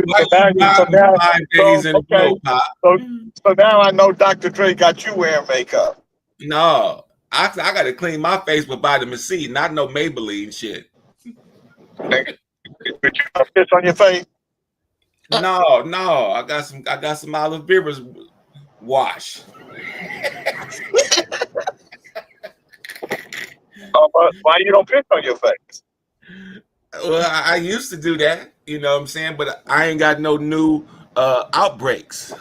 Why So you now, so driving now, 5 days so in a okay, row, Pop? so so now I know Dr. Dre got you wearing makeup. No, I got to clean my face with vitamin C, not no Maybelline shit. But you got a piss on your face. No, I got some aloe vera wash. But why you don't piss on your face? Well, I used to do that, you know what I'm saying, but I ain't got no new outbreaks.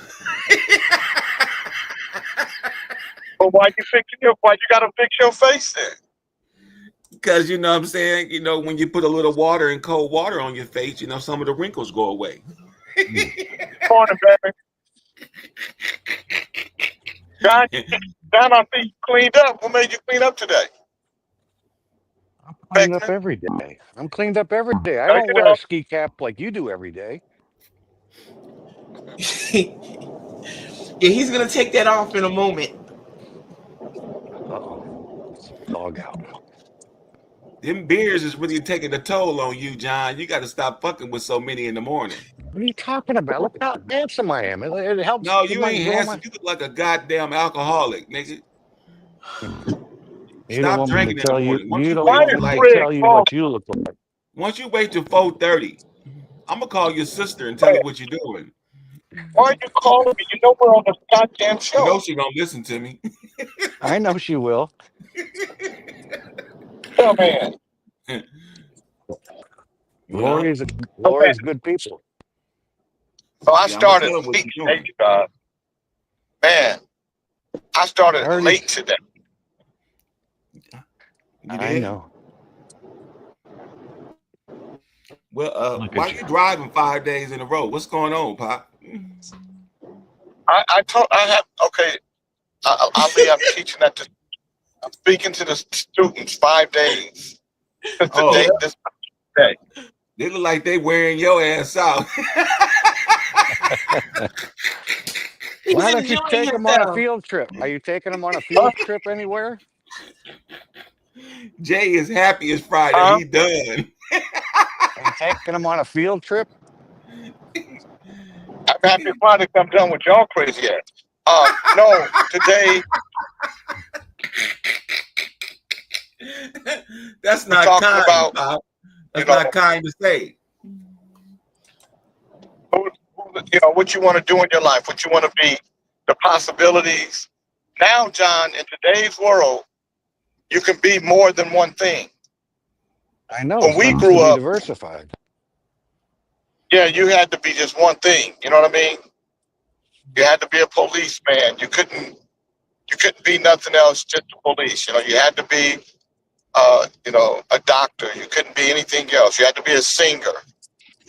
But why you gotta fix your face then? Because you know what I'm saying, when you put a little water and cold water on your face, some of the wrinkles go away. Morning, baby. John, John, I see you cleaned up. What made you clean up today? I'm cleaned up Beckman? every day. I'm cleaned up every day. I Take don't it wear a up. ski cap like you do every day. Yeah, he's gonna take that off in a moment. Uh-oh. Dog out. Them beers is really taking a toll on you, John. You got to stop fucking with so many in the morning. What are you talking about? Look how handsome I am. It helps No, with you my ain't grow my. handsome. You look like a goddamn alcoholic, nigga. You don't Stop want me to drinking in the tell you. morning. You don't Why want is me to Craig tell you Paul? what you look like. once you wait till 4:30, I'm gonna call your sister and tell her what you're doing. Why are you calling me? You know we're on the goddamn You know show. she gonna listen to me. I know she will. Come man. Well, Lori's good people. So I yeah, I'm gonna started tell her what late you're today, doing. you guys. Man, I I started already. late today. You I did? know. Well, Look why at you. you driving 5 days in a row? What's going on, Pop? I have okay. Ali, I'm teaching that to. I'm speaking to the students 5 days. Oh, Today, this day. they look like they wearing your ass out. He's Why don't you enjoying take them on a himself. field trip? Are you taking them on a Huh? field trip anywhere? Jay is happy as Friday. Huh? He done. Are you taking them on a field trip? I'm happy Friday come done with y'all crazy ass. No, today That's we're not talking kind, about Pop. you That's know not kind to say. what you want to do in your life, what you want to be, the possibilities. Now, John, in today's world, you can be more than one thing. I know. When It's we nice to grew be up, diversified. yeah, you had to be just one thing. You know what I mean? You had to be a policeman. You couldn't be nothing else, just a police. You had to be a doctor. You couldn't be anything else. You had to be a singer.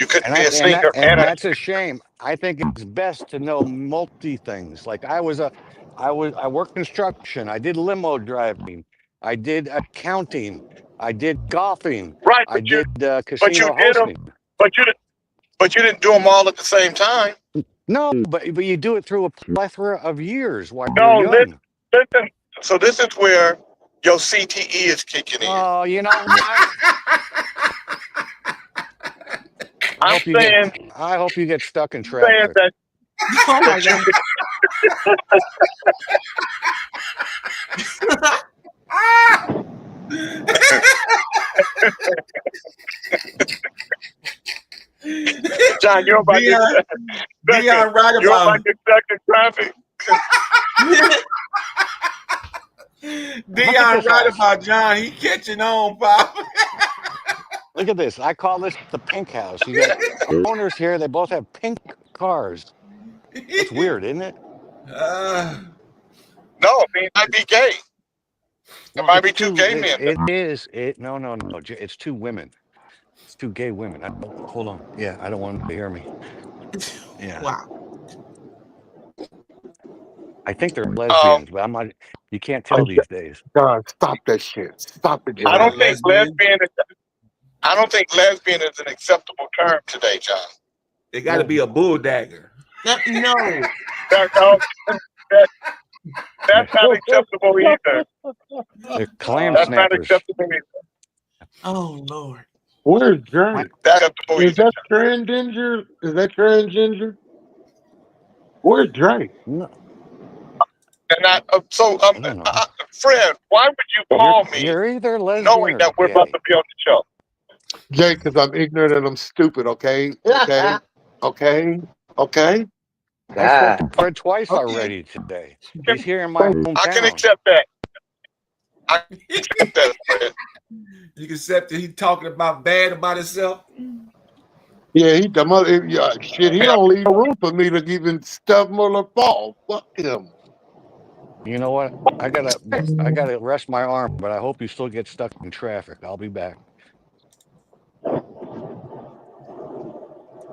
You couldn't And be I a and that singer and that's a shame. I think it's best to know multi things. Like I worked construction. I did limo driving. I did accounting. I did golfing. right, I did but you casino did them, hosting. but you didn't do them all at the same time. No, but you do it through a plethora of years while you're No, young. listen. So this is where your CTE is kicking in. Oh, you know what? I I'm hope you get saying, I hope you get stuck in saying traffic. that Oh my that you god. could. John, you're about to get Dion, stuck. Dion right You're about about to get stuck in traffic. Look at Dion this right house. about John. He catching on, Pop. Look at this. I call this the pink house. You got owners here. They both have pink cars. That's weird, isn't it? uh, No, he might be gay. There Well, might it's be two two. gay men. It is. It no. It's two women. It's two gay women. Hold on. Yeah, I don't want them to hear me. Yeah, Wow. I think they're Um, lesbians, but I'm not. You can't tell these days. John, stop that shit. Stop it, is I it a John. don't think lesbian? lesbian. I don't think lesbian is an acceptable term today, John. It got to Well, be a bull dagger. No. No, that, they're, that's not acceptable either. they're clam Uh, That's not snappers. acceptable either. Oh Lord. Where's Jay? Back up the Is movies. that Trend Ginger? Is that Trend Ginger? Where's Dre? No, And I, I don't know. Fred, why would you call me You're either lesbian knowing or that we're about gay. to be on the show? Jay, because I'm ignorant and I'm stupid, okay? Okay? Okay? Okay? I spoke to Fred twice Okay. already today. He's here in my I can hometown. accept that. I can accept that, Fred. You can accept that he talking about bad about himself. Yeah, the mother, shit, he don't leave room for me to even stuff Muller fall. Fuck him. You know what? I gotta rest my arm, but I hope you still get stuck in traffic. I'll be back.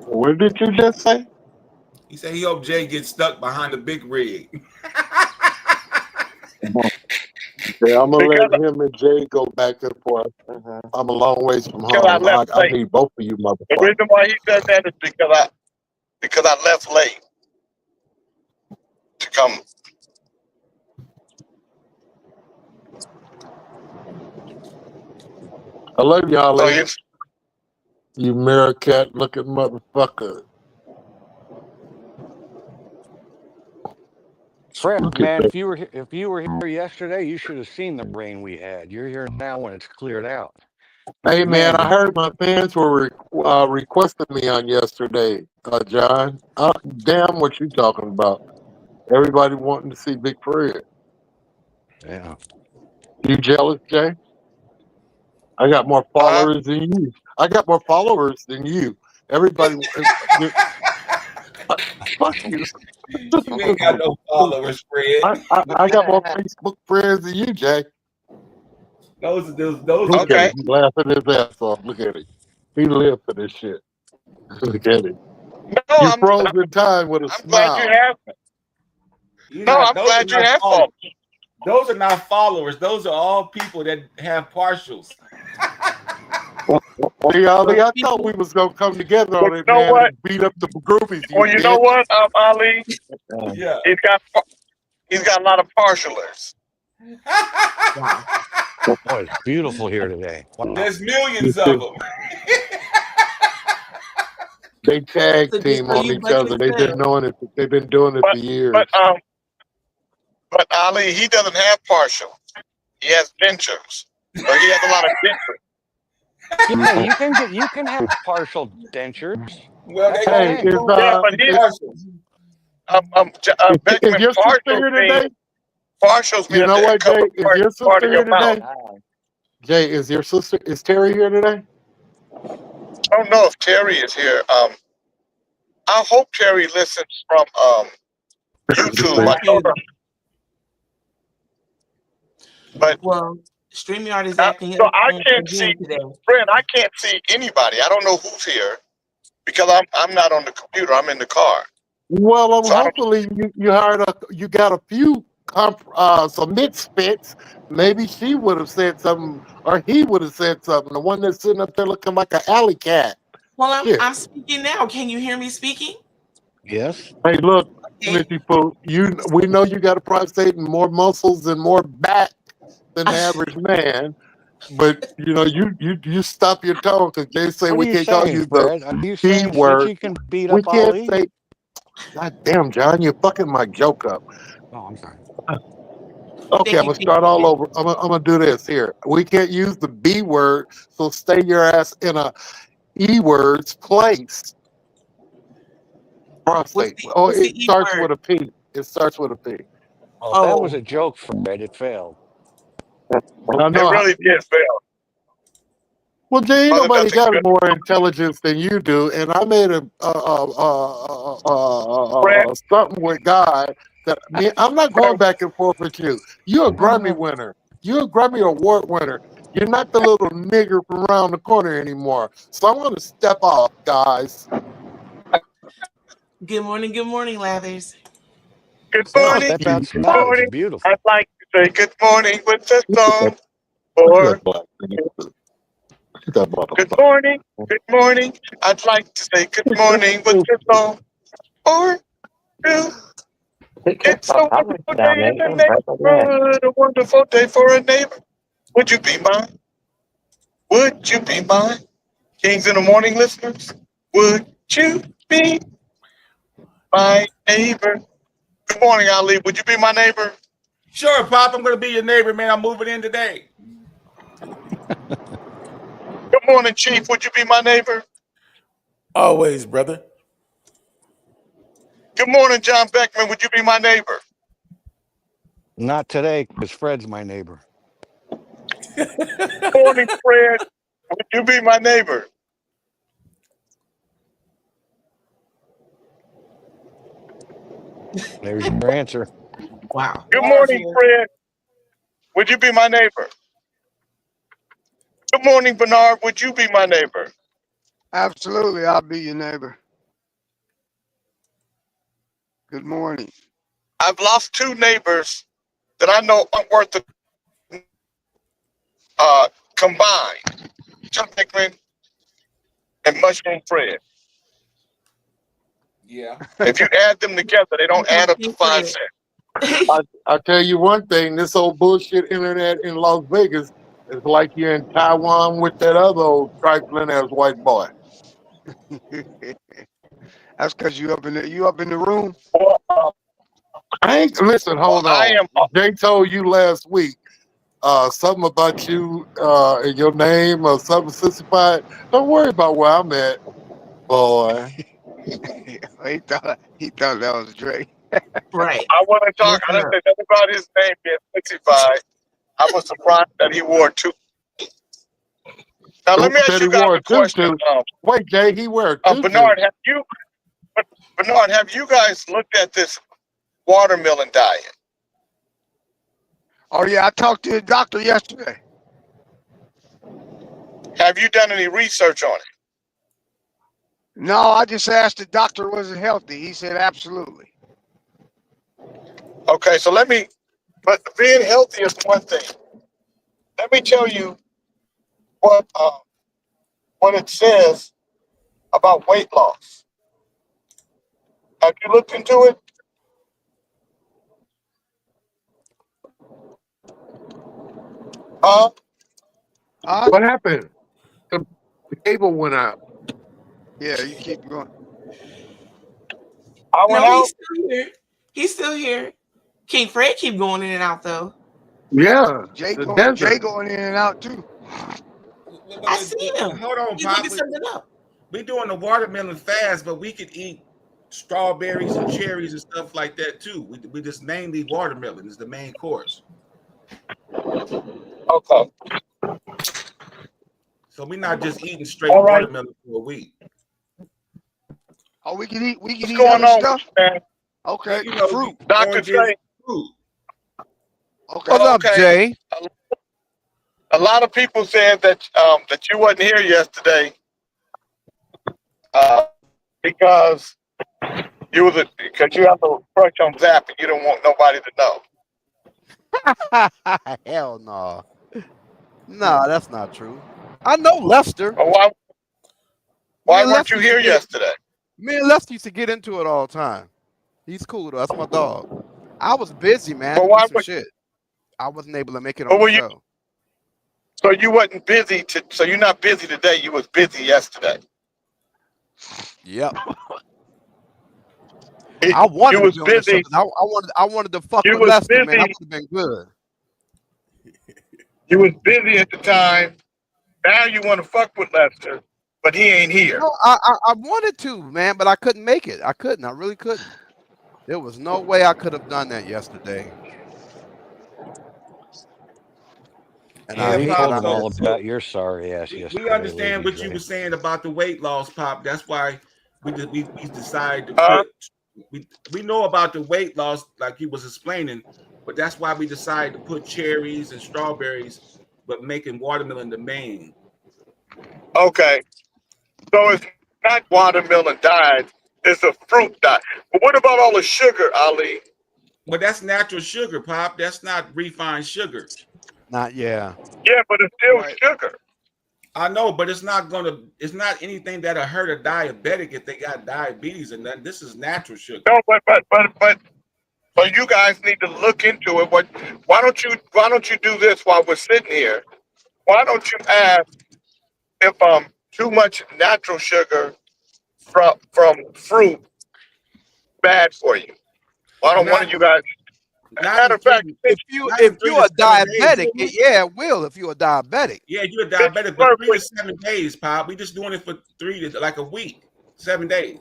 What did you just say? He said he hope Jay gets stuck behind the big rig. Yeah, I'm gonna let him and Jay go back and forth. I'm a long ways from Because I home. left I late. need both of you The motherfuckers. reason why he does that is because I left late to come. I love y'all, So ladies. You meerkat looking motherfucker. Fred, Look at man, that. if you were here yesterday, you should have seen the rain we had. You're here now when it's cleared out. Hey man, I Man, heard my fans were requesting me on yesterday, John. Damn, what you talking about? Everybody wanting to see Big Fred. yeah. You jealous, Jay? I got more followers than you. I got more followers than you. Everybody, fuck you. You ain't got no followers, Fred. I got more Facebook friends than you, Jay. Those Look Okay. at him. He's laughing his ass off. Look at him. He lived for this shit. Look at him. No, You froze in time with a I'm glad smile. you have me. No, I'm glad you have followers. Those are not followers. Those are all people that have partials. See, Ali, I thought we was gonna come together on it, You know man, what? and beat up the groupies. Well, you know what, Ali? Yeah. He's got a lot of partialers. Boy, it's beautiful here today. Wow. There's millions of them. They tag So team just so on you each butt other. They've been yourself. doing it. They've been doing it for years. But Ali, he doesn't have partial. He has dentures. So he has a lot of dentures. Yeah, you can have partial dentures. Well, they Hey, gonna is but he's partials. Beckman, your sister here today? Partials mean You know what, Jay? Is your part sister of here your mouth. today? Jay, is Terry here today? I don't know if Terry is here. I hope Terry listens from YouTube. I told her. But Well, StreamYard is so acting I can't again see, today. Brent, I can't see anybody. I don't know who's here because I'm not on the computer. I'm in the car. Well, So hopefully you got a few some misfits. Maybe she would have said something, or he would have said something. The one that's sitting up there looking like an alley cat. Well, Shit. I'm speaking now. Can you hear me speaking? Yes. Hey, look, Okay. Missy Pooh, we know you got a prostate and more muscles and more back than the average man. But you stop your tongue because they say What we are you can't call saying, you Fred? the Are you P saying word. Switchy can beat We up can't Ali? say. God damn, John, you're fucking my joke up. Oh, I'm sorry. Okay, I'm gonna start all over. I'm gonna do this here. We can't use the B word, so stay your ass in a E word's place. Prostate. It starts with a P. It starts with a P. Oh, that was a joke, Fred. It failed. I know. It really did fail. Well, Jay, ain't Mother nobody doesn't got good. more intelligence than you do, and I made something with God that I'm not going back and forth with you. You're a Grammy winner. You're a Grammy Award winner. You're not the little nigger from around the corner anymore. So I'm going to step off, guys. Good morning, Lathers. Good morning. Step Good outside. morning. It's beautiful. I'd like to say good morning with the song. Or good morning. Good morning. I'd like to say good morning with the song. Or two. It's a wonderful day in the neighborhood. A wonderful day for a neighbor. Would you be mine? Would you be mine? Kings in the Morning listeners, would you be my neighbor? Good morning, Ali. Would you be my neighbor? Sure, Pop. I'm gonna be your neighbor, man. I'm moving in today. Good morning, Chief. Would you be my neighbor? Always, brother. Good morning, John Beckman. Would you be my neighbor? Not today, because Fred's my neighbor. Good morning, Fred. Would you be my neighbor? There's your answer. Wow. Good morning, Fred. Would you be my neighbor? Good morning, Bernard. Would you be my neighbor? Absolutely, I'll be your neighbor. Good morning. I've lost 2 neighbors that I know aren't worth the combined. John Beckman and Mushroom Fred. Yeah. If you add them together, they don't add up to 5 cents. I'll tell you one thing, this old bullshit internet in Las Vegas is like you're in Taiwan with that other old trifling ass white boy. That's because you up in the room. Well, I ain't listen, hold Well, I on. Jay told you last week something about you and your name or something sissified. Don't worry about where I'm at, boy. he thought that was Dre. Right. I want to talk. I Listen didn't up. say nothing about his name being specified. I was surprised that he wore 2. Now let me ask Said he you guys wore a question. Wait, Jay, he wear a tutu. Bernard, have you guys looked at this watermelon diet? Oh yeah, I talked to the doctor yesterday. Have you done any research on it? No, I just asked the doctor was it healthy. He said absolutely. Okay, so but being healthy is one thing. Let me tell you what it says about weight loss. Have you looked into it? Huh? What happened? The cable went out. Yeah, you keep going. I went No, out. he's still here. He's still here. King Fred keep going in and out though. Yeah, Jay the going in and out too. I see him. Hold on, He's Pop. looking something up. We doing the watermelon fast, but we could eat strawberries and cherries and stuff like that too. We just named the watermelon as the main course. Okay. So we're not just eating straight All right. watermelon for a week. Oh, we can eat What's going other on, stuff. man? Okay, You know, fruit. Dr. oranges, Dre. fruit. Okay. What's up, Okay. Jay? A lot of people said that you wasn't here yesterday because you have to crush on Zap and you don't want nobody to know. Hell no. No, that's not true. I know Lester. Well, why and weren't Lester you here used to get- yesterday? Me and Lester used to get into it all the time. He's cool though. That's my dog. I was busy, man. But to why do some would- shit. I wasn't able to make it But on were the you- show. So you wasn't busy. So you're not busy today. You was busy yesterday. Yep. I wanted You was to be on the show busy. 'cause I wanted to fuck You with was Lester, man. That busy. would have been good. You was busy at the time. Now you want to fuck with Lester, but he ain't here. No, I wanted to, man, but I couldn't make it. I couldn't. I really couldn't. There was no way I could have done that yesterday. And Yeah, I hate Pop, told that him I'm all so about your sorry ass we yesterday. understand Lady what you Dre. were saying about the weight loss, Pop. That's why we decided to Huh? put we know about the weight loss, like he was explaining, but that's why we decided to put cherries and strawberries, but making watermelon the main. Okay. So it's not watermelon diet. It's a fruit diet. But what about all the sugar, Ali? But that's natural sugar, Pop. That's not refined sugar. not Yeah, but it's still Right. sugar. I know, but it's not anything that'll hurt a diabetic if they got diabetes, and then this is natural sugar. No, but so you guys need to look into it. Why don't you do this while we're sitting here? Why don't you ask if too much natural sugar from fruit bad for you? Why don't one of you guys? Matter of fact, If not in 3 you're to a 7 days. diabetic, yeah, it will. If you're a diabetic, Yeah, you're a diabetic, but 3 to 7 days, Pop. We just doing it for 3 to like a week, 7 days.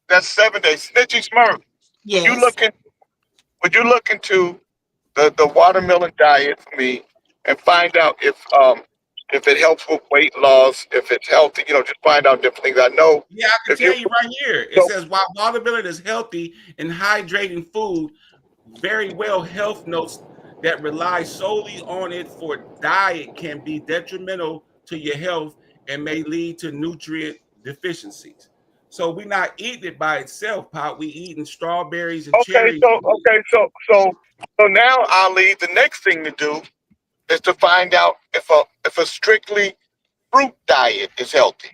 that's 7 days. Snitchy Smurf, Yes. would you look into the watermelon diet for me and find out if it helps with weight loss, if it's healthy, just find out different things. I know. Yeah, I can tell you right here. It says while watermelon is healthy and hydrating food, very well health notes that rely solely on it for diet can be detrimental to your health and may lead to nutrient deficiencies. So we're not eating it by itself, Pop. We eating strawberries and cherries. So now, Ali, the next thing to do is to find out if a strictly fruit diet is healthy.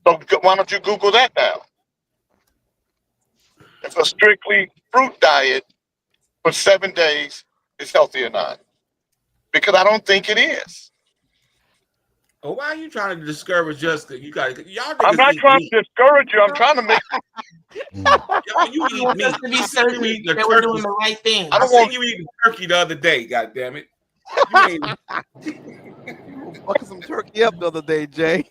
So why don't you Google that now? If a strictly fruit diet for 7 days is healthy or not? Because I don't think it is. Oh, why are you trying to discourage us? Y'all niggas I'm not eat trying meat. to discourage you. I'm trying to make. You He eat wants meat. us to be I certain seen you eating a that we're doing turkey. the right thing. I I don't seen want. you eating turkey the other day. God damn it! You ain't. you were fucking some turkey up the other day, Jay.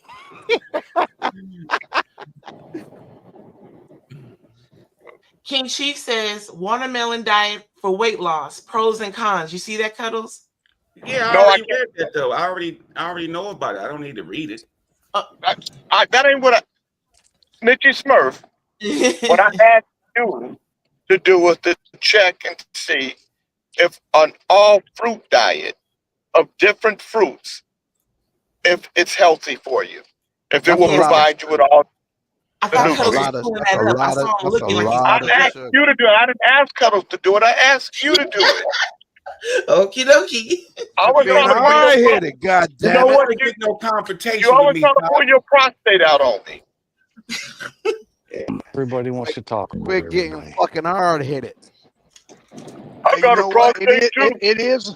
King Chief says watermelon diet for weight loss, pros and cons. You see that, Cuddles? Yeah, I No, I already can't. read that though. I already know about it. I don't need to read it. That ain't what Snitchy Smurf. What I asked you to do was to check and see if an all fruit diet of different fruits, if it's healthy for you, if it That's will a lot of provide you with all I the thought That's a Cuddles was lot of pulling that's that a up. I lot of saw him that's a looking like he lot was of I asked sugar. you to do it. I didn't ask Cuddles to do it. I asked you to do it. Okie dokie. I was Being trying to pull hard your headed, god You damn don't it. want to get no you confrontation with always me, trying to Pop. pull your prostate out on me. Everybody wants to talk over Quit getting everybody. fucking hard headed. I You got a know what? prostate too. It is.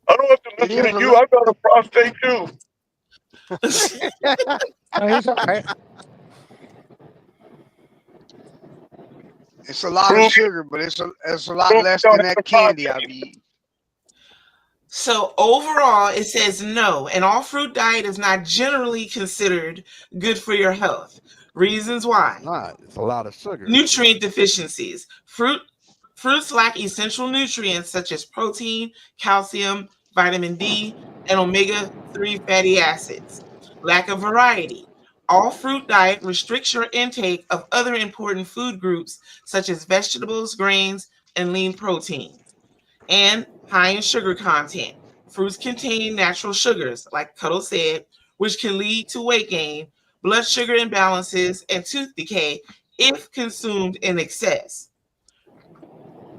I don't have to It listen is to a you. li- I got a prostate too. Oh, he's all right. It's a lot of sugar, but it's a lot less than that candy I be eating. So overall, it says no, an all fruit diet is not generally considered good for your health. Reasons why: It's a lot of sugar. nutrient deficiencies. Fruits lack essential nutrients such as protein, calcium, vitamin D, and omega-3 fatty acids. Lack of variety. All fruit diet restricts your intake of other important food groups such as vegetables, grains, and lean protein. And high in sugar content. Fruits contain natural sugars, like Cuddle said, which can lead to weight gain, blood sugar imbalances, and tooth decay if consumed in excess.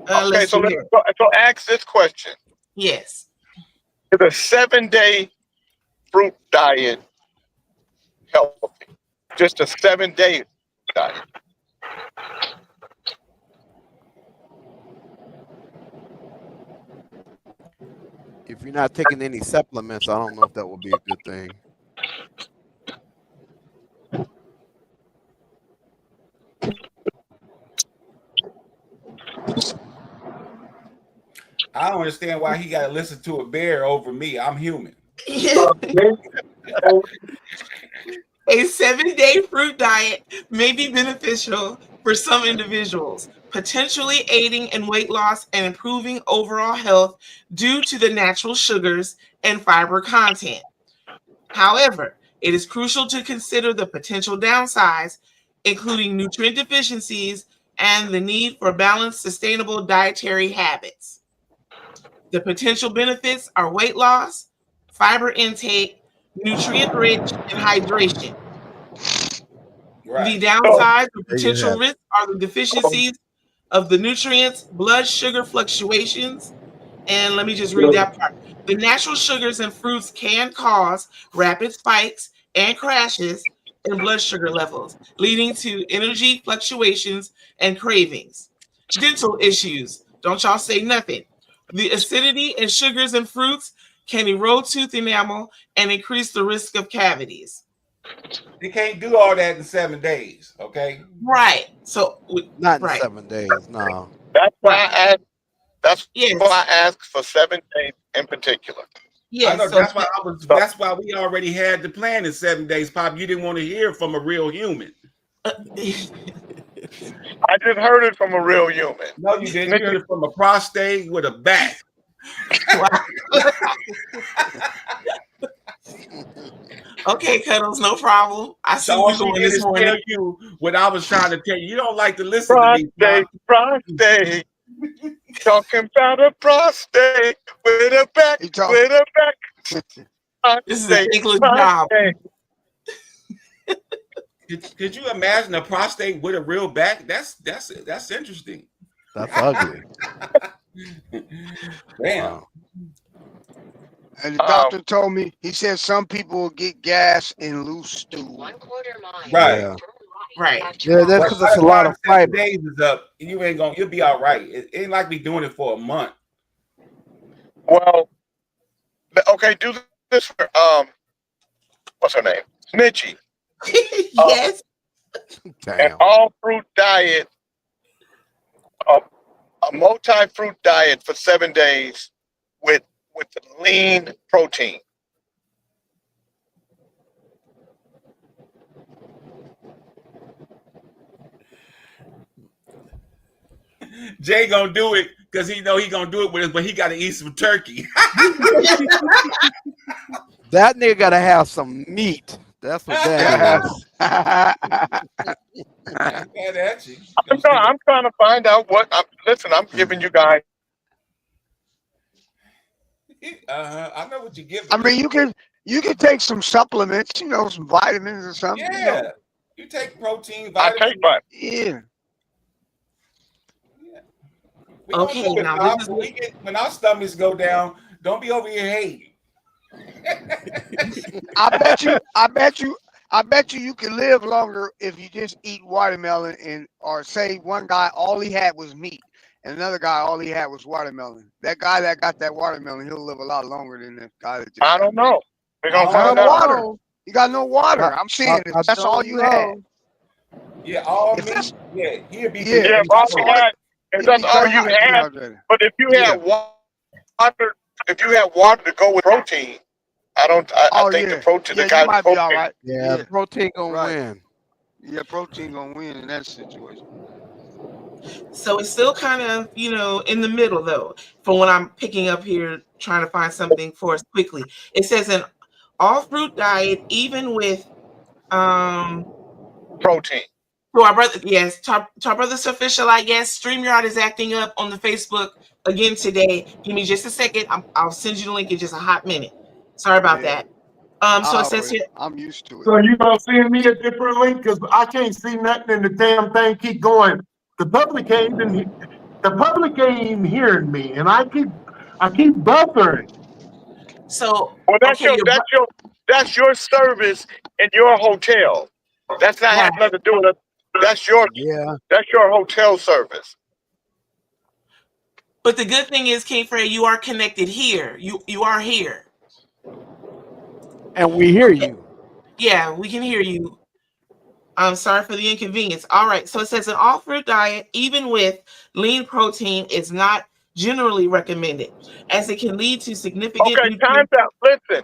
Okay, Let's so see here. so ask this question: Yes. is a 7-day fruit diet healthy? Just a 7-day diet. If you're not taking any supplements, I don't know if that would be a good thing. I don't understand why he got to listen to a bear over me. I'm human. A 7-day fruit diet may be beneficial for some individuals, potentially aiding in weight loss and improving overall health due to the natural sugars and fiber content. However, it is crucial to consider the potential downsides, including nutrient deficiencies and the need for balanced, sustainable dietary habits. The potential benefits are weight loss, fiber intake, nutrient rich, and hydration. Right. The downsides or There you potential have it. risks are the deficiencies of the nutrients, blood sugar fluctuations, and let me just read that part. The natural sugars in fruits can cause rapid spikes and crashes in blood sugar levels, leading to energy fluctuations and cravings. Dental issues. Don't y'all say nothing. The acidity and sugars in fruits can erode tooth enamel and increase the risk of cavities. They can't do all that in 7 days. Okay. Right. So Not in right. 7 days. No. That's why I asked. That's Yes. why I asked for 7 days in particular. I Yes. know So that's why I was. That's why we already had the plan in 7 days, Pop. You didn't want to hear from a real human. I just heard it from a real human. No, you didn't. You heard it from a prostate with a back. Okay, Cuddles, no problem. I see So what all you're she doing did this is tell morning. you what I was trying to tell you. You don't like to listen to me. Prostate. Talking about a prostate with a back, He talk- with a back. This is an English job. Could you imagine a prostate with a real back? That's interesting. That's ugly. Damn. Wow. And the doctor told me, he said some people will get gas and loose stool. Right. Yeah. Right. Yeah, that's because it's a lot of By the time fiber. 7 days is up, you'll be all right. It ain't like we doing it for a month. Well, okay, do this for what's her name? Snitchy. Yes. An Damn. all fruit diet, a multi-fruit diet for 7 days with lean protein. Jay gonna do it because he know he gonna do it with us, but he got to eat some turkey. That nigga gotta have some meat. That's what that is. Mad at you. I'm trying to find out what. Listen, I'm giving you guys. I know what you're giving. I mean, you can take some supplements, some vitamins or something. Yeah. You take protein, I vitamins. take one. Yeah. We gonna Okay, do it, now Bob. this is When our stomachs go down, don't be over here hating. I bet you can live longer if you just eat watermelon or say one guy all he had was meat and another guy all he had was watermelon. That guy that got that watermelon, he'll live a lot longer than the guy that just I don't know. We're gonna got find no out. water. You got no water. I'm saying if that's all you had. Yeah, all If meat. that's- Yeah, he'll be. Yeah, Yeah, if all you had, if that's all you had. But if you Yeah. had water, to go with protein, I think the protein, Yeah, the kind you might of be protein. all right. Yeah, Yeah. protein gonna Right. win. Yeah, protein gonna win in that situation. So it's still kind of, in the middle though, from what I'm picking up here, trying to find something for us quickly. It says an all fruit diet, even with Protein. to our brother, yes, to our brother's official, I guess. StreamYard is acting up on the Facebook again today. Give me just a second. I'll send you the link in just a hot minute. Sorry about Yeah. that. So it says here, I'm used to it. So you gonna send me a different link because I can't see nothing and the damn thing keep going. The public ain't even hearing me, and I keep buffering. so Well, that's okay, that's your service in your hotel. That's not have nothing to do with it. That's your hotel service. but the good thing is, King Fred, you are connected here. You are here. And we hear you. Yeah, we can hear you. I'm sorry for the inconvenience. All right, so it says an all fruit diet, even with lean protein, is not generally recommended, as it can lead to significant. Okay, time's out. Listen,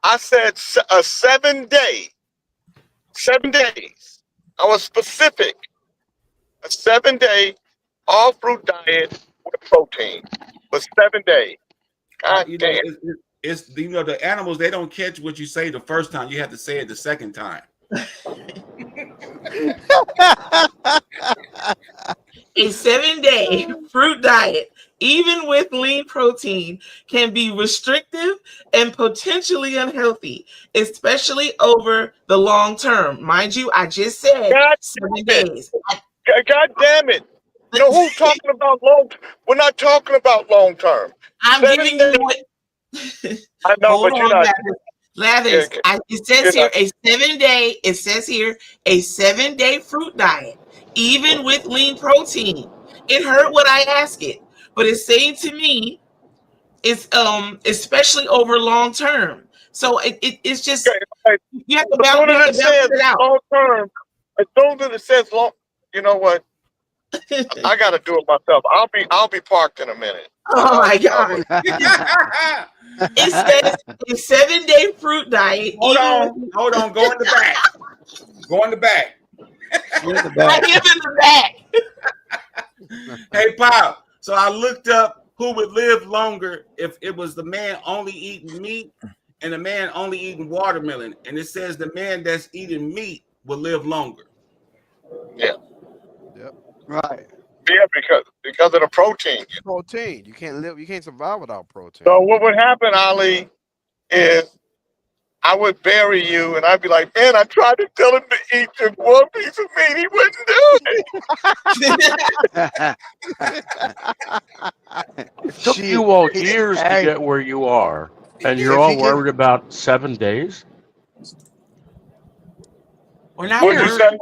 I said a 7 day. 7 days. I was specific. A 7 day all fruit diet with protein for 7 days. God damn. It's the animals, they don't catch what you say the first time. You have to say it the second time. A 7-day fruit diet, even with lean protein, can be restrictive and potentially unhealthy, especially over the long term. Mind you, I just said 7 days. God damn it. Who's talking about long term? We're not talking about long term. I'm giving you what. I know, Hold but you're on, not. Lathers. It says here a 7-day. It says here a 7-day fruit diet, even with lean protein. It hurt when I asked it, but it's saying to me, it's especially over long term. So it's just Okay, like, you have to as soon balance as it says it out. long term, as soon as it says long, you know what? I got to do it myself. I'll be parked in a minute. Oh my God! It says a 7-day fruit diet. Hold even on. Go in the back. Go in the back. I am in the back. Hey, Pop. So I looked up who would live longer if it was the man only eating meat and the man only eating watermelon. And it says the man that's eating meat will live longer. Yeah. Yep. Right. Yeah, because of the protein. Protein. You can't survive without protein. So what would happen, Ali, is I would bury you, and I'd be like, man, I tried to tell him to eat just one piece of meat. He wouldn't do it. It took you all years to get where you are, and you're all worried about 7 days? We're not What'd you worried. say?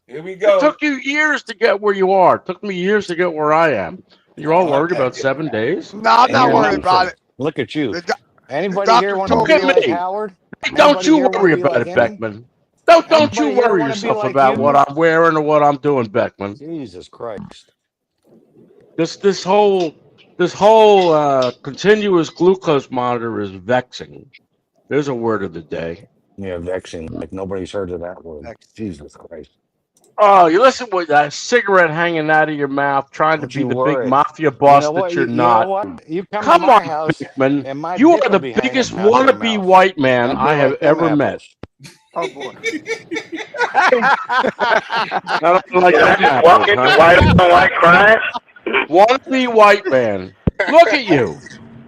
Here we go. It took you years to get where you are. It took me years to get where I am. You're all worried about 7 days? No, I'm not Yeah, worried about it. Look at you. The doc- Anybody doctor here want to told be me- like Howard? Hey, don't Anybody you here wanna worry be about like it, him? Beckman. Don't Anybody you here worry wanna be yourself like about you? what I'm wearing or what I'm doing, Beckman. Jesus Christ. This whole continuous glucose monitor is vexing. There's a word of the day. Yeah, vexing. Like nobody's heard of that word. Vexing. Jesus Christ. Oh, you listen with that cigarette hanging out of your mouth, trying Don't to be you the worry. big mafia boss what? that you're You not. know what? You come Come to my on, house Beckman. and my You dick are will the be hanging biggest out your wannabe mouth. white man I'll be I have like them ever met. apples. Oh boy. Not like them apples, Walk into huh? white on white crime. Wannabe white man. Look at you.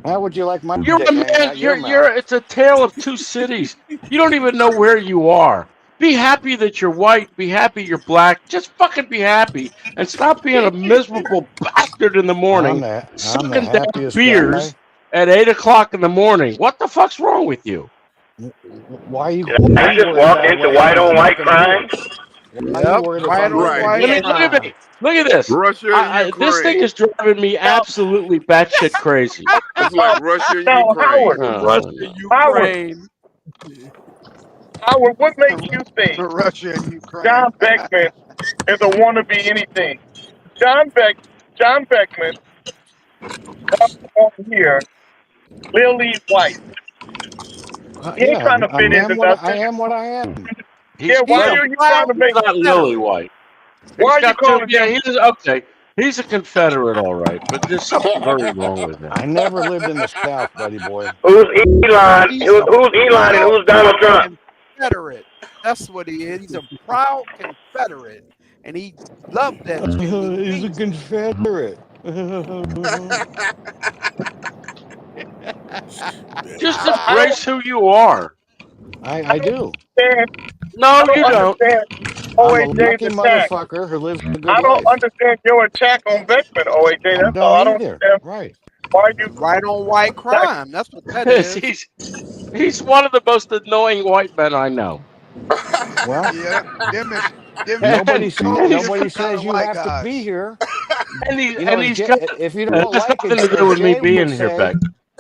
How would you like my You're dick a hanging man. out your mouth? You're. It's a tale of two cities. You don't even know where you are. Be happy that you're white. Be happy you're black. Just fucking be happy and stop being a miserable bastard in the morning, I'm the sucking down happiest beers guy. at 8 o'clock in the morning. What the fuck's wrong with you? Why are you? Did Why I are you just worried walk about into what white I'm on white fucking crime? doing? Why are you worried if White I'm on doing white Look at crime. me. Look at this. Russia and This thing Ukraine. is driving me absolutely batshit crazy. It's like Russia and Now, Ukraine. Howard, Russia, Howard, Ukraine. Howard, what makes you think Russia and Ukraine. John Beckman is a wannabe anything? John Beckman on here, Lily White. He ain't trying to fit into I nothing. am what I am. Yeah, why are you trying to He's make? not lily white. Why are you Got calling yeah, him? he's okay. He's a Confederate, all right, but there's something very wrong with him. I never lived in the South, buddy boy. Who's Elon? He's Who's a Elon and who's Donald Trump? Confederate. That's what he is. He's a proud Confederate, and he loved that. He's a Confederate. Just embrace who you are. I do. No, you don't. I'm a OAJ's lucky attack. motherfucker who lives a good I don't life. understand your attack on Beckman, OAJ. I That's all. I don't don't either. understand Right. why you. White on white crime. That's what that is. He's one of the most annoying white men I know. Well, Yeah, them nobody some says kind of you white have guys. to be here. And You know, and he's Jay- got if you it don't has like nothing it, to do with Jay me would being say, here, Beck.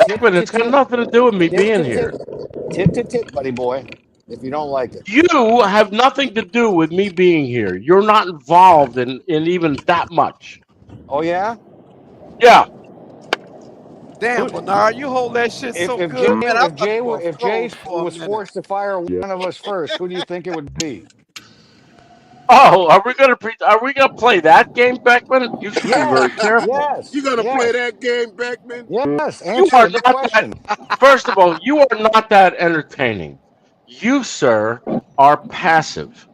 tit, But it's tit, got nothing to do with me tit, being tit, here. tit, buddy boy. If you don't like it, You have nothing to do with me being here. You're not involved in even that much. oh yeah. Yeah. Damn, Bernard, you hold that shit so If good, man. I Jay thought you were Jay froze for a was minute. forced to fire one of us first, who do you think it would be? Oh, are we gonna play that game, Beckman? You should be very Yes. careful. Yes. You gonna yes. play that game, Beckman? Yes. You Answer are the not question. that. First of all, you are not that entertaining. You, sir, are passive.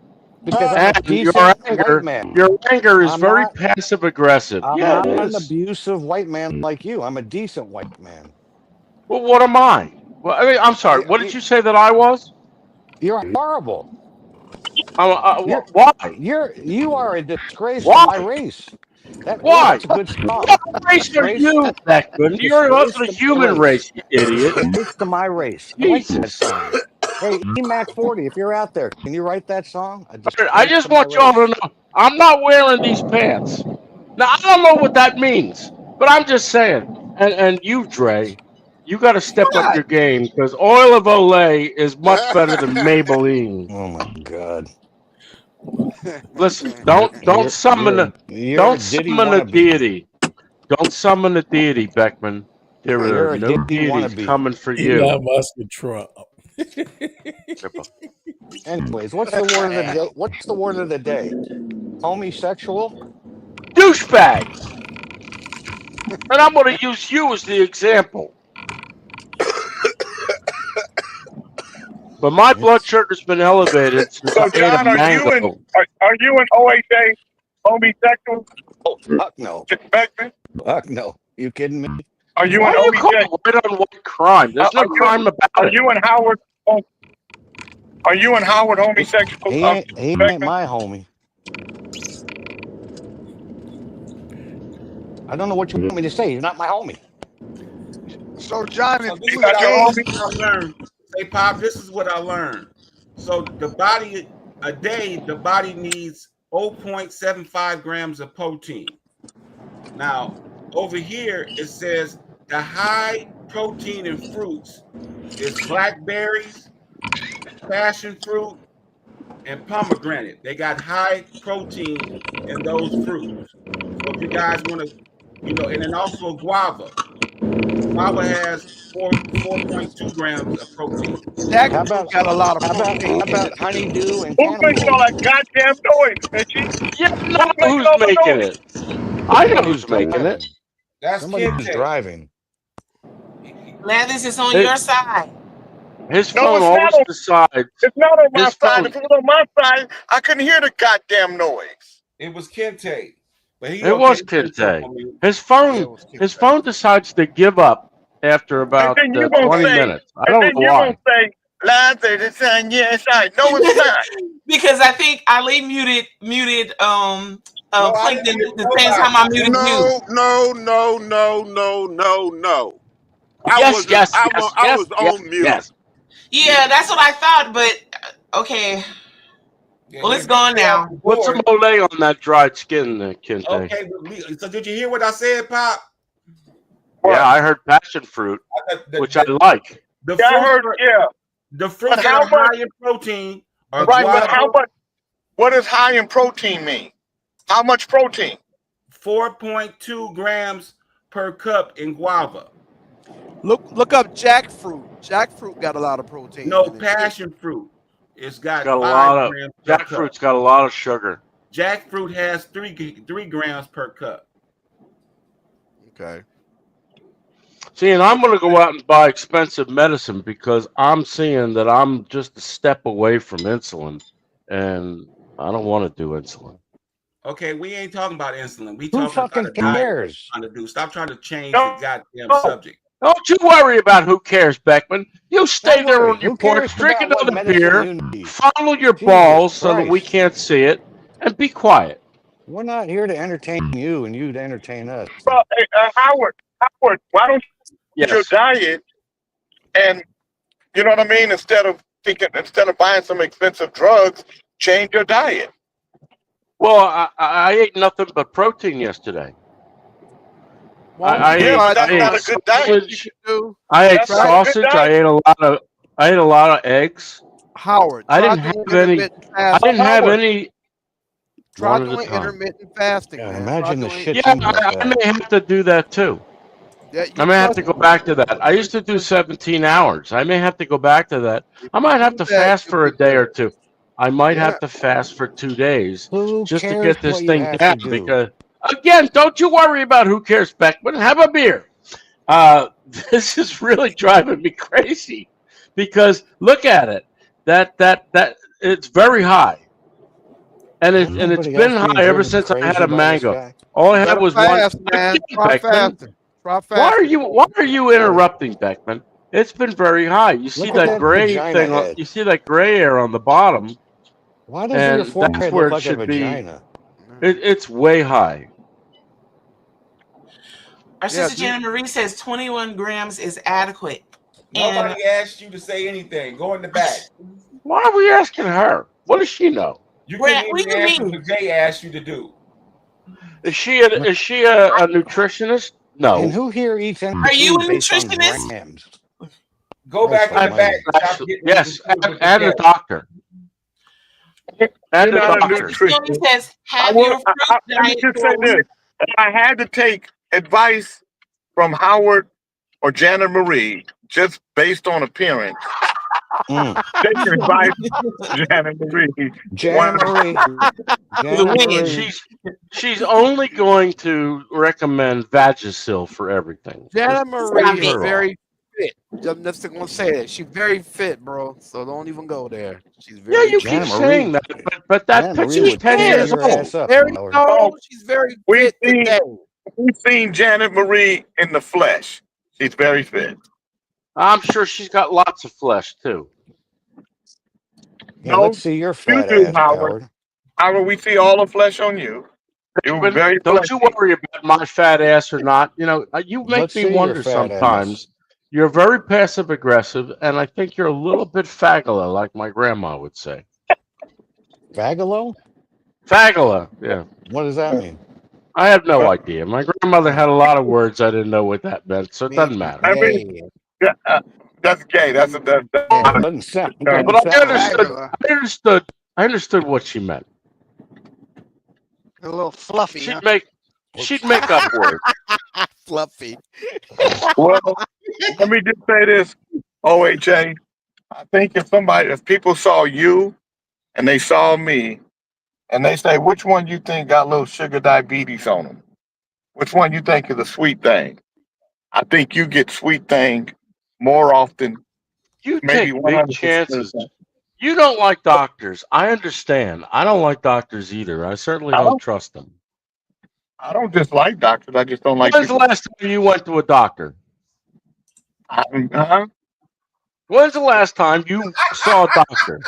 Because I'm a And your decent white anger, man. your anger is I'm very not- passive aggressive. I'm Yeah, not it an is. abusive white man like you. I'm a decent white man. Well, what am I? Well, I mean, I'm sorry. What did you say that I was? You're horrible. Why? You are a disgrace Why? to my race. Why? That's a good song. What race are you, Beckman? You're of the Disgrace to human my race, you idiot. Disgrace to my race. I like that Jesus. song. Hey, EMAC 40, if you're out there, can you write that song? I just want y'all to know, I'm not wearing these pants. Now, I don't know what that means, but I'm just saying. And you, Dre, You got to step up your game because Oil of Olay is much better than Maybelline. Oh my God! Listen, don't summon a deity. Don't summon a deity, Beckman. There are no deities coming for you. Elon Musk and Trump. Anyways, what's the word of the day? What's the word of the day? Homosexual? Douchebags. And I'm going to use you as the example. But my blood sugar's been elevated since So, I ate John, a are you mango. in OHA homosexual? Oh, fuck no. Beckman? Fuck no. You kidding me? Are you Why in do you call OHA? it white on white crime? There's no crime about Are it. you in Howard? Are you in Howard homosexual? He ain't my homie. I don't know what you want me to say. He's not my homie. So John, So if this is you what gay, I learned. Say, Pop, this is what I learned. So the body, a day, the body needs 0.75 grams of protein. Now, over here, it says the high protein in fruits is blackberries, passion fruit, and pomegranate. They got high protein in those fruits. So if you guys want to, and then also guava. Guava has 4.2 grams of protein. Jackfruit got a lot of protein. How about honeydew and Who's making all cantaloupe? that goddamn noise, Richie? You know who's making it. I know who's making it. That's Somebody's Kente. driving. Landis is on your side. His No, phone it's always not. decides. It's not on my His side. phone- If it was on my side, I couldn't hear the goddamn noise. It was Kente. But It was Kente. His phone decides to give up after about And then you 20 gonna say, minutes. I don't know you're why. gonna say, "Lies are the sign." Yeah, it's right. No, it's not. Because I think Ali muted Plankton at the same time I muted you. No. I was on mute. Yes. Yeah, that's what I thought, but okay. Well, it's gone now. Put some Olay on that dried skin, Kente. Okay, so did you hear what I said, Pop? Yeah, I heard passion fruit, which I like. The Yeah, I heard. fruits, Yeah, the fruits But that how are much- high in protein are right. But guava, how much? What does high in protein mean? How much protein? 4.2 grams per cup in guava. Look up jackfruit. Jackfruit got a lot of protein. No, in it. passion fruit. It's got Got a 5 lot of grams per cup. jackfruit's got a lot of sugar. Jackfruit has 3 grams per cup. Okay. See, and I'm going to go out and buy expensive medicine because I'm seeing that I'm just a step away from insulin, and I don't want to do insulin. Okay, we ain't talking about insulin. We Who talking about fucking a diet cares? we're trying to do. Stop trying to change No. the goddamn No. subject. Don't you worry about who cares, Beckman. You stay Don't there worry. on your Who porch, cares drink about what another medicine beer, you need? follow your Jesus balls so that we Christ. can't see it, and be quiet. We're not here to entertain you and you to entertain us. Well, hey, Howard, why don't you your Yes. diet and you know what I mean? Instead of buying some expensive drugs, change your diet. Well, I ate nothing but protein yesterday. I Yeah, ate, but that's I not ate a good diet. sausage. I ate That's not a good sausage. I diet. ate a lot of eggs. Howard, I try didn't doing have any. intermittent I fasting. didn't have Howard. any. Try One at a doing time. intermittent fasting, God, man. imagine Try the doing- shit Yeah, you must I have. may have to do that too. Yeah, I may have to go back to that. I used to do 17 hours. I may have to go back to that. I might have to fast for a day or two. I might have to fast for 2 days Who just to cares get this what you thing have down. to do? Because again, don't you worry about who cares, Beckman. Have a beer. This is really driving me crazy because look at it. That it's very high, and it's Nobody been else being high ever driven since I crazy had a by this mango. guy? All I You had gotta was fast, one. man. Again, Try Beckman. fasting. Try fasting. Why are you interrupting, Beckman? It's been very high. You see Look at that that gray vagina thing? head. You see that gray area on the bottom, Why does your and that's forehead where look it like a should be. vagina? It's way high. Our sister Janet Marie says 21 grams is adequate. Nobody asked you to say anything. Go in the back. Why are we asking her? What does she know? You Brad, couldn't what even do you answer mean? what Jay asked you to do. Is she a nutritionist? And No. who here eats any Are you food a based on nutritionist? grams? Go That's back in the back. almighty. Stop getting Yes, confused with the and a cat. doctor. And You're a not a doctor. Mr. Tony nutritionist. says, I have will. your fruit Let me diet just for say a this: week. if I had to take advice from Howard or Janet Marie just based on appearance, Mm. take your advice, from Janet Marie. Janet Marie. Janet Marie. She's only going to recommend Vagisil for everything. Janet Marie Stop is it. very fit. I'm just gonna say that she's very fit, bro. So don't even go there. She's Yeah, very you fit. keep Janet saying Marie. that, but that Janet Marie picture's would 10 tear years your old. ass up, Very Howard. no, she's very We've fit today. seen Janet Marie in the flesh. She's very fit. I'm sure she's got lots of flesh too. Yeah, No, let's see your you fat do, ass, Howard. Howard. Howard, we see all the flesh on you. You were But very don't you fleshy. worry about my fat ass or not. You know, you make Let's me see your wonder fat sometimes. ass. You're very passive aggressive, and I think you're a little bit fagula, like my grandma would say. Fagalo? Fagula, yeah. What does that mean? I have no idea. My grandmother had a lot of words I didn't know what that meant, so it doesn't matter. I mean, that's gay. That's a Yeah, it doesn't sound. But But I Sound. understood what she meant. A little fluffy, She'd huh? make up words. Fluffy. Well, let me just say this, OHA. I think if people saw you and they saw me and they say, which one you think got a little sugar diabetes on them? Which one you think is a sweet thing? I think you get sweet thing more often. You maybe take big 100%. chances. You don't like doctors. I understand. I don't like doctors either. I certainly I don't don't- trust them. I don't dislike doctors. I just don't like When's the people. last time you went to a doctor? Uh-huh. When's the last time you saw a doctor?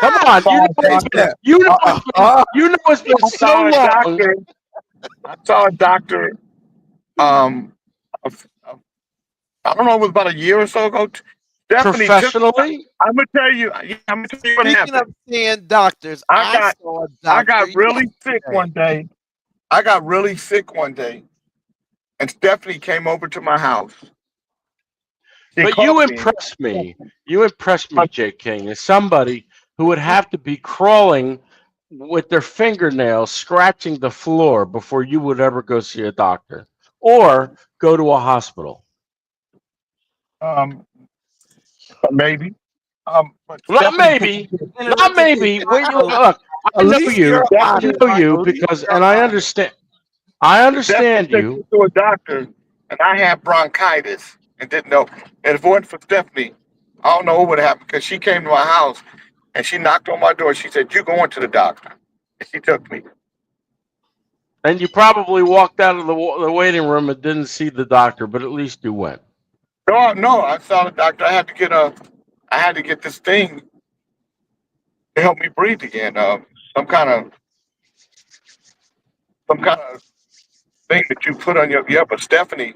Come on, you know it's been so long. I saw a doctor. I don't know. It was about a year or so ago. Definitely Professionally? I'm gonna tell you. I'm gonna tell you what Speaking happened. of seeing doctors, I saw a doctor got really sick yesterday. one day. I got really sick one day, and Stephanie came over to my house. She But called you me. impressed me. You impressed me, J. King, as somebody who would have to be crawling with their fingernails, scratching the floor before you would ever go see a doctor or go to a hospital. Maybe. But Not Stephanie- maybe. Not maybe. When you look, I At know least you. you're I honest. know you At least because, you're and I honest. understand. I understand Stephanie you. took me to a doctor, and I had bronchitis and didn't know. And if it wasn't for Stephanie, I don't know what would happen because she came to my house and she knocked on my door. She said, "You going to the doctor?" And she took me. And you probably walked out of the waiting room and didn't see the doctor, but at least you went. No, I saw the doctor. I had to get this thing to help me breathe again. Some kind of thing that you put on your but Stephanie,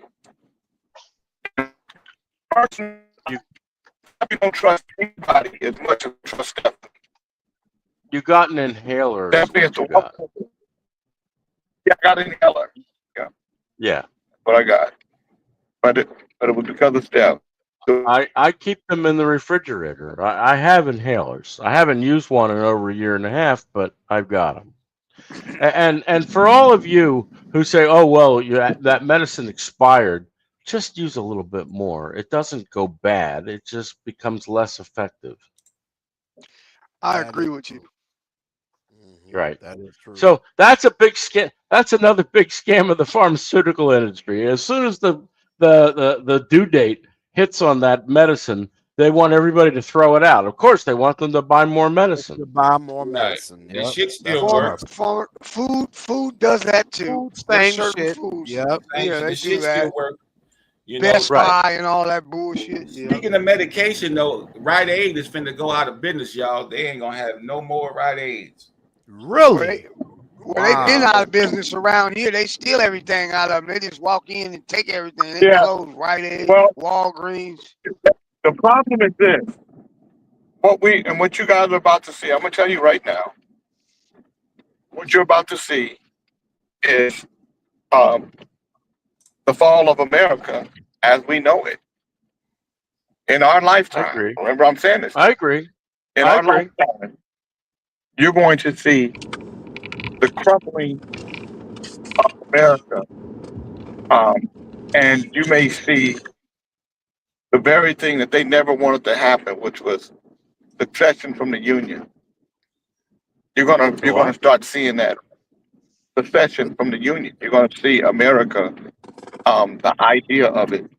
personally, you don't trust anybody as much as you trust Stephanie. You got an inhaler. Is Stephanie is what the you got. one. Yeah, I got an inhaler. Yeah. What I got. But it was because of Steph. I keep them in the refrigerator. I have inhalers. I haven't used one in over a year and a half, but I've got them. And for all of you who say, "Oh well, that medicine expired," just use a little bit more. It doesn't go bad. It just becomes less effective. I agree with you. Right. That is true. So that's a big scam. That's another big scam of the pharmaceutical industry. As soon as the due date hits on that medicine, they want everybody to throw it out. Of course, they want them to buy more medicine. To buy more medicine. And shit still That's works. Food does that too. Food, There's same certain shit. foods. Yep. Yeah, The they shit do that. still works. You know, Best Right. Buy and all that bullshit. speaking of medication, though, Rite Aid is finna go out of business, y'all. They ain't gonna have no more Rite Aids. Really? Well, they've been out of business around here. They steal everything out of them. They just walk in and take everything. They close Rite Aid, Well- Walgreens. The problem is this. What you guys are about to see, I'm gonna tell you right now. What you're about to see is the fall of America as we know it in our I lifetime. agree. Remember, I'm saying this. I agree. In I our agree. lifetime, you're going to see the crumbling of America, and you may see the very thing that they never wanted to happen, which was secession from the Union. You're gonna start seeing that secession from the Union. You're gonna see America, the idea of it.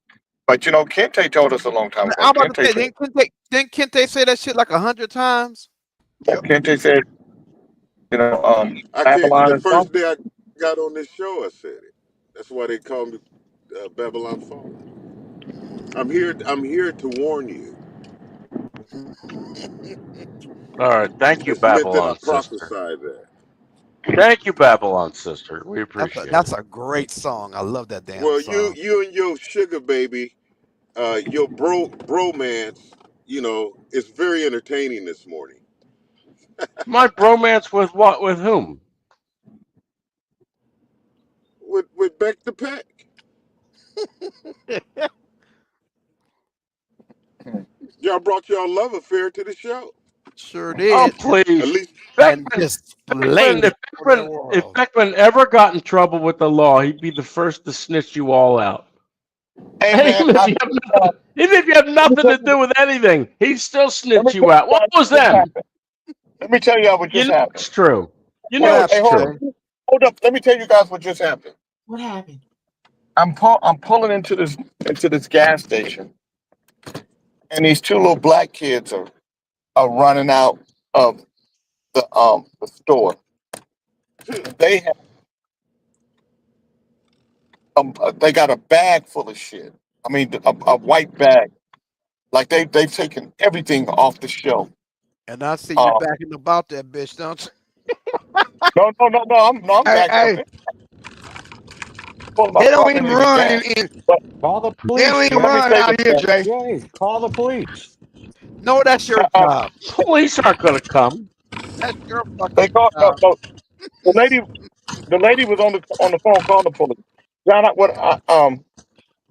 But you know, Kente told us a long time ago. I'm about to say, didn't Kente say that shit like 100 times? Kente said, you know, I can't. Babylon The is first falling. day I got on this show, I said it. That's why they call me Babylon Falling. I'm here to warn you. All right. Thank you, It's meant that I Babylon sister. prophesy that. Thank you, Babylon sister. We appreciate That's it. a great song. I love that damn Well, song. you and your sugar baby, your bromance, you know, is very entertaining this morning. My bromance with what? With whom? With Beck the Peck. Y'all brought y'all love affair to the show. Sure did. Oh, please. At least And displayed it for the world. If Beckman ever got in trouble with the law, he'd be the first to snitch you all out. Hey, even, man, if you have nothing to do with anything, he'd still snitch you out. What was that? Let me tell you what just happened. It's true. You know it's true. Hold up. Let me tell you guys what just happened. What happened? I'm pulling into this gas station, and these two little black kids are running out of the store. They have they got a bag full of shit. I mean, a white bag. Like they've taken everything off the shelf. And I see you backing about that bitch, don't you? No. I'm backing up. They don't even run Call the police. They don't even run out here, Jay. Jay, call the police. No, that's your job. Police aren't going to come. That's your fucking They call job. no. The lady was on the phone calling the police. John,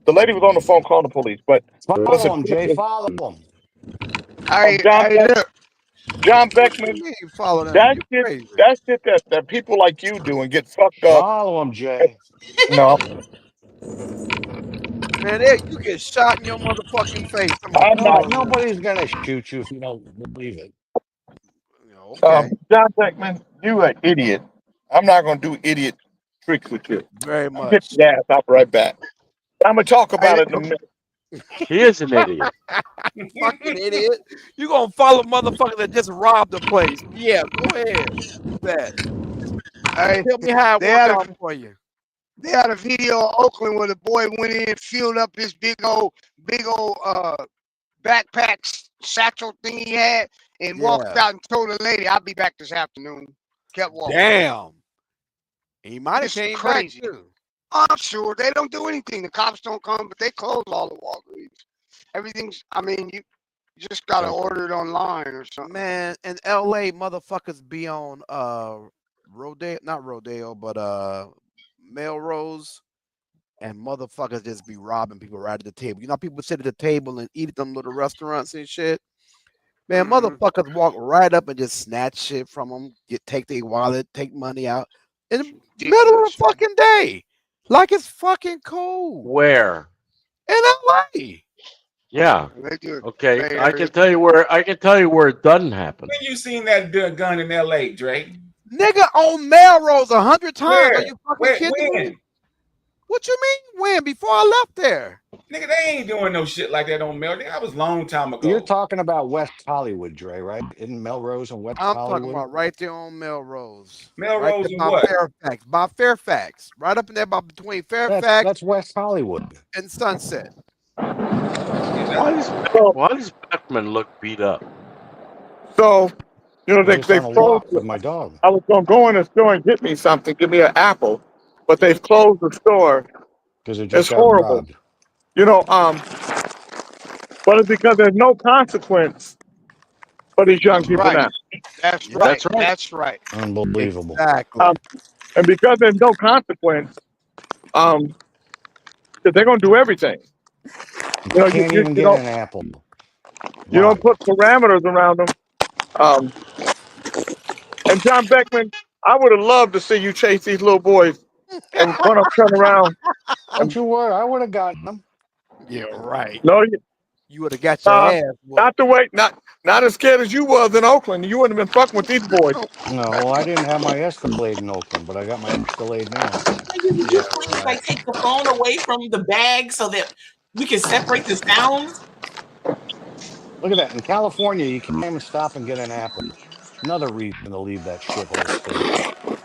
the lady was on the phone calling the police. But Follow them, Jay. Follow them. John Beckman, that shit that people like you do and get fucked up. Follow them, Jay. No. Man, you get shot in your motherfucking face. Nobody's gonna shoot you if you don't believe it. Okay. John Beckman, you an idiot. I'm not gonna do idiot tricks with you. Very much. Get your ass up right back. I'm gonna talk about it in a minute. He is an idiot. Fucking idiot. You gonna follow motherfucker that just robbed the place. Yeah, go ahead. Tell me how it worked out for you. They had a video of Oakland where the boy went in, filled up his big old backpack satchel thing he had, and walked out and told the lady, "I'll be back this afternoon." Kept walking. Damn. He might have It's came crazy. back too. I'm sure they don't do anything. The cops don't come, but they close all the Walgreens. Everything's. I mean, you just gotta order it online or something. Man, in LA, motherfuckers be on Rodeo, but Melrose, and motherfuckers just be robbing people right at the table. You know, people sit at the table and eat at them little restaurants and shit. Man, motherfuckers walk right up and just snatch shit from them, take their wallet, take money out in the middle of the fucking day, like it's fucking cool. Where? In LA. Yeah. Okay. I can tell you where it doesn't happen. When you seen that gun in L.A., Drake? Nigga on Melrose 100 times. Where? Are you fucking kidding me? When? What you mean when? Before I left there. Nigga, they ain't doing no shit like that on Melrose. That was a long time ago. You're talking about West Hollywood, Dre, right? In Melrose and West I'm Hollywood. talking about right there on Melrose. Melrose right and what? Fairfax. By Fairfax. Right up in there between Fairfax That's West Hollywood. and Sunset. Why does Beckman look beat up? So, you know, they closed with my dog. I was gonna go in the store and get me something, give me an apple, but they've closed the store. Because it It's just got horrible. robbed. You know, but it's because there's no consequence for these young people Right. now. That's Yeah, right. That's right. That's right. Unbelievable. exactly. And because there's no consequence, that they're gonna do everything. You know, Can't even you get don't an apple. you Wow. don't put parameters around them. And John Beckman, I would have loved to see you chase these little boys and run up, turn around. Don't you worry, I would have gotten them. Yeah, right. No, You would have got your ass whooped. not the way, not as scared as you was in Oakland. You wouldn't have been fucking with these boys. No, I didn't have my Escalade in Oakland, but I got my Escalade now. Did you please like take the phone away from the bag so that we can separate the sounds? Look at that. In California, you can't even stop and get an apple. Another reason to leave that shithole state.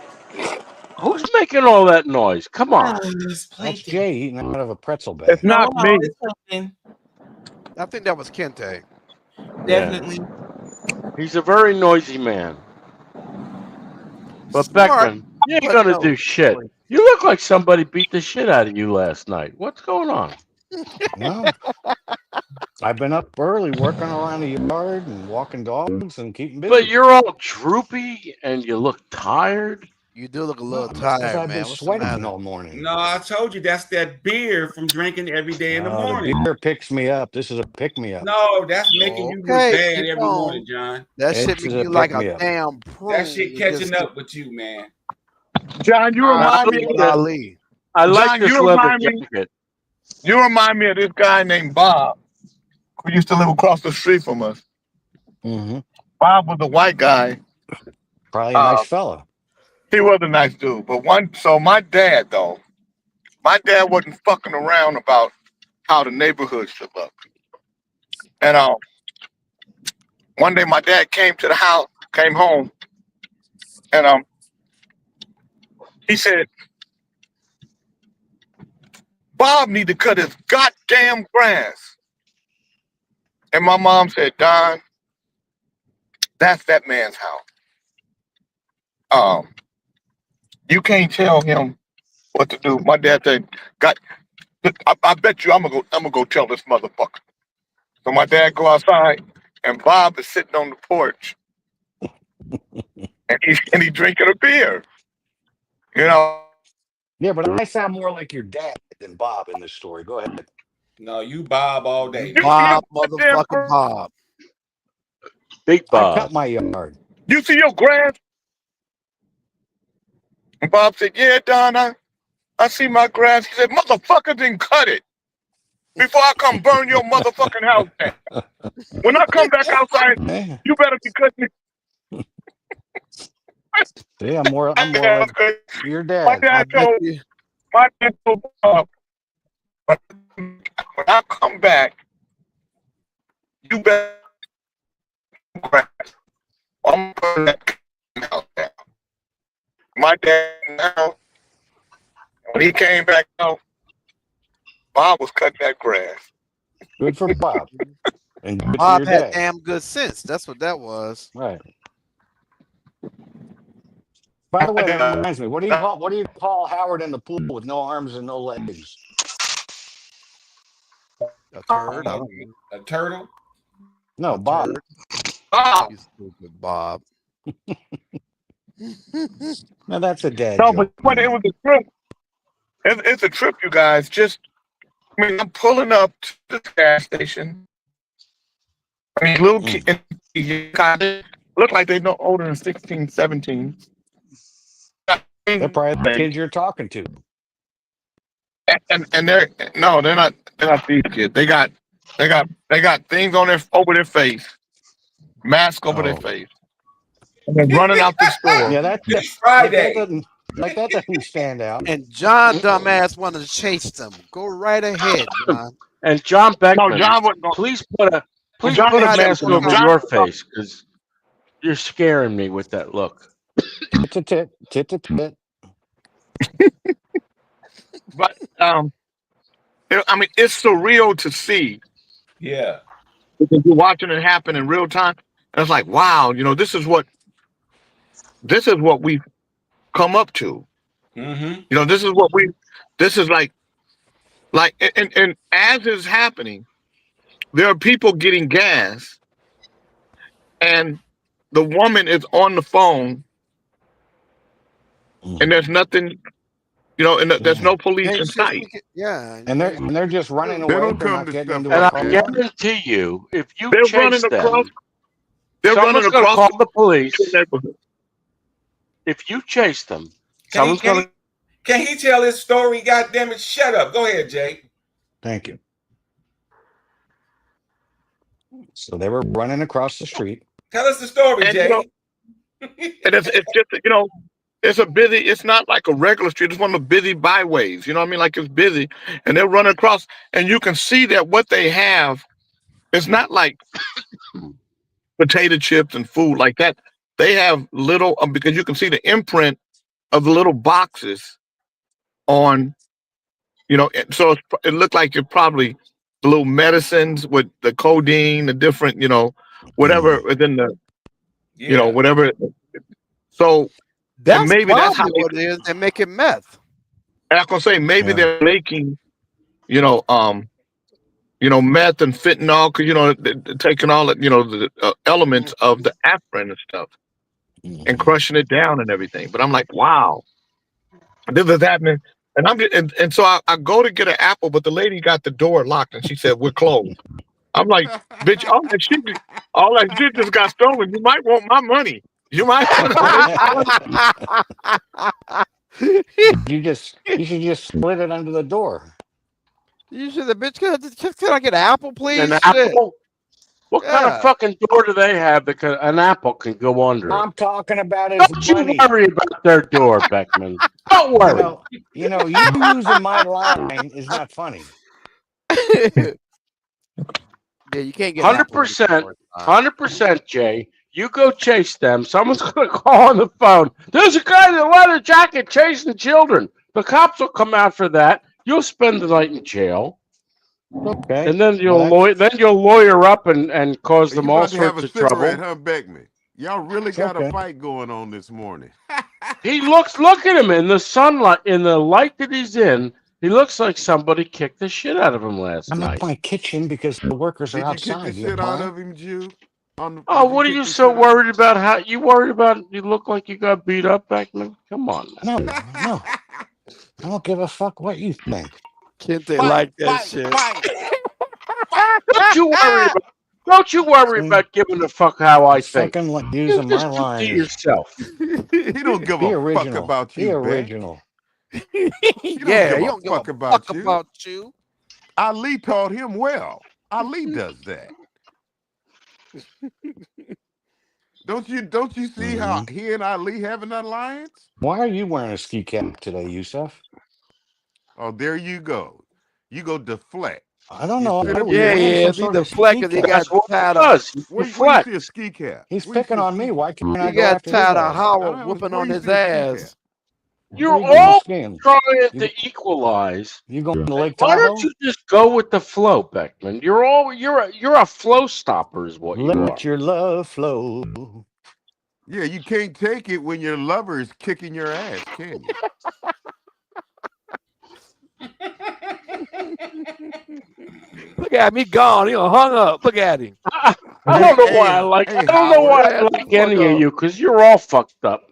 Who's making all that noise? Come on. That's Jay eating out of a pretzel bag. It's not me. It's something. I think that was Kente. Definitely. He's a very noisy man. But Smart, Beckman, you ain't but gonna no. do shit. You look like somebody beat the shit out of you last night. What's going on? No. I've been up early working around the yard and walking dogs and keeping busy. But you're all droopy and you look tired. You do look a little Because tired, I've man. been What's the sweating matter? all morning. No, I told you that's that beer from drinking every day in the The morning. beer picks me up. This is a pick me up. No, that's making you look Okay, bad keep every on. morning, John. That This shit is make a you like a pick-me-up. damn prune. That shit catching up with you, man. John, you remind me of this. Ali. I like John, this you leather remind me. jacket. You remind me of this guy named Bob, who used to live across the street from us. Mm-hmm. Bob was a white guy. Probably a nice fella. He was a nice dude, but my dad wasn't fucking around about how the neighborhood should look. And one day my dad came home, and he said, Bob need to cut his goddamn grass. And my mom said, Don, that's that man's house. You can't tell him what to do. My dad said, I bet you I'm gonna go tell this motherfucker. So my dad go outside, and Bob is sitting on the porch, and he's drinking a beer. You know. Yeah, but I sound more like your dad than Bob in this story. Go ahead. No, you Bob all day. Bob, motherfucking Bob. Big I Bob. cut my yard. You see your grass? And Bob said, yeah, Don, I see my grass. He said, motherfucker didn't cut it before I come burn your motherfucking house down. When I come back outside, you better be cutting it. See, I'm more like your dad. My dad told Bob, when I come back, you better grass. I'm burning that house down. My dad now, when he came back out, Bob was cutting that grass. Good for Bob. And good Bob for your had dad. damn good sense. That's what that was. Right. By the way, that reminds me. What do you call Howard in the pool with no arms and no legs? A turd. I don't know. A turtle? No, Bob. Turd. Bob. You stupid Bob. Now that's a dad No, joke. but it was a trip. It's a trip, you guys. I'm pulling up to the gas station. I mean, little kids look like they're no older than 16, 17. They're probably the kids you're talking to. And they're not these kids. They got things on over their face, mask over their face, and they're running out the store. Yeah, that's Friday. That doesn't stand out. And John dumbass wanted to chase them. Go right ahead, John. And John Beckman, No, John wasn't going. please put a John had mask to- over John- your face because you're scaring me with that look. Tit to tit, tit to tit. But I mean, it's surreal to see Yeah. because you're watching it happen in real time. And it's like, wow, this is what we've come up to. Mm-hmm. This is like, and as is happening, there are people getting gas and the woman is on the phone, and there's nothing, and there's no police in sight. And they're just running They away. don't They're come not to getting stuff into And a like I that. car. guarantee you, if you They're chase running across. them, They're running someone's going to across call the police. the neighborhood. If you chase them, Can he, someone's going to. can he tell his story? God damn it! Shut up. Go ahead, Jay. Thank you. So they were running across the street. Tell us the story, And, Jay. and it's just, it's a busy. It's not like a regular street. It's one of the busy byways. You know what I mean? Like it's busy, and they're running across, and you can see that what they have, it's not like potato chips and food like that. They have little, because you can see the imprint of the little boxes on, so it looked like you're probably the little medicines with the codeine, the different, whatever within the, whatever. So That's maybe that's how probably what it is. They're making meth. I'm gonna say maybe they're making, meth and fentanyl, because they're taking all the elements of the aspirin and stuff and crushing it down and everything. But I'm like, wow, this is happening. And and so I go to get an apple, but the lady got the door locked and she said, we're closed. I'm like, bitch, all that shit just got stolen. You might want my money. You might. You should just split it under the door. You should. The bitch can I get an apple, please? An Shit. apple? What kind of fucking door do they have that an apple can go under? I'm talking about his Don't money. you worry about their door, Beckman. Don't worry. You using my line is not funny. Yeah, you can't get 100%, 100%, Jay. You go chase them. Someone's going to call on the phone. There's a guy in a leather jacket chasing children. The cops will come out for that. You'll spend the night in jail. Okay. And then you'll lawyer up and cause them all sorts of trouble. Huh, Beckman? Y'all really got a fight going on this morning. Look at him in the sunlight, in the light that he's in. He looks like somebody kicked the shit out of him last I'm night. at my kitchen because the workers are outside. Did you kick the shit out of him, Jew? Oh, what are you so worried about? How you worried about? You look like you got beat up, Beckman. Come on. No. I don't give a fuck what you think. Can't they like that shit? Don't you worry about giving a fuck how I think. Fucking using my line. To yourself. He don't give a fuck about you. Be original. He don't give a fuck about you. Ali taught him well. Ali does that. Don't you see how he and Ali have an alliance? Why are you wearing a ski cap today, Yusuf? Oh, there you go. You go deflect. I don't know. Yeah, he deflect because he got tied up. Where you see a ski cap? He's picking on me. Why can't I He go got after tied his of ass? Howard whooping on his ass. You're all trying to equalize. You going to Lake Why Tahoe? don't you just go with the flow, Beckman? You're a flow stopper, is what you are. Let your love flow. Yeah, you can't take it when your lover is kicking your ass, can you? Look at me gone. He hung up. Look at him. I don't know why I like. I don't know why I like any of you because you're all fucked up.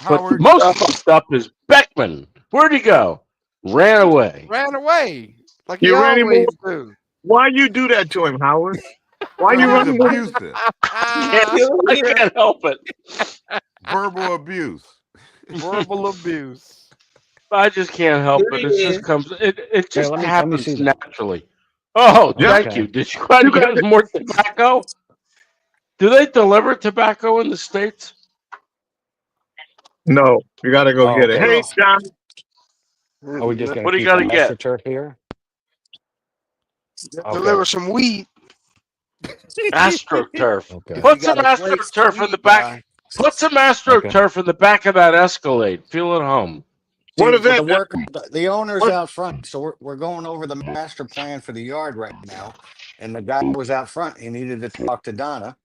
But Howard, most fucked up is Beckman. Where'd he go? Ran away. Ran away. Like You he ran him always over? do. Why you do that to him, Howard? Why you He's running away? abusive. I can't help it. Verbal abuse. Verbal abuse. I just can't help it. It just comes. It just let me happens see that. naturally. Oh, Yeah. thank you. Did you get more tobacco? Do they deliver tobacco in the States? No, you got to go get it. okay. Hey, John. Are we just going What to do keep you gotta the get? AstroTurf here? Deliver some weed. AstroTurf. Okay. Put You some got a place AstroTurf to in the eat, back. guy. Put some AstroTurf in the back of that Escalade. Feel at home. What is that? The owner's out front, so we're going over the master plan for the yard right now. And the guy was out front. He needed to talk to Donna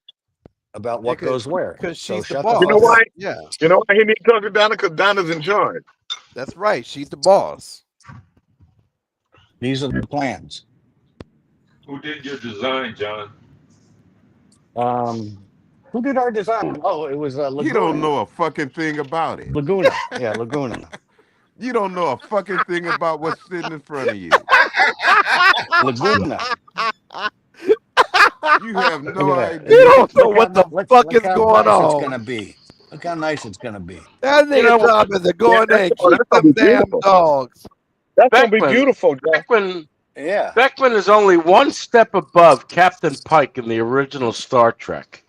about what goes where. Because So she's the shut boss. You know why? Yeah, You know why he needs to talk to Donna? Because Donna's in charge. that's right. She's the boss. These are the plans. Who did your design, John? Who did our design? Oh, it was Laguna. You don't know a fucking thing about it. Laguna. Yeah, Laguna. You don't know a fucking thing about what's sitting in front of you. Laguna. You have no Look at that. idea. You don't know Look what how the ni- look- fuck look is how going nice It's on. gonna be. Look how nice it's gonna be. That nigga You know, job is to go in there and keep that's gonna them be damn beautiful. dogs. That's gonna be Beckman, beautiful, John. Yeah. Beckman is only one step above Captain Pike in the original Star Trek.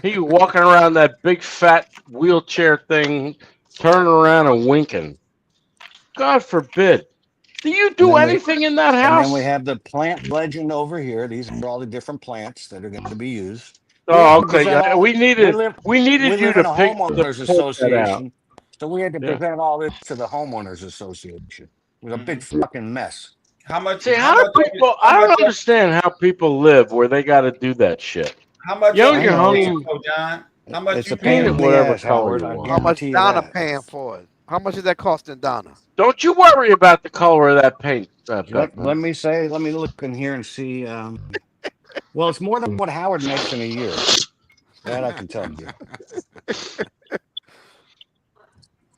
He walking around that big fat wheelchair thing, turning around and winking. God forbid. Do you And do then we anything in that and house? then we have the plant legend over here. These are all the different plants that are going to be used. Oh, to okay. present Yeah, all- we needed we you live to in a pick homeowners to point that out. association, so we had to Yeah. present all this to the homeowners association. It was a big fucking mess. How much? See, How how do much? people? I don't understand how people live where they got to do that shit. How much? You own I your know, it's a- home. John. How much It's you a paint pain it in the whatever ass, color Howard. you I want. How much guarantee you Donna that. paying for it? How much is that costing Donna? Don't you worry about the color of that paint, Beckman. Let me look in here and see. Well, it's more than what Howard makes in a year. That I can tell you.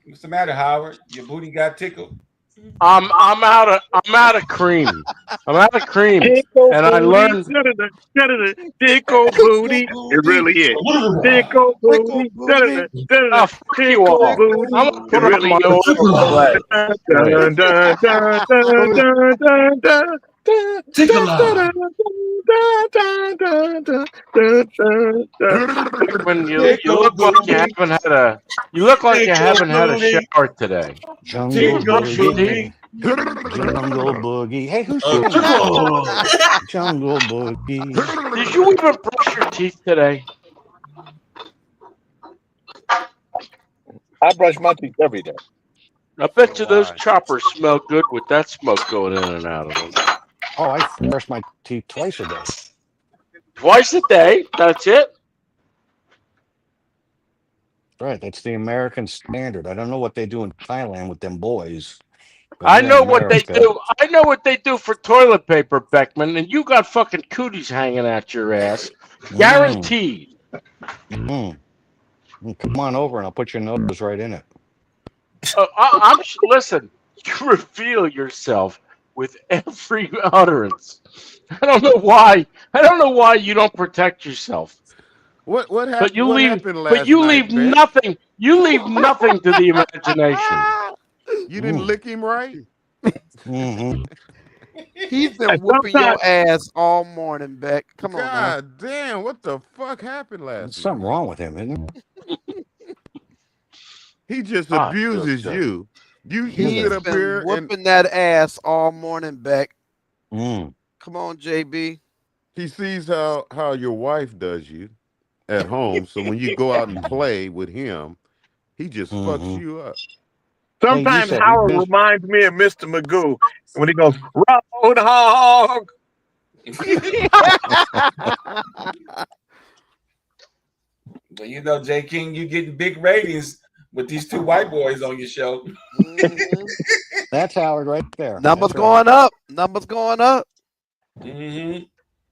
What's the matter, Howard? Your booty got tickled. I'm out of cream. I'm out of cream, Tickle and I booty, learned. tickle booty. It really is. Tickle booty, Oh, fuck you tickle all. booty. I'm gonna It put on really my is. oil play. Dun, dun, dun, dun, dun, dun, dun, dun. Tickle When you look like you haven't had a shower today. Jungle Did you brush your teeth? boogie, jungle boogie. Hey, who's singing that? Jungle boogie. Did you even brush your teeth today? I brush my teeth every day. I bet you those choppers smell good with that smoke going in and out of them. Oh, I brush my teeth twice a day. Twice a day. That's it. Right, that's the American standard. I don't know what they do in Thailand with them boys. but I here in know what they America- do. I know what they do for toilet paper, Beckman, and you got fucking cooties hanging out your ass. Guaranteed. Come on over and I'll put your nose right in it. Listen, you reveal yourself with every utterance. I don't know why. I don't know why you don't protect yourself. What happened? But you what leave. happened last But you night, leave Beck? nothing. You leave nothing to the imagination. You didn't lick him right? He's been whooping your ass all morning, Beck. Come on, now. God damn! What the fuck happened last There's something wrong with him, isn't there? He just Ah, abuses good. you. You He's sit up been here and whooping that ass all morning, Beck. Mm. Come on, JB. he sees how your wife does you at home. So when you go out and play with him, he just fucks you up. Sometimes said- Howard reminds me of Mr. Magoo when he goes, Roadhog. Well, you know, J. King, you getting big ratings with these two white boys on your show. That's Howard right there. Numbers That's right. going up. Numbers going up. Mm-hmm.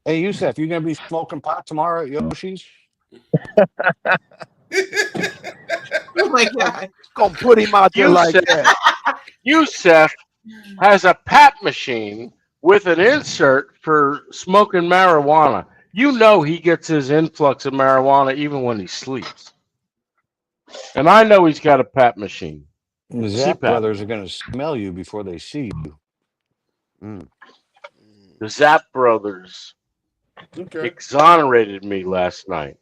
Hey, Yusef, you gonna be smoking pot tomorrow at Yoshi's? Oh my god. Gonna put him out there like that. Yusef has a pat machine with an insert for smoking marijuana. You know he gets his influx of marijuana even when he sleeps. And I know he's got a pat machine. The Zapp CPAP. brothers are gonna smell you before they see you. The Zapp brothers Okay. exonerated me last night.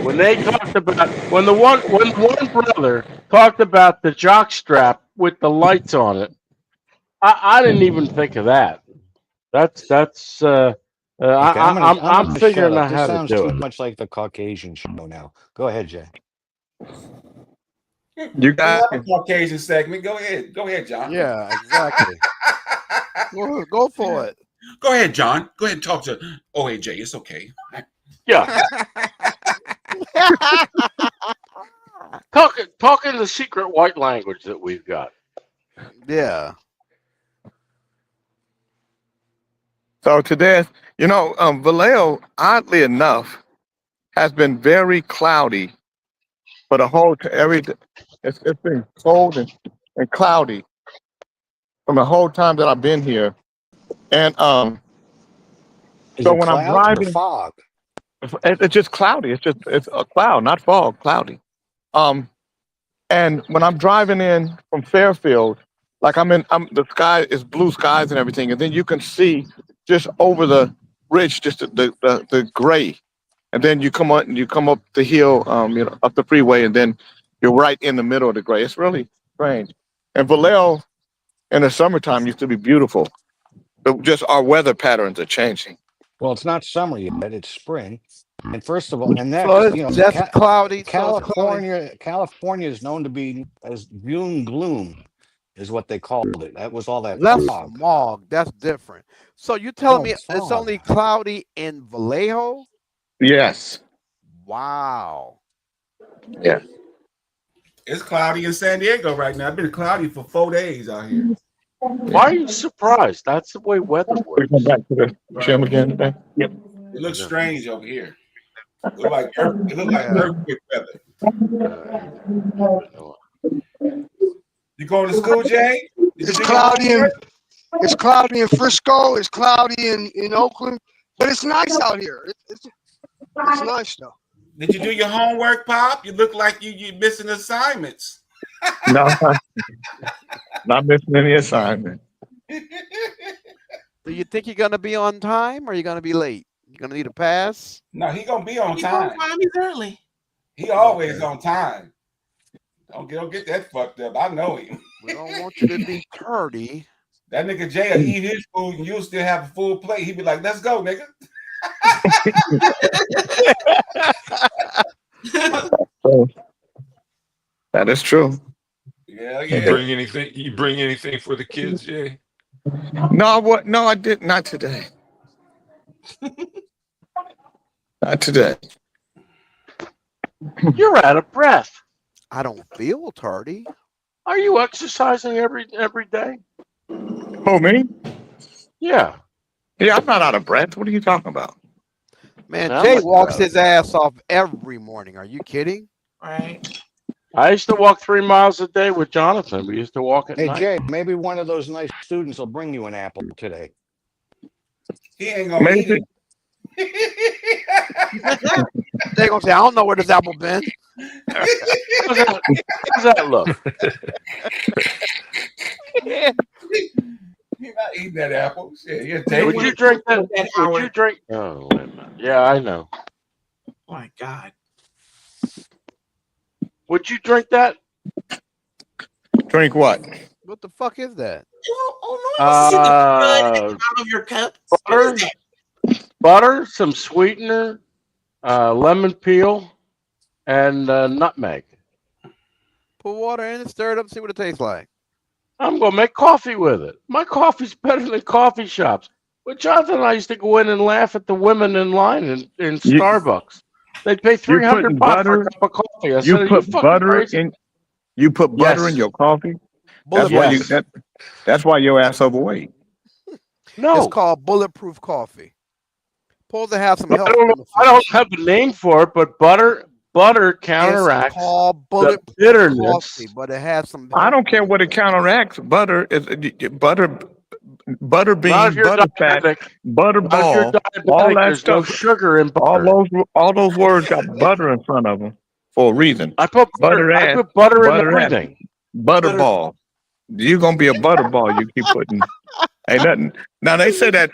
When they talked about when the one brother talked about the jock strap with the lights on it, I didn't even think of that. Okay, I'm gonna figuring shut up. out This how to sounds do too it. much like the Caucasian show now. Go ahead, Jay. You got a Caucasian segment. Go ahead, John. Yeah, exactly. Go for it. Go ahead, John. Go ahead and talk to OAJ. It's okay. Yeah. Talking the secret white language that we've got. Yeah. So today, Vallejo, oddly enough, has been very cloudy for the whole it's been cold and cloudy from the whole time that I've been here. And Is so it when I'm clouds or driving, fog? it's just cloudy. It's a cloud, not fog, cloudy. And when I'm driving in from Fairfield, like the sky is blue skies and everything, and then you can see just over the ridge, just the gray, and then you come up the hill, up the freeway, and then you're right in the middle of the gray. It's really strange. And Vallejo in the summertime used to be beautiful, but just our weather patterns are changing. Well, it's not summer yet; it's spring. And first of all, and So next, it's just cloudy. So it's cloudy. California is known to be as June gloom, is what they called it. That was all that Less fog. smog. That's different. So you telling No, me it's it's fog. only cloudy in Vallejo? Yes. Wow. Yeah. It's cloudy in San Diego right now. It's been cloudy for 4 days out here. Why are you surprised? That's the way weather We works. come back to the gym again today. Yep. It looks strange over here. It look like earthquake weather. You going to school, Jay? It's cloudy in Frisco. It's cloudy in Oakland, but it's nice out here. It's nice though. Did you do your homework, Pop? You look like you're missing assignments. No, not missing any assignment. Do you think you're gonna be on time or are you gonna be late? You gonna need a pass? No, he gonna be on He's time. on time. He's early. He always on time. Don't get that fucked up. I know him. We don't want you to be tardy. That nigga Jay will eat his food and you'll still have a full plate. He'd be like, let's go, nigga. So, that is true. Yeah, You bring anything for the kids, Jay? No, no, I did not today. Not today. You're out of breath. I don't feel tardy. Are you exercising every day? Oh, me? Yeah. Yeah, I'm not out of breath. What are you talking about? Man, I'm Jay like walks that. his ass off every morning. Are you kidding? Right. I used to walk 3 miles a day with Jonathan. We used to walk at Hey, night. Jay, maybe one of those nice students will bring you an apple today. He ain't gonna eat Maybe. it. They gonna say, I don't know where this apple been. How's that look? He's not eating that apple. Shit, yeah, Jay, Would you drink that? Would you drink? Oh, wait a minute. Yeah, I know. Oh my God. Would you drink that? Drink what? What the fuck is that? Oh no! I see the blood out of your cup. What Butter, is that? butter, some sweetener, lemon peel, and nutmeg. Put water in it, stir it up, see what it tastes like. I'm gonna make coffee with it. My coffee's better than coffee shops. But Jonathan and I used to go in and laugh at the women in line in Starbucks. They'd pay $300 for a cup of coffee. I You said, put butter crazy? in. You put butter in your coffee. That's why Yes. that's why your ass overweight. No, It's called bulletproof coffee. Supposed to have some I health don't know. benefits. I don't have a name for it, but butter counteracts It's called the bulletproof bitterness. coffee, but it has some. I don't care what it counteracts. Butter is butter bean, Not if you're butter fat, diabetic. butter Not if ball, you're all diabetic. that There's no stuff. sugar in butter. All those words got butter in front of them for a reason. I put butter. I put butter in everything. Butter ball. You're gonna be a butter ball. You keep putting. Ain't nothing. Now they say that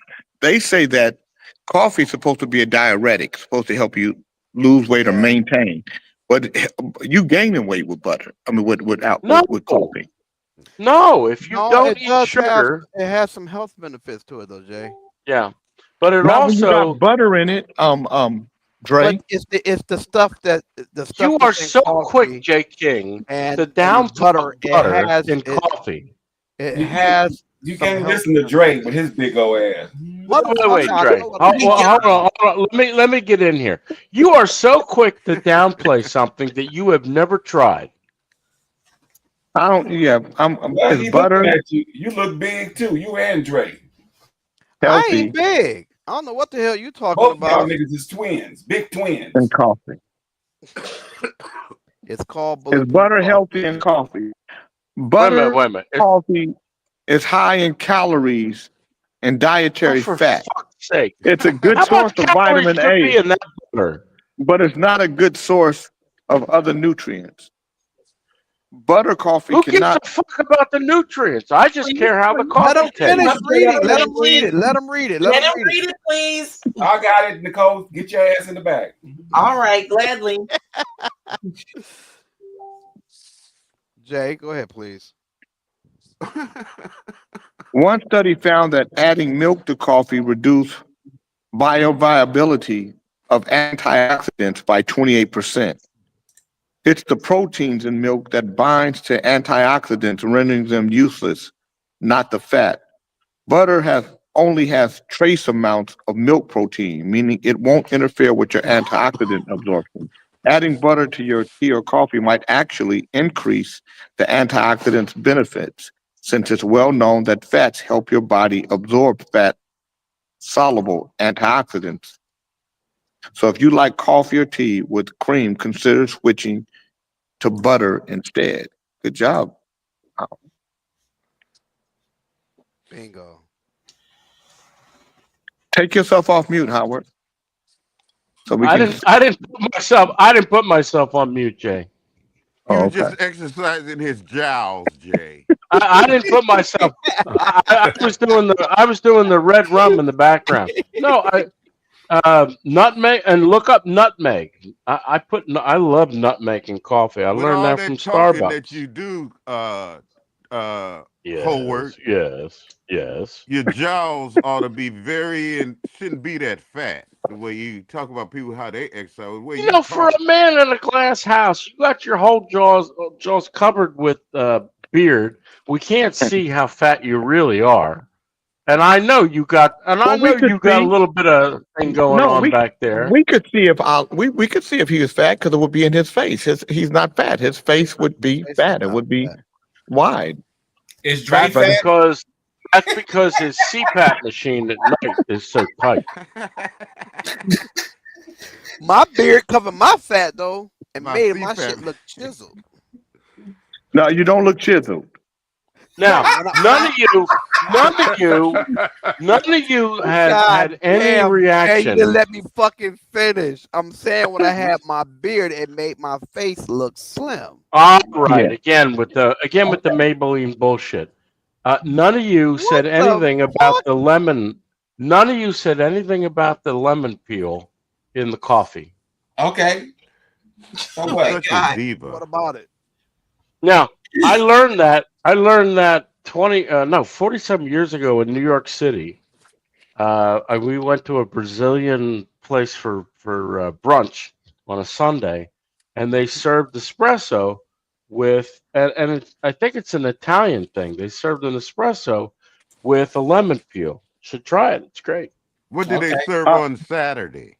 coffee's supposed to be a diuretic, supposed to help you lose weight or maintain. But you gaining weight with butter. I mean, with coffee. No, if you No, don't it eat does sugar, it has some health benefits to it, though, Jay. yeah. But it Now, when you also got butter in it, Dre. But it's the stuff that the stuff you are that's in so coffee quick, Jay King, and to down butter. butter It has in coffee. It has. You some can't health listen to Drake with his big old ass. Wait, Dre. Hold on. Let me get in here. You are so quick to downplay something that you have never tried. I don't. Yeah, Well, it's butter at you. You look big too. You and Drake. I healthy. ain't big. I don't know what the hell you talking Both y'all about. niggas is twins, big twins. And coffee. It's called Is bulletproof butter coffee. healthy in coffee? Wait a Butter minute, wait a minute. coffee is high in calories and Oh, dietary for fat. fuck's sake. It's a good How source much of calories vitamin could be A, in that butter? but it's not a good source of other nutrients. Butter coffee Who gives cannot. a fuck about the nutrients? I just care how the Let coffee him finish tastes. reading. Let him read it. Let him read it. Let Let him him read read it. it, please. I got it, Nicole. Get your ass in the back. All right, gladly. Jay, go ahead, please. One study found that adding milk to coffee reduced bioavailability of antioxidants by 28%. It's the proteins in milk that binds to antioxidants, rendering them useless, not the fat. Butter only has trace amounts of milk protein, meaning it won't interfere with your antioxidant absorption. Adding butter to your tea or coffee might actually increase the antioxidants benefits, since it's well known that fats help your body absorb fat-soluble antioxidants. So if you like coffee or tea with cream, consider switching to butter instead. Good job. Bingo. Take yourself off mute, Howard. So we I can. didn't put myself on mute, Jay. He Oh, was okay. just exercising his jowls, Jay. I didn't put myself. I was doing the red rum in the background. No, nutmeg, and look up nutmeg. I love nutmeg in coffee. I With learned all that from that talking Starbucks. that you do, Yes, Howard, yes. your jaws ought to be and shouldn't be that fat. The way you talk about people how they exercise, the way You know, for talk. a man in a glass house, you got your whole jaws covered with beard. We can't see how fat you really are. And I know you got, and I Well, we know could you got a see. little bit of thing going No, on back there. we could see if we could see if he was fat because it would be in his face. He's not fat. His face would be Face is fat. It not would be fat. wide. Is Dre That's fat? because his CPAP machine at night is so tight. My beard covered my fat though, and My made my CPAP. shit look chiseled. No, you don't look chiseled. Now, none of you had God any damn, man, you reaction. didn't let me fucking finish. I'm saying when I had my beard, it made my face look slim. All right, Yeah. again with the Maybelline bullshit. None of you said the anything about fuck? the lemon. None of you said anything about the lemon peel in the coffee. Okay. So what? Such a God. diva. What about it? Now, I learned that 47 years ago in New York City. We went to a Brazilian place for brunch on a Sunday, and they served espresso with, I think it's an Italian thing. They served an espresso with a lemon peel. Should try it. It's great. What did they Okay. serve on Saturday?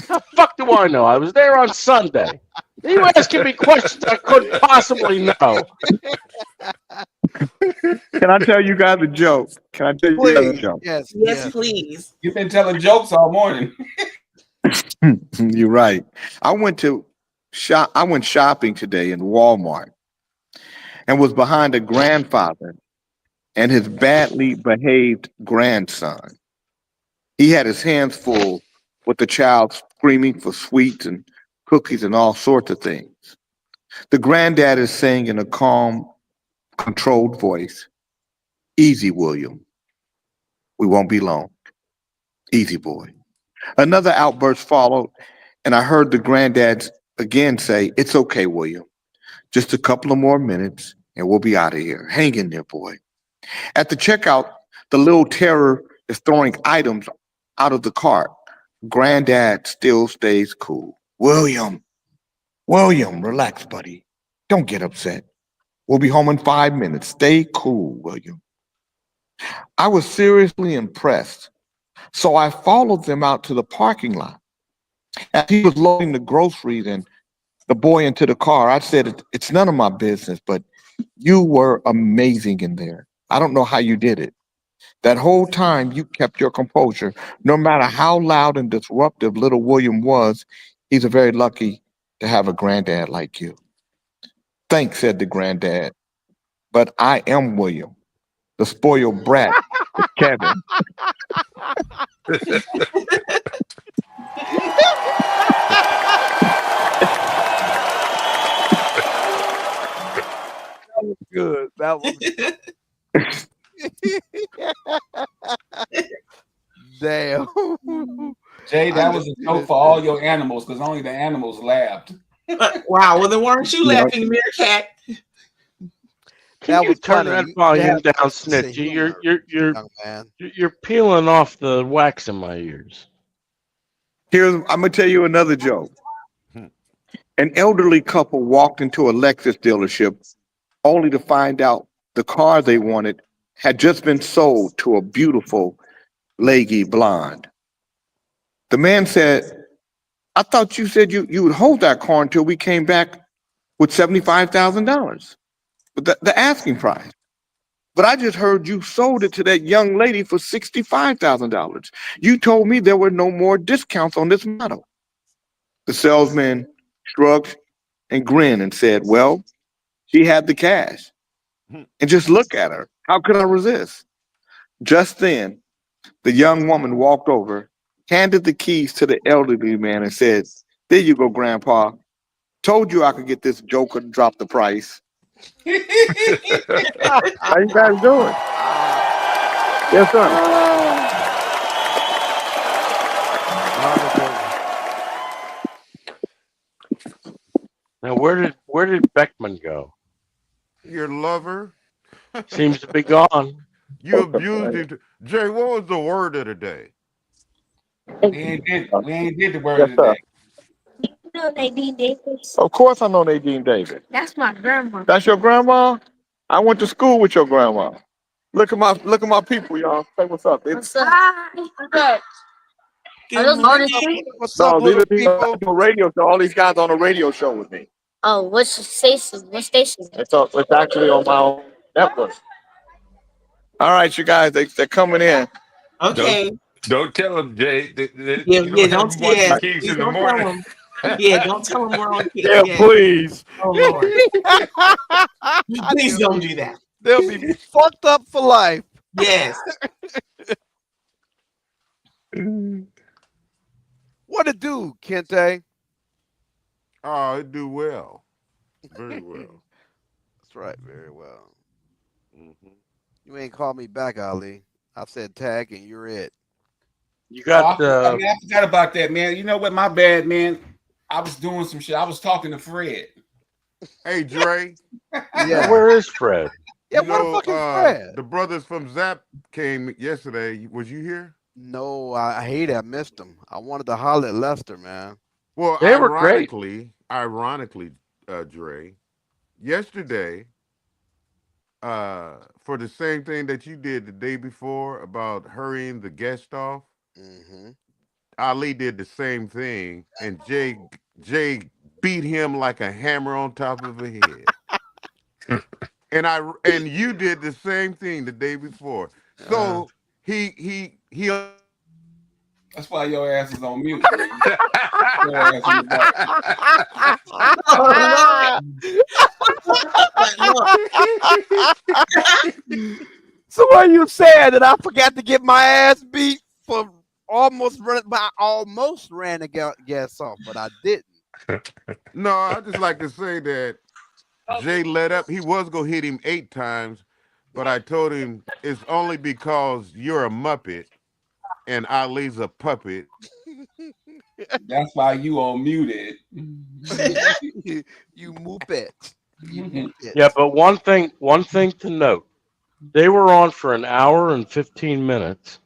How the fuck do I know? I was there on Sunday. You asking me questions I couldn't possibly know. Can I tell you guys a joke? Can I tell you guys a Please, joke? yes, Yes, yes. please. You've been telling jokes all morning. You're right. I went shopping today in Walmart and was behind a grandfather and his badly behaved grandson. He had his hands full with the child screaming for sweets and cookies and all sorts of things. The granddad is saying in a calm, controlled voice, "Easy, William. We won't be long. Easy, boy." Another outburst followed, and I heard the granddad again say, "It's okay, William. Just a couple of more minutes and we'll be out of here. Hang in there, boy." At the checkout, the little terror is throwing items out of the cart. Granddad still stays cool. William, relax, buddy. Don't get upset. We'll be home in 5 minutes. Stay cool, William. I was seriously impressed, so I followed them out to the parking lot. As he was loading the groceries and the boy into the car, I said, "It's none of my business, but you were amazing in there. I don't know how you did it." That whole time you kept your composure. No matter how loud and disruptive little William was, he's a very lucky to have a granddad like you. Thanks, said the granddad. But I am William, the spoiled brat, Kevin. That was good. That was damn. Jay, that was a joke for all your animals because only the animals laughed. Wow. Well, then weren't you laughing, Meerkat? Can you turn funny. that You volume have down, to say Snitchy? humor, young man. You're peeling off the wax in my ears. I'm gonna tell you another joke. An elderly couple walked into a Lexus dealership only to find out the car they wanted had just been sold to a beautiful, leggy blonde. The man said, I thought you said you would hold that car until we came back with $75,000, the asking price. But I just heard you sold it to that young lady for $65,000. You told me there were no more discounts on this model. The salesman shrugged and grinned and said, well, she had the cash. And just look at her. How could I resist? Just then, the young woman walked over, handed the keys to the elderly man and said, there you go, Grandpa. Told you I could get this joker to drop the price. How you guys doing? Yes, sir. Now, where did Beckman go? Your lover? Seems to be gone. You abused him. Jay, what was the word of the day? We ain't did the word of the day. You know Nadine Davis? Of course I know Nadine Davis. That's my grandma. That's your grandma? I went to school with your grandma. Look at my people, y'all. Say what's up. What's up? Hi. What's up? Are those all the same? What's up, No, these little are people on the radio show. All these guys on a radio show with me. Oh, what station? What station? It's actually on my own network. All right, you guys, they're coming in. Okay. Don't tell them, Jay. Don't watch Kings in the don't morning. tell them. Yeah, don't tell them we're on Kings. Yeah, please. Oh Lord. Please don't do that. They'll be fucked up for life. Yes. What to do, Kente? Oh, it do well. Very well. That's right, very well. You ain't called me back, Ali. I said tag and you're it. You got I forgot about that, man. You know what? My bad, man. I was doing some shit. I was talking to Fred. Hey, Dre. Yeah. Where is Fred? Yeah, You what the know, fuck is Fred? the brothers from Zap came yesterday. Was you here? No, I hate it. I missed them. I wanted to holler at Lester, man. Well, They were great. Ironically, Dre, yesterday, for the same thing that you did the day before about hurrying the guest off, Ali did the same thing, and Jay beat him like a hammer on top of a head. and you did the same thing the day before. So he That's why your ass is on mute. Your ass on the So what you said that I forgot to get my ass beat for almost ran the gas off, but I didn't. No, I just like to say that Jay let up. He was gonna hit him 8 times, but I told him it's only because you're a Muppet and Ali's a puppet. That's why you on muted. You Muppet. Yeah, but one thing to note: they were on for an hour and 15 minutes.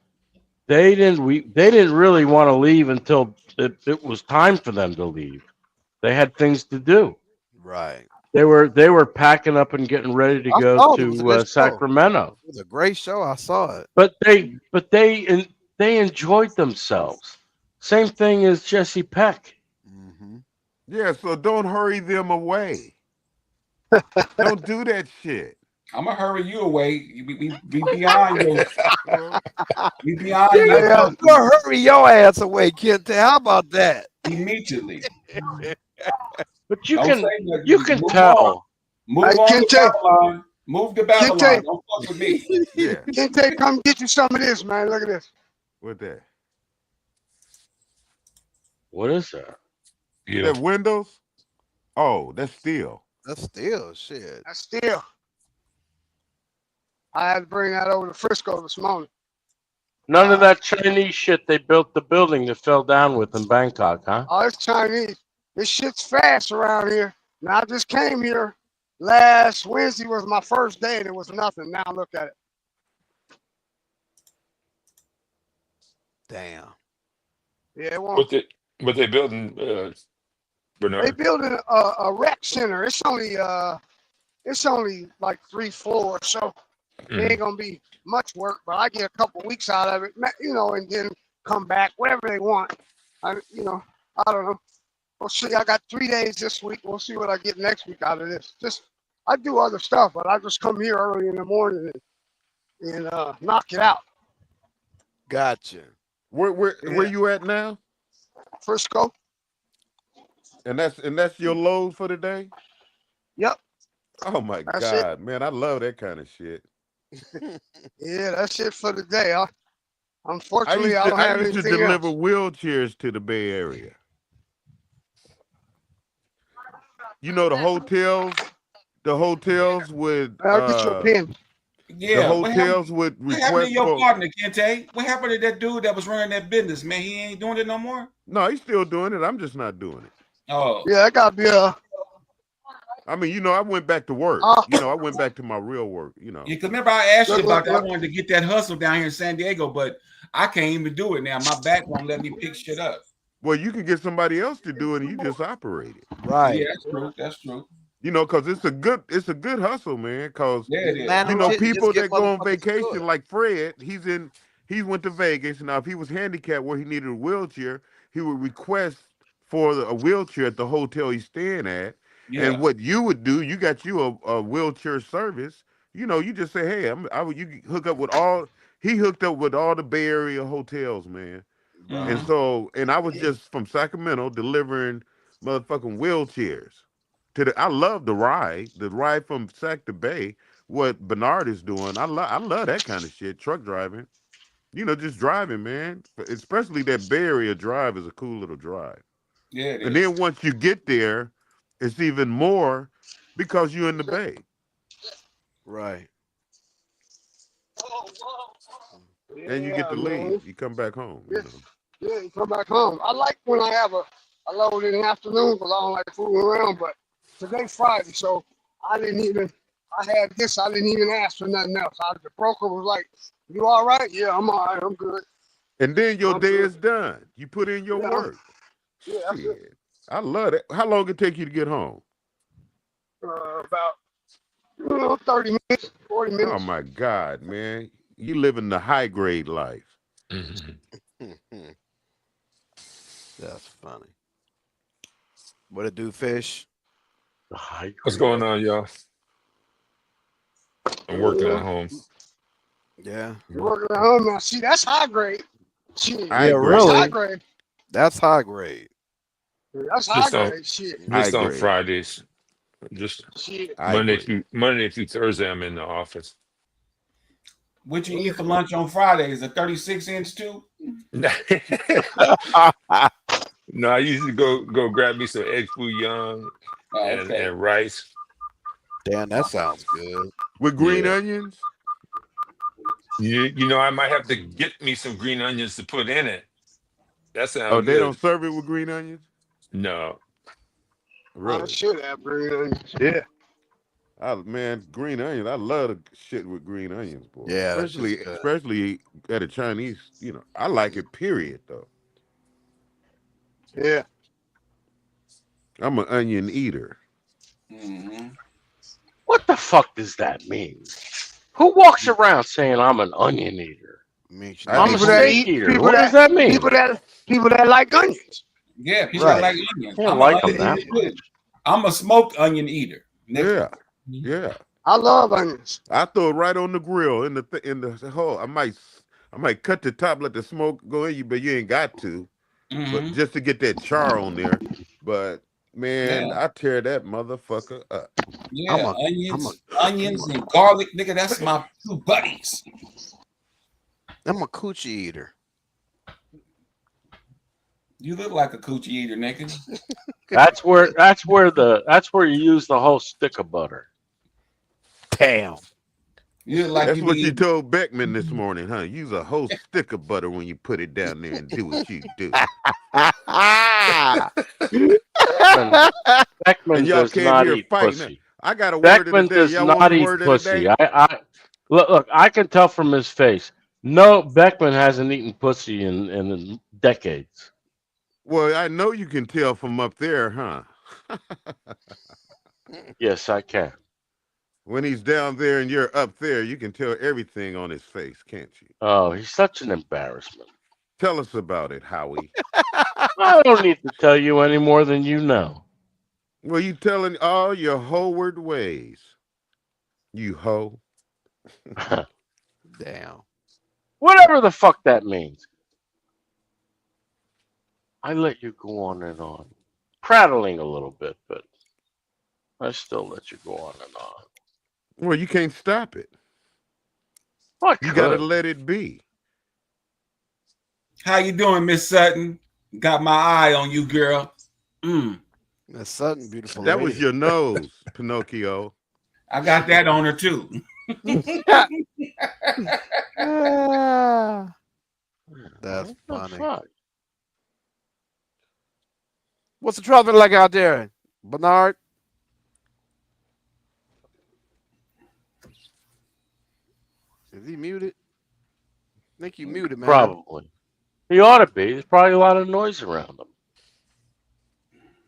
They didn't really want to leave until it was time for them to leave. They had things to do. Right. They were packing up and getting ready to go to Sacramento. It was a great show. I saw it. But they enjoyed themselves. Same thing as Jesse Peck. Yeah, so don't hurry them away. Don't do that shit. I'm gonna hurry you away. We beyond your. We beyond You're your gonna hurry your ass away, Kente. How about that? immediately. But you Don't can say nothing. you can Move tell. on. Move Hey, on to Kente. Babylon. Move to Babylon. Kente. Don't fuck with me. Yeah. Kente, come get you some of this, man. Look at this. What that? What is that? That Windows? Oh, that's steel. That's still shit. That's steel. I had to bring that over to Frisco this morning. None of that Chinese shit they built the building that fell down with in Bangkok, huh? Oh, it's Chinese. This shit's fast around here. Now I just came here last Wednesday was my first day and it was nothing. Now look at it. Damn. Yeah, it won't. What they building, They Bernard? building a rec center. It's only like 3 floors, so it ain't gonna be much work. But I get a couple weeks out of it, you know, and then come back, whatever they want. I don't know. We'll see. I got 3 days this week. We'll see what I get next week out of this. I do other stuff, but I just come here early in the morning and knock it out. Gotcha. Where you at now? Frisco. And that's your load for the day? Yep. Oh my That's God, man. I love that kind of shit. Yeah, that's it for the day. I Unfortunately, used I to, don't have I used to anything deliver else. wheelchairs to the Bay Area. You know the hotels would I'll get you a pen. Yeah. the hotels would What happened request to your for partner, Kente? What happened to that dude that was running that business, man? He ain't doing it no more? No, he's still doing it. I'm just not doing it. Oh. Yeah, that gotta be I mean, I went back to work. I went back to my real work, Yeah, because remember I asked you about that. I wanted to get that hustle down here in San Diego, but I can't even do it now. My back won't let me pick shit up. Well, you can get somebody else to do it and you just operate it. Right. Yeah, that's true. That's true. Because it's a good hustle, man. Because Yeah, it is. people that go on vacation, like Fred, he went to Vegas. Now, if he was handicapped where he needed a wheelchair, he would request for a wheelchair at the hotel he's staying at. Yeah. And what you would do, you got you a wheelchair service. You just say, hey, you hook up with all. He hooked up with all the Bay Area hotels, man. And I was just from Sacramento delivering motherfucking wheelchairs I love the ride from Sac to Bay. What Bernard is doing, I love that kind of shit. Truck driving, just driving, man. Especially that Bay Area drive is a cool little drive. Yeah, it is. And then once you get there, it's even more because you're in the Bay. Right. And you get to leave. You come back home. Yeah, you come back home. I like when I have a load in the afternoon because I don't like fooling around, but today's Friday, so I had this, I didn't even ask for nothing else. The broker was like, you all right? Yeah, I'm all right, I'm good. And then your day is done. You put in your work. Yeah, that's it. Shit. I love it. How long it take you to get home? About 30 minutes, 40 minutes. Oh my God, man. You living the high grade life. That's funny. What it do, Fish? What's going on, y'all? I'm working at home. Yeah. You're working at home now. See, that's high grade. Shit. Yeah, That's really. high grade. That's high grade. That's high Just on, grade shit. just on grade. Fridays. Just Shit. Monday through Thursday, I'm in the office. What you eat for lunch on Fridays? A 36-inch too? No, I usually go grab me some egg foo young and rice. Damn, that sounds good. With green Yeah. onions? I might have to get me some green onions to put in it. That sounds Oh, they good. don't serve it with green onions? No. I Really? should have green onions. Yeah. Man, green onions. I love the shit with green onions, boy. Yeah, that's especially just good. especially at a Chinese. I like it. Period, though. Yeah. I'm an onion eater. What the fuck does that mean? Who walks around saying I'm an onion eater? I'm a steak eater. What does that mean? People that like onions. Yeah, people Right. that like onions. I don't like them that much. I'm a smoked onion eater. Yeah. I love onions. I throw it right on the grill in the hole. I might cut the top, let the smoke go in you, but you ain't got to. But just to get that char on there. But man, Yeah. I tear that motherfucker up. Yeah, onions and garlic, nigga. That's my two buddies. I'm a coochie eater. You look like a coochie eater, nigga. That's where you use the whole stick of butter. Damn. You look like That's you what be you eating- told Beckman this morning, huh? Use a whole stick of butter when you put it down there and do what you do. Beckman And y'all does came not here eat fighting. pussy. I got a word Beckman of the day. does Y'all want not a eat word of the pussy. day? Look, I can tell from his face. No, Beckman hasn't eaten pussy in decades. Well, I know you can tell from up there, huh? Yes, I can. When he's down there and you're up there, you can tell everything on his face, can't you? Oh, he's such an embarrassment. Tell us about it, Howie. I don't need to tell you any more than you know. Well, you telling all your homeward ways, you hoe. Damn. Whatever the fuck that means. I let you go on and on, prattling a little bit, but I still let you go on and on. Well, you can't stop it. You gotta let it be. How you doing, Miss Sutton? Got my eye on you, girl. Miss Sutton, beautiful. That lady. was your nose, Pinocchio. I got that on her too. That's What the funny. fuck? What's the traffic like out there, Bernard? Is he muted? I think you muted, man. Probably. He ought to be. There's probably a lot of noise around him.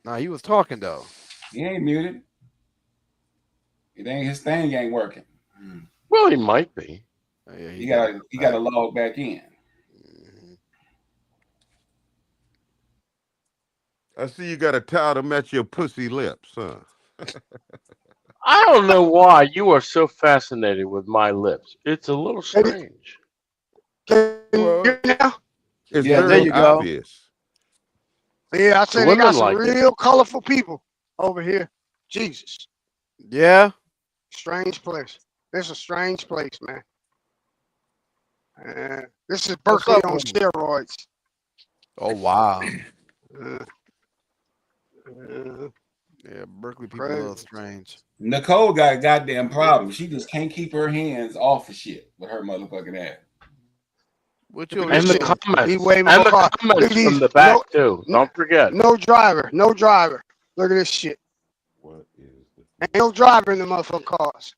Nah, he was talking though. He ain't muted. It ain't his thing ain't working. Well, he might be. Oh, yeah, He got to log back in. I see you got a towel to match your pussy lips, huh? I don't know why you are so fascinated with my lips. It's a little strange. Well, it's Yeah, there very you go. obvious. Yeah, I say they Women got some like it. real colorful people over here. Jesus. Yeah. Strange place. This is a strange place, man. This is Berkeley on steroids. Oh wow. Uh, Yeah, Berkeley people Crazy. love strange. Nicole got a goddamn problem. She just can't keep her hands off of shit with her motherfucking ass. What you And the Shit. comments. He waving And the my car. comments Look at from these- the back, no- too. Don't forget. No driver. No driver. Look at this shit. What is the Ain't no driver in the motherfucking cars.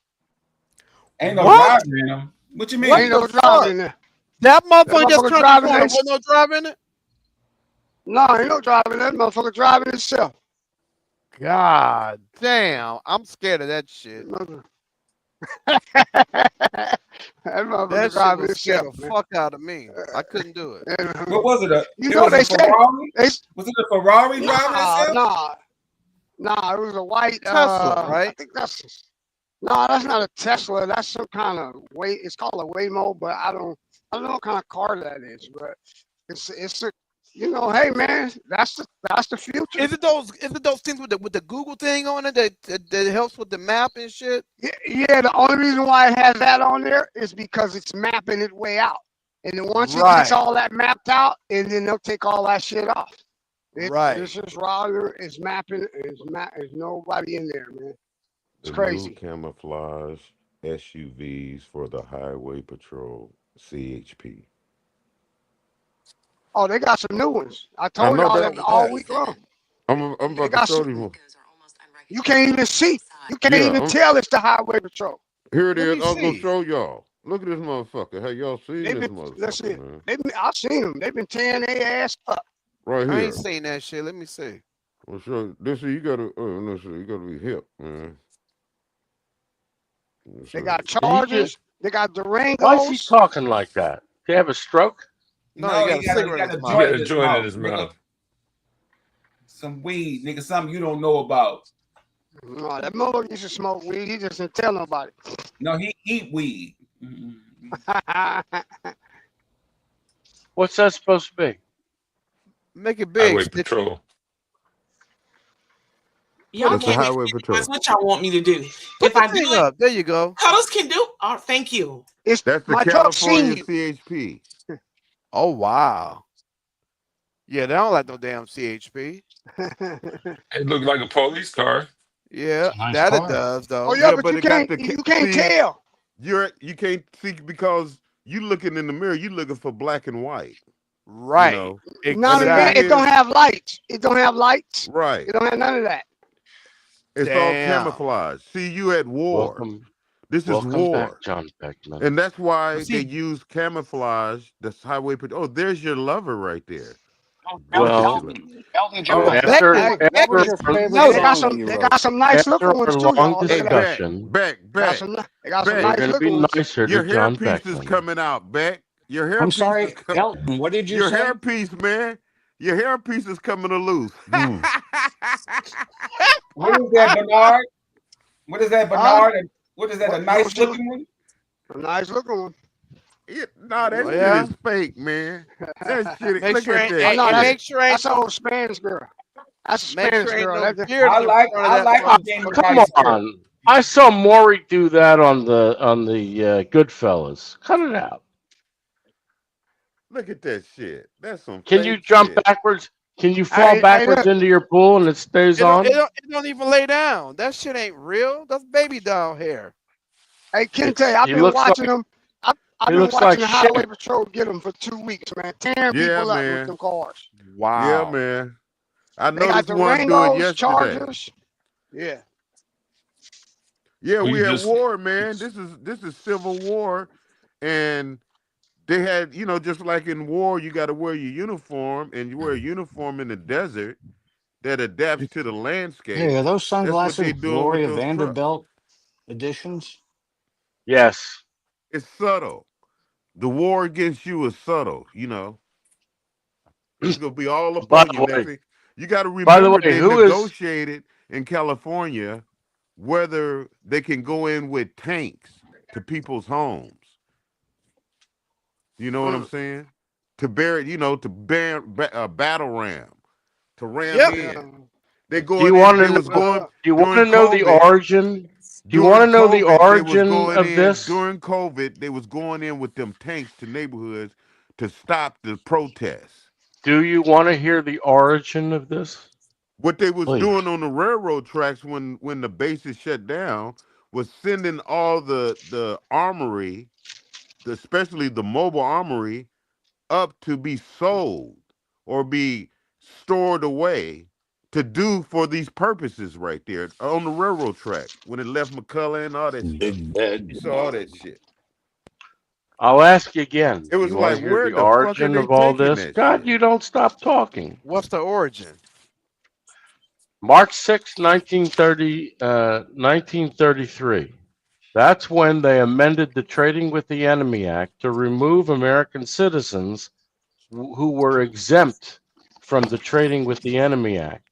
Ain't no What? driver in them. What you mean? What Ain't no the driver fuck? in there. That motherfucker That just motherfucker turned the driving corner. that Wasn't no driver in it? No, ain't no driver in there. That motherfucker driving himself. God damn. I'm scared of that shit. That motherfucker That shit driving would scare himself, the man. fuck out of me. I couldn't do it. What was it? You It know was they a said Ferrari? they Was it a Ferrari driving itself? Nah, it was a white Tesla, I right? think that's that's not a Tesla. That's some kind of it's called a Waymo, but I don't know what kind of car that is, but it's a hey man, that's the future. Is it those things with the Google thing on it that helps with the map and shit? Yeah, the only reason why it has that on there is because it's mapping its way out. And then once it gets Right. all that mapped out, and then they'll take all that shit off. Right. This is router is mapping, there's nobody in there, man. It's The crazy. new camouflage SUVs for the Highway Patrol, CHP. Oh, they got some new ones. I told know y'all that. that all week long. I'm They about to got show some. you. You can't even see. You can't Yeah, even tell it's the Highway Patrol. Here it Let is. me I'm gonna see. show y'all. Look at this motherfucker. Have y'all seen They've this been, let's see. motherfucker, man? I've seen them. They've been tearing their ass up. Right I here. ain't seen that shit. Let me see. I'll show you. This you gotta. Let's see. You gotta be hip, man. Let's They see. got Chargers. They got Why is he Durangos. talking like that? Do you have a stroke? No, he got a cigarette in his a mouth. joint He got in a his joint in mouth, his nigga. mouth. Some weed, nigga, something you don't know about. No, that motherfucker used to smoke weed. He just didn't tell nobody. No, he eat weed. What's that supposed to be? Make it big. Highway Stitch. Patrol. Y'all That's the can't highway make me patrol. realize what y'all want me to do. Put If the I do thing it, up. There you go. Cuddles can do. Oh, thank you. It's That's the my truck seen California you. CHP. Oh wow. Yeah, they don't like no damn CHP. It looked like a police car. Yeah, Nice that it car. does though. Oh yeah, Yeah, but but you it got can't the you can't see, tell. you can't see because you looking in the mirror, you looking for black and white. You Right. know. Not only And the that, thing it don't is, have lights. It don't have lights. right. It don't have none of that. It's all Damn. camouflage. See, you at war. Welcome, This is welcome back, war. John Beckman. And that's why Well, see- they use camouflage. That's highway patrol. Oh, there's your lover right there. Well, Elton John. Oh, after Hey, What was your after favorite no, they got song that some. you They wrote? got some nice after looking ones a too, long y'all. Look Hey, at that. discussion, Beck. They got some we're nice going to be looking ones. nicer Your to John hairpiece is Beckman. coming out, Beck. Your hairpiece I'm is sorry, coming. Elton. What did you Your say? hairpiece, man. Your hairpiece is coming to loose. what is that, Bernard? What is that, Huh? Bernard? What is that? A What, nice those two? looking one? A nice looking one. Nah, that Oh, shit yeah? is fake, man. That shit. Make Look sure at ain't, that ain't, no, and shit. make sure ain't That's an old Spanish girl. That's a make Spanish sure ain't girl. no That's beard I in like front of that when fucker. Jamie Come Rice skirt. on, I saw Maury do that on the Goodfellas. Cut it out. Look at that shit. That's some Can you fake jump shit. backwards? Can you fall Hey, backwards look. into your pool and it stays It don't, on? it don't even lay down. That shit ain't real. That's baby doll hair. Hey, Kente, I've He been looks watching like them. I've he been looks watching like the Highway shit. Patrol get them for 2 weeks, man. Tearing Yeah, people up with man. them cars. Yeah, Wow. man. I They got noticed the one do it Rangos, yesterday. Chargers. Yeah. Yeah, We we at just war, man. This is civil war, and they had, just like in war, you got to wear your uniform, and you wear a uniform in the desert that adapts to the landscape. Hey, are those That's what sunglasses they doing with Gloria those trucks. Vanderbilt editions? Yes. It's subtle. The war against you is subtle. It's gonna be all up By on the you. Next way, thing, you got to by the remember way, they who is negotiated in California whether they can go in with tanks to people's homes. You know what I'm saying? To bear, to bear a battle ram, to ram Yep. Yeah. in. They do going you in. want They to was know going do you want to during know the COVID. origin? Do you During want to know the COVID, they was origin going of in this? during COVID. They was going in with them tanks to neighborhoods to stop the protests. Do you want to hear the origin of this? What they was Please. doing on the railroad tracks when the bases shut down was sending all the armory, especially the mobile armory, up to be sold or be stored away to do for these purposes right there on the railroad track when it left McCullough and all that stuff. Big bed. You saw all that shit. I'll ask you again. It was You want like, to hear where the the fuck are origin they of all taking this? that God, shit? you don't stop talking. What's the origin? March 6, 1933. That's when they amended the Trading with the Enemy Act to remove American citizens who were exempt from the Trading with the Enemy Act.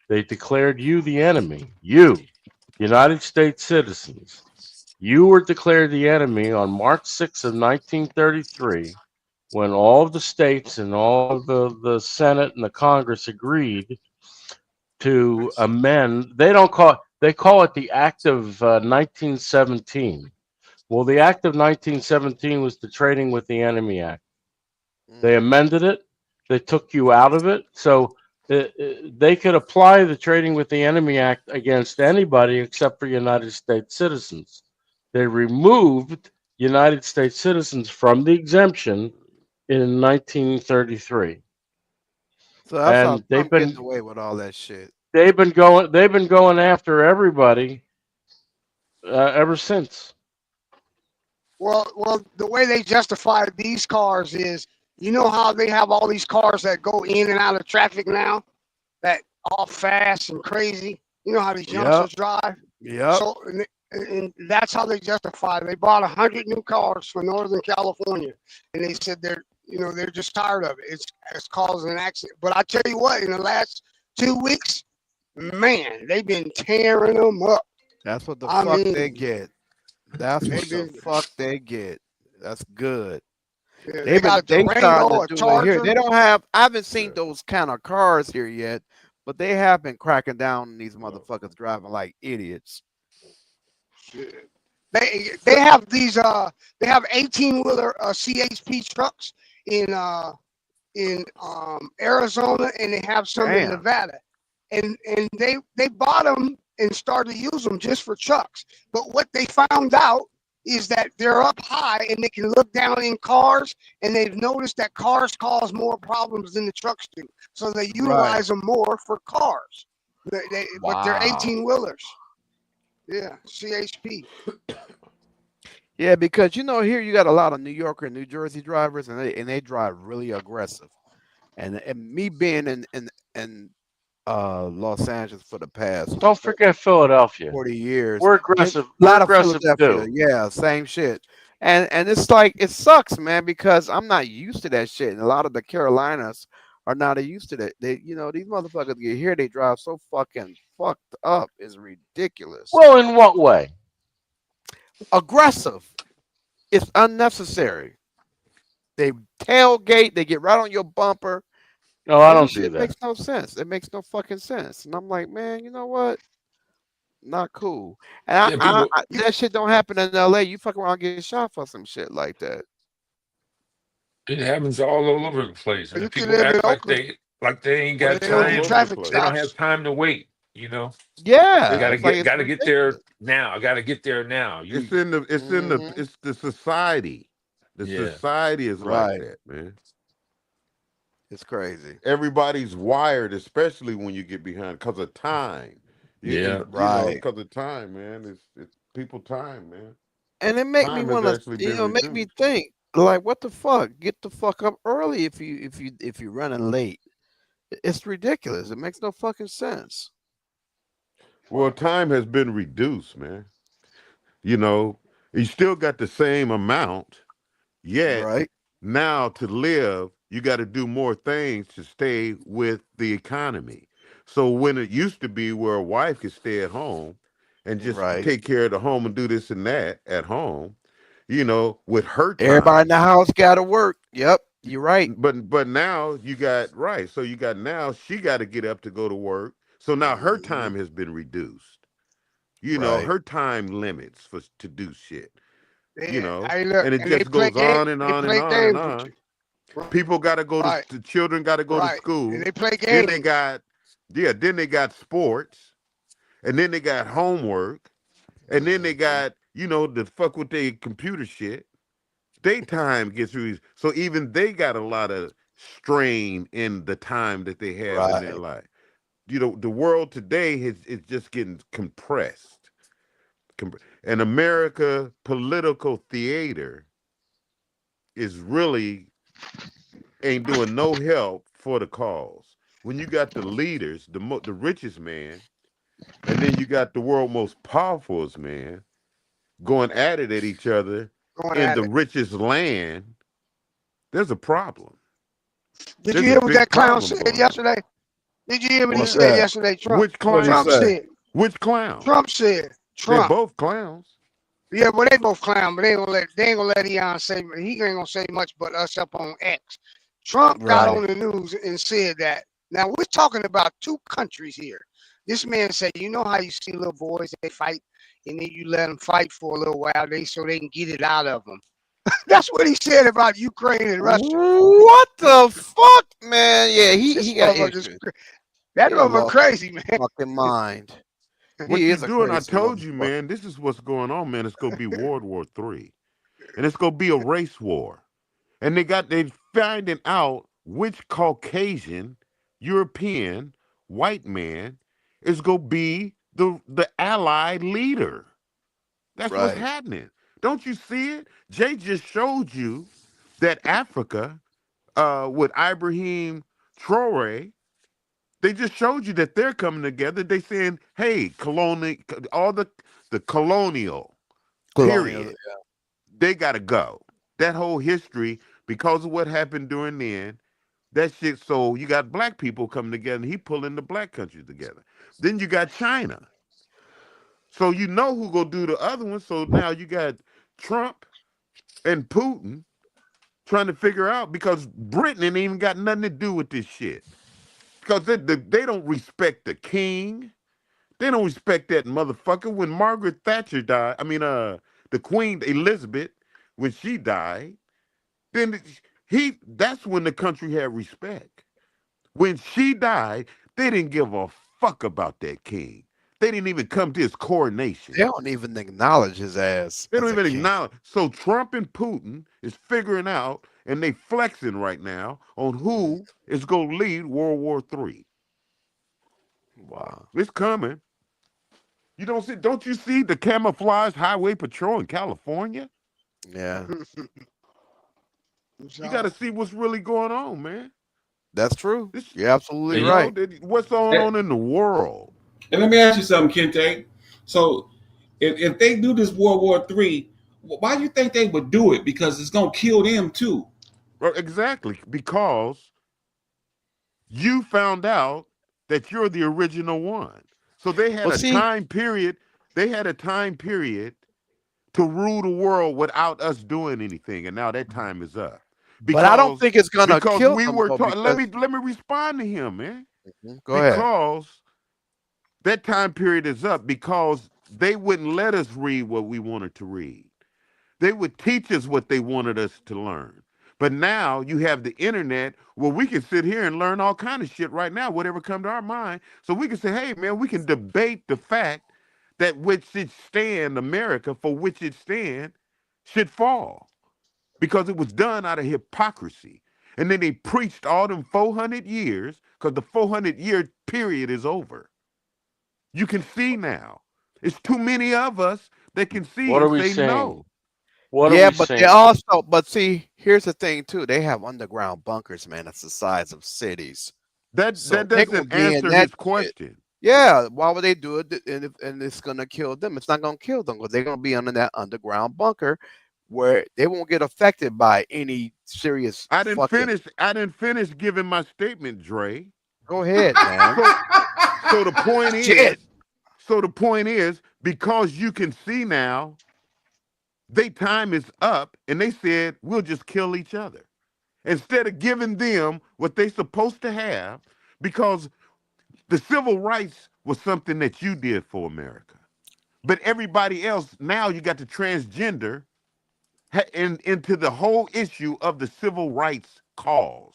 They declared you the enemy. You, United States citizens. You were declared the enemy on March 6 of 1933 when all of the states and all of the Senate and the Congress agreed to amend. They call it the Act of 1917. Well, the Act of 1917 was the Trading with the Enemy Act. They amended it. They took you out of it. So they could apply the Trading with the Enemy Act against anybody except for United States citizens. They removed United States citizens from the exemption in 1933. So that's how And they've Trump getting been away with all that shit. they've been going after everybody ever since. Well, the way they justify these cars is, you know how they have all these cars that go in and out of traffic now, that all fast and crazy. You know how these youngsters drive. Yep. So, and that's how they justify it. They bought 100 new cars for Northern California, and they said they're just tired of it. It's causing an accident. But I tell you what, in the last 2 weeks, man, they've been tearing them up. That's what the I fuck mean, they get. That's they've what the been, fuck they get. That's good. yeah, they They've been got a they starting Durango, to a do it here. Charger. They don't have. I haven't seen those kind of cars here yet, but they have been cracking down on these motherfuckers driving like idiots. They have these they have 18-wheeler CHP trucks in Arizona, and they have some in Damn. Nevada, and they bought them and started to use them just for trucks. But what they found out is that they're up high and they can look down in cars, and they've noticed that cars cause more problems than the trucks do, so they utilize them more for cars. But they're Wow. 18-wheelers. Yeah, CHP. Yeah, because you know here you got a lot of New York and New Jersey drivers, and they drive really aggressive. And me being in Los Angeles for the past Don't forget Philadelphia. 40 years, We're a aggressive. lot We're of aggressive Philadelphia, too. yeah, same shit. And it's like it sucks, man, because I'm not used to that shit, and a lot of the Carolinas are not used to that. They, you know, these motherfuckers get here, they drive so fucking fucked up, is ridiculous. Well, in what way? Aggressive. It's unnecessary. They tailgate, they get right on your bumper. No, I don't It do that. makes no sense. It makes no fucking sense. And I'm like, man, you know what? Not cool. And Yeah, people. that shit don't happen in LA. You fuck around and get shot for some shit like that. It happens all over the place, and You the can people live in act like Oakland they ain't where got they don't do time. traffic They don't have stops. time to wait. You know, Yeah, they gotta it's like get it's gotta get there ridiculous. now. I gotta get there now. It's You in the Mhm. it's the society. The yeah. society is like Right. that, man. It's crazy. Everybody's wired, especially when you get behind because of time. Yeah. You know, Right. because of time, man. It's people time, man. And it make me Time has want actually to, you been know, make me reduced. think like, what the fuck? Get the fuck up early if you're running late. It's ridiculous. It makes no fucking sense. Well, time has been reduced, man. You know, you still got the same amount, yet Right. now to live, you got to do more things to stay with the economy. So when it used to be where a wife could stay at home and just Right. take care of the home and do this and that at home, you know, with her Everybody in time. the house got to work. Yep, you're right. But now you got right. So you got now she got to get up to go to work. So now her Mhm. time has been reduced. You know, Right. her time limits for to do shit. You know, Hey, look, and it and they just play goes on and they on and play on and games with on. you. People got to go to Right, the children got to go to right. school. And they play Then they games. got then they got sports, and then they got homework, and then they got the fuck with their computer shit. Daytime gets through. So even they got a lot of strain in the time that they have in their Right. life. You know, the world today is just getting compressed. And America political theater is really ain't doing no help for the cause. When you got the leaders, the richest man, and then you got the world most powerfulest man going at it at each other Going in at the it. richest land, there's a problem. Did There's you a hear what big that clown problem said going on. yesterday? Did you hear what he What's said that? yesterday, Trump? Which What'd he clown? Trump say? said. Which clown? Trump said. They're Trump. both clowns. Yeah, well, they both clown, but they ain't gonna let Elon say. He ain't gonna say much but us up on X. Trump got on Right. the news and said that. Now we're talking about two countries here. This man said, you know how you see little boys they fight, and then you let them fight for a little while, so they can get it out of them. That's what he said about Ukraine and Russia. What the fuck, man? Yeah, he This got motherfucker's issues. that He done motherfucker lost crazy, his man. fucking mind. What He you is a doing? I crazy told you, motherfucker. man. This is what's going on, man. It's gonna be World War III, and it's gonna be a race war. And they finding out which Caucasian, European, white man is gonna be the allied leader. That's what's Right. happening. Don't you see it? Jay just showed you that Africa, with Ibrahim Traore, they just showed you that they're coming together. They saying, "Hey, all the colonial Colonial. period, they got to go." That whole history, because of what happened during then, that shit. So you got black people coming together, and he pulling the black countries together. Then you got China. So you know who gonna do the other one. So now you got Trump and Putin trying to figure out, because Britain ain't even got nothing to do with this shit. Because they don't respect the king. They don't respect that motherfucker. When Margaret Thatcher died, the Queen Elizabeth, when she died, then that's when the country had respect. When she died, they didn't give a fuck about that king. They didn't even come to his coronation. They don't even acknowledge his ass. They don't as a even king. acknowledge. So Trump and Putin is figuring out, and they flexing right now on who is going to lead World War III. Wow. It's coming. Don't you see the camouflage highway patrol in California? Yeah. You got to see what's really going on, man. That's true. You're absolutely And right. What's going on in the world? And let me ask you something, Kente. So if they do this World War III, why do you think they would do it? Because it's going to kill them too. Well, exactly. Because you found out that you're the original one. So they had time period. They had a time period to rule the world without us doing anything, and now that time is up. But I don't think it's gonna kill we them, were though, talking. Let because- me respond to him, man. Go ahead. Because that time period is up, because they wouldn't let us read what we wanted to read. They would teach us what they wanted us to learn. But now you have the internet where we can sit here and learn all kind of shit right now, whatever come to our mind. So we can say, hey, man, we can debate the fact that which it stand, America, for which it stand, should fall. Because it was done out of hypocrisy. And then they preached all them 400 years, because the 400-year period is over. You can see now. It's too many of us that can see What are and we say saying? no. What are Yeah, we but saying? they also, but see, here's the thing too. They have underground bunkers, man. That's the size of cities. That So they doesn't gonna be in answer that his shit. question. Yeah, why would they do it? And it's gonna kill them. It's not gonna kill them because they're gonna be under that underground bunker where they won't get affected by any serious I didn't fucking. finish giving my statement, Dre. Go ahead, man. So the point Shit. is, because you can see now, their time is up, and they said we'll just kill each other instead of giving them what they're supposed to have, because the civil rights was something that you did for America. But everybody else, now you got the transgender into the whole issue of the civil rights cause,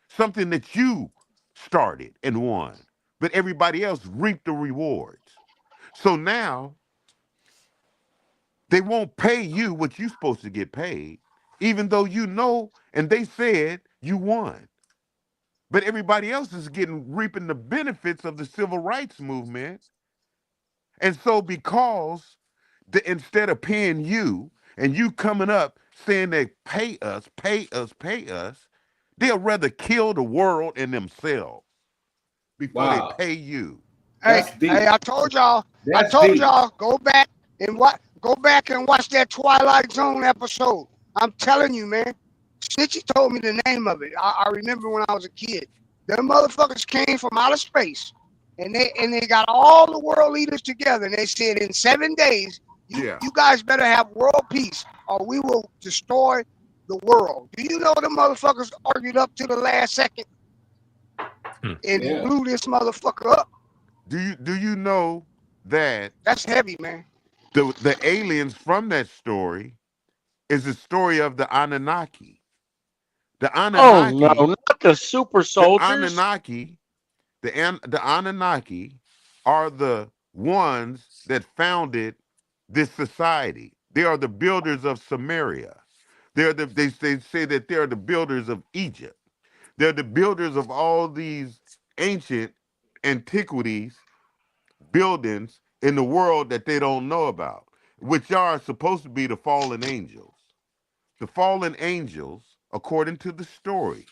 something that you started and won, but everybody else reaped the rewards. So now they won't pay you what you're supposed to get paid, even though you know, and they said you won. But everybody else is reaping the benefits of the civil rights movement. And so because instead of paying you, and you coming up saying they pay us, they'll rather kill the world and themselves before they pay you. Hey, I told y'all. Go back and watch that Twilight Zone episode. I'm telling you, man. Snitchy told me the name of it. I remember when I was a kid. Them motherfuckers came from outer space, and they got all the world leaders together, and they said in 7 days, you guys better have world peace, or we will destroy the world. Do you know the motherfuckers argued up to the last second and blew this motherfucker up? Do you know that that's heavy, man? The aliens from that story is the story of the Anunnaki. The Anunnaki. Oh no, not the super soldiers. The Anunnaki are the ones that founded this society. They are the builders of Samaria. They say that they are the builders of Egypt. They're the builders of all these ancient antiquities, buildings in the world that they don't know about, which are supposed to be the fallen angels. The fallen angels, according to the story,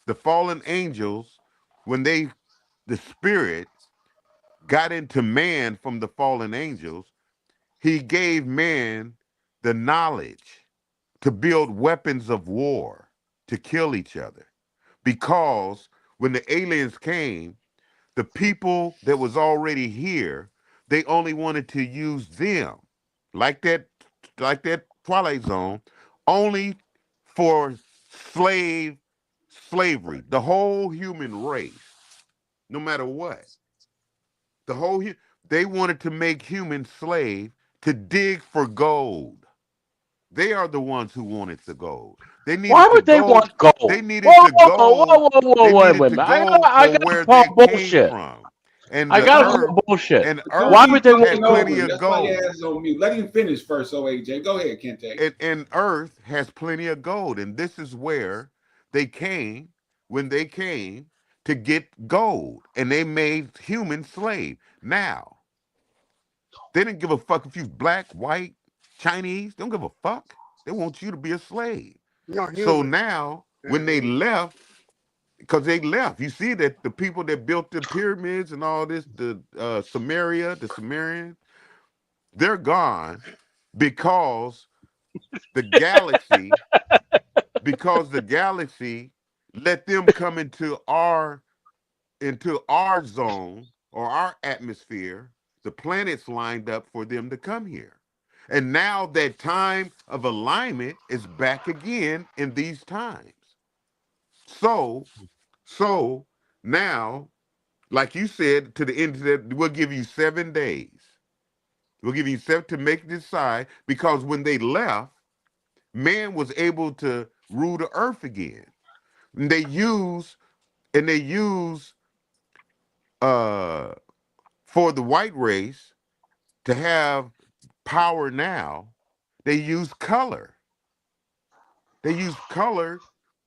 the fallen angels, when the spirit got into man from the fallen angels, he gave man the knowledge to build weapons of war to kill each other. Because when the aliens came, the people that was already here, they only wanted to use them, like that Twilight Zone, only for slavery, the whole human race, no matter what. They wanted to make humans slave to dig for gold. They are the ones who wanted the gold. They needed Why would they gold. want gold? They needed Whoa, to whoa, go. whoa, whoa, whoa, They wait a needed to minute. go I for gotta where call they came bullshit. from. And I the gotta earth call bullshit. and Don't Why earth would they had talking over plenty him. of That's why your gold. ass is on mute. Let him finish first, so AJ. Go ahead, Kente. And earth has plenty of gold. And this is where they came when they came to get gold. And they made humans slave. Now, they didn't give a fuck if you black, white, Chinese. They don't give a fuck. They want you to be a slave. You're So human. now, when they left, because they left, you see that the people that built the pyramids and all this, the Sumerians, they're gone because the galaxy, let them come into our zone or our atmosphere. The planets lined up for them to come here. And now that time of alignment is back again in these times. So now, like you said, to the end of that, we'll give you 7 days. We'll give you 7 to make decide, because when they left, man was able to rule the earth again. And they use for the white race to have power now, they use color. They use color,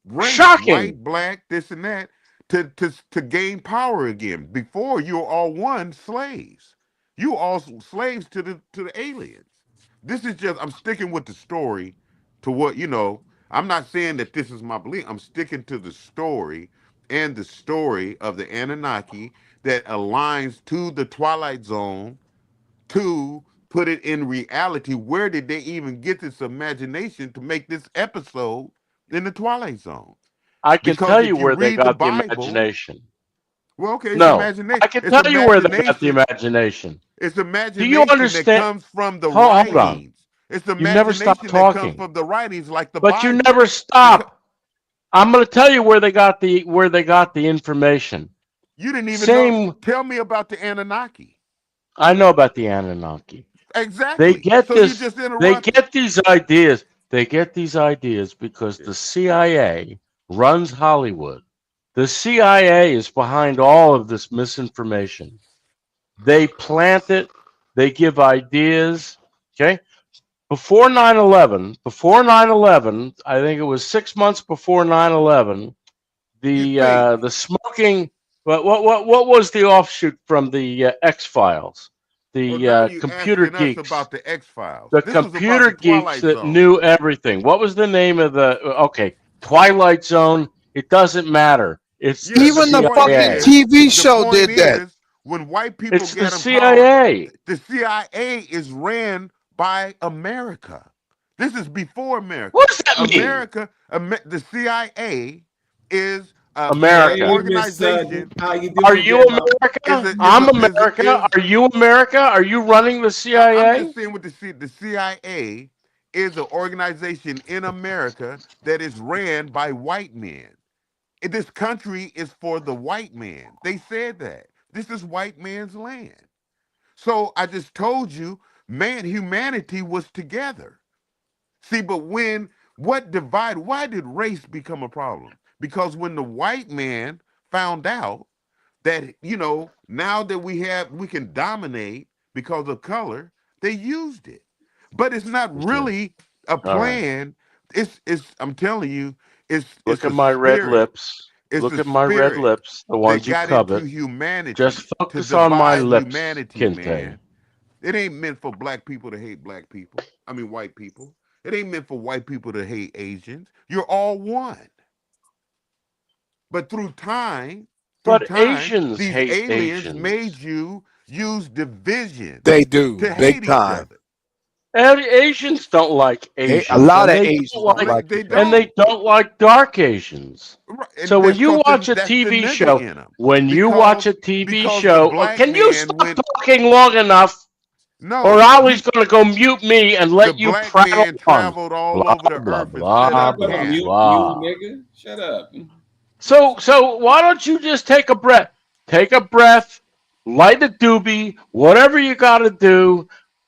race, Shocking. white, black, this and that, to gain power again. Before, you were all one slaves. You were all slaves to the aliens. This is just, I'm sticking with the story to what, I'm not saying that this is my belief. I'm sticking to the story and the story of the Anunnaki that aligns to the Twilight Zone to put it in reality. Where did they even get this imagination to make this episode in the Twilight Zone? I can Because tell if you you where they read the got the Bible, imagination. well, okay, it's No, imagination. I can It's tell you where they got the imagination. imagination. It's Do you imagination that understand? comes from the Hold on. writings. It's You never stop imagination that comes talking. from the writings, like the But you Bible. never stop. I'm going to tell you where they got the information. You didn't even Same. know. Tell me about the Anunnaki. I know about the Anunnaki. Exactly. They get So this. you just They interrupted. get these ideas. They get these ideas because the CIA runs Hollywood. The CIA is behind all of this misinformation. They plant it. They give ideas. Okay. Before 9/11, I think it was 6 months before 9/11, the smoking. What was the offshoot from the X-Files? Well, The now you computer asking us geeks. about the X-Files. The This was about computer the geeks Twilight that Zone. knew everything. What was the name of the? Okay, Twilight Zone. It doesn't matter. It's Yeah, the Even the point fucking CIA. TV show point did that. is, when white people It's the get in power, CIA. the CIA is ran by America. This is before America. What does that mean? The CIA is America. an organization. How you doing, Are you Grandma? America? I'm America. Are you America? Are you running the I'm CIA? just saying, with the CIA is an organization in America that is ran by white men. This country is for the white man. They said that. This is white man's land. So I just told you, humanity was together. See, but why did race become a problem? Because when the white man found out that, now that we can dominate because of color, they used it. But it's not really a plan. It's I'm telling you, Look at my red lips. Look at my red lips, the ones you covet. Humanity. Just focus on my lips, humanity, Kente. man. It ain't meant for black people to hate black people. I mean, white people. It ain't meant for white people to hate Asians. You're all one. But through time, Asians these hate aliens Asians. made you use division. They do. To Big hate each time. other. And Asians don't like Asians. A lot of and they Asians don't don't like, like They each and other. they don't like dark Asians. Right, and So when that's you 'cause watch a that's the TV nigga show, in 'em. when you watch a Because TV the show, black can you man stop went talking long enough, or no, Ollie's going to go mute me and the let you black prattle man on. traveled all Blah over the blah earth and blah set up blah camp. You blah. nigga. Shut up. So why don't you just take a breath? Take a breath, light a doobie, whatever you got to do.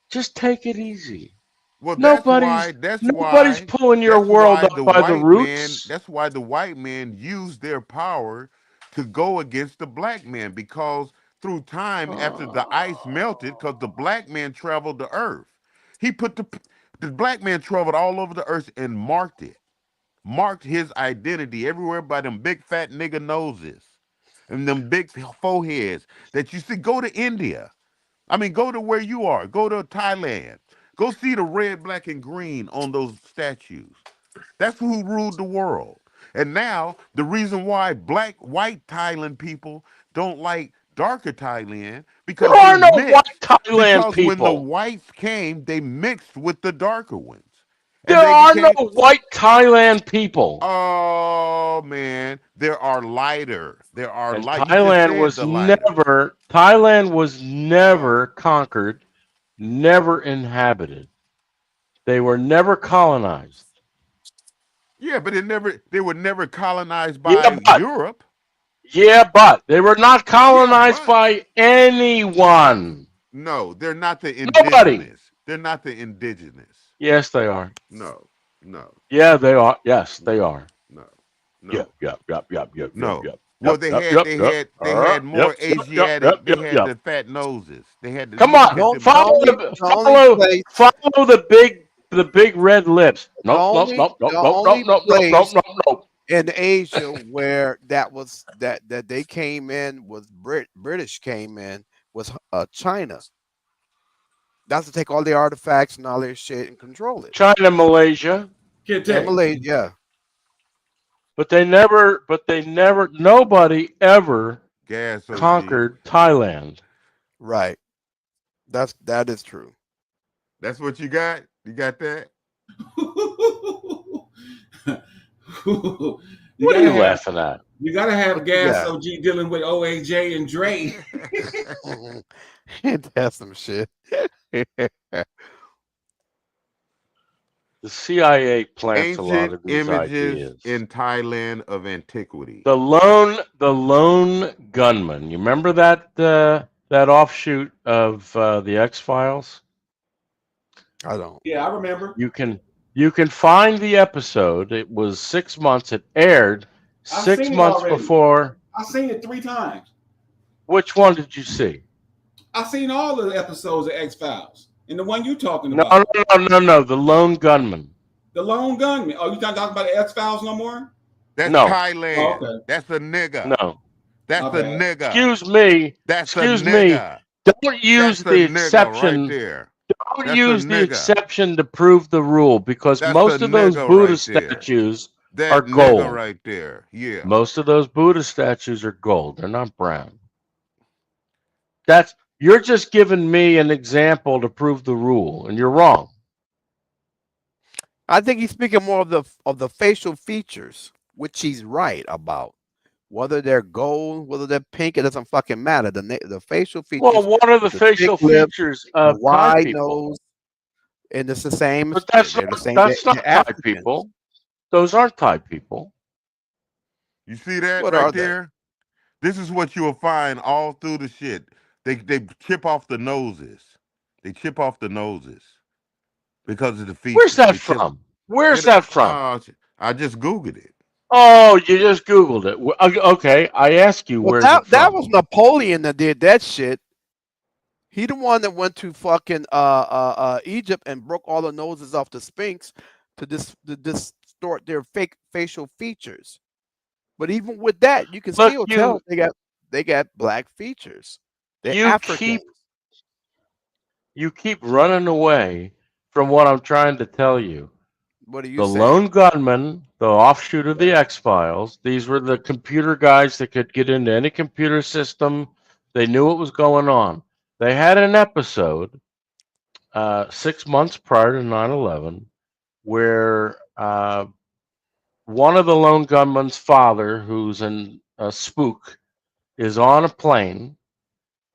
Just take it easy. Well, that's Nobody's why pulling your world up the by the white man, roots. that's why the white man used their power to go against the black man, because through time, after the ice melted, because the black man traveled the earth, he put the black man traveled all over the earth and marked his identity everywhere by them big fat nigga noses and them big foreheads that you see. Go to India. I mean, go to where you are. Go to Thailand. Go see the red, black, and green on those statues. That's who ruled the world. And now the reason why white Thailand people don't like darker Thailand, because There are they no mixed. white Thailand Because when the people. whites came, they mixed with the darker ones. There And they are became, no white Thailand people. oh man, there are lighter. There are And light. You just Thailand said was the lighter. never conquered, never inhabited. They were never colonized. Yeah, but they were never colonized Yeah, by but Europe. they were not Yeah, colonized but by anyone. no, they're not the Nobody. indigenous. They're not the indigenous. Yes, they are. No, no, Yeah, they are. Yes, they are. no, Yep, no, yep. no. Yep, Well, yep, they yep, had yep, they yep. had they had more Asiatic. They had Yep. the fat noses. They had. Come You on, look at them. follow the big red lips. The Nope. only place Nope. in Asia where that they came in was British came in was China. That's to take all the artifacts and all their shit and control it. China, Malaysia. And Malaysia, yeah. But they never, nobody ever Gas OG. conquered Thailand. Right. That is true. That's what you got? You got that? What are you laughing at? You gotta have Gas Yeah. OG dealing with OAJ and Dre. That's some shit. The CIA plants a lot Ancient of these images ideas. in Thailand of antiquity. The lone gunman. You remember that offshoot of the X-Files? I don't. Yeah, I remember. You can find the episode. It was 6 months. It aired I've 6 seen it months already. before. I've seen it 3 times. Which one did you see? I've seen all the episodes of X-Files. And the one you talking No. about. The lone gunman. The lone gunman. Oh, you not talking about the X-Files no more? That's No. Thailand. Oh, okay. That's a nigga. No. That's My a bad. nigga. Excuse me. That's Excuse a me. nigga. Don't use That's the a nigga exception. right there. Don't That's use a the nigga. exception to prove the rule, because That's most a of those nigga Buddha right there. statues That are nigga gold. right there. Yeah. Most of those Buddha statues are gold. They're not brown. You're just giving me an example to prove the rule, and you're wrong. I think he's speaking more of the facial features, which he's right about. Whether they're gold, whether they're pink, it doesn't fucking matter. The facial features. Well, what are the facial thick lips, features the of Thai wide people? nose, and it's the same. But that's they're the not, same. that's they're not Thai Africans. people. Those aren't Thai people. You see that What are right they? there? This is what you will find all through the shit. They chip off the noses. They chip off the noses because of the features. Where's that They chip- from? Where's that from? I just Googled it. Oh, you just Googled it. Okay, I ask you, Well, where's it that from? was Napoleon that did that shit. He the one that went to fucking Egypt and broke all the noses off the Sphinx to distort their fake facial features. But even with that, you can Look, still tell they got black features. They're You African. keep running away from what I'm trying to tell you. What are you The saying? lone gunman, the offshoot of the X-Files, these were the computer guys that could get into any computer system. They knew what was going on. They had an episode 6 months prior to 9/11, where one of the lone gunman's father, who's a spook, is on a plane,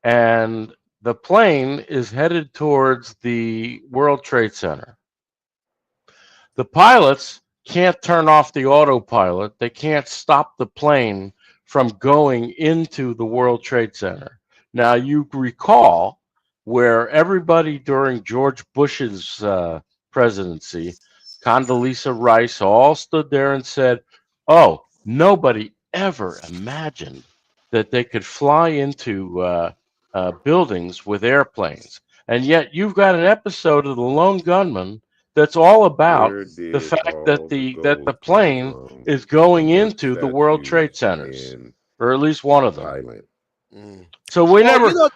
and the plane is headed towards the World Trade Center. The pilots can't turn off the autopilot. They can't stop the plane from going into the World Trade Center. Now, you recall where everybody during George Bush's presidency, Condoleezza Rice, all stood there and said, oh, nobody ever imagined that they could fly into buildings with airplanes. And yet you've got an episode of The Lone Gunman that's all about the fact that the plane is going into the World Trade Centers, or at least one of them. So we never, nobody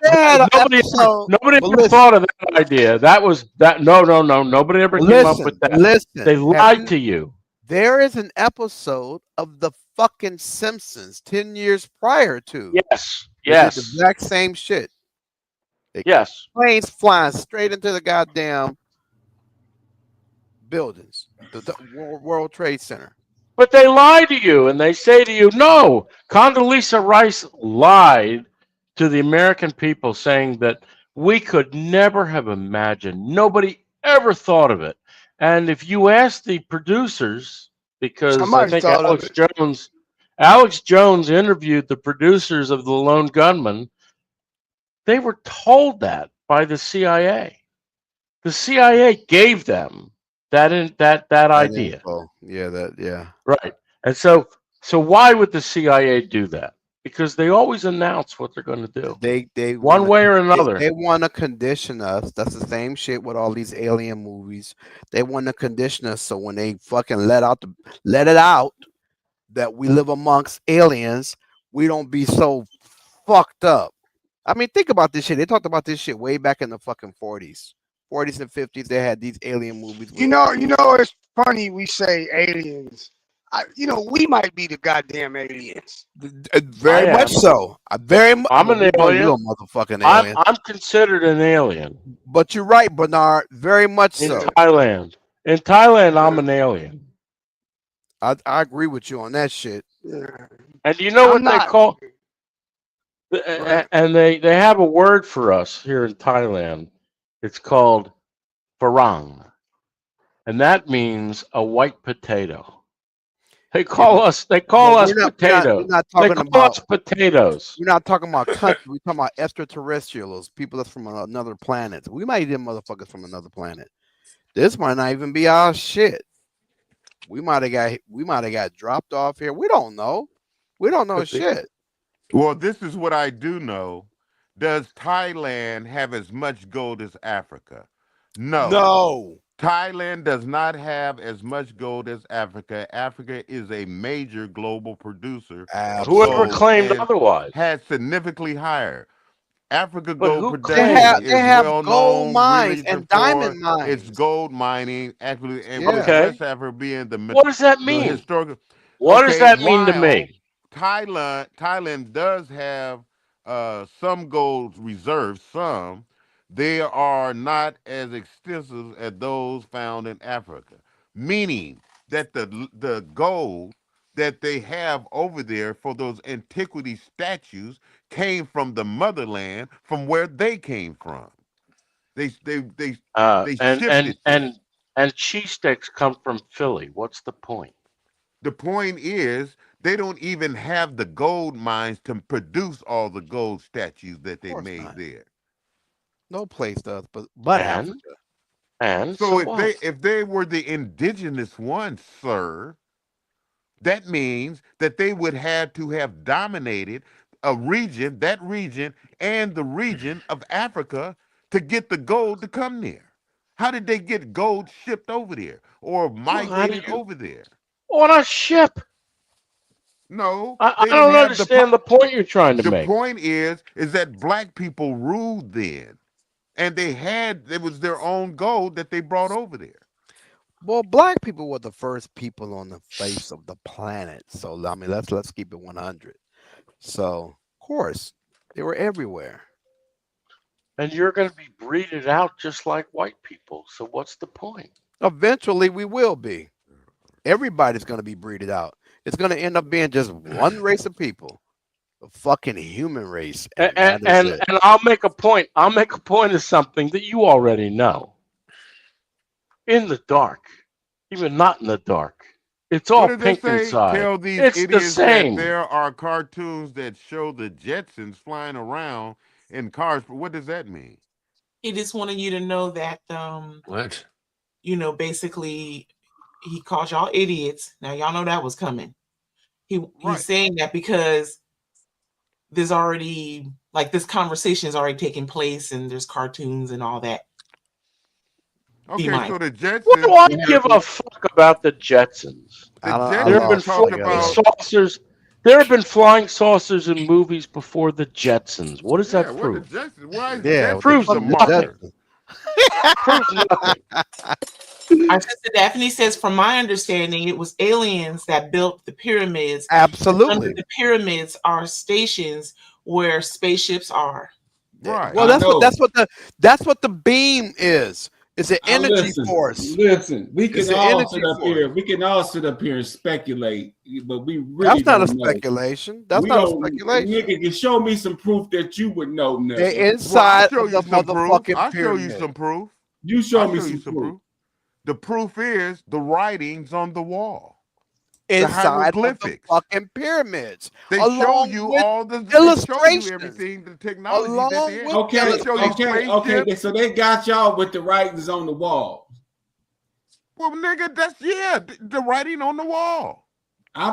ever thought of that idea. That was that. No, nobody ever came up with that. Listen, they lied to you. There is an episode of the fucking Simpsons 10 years prior to. Yes, They did the exact same shit. Yes. Planes flying straight into the goddamn buildings, the World Trade Center. But they lie to you, and they say to you, no, Condoleezza Rice lied to the American people, saying that we could never have imagined, nobody ever thought of it. And if you ask the producers, because Somebody I think thought of Alex Jones interviewed the producers of The Lone Gunman, they were told that by the CIA. The CIA gave them that idea. Info. Yeah. Right. And so why would the CIA do that? Because they always announce what they're going to do. They one way or another. They want to condition us. That's the same shit with all these alien movies. They want to condition us so when they fucking let it out that we live amongst aliens, we don't be so fucked up. I mean, think about this shit. They talked about this shit way back in the fucking 40s and 50s. They had these alien movies. You know, it's funny we say aliens. We might be the goddamn aliens. Very much so. I'm an alien. You're a motherfucking alien. I'm considered an alien. But you're right, Bernard. Very much so. Thailand. In Thailand, I'm an alien. I agree with you on that shit. And you know what they call? And they have a word for us here in Thailand. It's called farang, and that means a white potato. They call us potatoes. We're not talking they call us potatoes. We're not talking about country. We're talking about extraterrestrials, people that's from another planet. We might be motherfuckers from another planet. This might not even be our shit. We might have got dropped off here. We don't know. We don't know shit. Well, this is what I do know. Does Thailand have as much gold as Africa? No. Thailand does not have as much gold as Africa. Africa is a major global producer. Whoever claimed otherwise has significantly higher. Africa But gold who production claimed- is They have well gold known mines really and for diamond mines. It's gold mining, actually, and Okay. with West Africa being the What does that the mean? historical. What does that mean to while me? Thailand does have some gold reserves. Some they are not as extensive as those found in Africa, meaning that the gold that they have over there for those antiquity statues came from the motherland, from where they came from. They shipped it. And cheese sticks come from Philly. What's the point? The point is they don't even have the gold mines to produce all the gold statues that they made there. No place does, but And? Africa. And So what? if they were the indigenous ones, sir, that means that they would have to have dominated that region and the region of Africa to get the gold to come there. How did they get gold shipped over there or migrated over there? On a ship. No, I they don't didn't have understand the point you're trying to The make. point is that black people ruled then, and it was their own gold that they brought over there. Well, black people were the first people on the face of the planet. So I mean, let's keep it 100. So of course they were everywhere. and you're going to be breeded out just like white people. So what's the point? Eventually, we will be. Everybody's going to be breeded out. It's going to end up being just one race of people, the fucking human race. And I'll make a point. I'll make a point of something that you already know. In the dark, even not in the dark, it's all What does pink it say? inside. Tell these It's the idiots same. that there are cartoons that show the Jetsons flying around in cars. But what does that mean? He just wanted you to know that, What? you know, basically, he called y'all idiots. Now y'all know that was coming. He's saying that because there's already like this conversation is already taking place, and there's cartoons and all that. Okay, so the Jetsons. What do I give a fuck about the Jetsons? There have been flying saucers. There have been flying saucers in movies before the Jetsons. What does that prove? Why Proves nothing. Proves nothing. Our sister Daphne says, from my understanding, it was aliens that built the pyramids. Absolutely. Under the pyramids are stations where spaceships are. Right. Well, that's what the beam is. It's an energy force. Listen, we can It's an all energy sit up force. here. We can all sit up here and speculate, but we really That's not a don't know. speculation. That's We not a don't- speculation. Nigga, can show me some proof that you would know. Nigga. They're inside Well, of the I'll show you some motherfucking proof. I'll show you pyramid. some proof. You show I'll me show you some proof. The proof is the writings on the wall. The Inside of the hieroglyphics. fucking pyramids. They show along you with all the they show illustrations. you everything, the technology Along that they have. with Okay, They show you okay. spaceships. So they got y'all with the writings on the wall. Well, nigga, that's the writing on the wall. I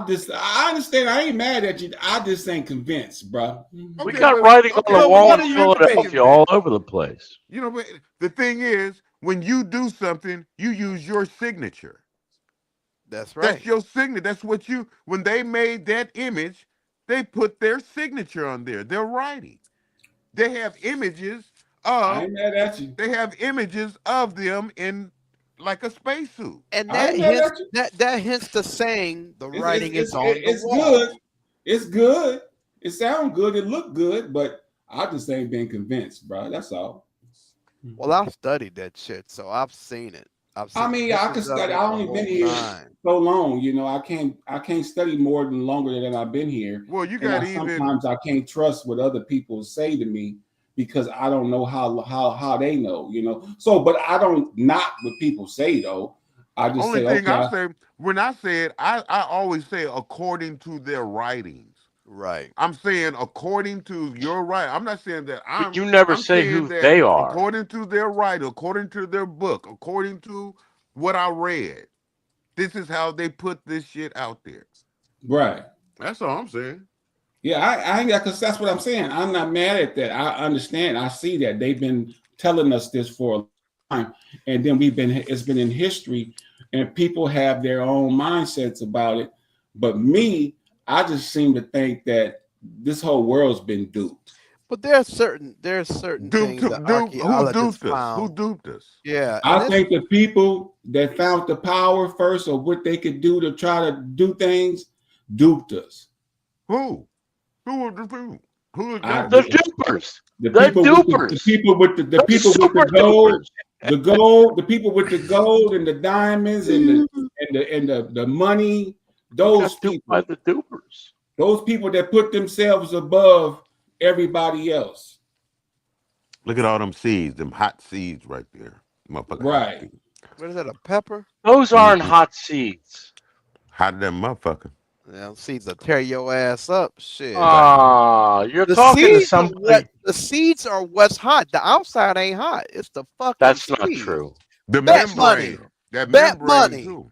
understand. I ain't mad at you. I just ain't convinced, bro. We got writing on the wall in Philadelphia all over the place. You know, but the thing is, when you do something, you use your signature. That's right. That's your signature. That's what you. When they made that image, they put their signature on there. Their writing. They have images of. I ain't mad at you. They have images of them in like a spacesuit. And I ain't mad at you. that hints to saying the writing is on the It's wall. good. It's good. It sounds good. It look good, but I just ain't been convinced, bro. That's all. Well, I've studied that shit, so I've seen it. I mean, I can study. I only been here so long, you know. I can't study more than longer than I've been here. Well, you And got even. sometimes I can't trust what other people say to me because I don't know how they know, you know. So, but I don't knock what people say though. I just Only say, thing okay, I say when I say it, I always say according to their writings. Right. I'm saying according to your right. I'm not saying that I'm. But you never I'm say saying who that they are. According to their writer, according to their book, according to what I read, this is how they put this shit out there. right. That's all I'm saying. Yeah, I ain't got, because that's what I'm saying. I'm not mad at that. I understand. I see that they've been telling us this for a long time, and then it's been in history, and people have their own mindsets about it. But me, I just seem to think that this whole world's been duped. But there are certain things that archaeologists found. Who duped us? Yeah, I think the people that found the power first, or what they could do to try to do things, duped us. Who? Who were the people? Who are The dupers. The The people dupers. with the people with the The people with super the gold, dupers. the people with the gold and the diamonds and the money. Those people, by the dupers. those people that put themselves above everybody else. Look at all them seeds, them hot seeds right there. Motherfucker. Right. What is that? A pepper? Those aren't hot seeds. Hot than motherfucker. Them seeds will tear your ass up. Shit. Ah, you're The talking to seeds are somebody. the seeds are what's hot. The outside ain't hot. It's the fucking. That's not seed. true. The Bet membrane. money. That Bet membrane money. too.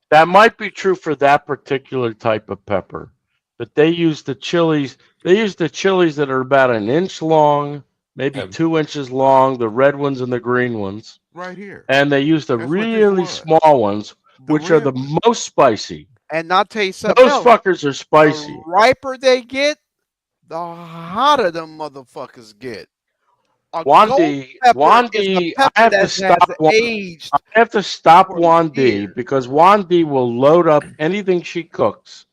That might be true for that particular type of pepper, but they use the chilies. They use the chilies that are about an inch long, maybe 2 inches long, the red ones and the green ones, Right here. and they use the That's what this really was. small ones, which are red the most spicy. And I'll tell you something Those else. fuckers are spicy. The riper they get, the hotter them motherfuckers get. A Wandi, gold pepper is a Wandi, pepper I have to that stop. has Wandi. aged. I have to stop for Wandi years. because Wandi will load up anything she cooks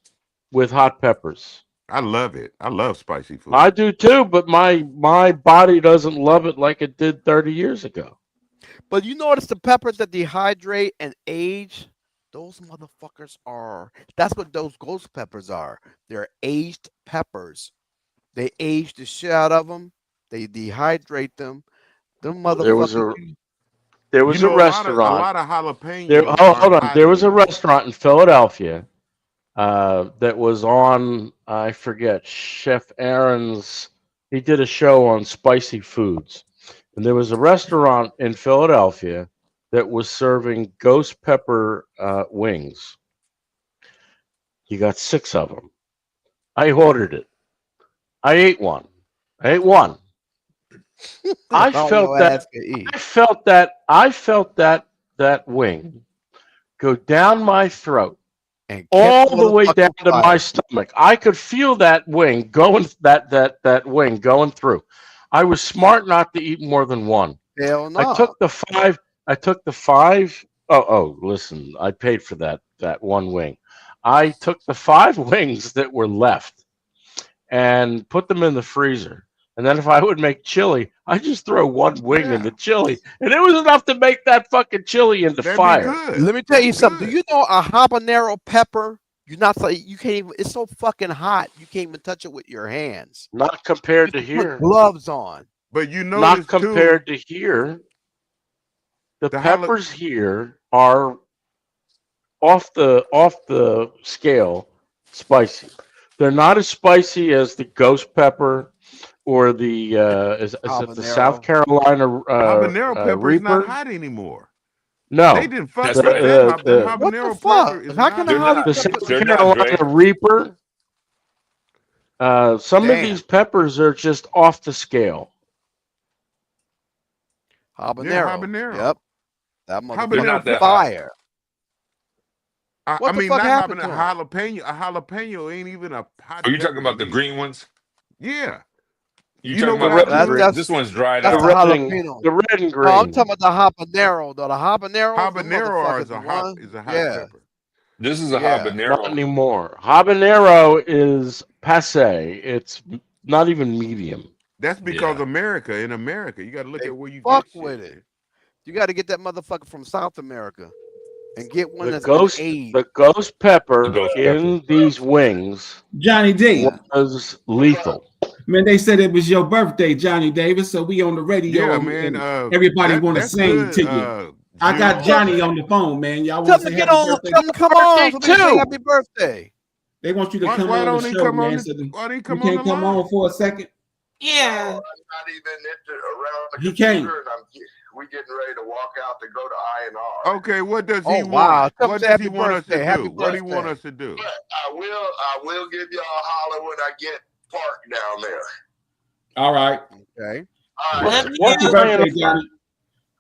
with hot peppers. I love it. I love spicy food. I do too, but my body doesn't love it like it did 30 years ago. But you notice the peppers that dehydrate and age, those motherfuckers are. That's what those ghost peppers are. They're aged peppers. They age the shit out of them. They dehydrate them. Them motherfuckers. There was a restaurant. A lot of jalapenos. Hold on. There was a restaurant in Philadelphia that was on, I forget, Chef Aaron's. He did a show on spicy foods. And there was a restaurant in Philadelphia that was serving ghost pepper wings. You got 6 of them. I ordered it. I ate one. I felt that wing go down my throat and all the way down to my stomach. I could feel that wing going that wing going through. I was smart not to eat more than one. Hell no. I took the 5. Oh, listen, I paid for that one wing. I took the 5 wings that were left and put them in the freezer. And then if I would make chili, I just throw one wing in the chili, and it was enough to make that fucking chili into fire. Let me tell you something. Do you know a habanero pepper? You can't even. It's so fucking hot. You can't even touch it with your hands. Not compared to Put here. gloves on. But you know, not compared to here. The peppers here are off the scale spicy. They're not as spicy as the ghost pepper or the is it the South Carolina habanero pepper is Reaper? not hot anymore. No, They didn't fuck with that. The habanero pepper is How can not the South Carolina Reaper. Some of these peppers are just off the scale. Habanero. Yeah, habanero. Yep. That Habanero motherfucker fire. I mean, fuck not happened jalapeno. A jalapeno ain't even a hot. Are you talking about the green ones? Yeah. You know talking what about I do? this one's dried That's out. the jalapeno. The red and green. No, I'm talking about the habanero. Though the habanero. Habanero is a hot pepper. This is a Not habanero. anymore. Habanero is passe. It's not even medium. That's because in America, you got to look at where you Fuck get with shit. it. You got to get that motherfucker from South America and get one The that's ghost, aged. the ghost pepper in these wings, Johnny D, was lethal. man, they said it was your birthday, Johnny Davis. So we on the radio. Yeah, and man. everybody want to that's sing good, to you. I got Johnny on the phone, man. Y'all Tell want him to to say get happy on. birthday? Tell him to come on. So we can say happy birthday. They want you to Why come on don't the he show, come on man. the- So why don't he you come can't on the come line? on for a second. Yeah. Not even around the He can't. computer, and we getting ready to walk out to go to I&R. Okay, what does Oh, he wow. want? Tell him What to does he happy want us to birthday. Happy do? What do he want birthday. us to do? But I will give y'all a holler when I get parked down there. All right. Okay. All Well, right. Happy birthday, Johnny.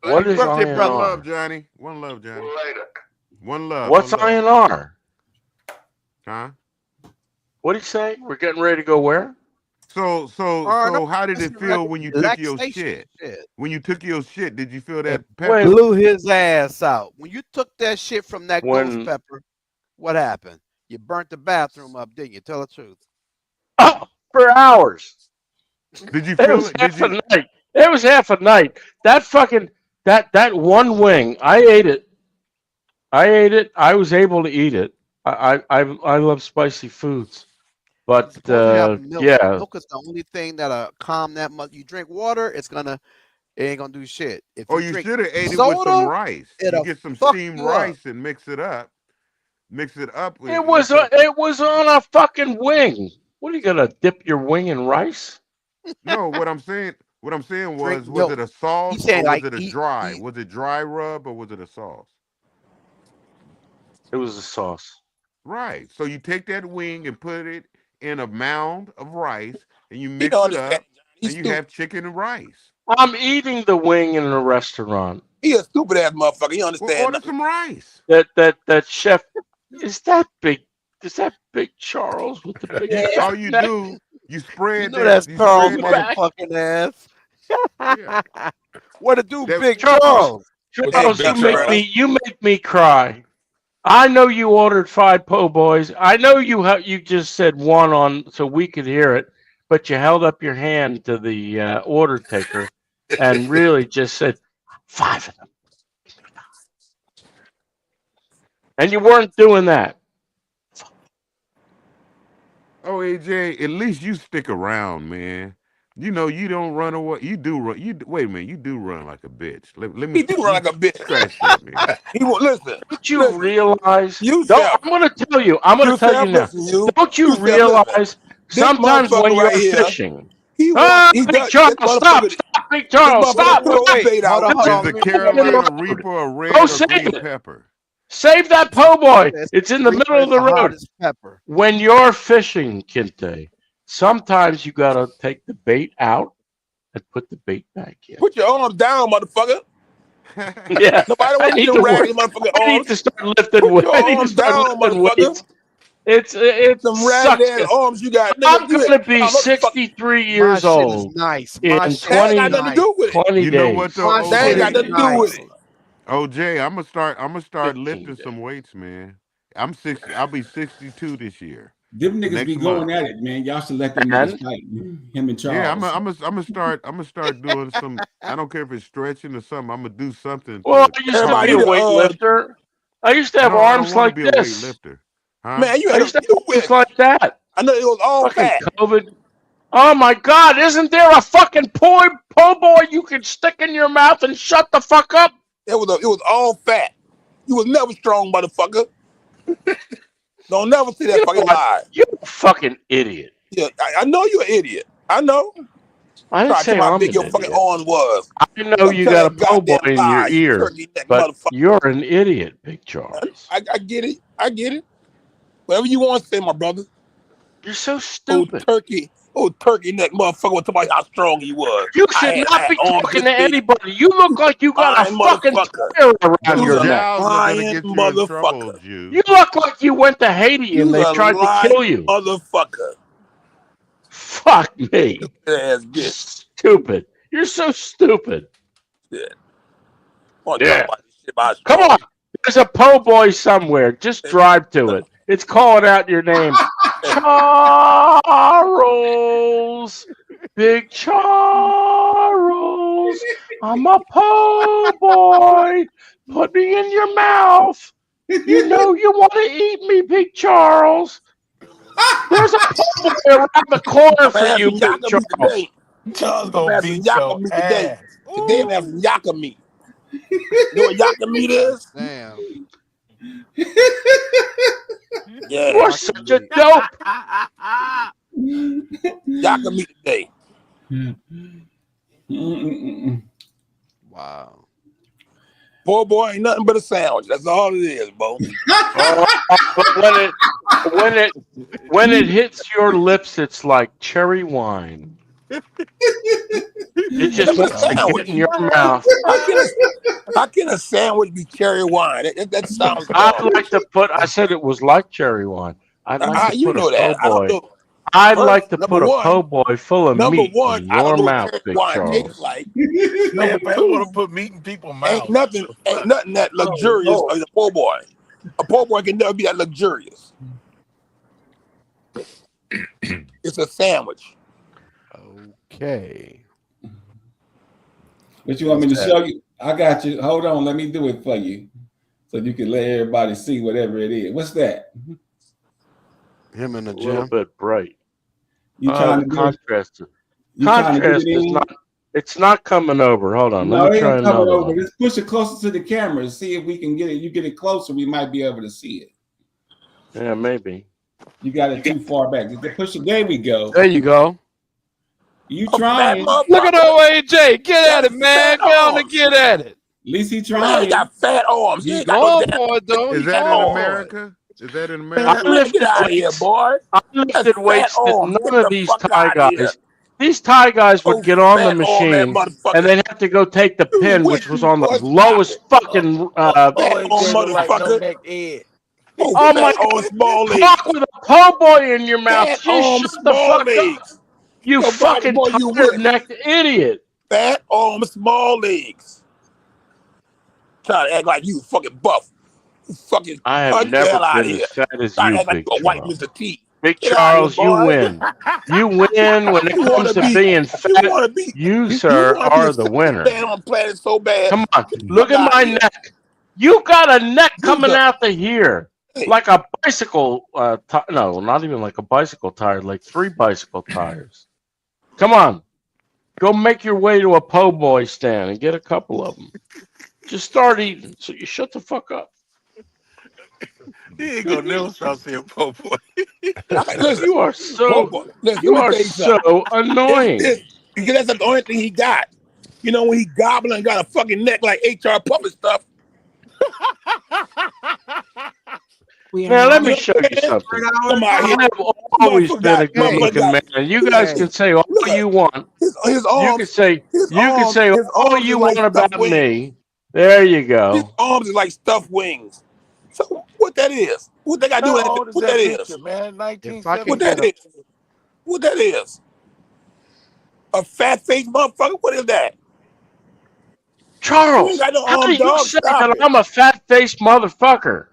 What is One INR? love, Johnny. One love, Johnny. Later. One love. What's one love. INR? Huh? What do you say? We're getting ready to go where? So how did it feel when you took your Relaxation shit? When you took your shit, did you feel that It pepper? blew his ass out. When you took that shit from that When- ghost pepper, what happened? You burnt the bathroom up, didn't you? Tell the truth. Oh, for hours. Did you It feel was it? half Did a you? night. It was half a night. That fucking that one wing. I ate it. I was able to eat it. I love spicy foods, but Supposed to have milk. yeah, Milk is the only thing that'll calm that much. You drink water, it ain't gonna do shit. If Or you drink should have ate it with soda, some rice. You it'll get some fuck steamed you up. rice and mix it up. Mix it up. With, it was on a fucking wing. What are you gonna dip your wing in rice? No, what I'm saying Drink was milk. it a sauce He said, or was like, it a eat- dry? eat- Was it dry rub or was it a sauce? It was a sauce. Right. So you take that wing and put it in a mound of rice and you mix it up and you have chicken and rice. I'm eating the wing in a restaurant. He a stupid ass motherfucker. He understand Well, order nothing. some rice. That chef is that big. Is that Big Charles with the big? All you do, you spread You know that. that's You Carl's spread that. motherfucking ass. Yeah. What to do, That- Big Charles. Charles? Charles, Big you Charles? make me cry. I know you ordered 5 po' boys. I know you just said one on so we could hear it, but you held up your hand to the order taker and really just said 5 of them. And you weren't doing that. Oh, AJ, at least you stick around, man. You know you don't run away. You do run. Wait a minute. You do run like a bitch. Let me. He do run like a bitch. Scratch that, man. He won't listen. Don't you realize? You I'm going to tell you. I'm going to tell you now. Don't you realize sometimes when you're fishing? He Big Charles, stop, Big Charles, stop. Is the Carolina Reaper a red Go or save green it. pepper? Save that po' boy. It's in the Reaper middle of is the road. hottest pepper. When you're fishing, Kinte, sometimes you got to take the bait out and put the bait back in. Put your arms down, motherfucker. Yeah. Nobody wants to get raggedy motherfucking I need arms. to start lifting weights. Put your arms down, motherfucker. It's Some raggedy ass sucks. arms you got. I'm going to be 63 years My shit is old nice. in My shit 20, got nothing to do with it. 20 You days. know what though? That ain't got nothing to do with it. OJ, I'm gonna start 15 lifting days. some weights, man. I'm 60. I'll be 62 this year. Them niggas Next be going month. at it, man. Y'all should let them niggas fight. Him and Charles. Yeah, I'm gonna start doing some. I don't care if it's stretching or something. I'm gonna do something. Well, to I used to be Everybody a need to, weightlifter. I used to have No, I arms don't want like to be a this. weightlifter. Huh? Man, you I had used to have arms like that. I know it was all Fucking fat. COVID. Oh my God! Isn't there a fucking po' boy you can stick in your mouth and shut the fuck up? It was all fat. You was never strong, motherfucker. Don't never say that You fucking know what? lie. You fucking idiot. Yeah, I know you're an idiot. I know. I didn't Try to say tell how I'm big an your fucking idiot. arms was. I know Don't you tell got a that po' boy goddamn in your lie, you ear, turkey neck but motherfucker. you're an idiot, Big Charles. I get it. I get it. Whatever you want to say, my brother. You're so Oh, stupid. turkey neck motherfucker was talking about how strong he was. You I should had not be arms talking this to big. anybody. You look like you got a Lying fucking motherfucker. tire around You's your a neck. Jowls are gonna lying get you in trouble, motherfucker. Jew. You look like you went to Haiti and You's they a tried to lying kill you. motherfucker. Fuck me. Ass bitch. Stupid. You're so stupid. Yeah. Want to Yeah. talk about this shit about Come on. There's a po' boy somewhere. Just drive to it. It's calling out your name. Charles. Big Charles. I'm a po' boy. Put me in your mouth. You know you want to eat me, Big Charles. There's a po' boy around the corner for you, Big Charles. Charles gonna beat your meat today. Today I'm having some yaka meat. You know what yaka meat is? Damn. Yeah. You're such a dope. Yaka meat today. Wow. Poor boy ain't nothing but a sandwich. That's all it is, Bo. But when it hits your lips, it's like cherry wine. It just wants to get in your mouth. How can a sandwich be cherry wine? That sounds I'd wrong. like to put. I said it was like cherry wine. I'd like to You put know a that. I po' don't boy. know. I'd First, like to number put a one- po' boy full of Number meat one, in I your don't know what mouth, cherry Big wine Charles. tastes like. Number two, put meat in people's mouths. ain't nothing that luxurious as a poor boy. A poor boy can never be that luxurious. It's a sandwich. Okay. What you want me to show you? I got you. Hold on. Let me do it for you. So you can let everybody see whatever it is. What's that? Him in the A little gym. bit bright. You trying to do it? Contrast. You trying to Contrast get it is in? not. It's not coming over. Hold on. No, Let me it try ain't coming another over. one. Let's push it closer to the camera and see if we can get it. You get it closer, we might be able to see it. Yeah, maybe. You got it too far back. Just push it. There we go. There you go. You trying? Look at old AJ. Get at it, man. Go on and get at it. At least he Man, trying. he got fat arms. He He's ain't got no going damn. for it, though. Is He's that in going for it. America? Is that in Man, America? man, get out of here, boy. I lifted That's weights fat that arms. none Get of the these fuck Thai out of here. guys. These Thai guys would Oh, get on the fat arm, that machine motherfucker. and they'd have to go take the pin, which was on the lowest fucking. Fat arm, motherfucker. Oh, Oh fat my arm, small legs. Talk with a po' boy in your mouth. Fat Just arm, shut the small fuck up. legs. You Yo, fucking boy, you tired-necked idiot. Fat arm, small legs. Trying to act like you fucking buff. Fucking I have punch the never hell out of been here. as fat as Start you, acting like Big you a white Charles. Mr. T. Big Get out of Charles, here, you boy. win. You win when it You comes wanna to be being you fat. wanna be You, you sir, wanna be the are the fattest winner. man on the planet so bad. Come on, Get the look fuck at out my of here. neck. You got a neck Who's coming the out to here, hey, like a bicycle. No, not even like a bicycle tire, like 3 bicycle tires. Come on, go make your way to a po' boy stand and get a couple of them. Just start eating. So you shut the fuck up. he ain't gonna never stop saying po' boy. Listen, You are po' so boy. Listen, you let me are tell you something. so annoying. Because that's the only thing he got. You know, when he gobbling and got a fucking neck like HR puppet stuff. Now let me show you something. Come out I here. have always Motherfucker been a got, motherfucker good-looking got, man. You guys can say all look at you want. his You arms. can say His all arms you is like want about stuffed wings. me. There you His go. arms is like stuffed wings. So what that is? What they got to do with How that? old is What that that picture, is? man? If I 1970. can What get that is? What that is? A fat faced motherfucker? What is that? You ain't Charles, got no how do arm, you dog. say Stop that it. I'm a fat-faced motherfucker?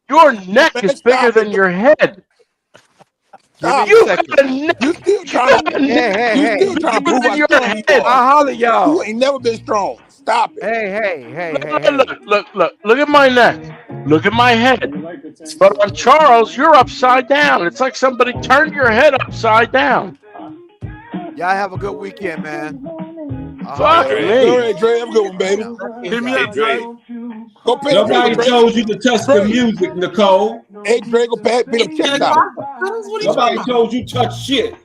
Your neck Man, is bigger stop it. than your head. Stop You it. got a neck. You still You trying got to a neck you still trying to bigger prove than how your strong you head. are. holler, You y'all. ain't never been strong. Stop it. Look at my neck. Look at my head. But on Charles, you're upside down. It's like somebody turned your head upside down. Y'all have a good weekend, man. I'll Fuck holler me. at All right, Dre, have a good one, baby. Hit me Hey, up, Dre. Go pay the bill, Nobody Dre. told you to touch the music, Nicole. Hey, Dre, go pay the check stop. What are you talking Nobody about? told you touch shit.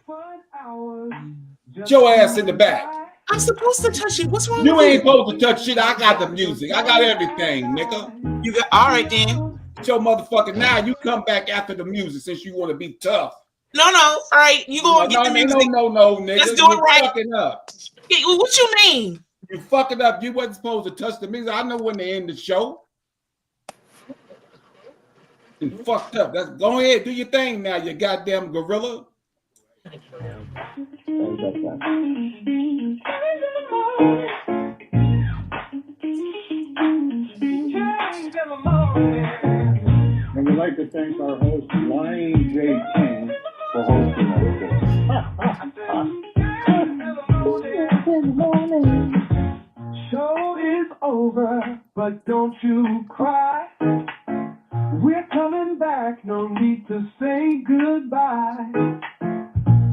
Get your ass in the back. I'm supposed to touch you. What's wrong You with ain't you? supposed to touch shit. I got the music. I got everything, nigga. You got all right then. Get your motherfucking now. You come back after the music since you want to be tough. No. All right, you go and get the music. No, nigga. Let's do it You right. fucking up. Yeah, what you mean? You fucking up. You wasn't supposed to touch the music. I know when to end the show. You fucked up. Go ahead, do your thing now, you goddamn gorilla. And we'd like to thank our host, Lion J. King, for hosting us today. Show is over, but don't you cry. We're coming back, no need to say goodbye.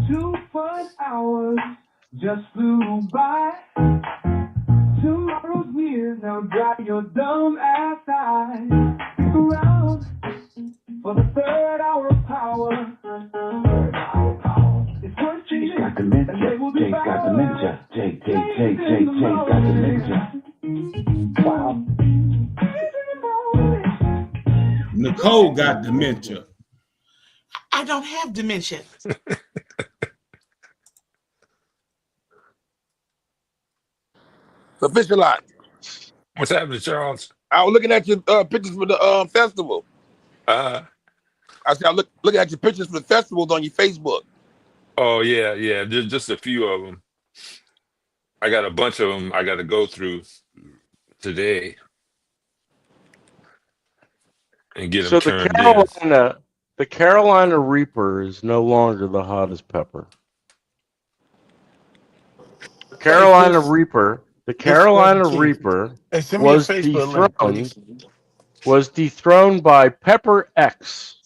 2 fun hours just flew by. Tomorrow's near, now dry your dumb ass eyes. Around for the 3rd hour of power. It's worth Jay's got dementia. Jay's got dementia. Jay got dementia. Wow. Nicole got dementia. I don't have dementia. Official lot. What's happening, Charles? I was looking at your pictures for the festival. I said I looking at your pictures for the festivals on your Facebook. Oh yeah. Just a few of them. I got a bunch of them I got to go through today and get So them turned in. the Carolina Reaper is no longer the hottest pepper. The Carolina Reaper Send me a Facebook link, was dethroned by Pepper X,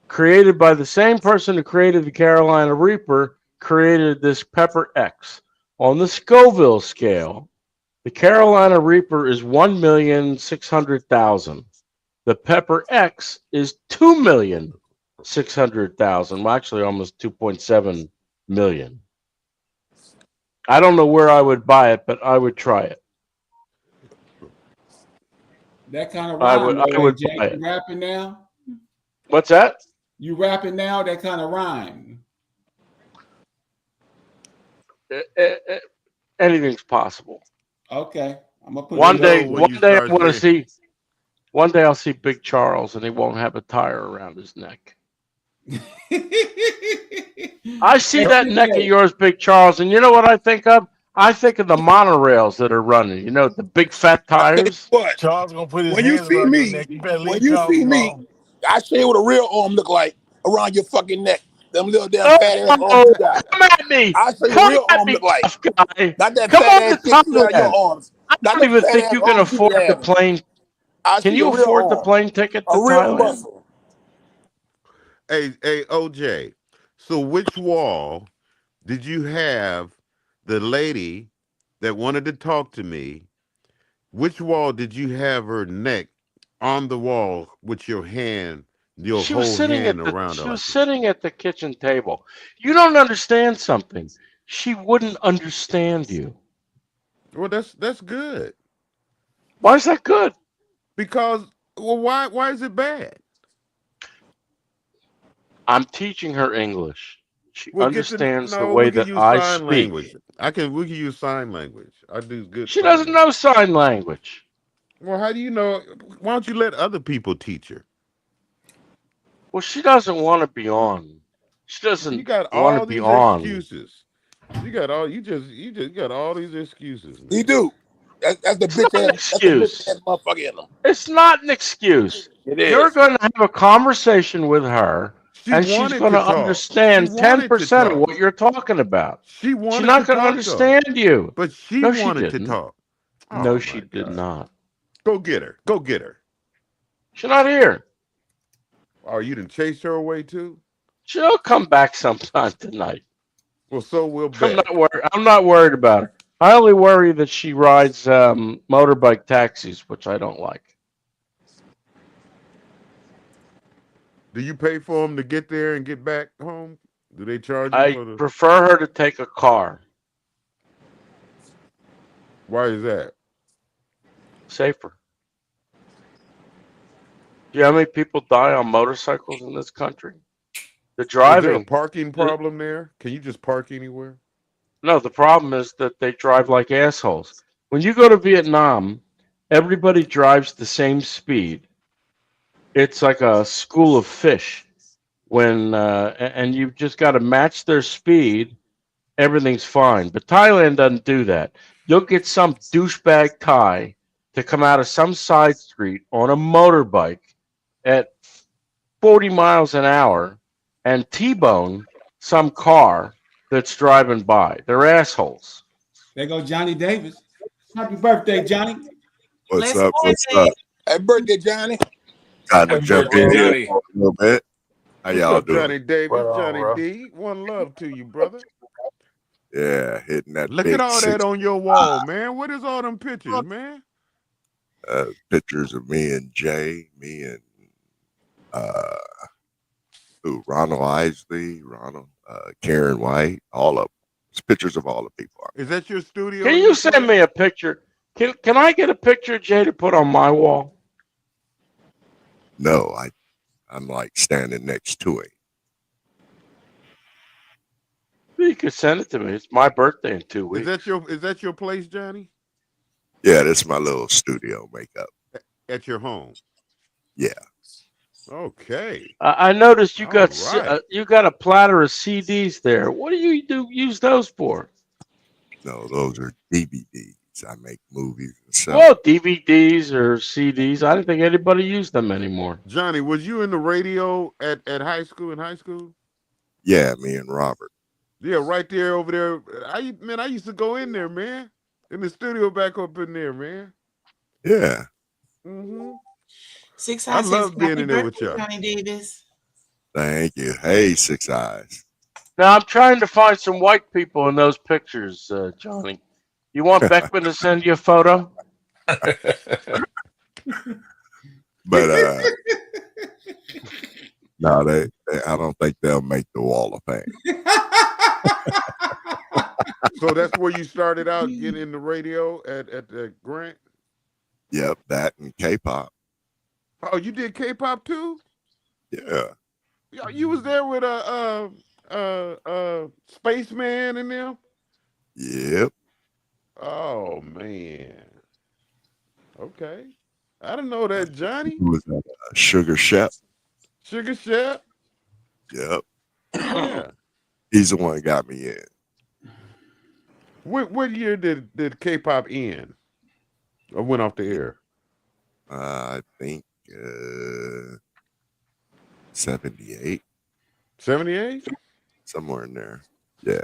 created by the same person who created the Carolina Reaper, created this Pepper X. On the Scoville scale, the Carolina Reaper is 1,600,000. The Pepper X is 2,600,000. Well, actually, almost 2.7 million. I don't know where I would buy it, but I would try it. That kind of I rhyme. would Jack, buy you it. rapping now? What's that? You rapping now? That kind of rhyme. Anything's possible. Okay, I'm gonna put One day, I I want to see. One day, I'll see Big Charles, and he won't have a tire around his neck. I see that neck of yours, Big Charles, and you know what I think of? I think of the monorails that are running. You know, the big fat tires. What? Charles gonna put his When you hands see around your me, neck. You better when leave you Charles see me, alone. I show you what a real arm look like around your fucking neck. Them little damn Oh, fat ass arms you got. come at me. I show you Come real at arm me, look like. tough guy. Not that Come fat on ass to shit you got on your Thailand. arms. I Not don't them even fat think ass you can arms you be afford the having. plane. I Can see you a real afford the arm, plane ticket to a real Thailand? muscle. Hey, OJ. So which wall did you have the lady that wanted to talk to me? Which wall did you have her neck on the wall with your hand, your She was whole sitting hand at the around her she was like this? sitting at the kitchen table. You don't understand something. She wouldn't understand you. Well, that's good. Why is that good? Because why is it bad? I'm teaching her English. She Well, understands the no, way we can that use I sign speak. language. We can use sign language. I do good She sign doesn't language. know sign language. Well, how do you know? Why don't you let other people teach her? Well, she doesn't want to be on. She You doesn't got want to all be these on. excuses. You just got all these excuses, man. He do. That's the It's bitch not an ass. That's the bitch excuse. ass motherfucker in them. It's not an excuse. It You're is. going to have a conversation with her, She and she's wanted going to to talk. She understand wanted to 10% of talk. what you're talking about. She She's wanted not to going to talk though. understand you. But she No, she wanted to didn't. talk. No, Oh she my did God. not. Go get her. Go get her. She's not here. Oh, you didn't chase her away too? She'll come back sometime tonight. Well, so will I'm Bet. not worried. I'm not worried about her. I only worry that she rides motorbike taxis, which I don't like. Do you pay for them to get there and get back home? Do they charge you I for the? prefer her to take a car. Why is that? Safer. Do you know how many people die on motorcycles in this country? The Is there a driving. parking problem there? Can you just park anywhere? No, the problem is that they drive like assholes. When you go to Vietnam, everybody drives the same speed. It's like a school of fish. And you've just got to match their speed. Everything's fine. But Thailand doesn't do that. You'll get some douchebag Thai to come out of some side street on a motorbike at 40 miles an hour and T-bone some car that's driving by. They're assholes. There go Johnny Davis. Happy birthday, Johnny. What's up? What's up? Happy birthday, Johnny. Kind of Happy jump birthday, in here Johnny. for a little bit. How What's y'all up, doing? Johnny Davis? Right on, Johnny bro. D. One love to you, brother. Yeah, hitting that Look big at all that 6 on your wall, man. What is all them pictures, man? pictures of me and Jay, me and Ronald Isley, Karen White, all of them. It's pictures of all the people. Is that your studio? Can in you your send place? me a picture? Can I get a picture, Jay, to put on my wall? No, I'm like standing next to him. You could send it to me. It's my birthday in 2 weeks. Is that your place, Johnny? Yeah, that's my little studio makeup. At your home? Yeah. Okay. I noticed you got All right. you got a platter of CDs there. What do you use those for? No, those are DVDs. I make movies and stuff. Well, DVDs or CDs. I didn't think anybody used them anymore. Johnny, was you in the radio at high school? In high school? Yeah, me and Robert. Yeah, right there over there. I used to go in there, man. In the studio back up in there, man. Yeah. Mm-hmm. Six I Eyes love says, being "Happy in there with birthday, y'all. Johnny Davis." Thank you. Hey, Six Eyes. Now I'm trying to find some white people in those pictures, Johnny. You want Beckman to send you a photo? But no, they I don't think they'll make the Wall of Fame. So that's where you started out getting in the radio at Grant? Yep, that and K-pop. Oh, you did K-pop too? Yeah. You was there with Spaceman in them? Yep. Oh man. Okay. I didn't know that, Johnny. Who was that? Sugar Shep. Sugar Chef? Yep. Yeah. He's the one that got me in. What year did K-pop end or went off the air? I think 78. 78? Somewhere in there. Yeah.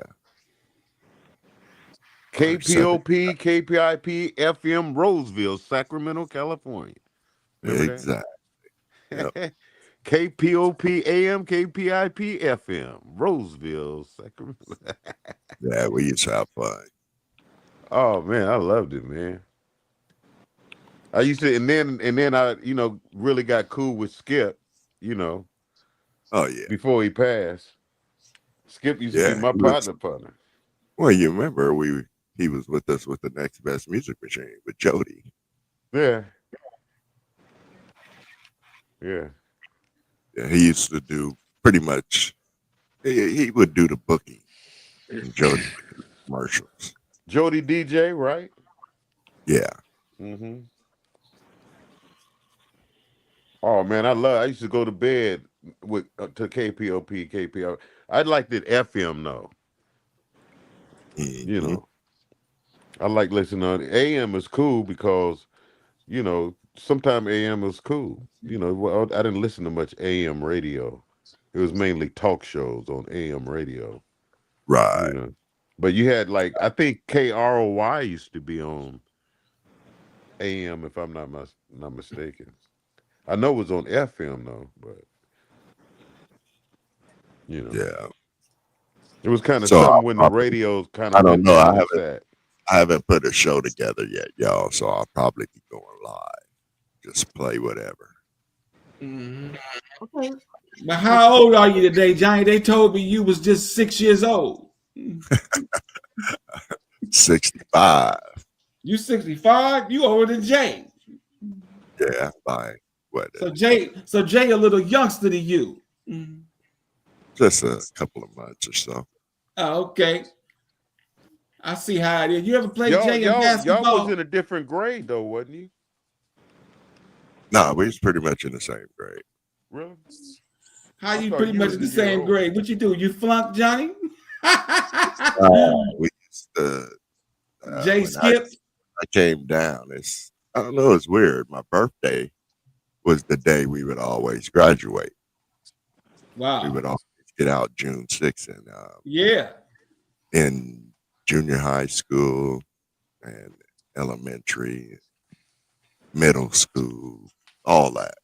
KPOP, KPIP, FM, Roseville, Sacramento, California. Remember Exactly. that? Yep. KPOP, AM, KPIP, FM, Roseville, Sacramento. Yeah, we used to have fun. Oh man, I loved it, man. I used to, and then I, really got cool with Skip, Oh yeah. before he passed. Skip used to Yeah. be my he was- partner. well, you remember he was with us with the Next Best Music Machine with Jody. Yeah. Yeah. Yeah, he used to do pretty much. He would do the booking, and Jody would do the commercials. Jody DJ, right? Yeah. Mm-hmm. Oh man, I used to go to bed with to KPOP, KPO. I liked it FM though. Mm-hmm. I like listening on AM is cool because, sometimes AM is cool. Well, I didn't listen to much AM radio. It was mainly talk shows on AM radio. Right. But you had I think KROY used to be on AM if I'm not mistaken. I know it was on FM though, but Yeah. it was kind of So, something when the radios kind of. I don't know. I haven't put a show together yet, y'all. So I'll probably be going live. Just play whatever. Okay. But how old are you today, Johnny? They told me you was just 6 years old. 65. You 65? You older than Jay. Yeah, by what? So Jay a little youngster than you. Just a couple of months or so. Oh, okay. I see how it is. You ever played Jay in Y'all basketball? was in a different grade though, wasn't you? No, we was pretty much in the same grade. Really? How you thought pretty you much was in the a year same older. grade? What you do? You flunked, Johnny? We used to, Jay when Skip? I came down. I don't know. It's weird. My birthday was the day we would always graduate. Wow. We would always get out June 6th and Yeah. in junior high school and elementary, middle school, all that.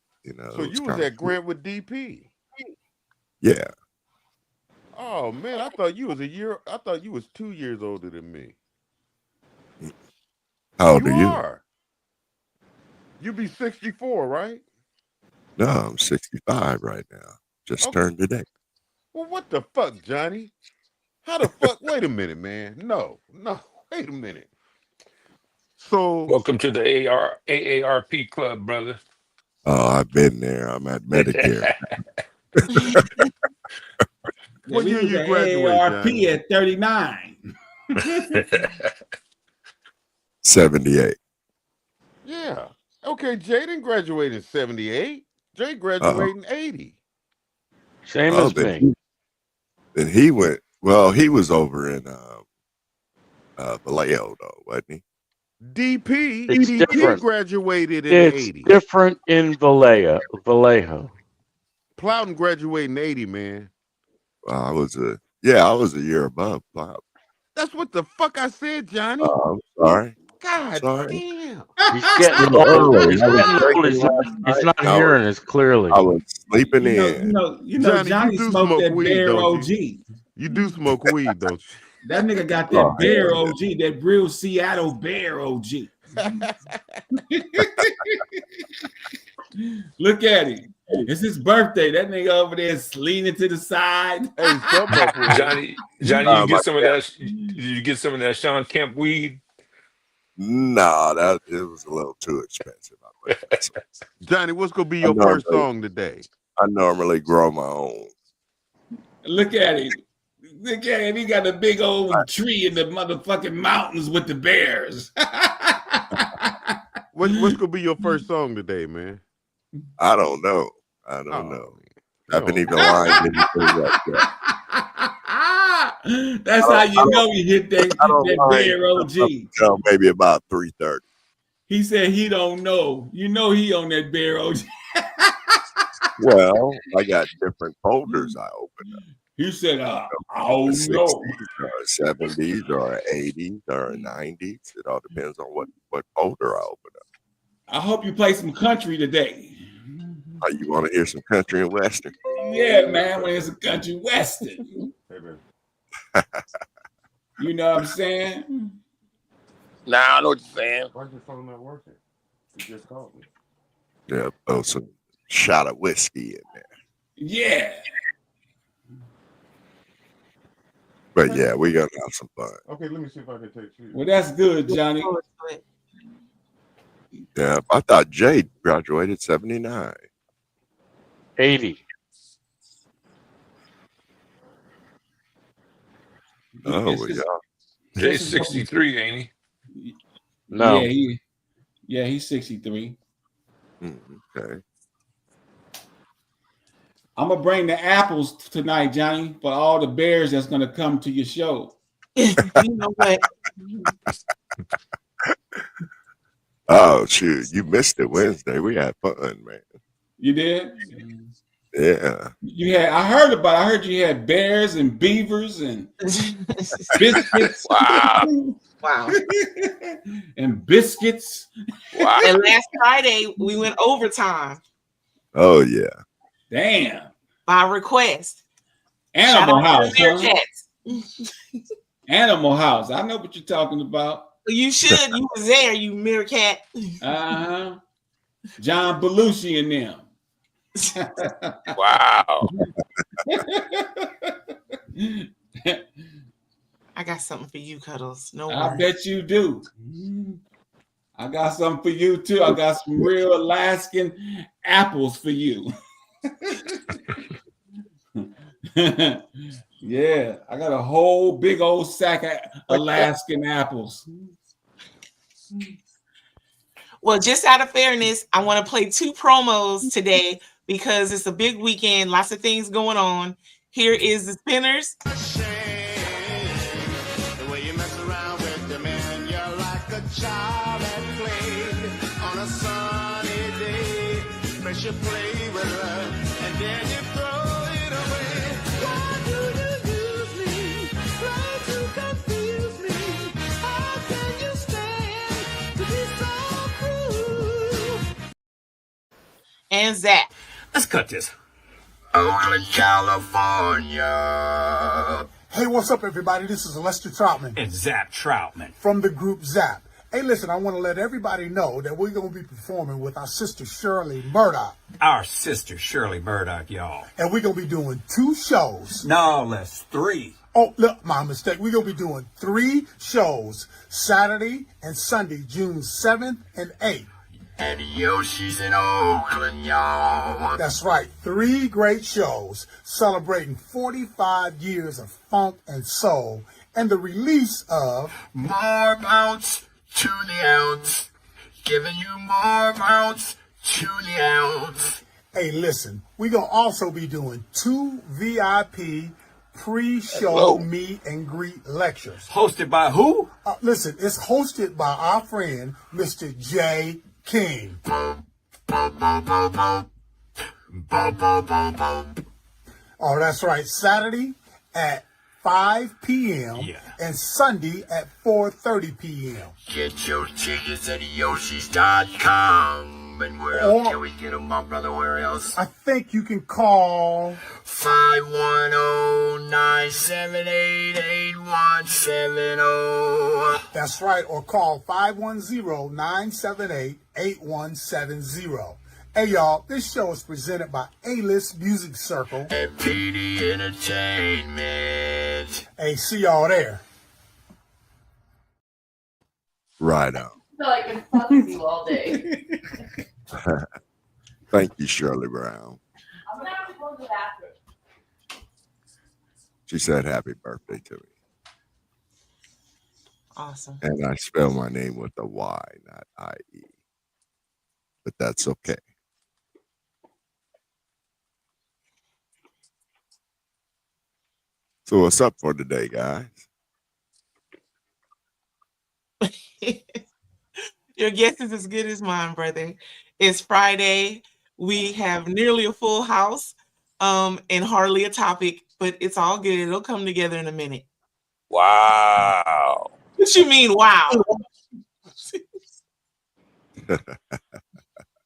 So you was at Grant with DP. Yeah. Oh man, I thought you was 2 years older than me. How old you are you? are. You be 64, right? No, I'm 65 right now. Just turned today. Well, what the fuck, Johnny? How the fuck? Wait a minute, man. No, wait a minute. So welcome to the AARP club, brother. Oh, I've been there. I'm at Medicare. What We year was you at graduate, AARP Johnny? at 39. 78. Yeah. Okay, Jay didn't graduate in 78. Jay graduated in 80. Same Oh, as then me. Then he went. Well, he was over in Vallejo, though, wasn't he? DP It's different. graduated in It's 80. different in Vallejo. Plowden graduated in 80, man. Well, I was a year above Plow. That's what the fuck I said, Johnny. I'm sorry. God Sorry. damn. He's getting little old. early. He's I was getting old. drinking He's last not night. I hearing was- as clearly. I was sleeping in. Johnny you do smoked smoke that weed, Bear don't OG. you? You do smoke weed, don't you? That nigga got that Oh, Bear hell OG, that real Seattle Bear OG. Look at him. It's his birthday. That nigga over there is leaning to the side. Hey, Johnny, you get some of that. You get some of that Sean Kemp weed. No, it was a little too expensive. Johnny, what's gonna be your first song today? I normally grow my own. Look at him. Look at him. He got a big old tree in the motherfucking mountains with the bears. What's gonna be your first song today, man? I don't know. I don't know. I haven't even lined anything up yet. That's how you know he hit I don't that mind bear OG. until maybe about 3:30. He said he don't know. You know he on that bear OG. Well, I got different folders I open up. He said, I The don't know. 60s or 70s or 80s or 90s. It all depends on what folder I open up. I hope you play some country today. You want to hear some country and western? Yeah, man, when it's a country western. You know what I'm saying? Nah, I know what you're saying. Why's your phone not working? You just called me. Yeah, throw some shot of whiskey in there. Yeah. But yeah, we're gonna have some fun. Okay, let me see if I can take you. Well, that's good, Johnny. Yeah, I thought Jay graduated 79. 80. Oh, well, yeah. Jay's 63, ain't he? No. Yeah, he's 63. Okay. I'm gonna bring the apples tonight, Johnny, for all the bears that's gonna come to your show. You know what? Oh shoot, you missed it Wednesday. We had fun, man. You did? Yeah. I heard you had bears and beavers and biscuits. Wow. And biscuits. Wow. And last Friday we went overtime. Oh yeah. Damn. By request. Animal House. Huh? Animal House. I know what you're talking about. You should. You was there, you meerkat. Uh-huh. John Belushi and them. Wow. I got something for you, Cuddles. No I worries. bet you do. I got something for you too. I got some real Alaskan apples for you. Yeah, I got a whole big old sack of Alaskan apples. Well, just out of fairness, I want to play 2 promos today because it's a big weekend, lots of things going on. Here is the Spinners. The way you mess around with the man, you're like a child at play on a sunny day. First you play with her, and then you throw it away. Why do you use me? Try to confuse me. How can you stand to be so cruel? And Zach. Let's cut this. Oakland, California. Hey, what's up, everybody? This is Lester Troutman. It's Zap Troutman. From the group Zap. Hey, listen, I want to let everybody know that we're going to be performing with our sister Shirley Murdoch. Our sister Shirley Murdoch, y'all. And we're going to be doing 2 shows. No less 3. Oh, look, my mistake. We're going to be doing 3 shows, Saturday and Sunday, June 7th and 8th. And Yoshi's in Oakland, y'all. That's right. 3 great shows celebrating 45 years of funk and soul and the release of More Bounce to the Ounce. Giving you more bounce to the ounce. Hey, listen, we're going to also be doing 2 VIP pre-show Hello. meet and greet lectures. Hosted by who? Listen, it's hosted by our friend, Mr. Jay King. Oh, that's right. Saturday at 5 p.m. and Sunday at 4:30 p.m. Get your tickets at Yoshis.com. And where else can we get them, my brother? Where else? I think you can call 510-978-8170. That's right, or call 510-978-8170. Hey, y'all, this show is presented by A-List Music Circle and PD Entertainment. Hey, see y'all there. Right on. I feel like I've been fucking you all day. Thank you, Shirley Brown. I'm gonna have to go to the bathroom. She said happy birthday to me. Awesome. And I spell my name with a Y, not I-E. But that's okay. So what's up for today, guys? Your guess is as good as mine, brother. It's Friday. We have nearly a full house, and hardly a topic, but it's all good. It'll come together in a minute. Wow. What you mean, wow?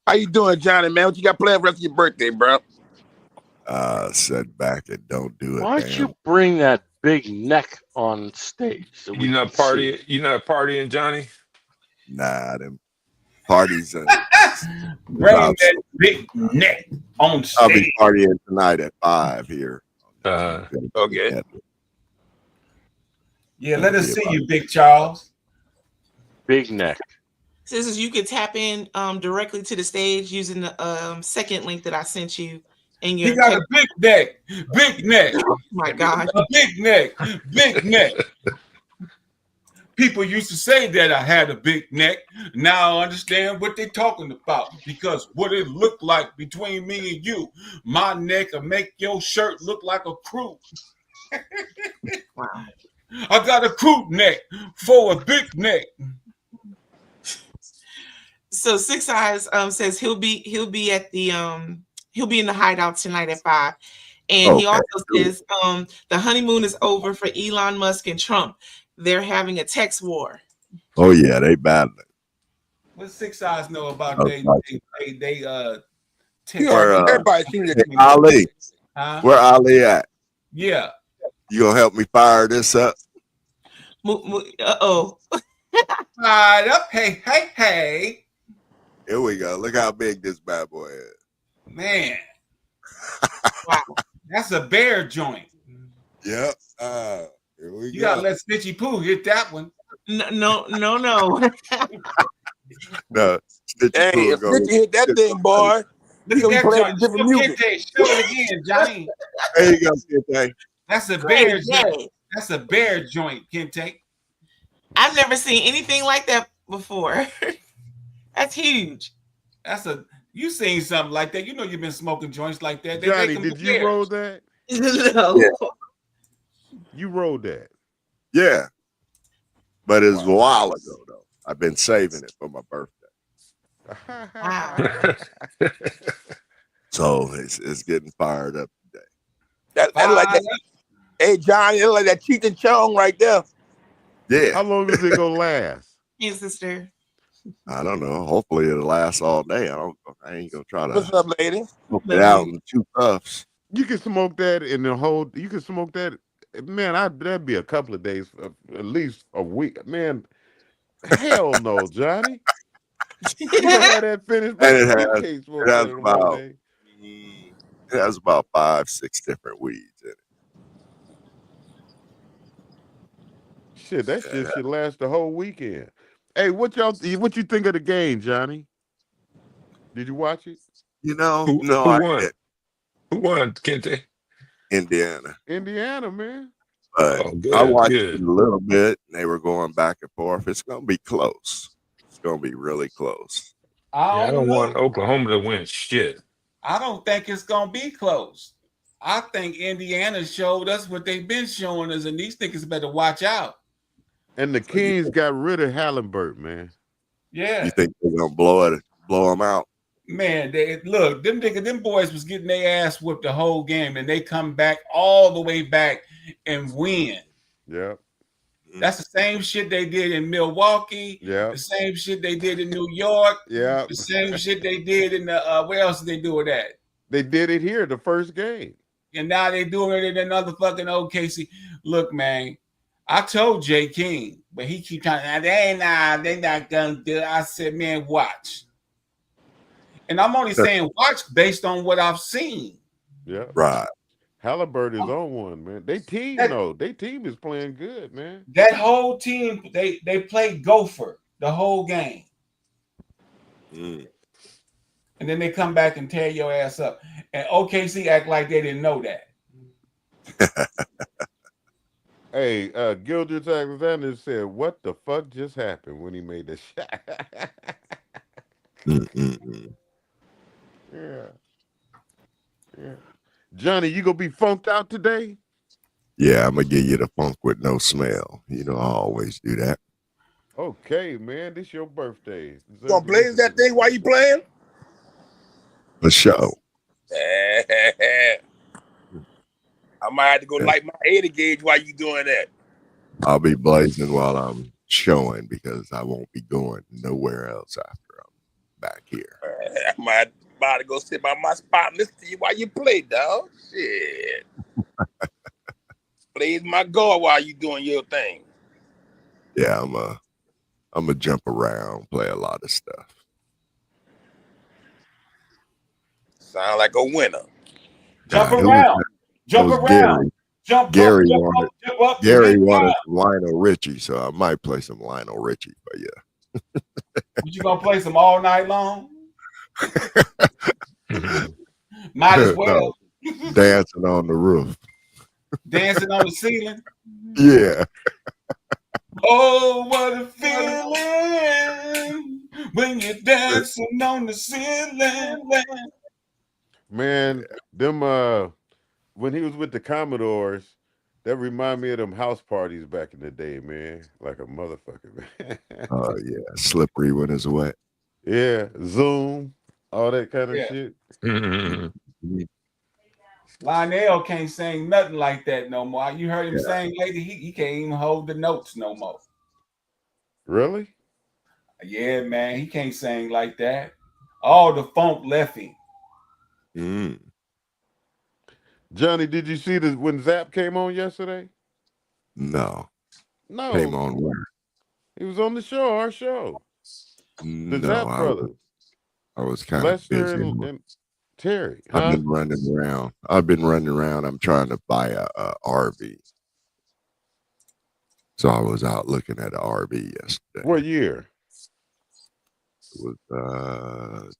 How you doing, Johnny, man? What you got planned for the rest of your birthday, bro? Sit back and don't do it. Why don't you bring that big neck on stage? So we You not can see? partying, Johnny? Nah, them parties. Bring that big neck on I'll be stage. partying tonight at 5 here. Okay. Yeah, let us see you, Big Charles. Big neck. Sisters, you can tap in directly to the stage using the second link that I sent you. And He got a big neck, big neck. Oh my God. A big neck, big neck. People used to say that I had a big neck. Now I understand what they're talking about, because what it looked like between me and you, my neck will make your shirt look like a crew. Wow. I got a crew neck for a big neck. So Six Eyes says he'll be at the he'll be in the hideout tonight at 5. And he also says the honeymoon is over for Elon Musk and Trump. They're having a text war. Oh yeah, they battling. What 6 Eyes know about Okay. Everybody seems to Ali. Huh? Where Ali at? Yeah. You gonna help me fire this up? Uh-oh. Fired up. Hey, hey, hey. Here we go. Look how big this bad boy is. Man. Wow. That's a bear joint. Yep. Here we You go. gotta let Stitchy Pooh hit that one. No. No, Hey, if Stitchy hit that thing, boy, he's gonna be playing different music. Show it again, Johnny. There you go, Kente. That's a bear Yeah. joint. That's a bear joint, Kente. I've never seen anything like that before. That's huge. You seen something like that. You know you've been smoking joints like that. They Johnny, make them did you bears. roll that? No. Yeah. You rolled that. Yeah. But it's a while ago though. I've been saving it for my birthday. Wow. So it's getting fired up today. That like that. Hey, Johnny, it look like that Cheech and Chong right there. Yeah. How long is it gonna last? Hey, sister. I don't know. Hopefully it'll last all day. I ain't gonna try What's to up, lady? smoke it out in 2 puffs. You can smoke that in the whole. You can smoke that, man. That'd be a couple of days, at least a week, man. Hell no, Johnny. You gonna have that finished? And it You can't smoke that in one day. it has about 5-6 different weeds in it. Shit, that shit should last the whole weekend. Hey, what you think of the game, Johnny? Did you watch it? You know, Who I won? did. Who won, Kente? Indiana. Indiana, man. But Oh, good, I watched good. it a little bit. And they were going back and forth. It's gonna be close. It's gonna be really close. I don't know. want Oklahoma to win shit. I don't think it's gonna be close. I think Indiana showed us what they've been showing us, and these niggas better watch out. And the Kings got rid of Hallenberg, man. Yeah, You think they're gonna blow them out? man. Look, them boys was getting their ass whooped the whole game, and they come back all the way back and win. Yep. That's the same shit they did in Milwaukee. Yep. The same shit they did in New York. Yep. The same shit they did in the where else did they do it at? They did it here the first game. And now they doing it in another fucking OKC. Look, man, I told Jay King, but he keep trying. They not gonna do it. I said, man, watch. And I'm only saying watch based on what I've seen. Yeah. Right. Halliburton is on one, man. They team though. They team is playing good, man. That whole team, they played Gopher the whole game. Mm. And then they come back and tear your ass up. And OKC act like they didn't know that. Hey, Gildred Alexander said, "What the fuck just happened when he made the shot?" Yeah. Johnny, you gonna be funked out today? Yeah, I'm gonna give you the funk with no smell. You know, I always do that. Okay, man, this your birthday. You gonna blaze that thing while you playing? For sure. I might have to go light my 80 gauge while you doing that. I'll be blazing while I'm showing because I won't be going nowhere else after I'm back here. I might about to go sit by my spot and listen to you while you play, dog. Shit. Blaze my guard while you doing your thing. Yeah, I'm a jump around, play a lot of stuff. Sound like a winner. Jump Nah, who was around. that? Jump That was around. Jump Gary up, jump wanted up, jump up. Gary and wanted down. some Lionel Richie, so I might play some Lionel Richie for you. What, you gonna play some all night long? Might as well. No, dancing on the roof. Dancing on the ceiling. Yeah. Oh, what a feeling when you're dancing on the ceiling. Man, them when he was with the Commodores, that remind me of them house parties back in the day, man. Like a motherfucker, man. Oh yeah, slippery when it's wet. Yeah, Zoom, all that kind of Yeah. shit. Lionel can't sing nothing like that no more. You heard him sing lately. He can't even hold the notes no more. Really? Yeah, man, he can't sing like that. All the funk left him. Johnny, did you see this when Zap came on yesterday? No. No. Came on where? He was on the show, our show. The No, Zap brothers. I was kind of Lester busy. and Terry. I've Huh? been running around. I'm trying to buy a RV. So I was out looking at an RV yesterday. What year? It was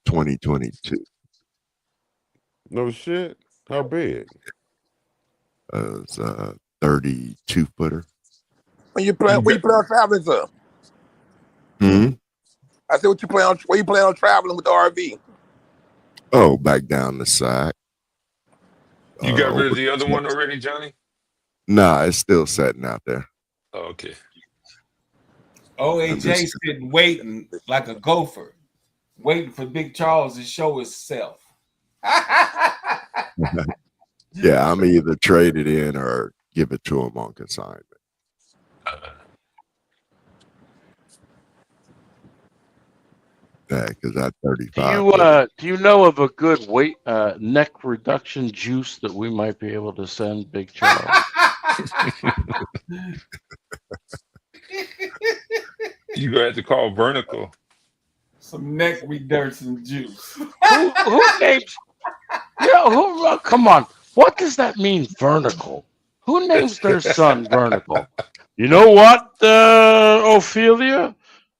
2022. No shit. How big? It's a 32 footer. When you plan on traveling, sir? I said, what you plan on? Where you plan on traveling with the RV? Oh, back down the side. You got rid over of the other one already, Johnny? Nah, it's still sitting out there. Oh, okay. OAJ sitting waiting like a gopher, waiting for Big Charles to show himself. Yeah, I'm either trade it in or give it to him on consignment. Yeah, because that 35. Do you know of a good weight neck reduction juice that we might be able to send Big Charles? You gonna have to call Vertical. Some neck reduction juice. who names? Come on. What does that mean, Vertical? Who names their son Vertical? You know what, Ophelia?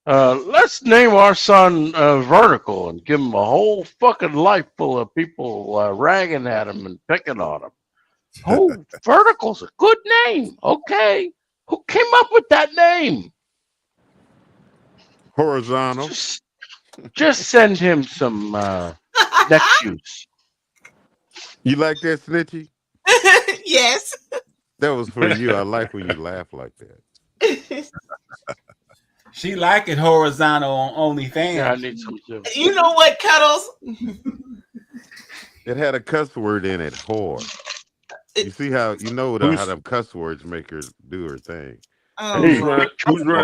Let's name our son Vertical and give him a whole fucking life full of people ragging at him and picking on him. Oh, Vertical's a good name. Okay. Who came up with that name? Horizontal. Just send him some neck juice. You like that, Snitchy? Yes. That was for you. I like when you laugh like that. She like it horizontal on OnlyFans. Yeah, I need some too. You know what, Cuddles? It had a cuss word in it, whore. You see how how them cuss words make her do her thing. Who's running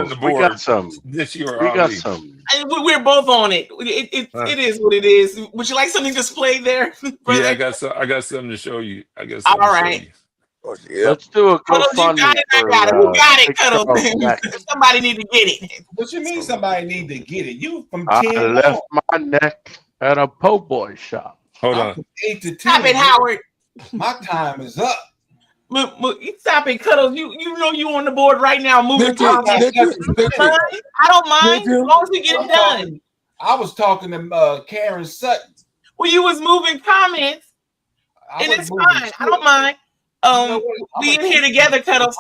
the board? We got some. This year, We got some. We're both on it. It is what it is. Would you like something displayed there? Yeah, I got something to show you. All right. Oh, yeah. Let's do a Cuddles, you GoFundMe. got it. I got it. Who got it, Big Cuddles? Charles neck. Somebody need to get it. What you mean somebody need to get it? You from I 10 left on. my neck at a po' boy shop. Hold I'm on. from 8 to 10. Stop it, Howard. My time is up. Stop it, Cuddles. You know you on the board right now moving comments. I don't mind as long as we get it done. I was talking to Karen Sutton. Well, you was moving comments, and it's fine. I don't mind. We in here together, Cuddles.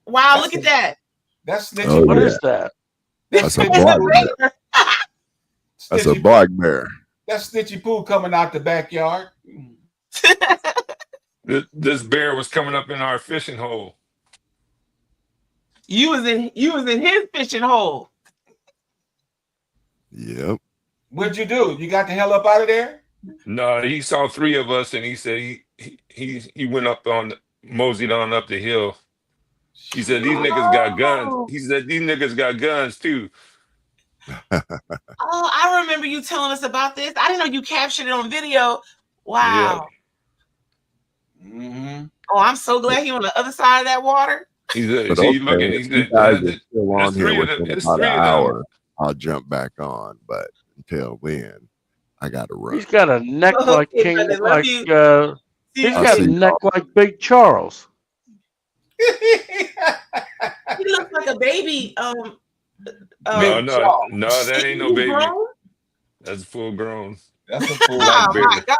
Wow, look at that. That's snitchy. Oh, What yeah. is that? That's a black bear. That's a black bear. That's Snitchy Poo coming out the backyard. This bear was coming up in our fishing hole. You was in his fishing hole. Yep. What'd you do? You got the hell up out of there? No, he saw three of us, and he said he went up on moseyed on up the hill. He said these niggas got guns. He said these niggas got guns too. Oh, I remember you telling us about this. I didn't know you captured it on video. Wow. Yeah. Mm-hmm. Oh, I'm so glad he on the other side of that water. He said, But see, okay, look at if he you said, guys are still on there's here three of within them. It's about three an of them. hour, I'll jump back on. But until then, I gotta run. He's got a neck like Okay, King, brother, love like you. he's I'll got a see neck y'all. like Big Charles. He looks like a baby. No, Big Charles. no, that ain't no He baby. grown? That's full grown. That's a fool. Black Oh bear. my God.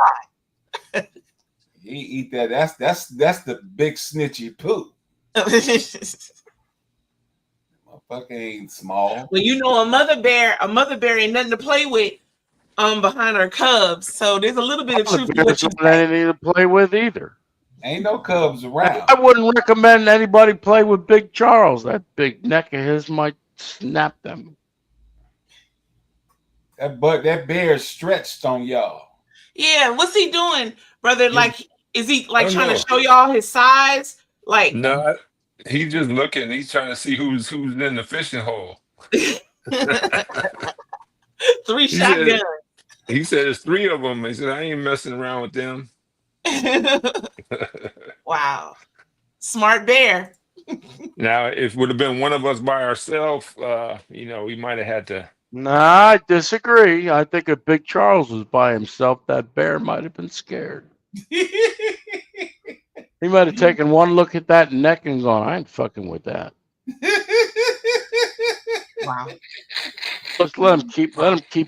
He eat that. That's the big snitchy poo. Motherfucker ain't small. Well, you know, a mother bear ain't nothing to play with behind her cubs. So there's a little bit of The truth to bear's what you not say. anything to play with either. Ain't no cubs around. I wouldn't recommend anybody play with Big Charles. That big neck of his might snap them. That bear stretched on y'all. Yeah, what's he doing, brother? Like, is he like I don't trying to know. show y'all his size? Like, No, he's just looking. He's trying to see who's in the fishing hole. three shotguns. He said there's three of them. He said I ain't messing around with them. Wow, smart bear. Now, if it would have been one of us by ourselves, we might have had to. Nah, I disagree. I think if Big Charles was by himself, that bear might have been scared. He might have taken one look at that neck and gone, I ain't fucking with that. Wow. Just let him keep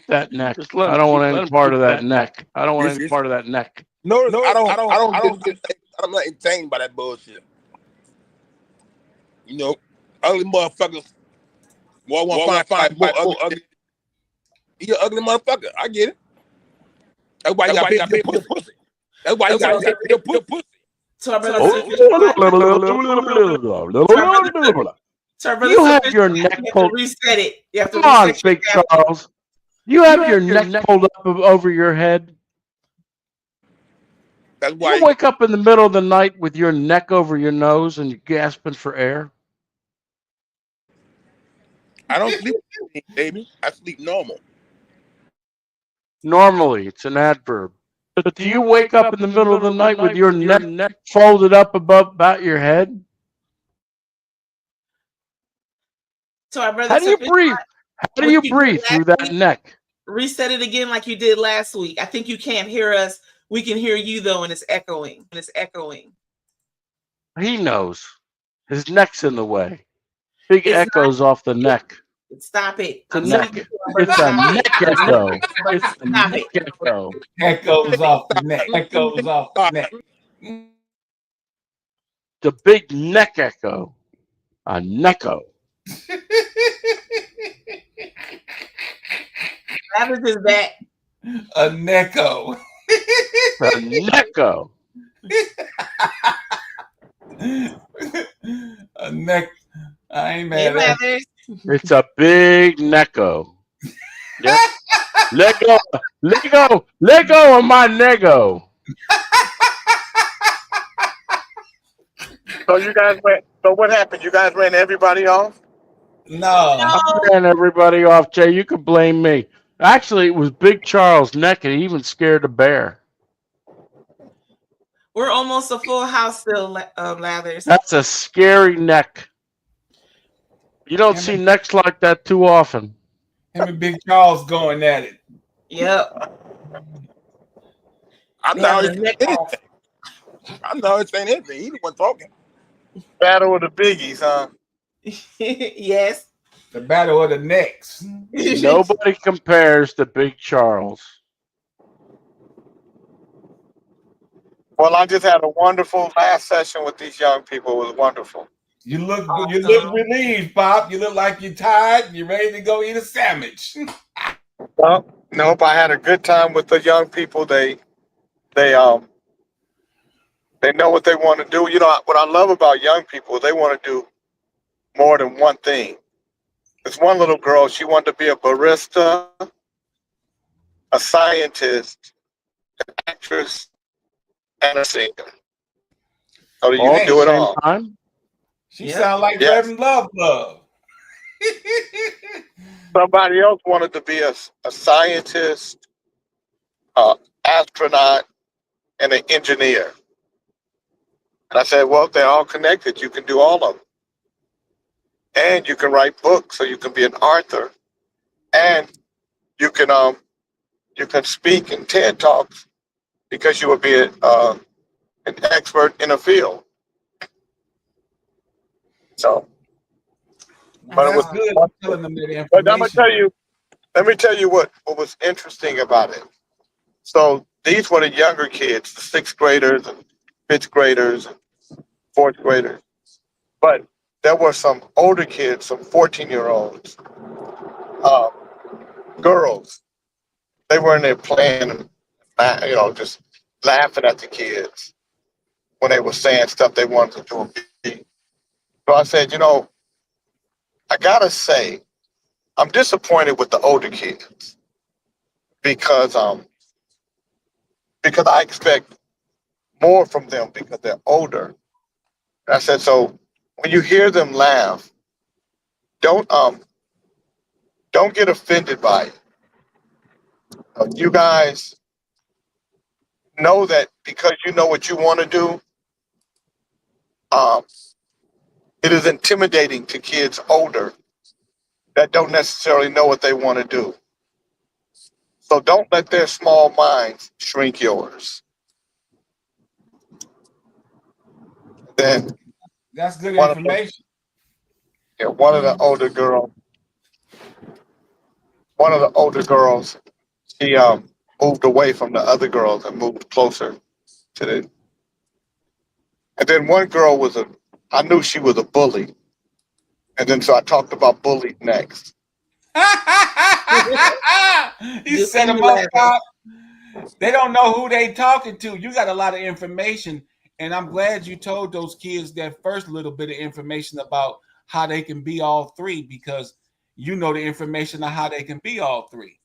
that neck. I don't want any part of that neck. I don't want any part of that neck. No, I don't. I'm not entertained by that bullshit. You know, ugly motherfuckers. More find more ugly. He an ugly motherfucker. I get it. That's why you got big pussy. That's why you got big pussy. So our brother, you have your neck pulled. Reset it. You have to Come on, reset your Big Charles. You have your neck pulled up over your head. That's why You wake up in the middle of the night with your neck over your nose and you're gasping for air. I don't sleep, baby. I sleep normal. Normally, it's an adverb. But do you wake up in the middle of the night with your neck folded up about your head? So our brother, How do you breathe? How do you breathe through that neck? Reset it again like you did last week. I think you can't hear us. We can hear you though, and it's echoing. He knows. His neck's in the way. Big It's echoes off the neck. Stop it. It's a neck. It's a neck echo. It's a Stop neck it. echo. Echoes off the neck. Echoes off the neck. The big neck echo. A necko. Travis is back. A necko. A necko. A neck. I ain't Hey, mad at Leathers. It's a big necko. Yep. Let go of my nego. So you guys ran. So what happened? You guys ran everybody off? No. I ran everybody off, Jay. You can blame me. Actually, it was Big Charles' neck, and he even scared a bear. We're almost a full house still, Lathers. That's a scary neck. You don't see necks like that too often. Him and Big Charles going at it. Yep. I'm not saying anything. He the one talking. Battle of the biggies, huh? Yes. The battle of the necks. Nobody compares to Big Charles. Well, I just had a wonderful last session with these young people. It was wonderful. You look relieved, Pop. You look like you're tired. You're ready to go eat a sandwich. Nope. I had a good time with the young people. They They know what they want to do. You know what I love about young people? They want to do more than one thing. There's one little girl. She wanted to be a barista, a scientist, an actress, and a singer. So you All can at do the it same all. time? She sound like Yes. Reverend Love. Somebody else wanted to be a scientist, astronaut, and an engineer. And I said, well, they're all connected. You can do all of them. And you can write books, so you can be an author. And you can speak in TED Talks because you will be an expert in a field. So, but it was That's good. Telling them that But I'm gonna information. tell you, let me tell you what was interesting about it. So these were the younger kids, the 6th graders and 5th graders and 4th graders. But there were some older kids, some 14-year-olds, girls. They were in there playing, just laughing at the kids when they were saying stuff they wanted to do. So I said, I gotta say, I'm disappointed with the older kids because I expect more from them because they're older. And I said, so when you hear them laugh, don't get offended by it. You guys know that because you know what you want to do, it is intimidating to kids older that don't necessarily know what they want to do. So don't let their small minds shrink yours. Then That's good one of information. one of the older girls, she moved away from the other girls and moved closer to the. And then one girl I knew she was a bully. And then so I talked about bullied next. You set them up, Pop. They don't know who they talking to. You got a lot of information, and I'm glad you told those kids that first little bit of information about how they can be all three, because you know the information on how they can be all three.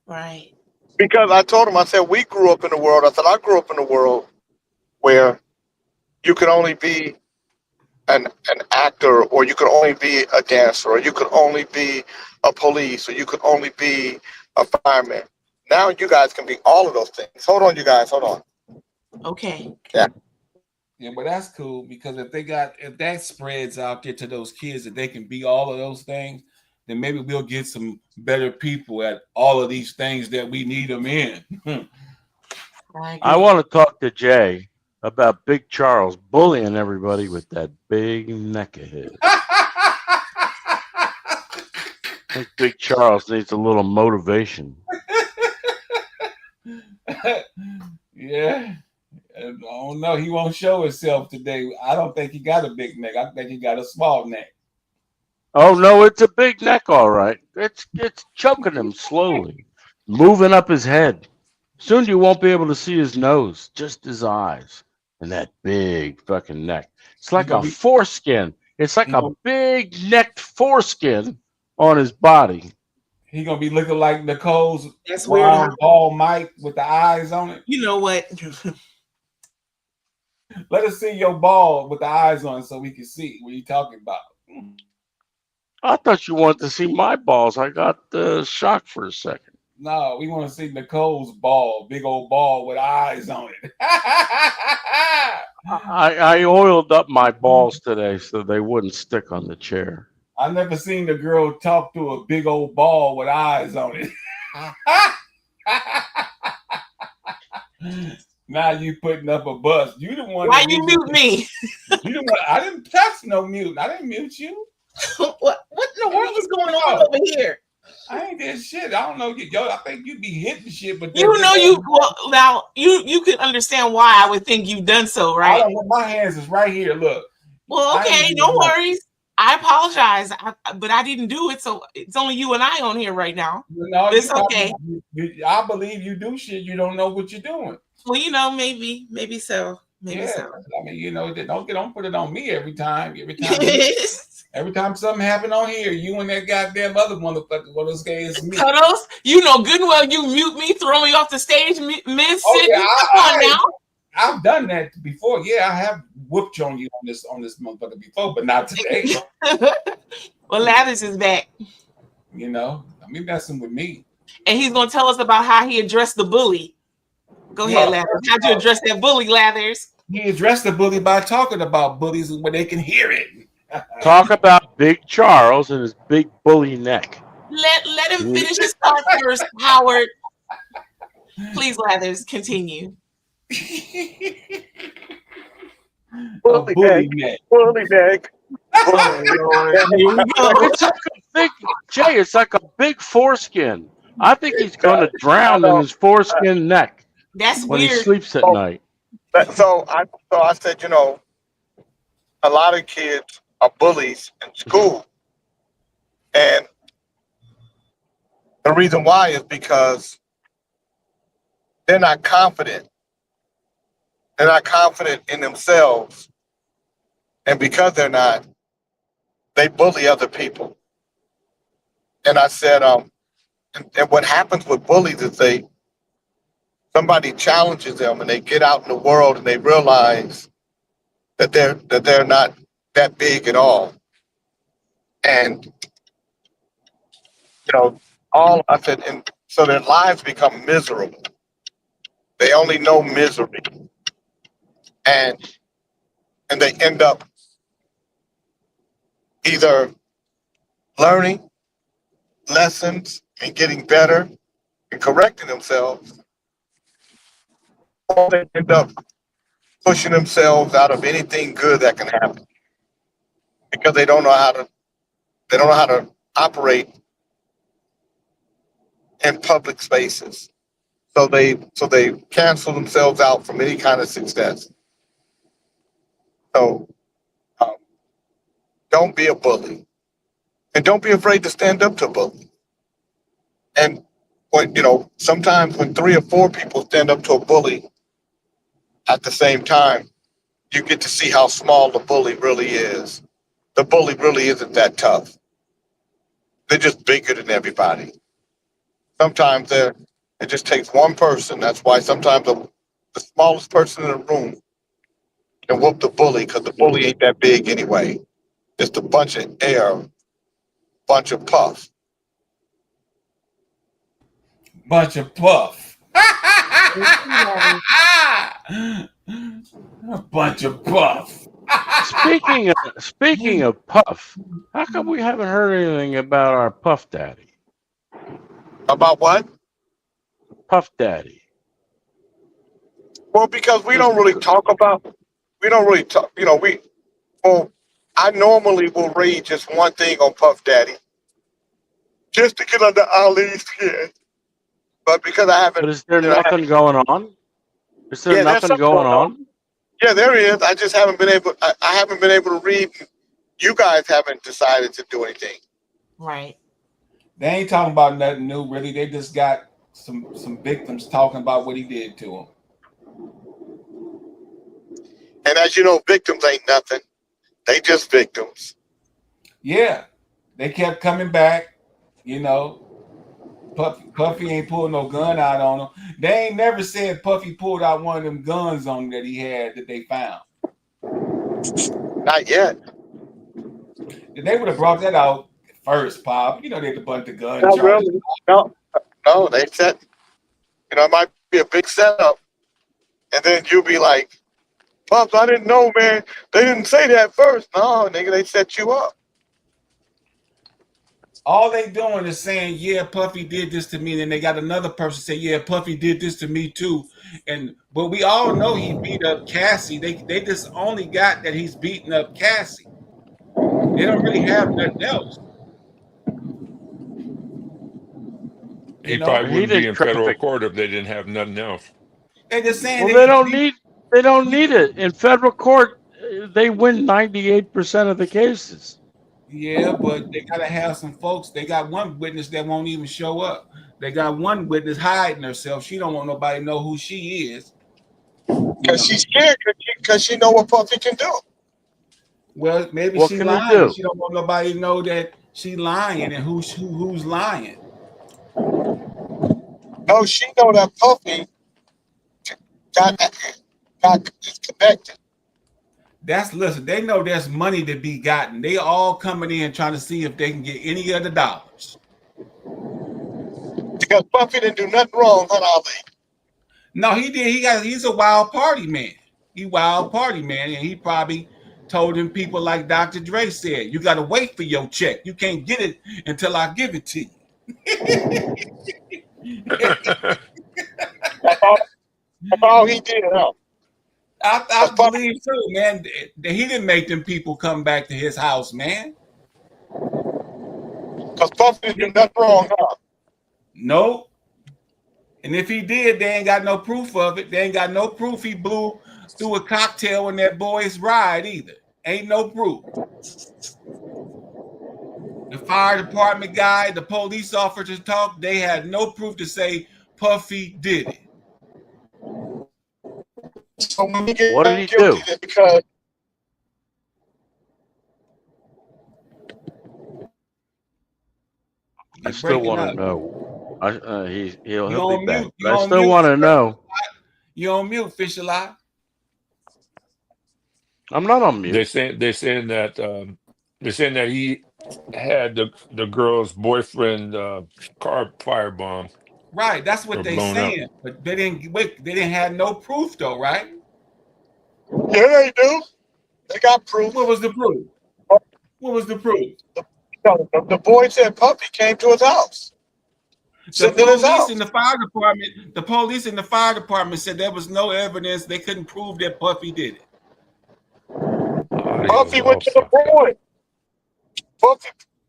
Right. Because I told them, I said, we grew up in a world. I said, I grew up in a world where you could only be an actor, or you could only be a dancer, or you could only be a police, or you could only be a fireman. Now you guys can be all of those things. Hold on, you guys. Hold on. Okay. Yeah. Yeah, but that's cool, because if that spreads out there to those kids that they can be all of those things, then maybe we'll get some better people at all of these things that we need them in. I want to talk to Jay about Big Charles bullying everybody with that big neck of his. I think Big Charles needs a little motivation. Yeah. I don't know. He won't show himself today. I don't think he got a big neck. I think he got a small neck. Oh no, it's a big neck, all right. It's choking him slowly, moving up his head. Soon you won't be able to see his nose, just his eyes, and that big fucking neck. It's like a foreskin. It's like a big necked foreskin on his body. He gonna be looking like Nicole's That's weird. round ball mic with the eyes on it. You know what? Let us see your ball with the eyes on it so we can see what you're talking about. I thought you wanted to see my balls. I got shocked for a second. No, we want to see Nicole's ball, big old ball with eyes on it. I oiled up my balls today so they wouldn't stick on the chair. I've never seen the girl talk to a big old ball with eyes on it. Now you putting up a bust. You the one. Why you mute me? You the one. I didn't touch no mute. I didn't mute you. What in the world is going on over here? I ain't did shit. I don't know. Yo, I think you be hitting shit, but now you can understand why I would think you've done so, I right? don't know. My hands is right here. Look. Well, I okay, ain't no doing nothing. worries. I apologize, but I didn't do it, so it's only you and I on here right now. No, It's you okay. I believe you do shit. You don't know what you're doing. Well, maybe so. Maybe Yeah, so. I mean, you know, don't put it on me every time. Every time something happen on here, you and that goddamn other motherfucker, well, this guy is me. Cuddles, you know good and well you mute me, throw me off the stage mid Oh sitting. yeah, Come on now. I've done that before. Yeah, I have whooped on you on this motherfucker before, but not today. Well, Lathers is back. You know, I mean, messing with me. And he's gonna tell us about how he addressed the bully. Go ahead, Lathers. How'd you address that bully, Lathers? He addressed the bully by talking about bullies where they can hear it. Talk about Big Charles and his big bully neck. Let him finish his thought first, Howard. Please, Lathers, continue. Bully neck. Bully neck. It's like a big Jay. It's like a big foreskin. I think he's going to drown in his foreskin neck. That's when weird. he sleeps at night. So I said, you know, a lot of kids are bullies in school, and the reason why is because they're not confident. They're not confident in themselves, and because they're not, they bully other people. And I said, and what happens with bullies is somebody challenges them, and they get out in the world and they realize that they're not that big at all. And you know, I said, and so their lives become miserable. They only know misery, and they end up either learning lessons and getting better and correcting themselves, or they end up pushing themselves out of anything good that can happen because they don't know how to operate in public spaces. So they cancel themselves out from any kind of success. So don't be a bully, and don't be afraid to stand up to a bully. And when sometimes when 3 or 4 people stand up to a bully at the same time, you get to see how small the bully really is. The bully really isn't that tough. They're just bigger than everybody. Sometimes it just takes one person. That's why sometimes the smallest person in the room can whoop the bully, because the bully ain't that big anyway. Just a bunch of air, bunch of puff. Bunch of puff. A bunch of puff. Speaking of Puff, how come we haven't heard anything about our Puff Daddy? About what? Puff Daddy. Well, because we don't really talk. I normally will read just one thing on Puff Daddy, just to get under Ali's skin. But because I haven't. But is there nothing going on? Is there nothing going on? Yeah, there is. I just haven't been able. I haven't been able to read. You guys haven't decided to do anything. Right. They ain't talking about nothing new, really. They just got some victims talking about what he did to them. And as you know, victims ain't nothing. They just victims. Yeah, they kept coming back. You know, Puffy ain't pulled no gun out on him. They ain't never said Puffy pulled out one of them guns on him that he had that they found. Not yet. They would have brought that out first, Pop. You know, they'd have bumped the gun Not charges. really. No, they said, it might be a big setup. And then you'll be like, Pops, I didn't know, man. They didn't say that first. No, nigga, they set you up. All they doing is saying, yeah, Puffy did this to me. And then they got another person say, yeah, Puffy did this to me too. But we all know he beat up Cassie. They just only got that he's beating up Cassie. They don't really have nothing else. He probably wouldn't be in federal court if they didn't have nothing else. They just saying Well, they don't need it. In federal court, they win 98% of the cases. Yeah, but they gotta have some folks. They got one witness that won't even show up. They got one witness hiding herself. She don't want nobody to know who she is. Because she's scared. because she know what Puffy can do. Well, maybe What she can he lying. do? She don't want nobody to know that she lying and who's lying. No, she know that Puffy is connected. Listen, they know there's money to be gotten. They all coming in trying to see if they can get any of the dollars. Because Puffy didn't do nothing wrong, huh, Ali? No, he did. He's a wild party man. He wild party man, and he probably told him people like Dr. Dre said, you got to wait for your check. You can't get it until I give it to you. That's all he did, huh? I believe so, man. He didn't make them people come back to his house, man. Because Puffy didn't do nothing wrong, huh? Nope. And if he did, they ain't got no proof of it. They ain't got no proof he blew through a cocktail in that boy's ride either. Ain't no proof. The fire department guy, the police officers talk, they had no proof to say Puffy did it. So when he get What did he guilty, do? because I still breaking want to up. know. He'll on be back. mute. But You I on still mute, want to Fish know. You on mute, Fish Alive. I'm not on mute. They're saying that he had the girl's boyfriend car firebomb Right, that's or what they blown up. saying. But they didn't have no proof though, right? yeah, they do. They got proof. What was the proof? What was the proof? The boy said Puffy came to his house. The Sitting in his police house. and the fire department said there was no evidence. They couldn't prove that Puffy did it. Puffy went to the boy.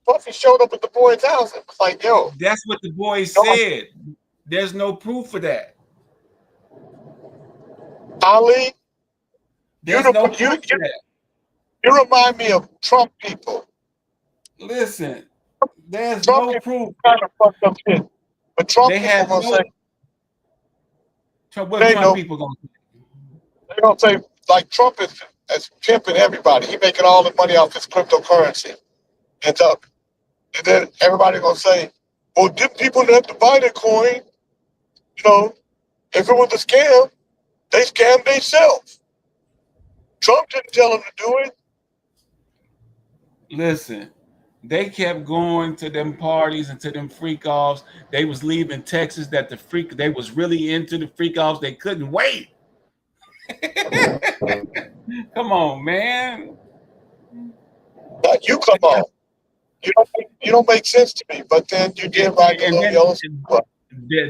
Puffy showed up at the boy's house and was like, yo. That's what the boy said. There's no proof for that. Ali, There's no proof for that. You remind me of Trump people. Listen, there's Trump no proof. Kind of fucked up shit. But Trump They people have gonna no. say What they Trump know. people gonna say? They're gonna say like Trump is pimping everybody. He making all the money off his cryptocurrency. And then everybody gonna say, well, did people have to buy the coin? You know, if it was a scam, they scammed themselves. Trump didn't tell them to do it. Listen, they kept going to them parties and to them freak offs. They was leaving Texas they was really into the freak offs. They couldn't wait. Come on, man. You come on. You don't make sense to me. But then you did right a little yellow.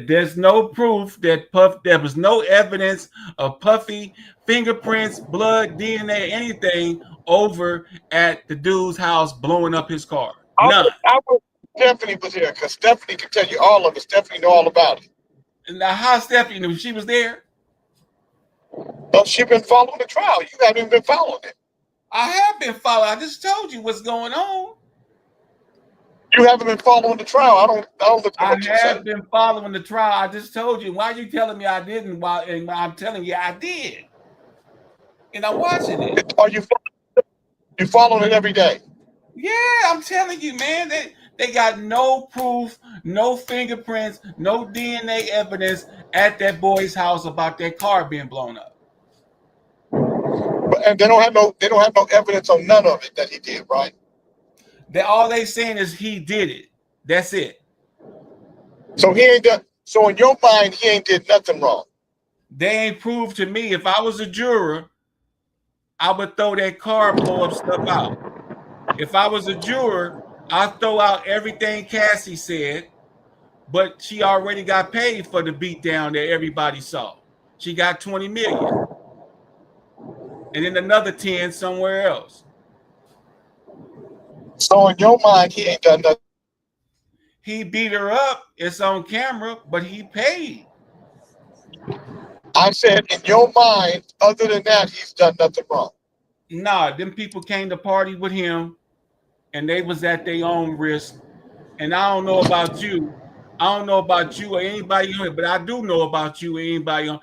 There's no proof that there was no evidence of Puffy fingerprints, blood, DNA, anything over at the dude's house blowing up his car. None. Stephanie was here because Stephanie can tell you all of it. Stephanie know all about it. Now, how Stephanie knew she was there? Well, she been following the trial. You haven't even been following it. I have been following. I just told you what's going on. You haven't been following the trial. I don't look at what you I said. have been following the trial. I just told you. Why are you telling me I didn't? And I'm telling you I did. And I'm watching it. Are you following it every day? Yeah, I'm telling you, man. They got no proof, no fingerprints, no DNA evidence at that boy's house about that car being blown up. And they don't have no evidence on none of it that he did, right? All they saying is he did it. That's it. So he ain't done. So in your mind, he ain't did nothing wrong. They ain't proved to me. If I was a juror, I would throw that car blow up stuff out. If I was a juror, I'd throw out everything Cassie said, but she already got paid for the beatdown that everybody saw. She got 20 million. And then another 10 somewhere else. So in your mind, he ain't done nothing. He beat her up. It's on camera, but he paid. I said, in your mind, other than that, he's done nothing wrong. Nah, them people came to party with him, and they was at their own risk. And I don't know about you. I don't know about you or anybody on it, but I do know about you or anybody on.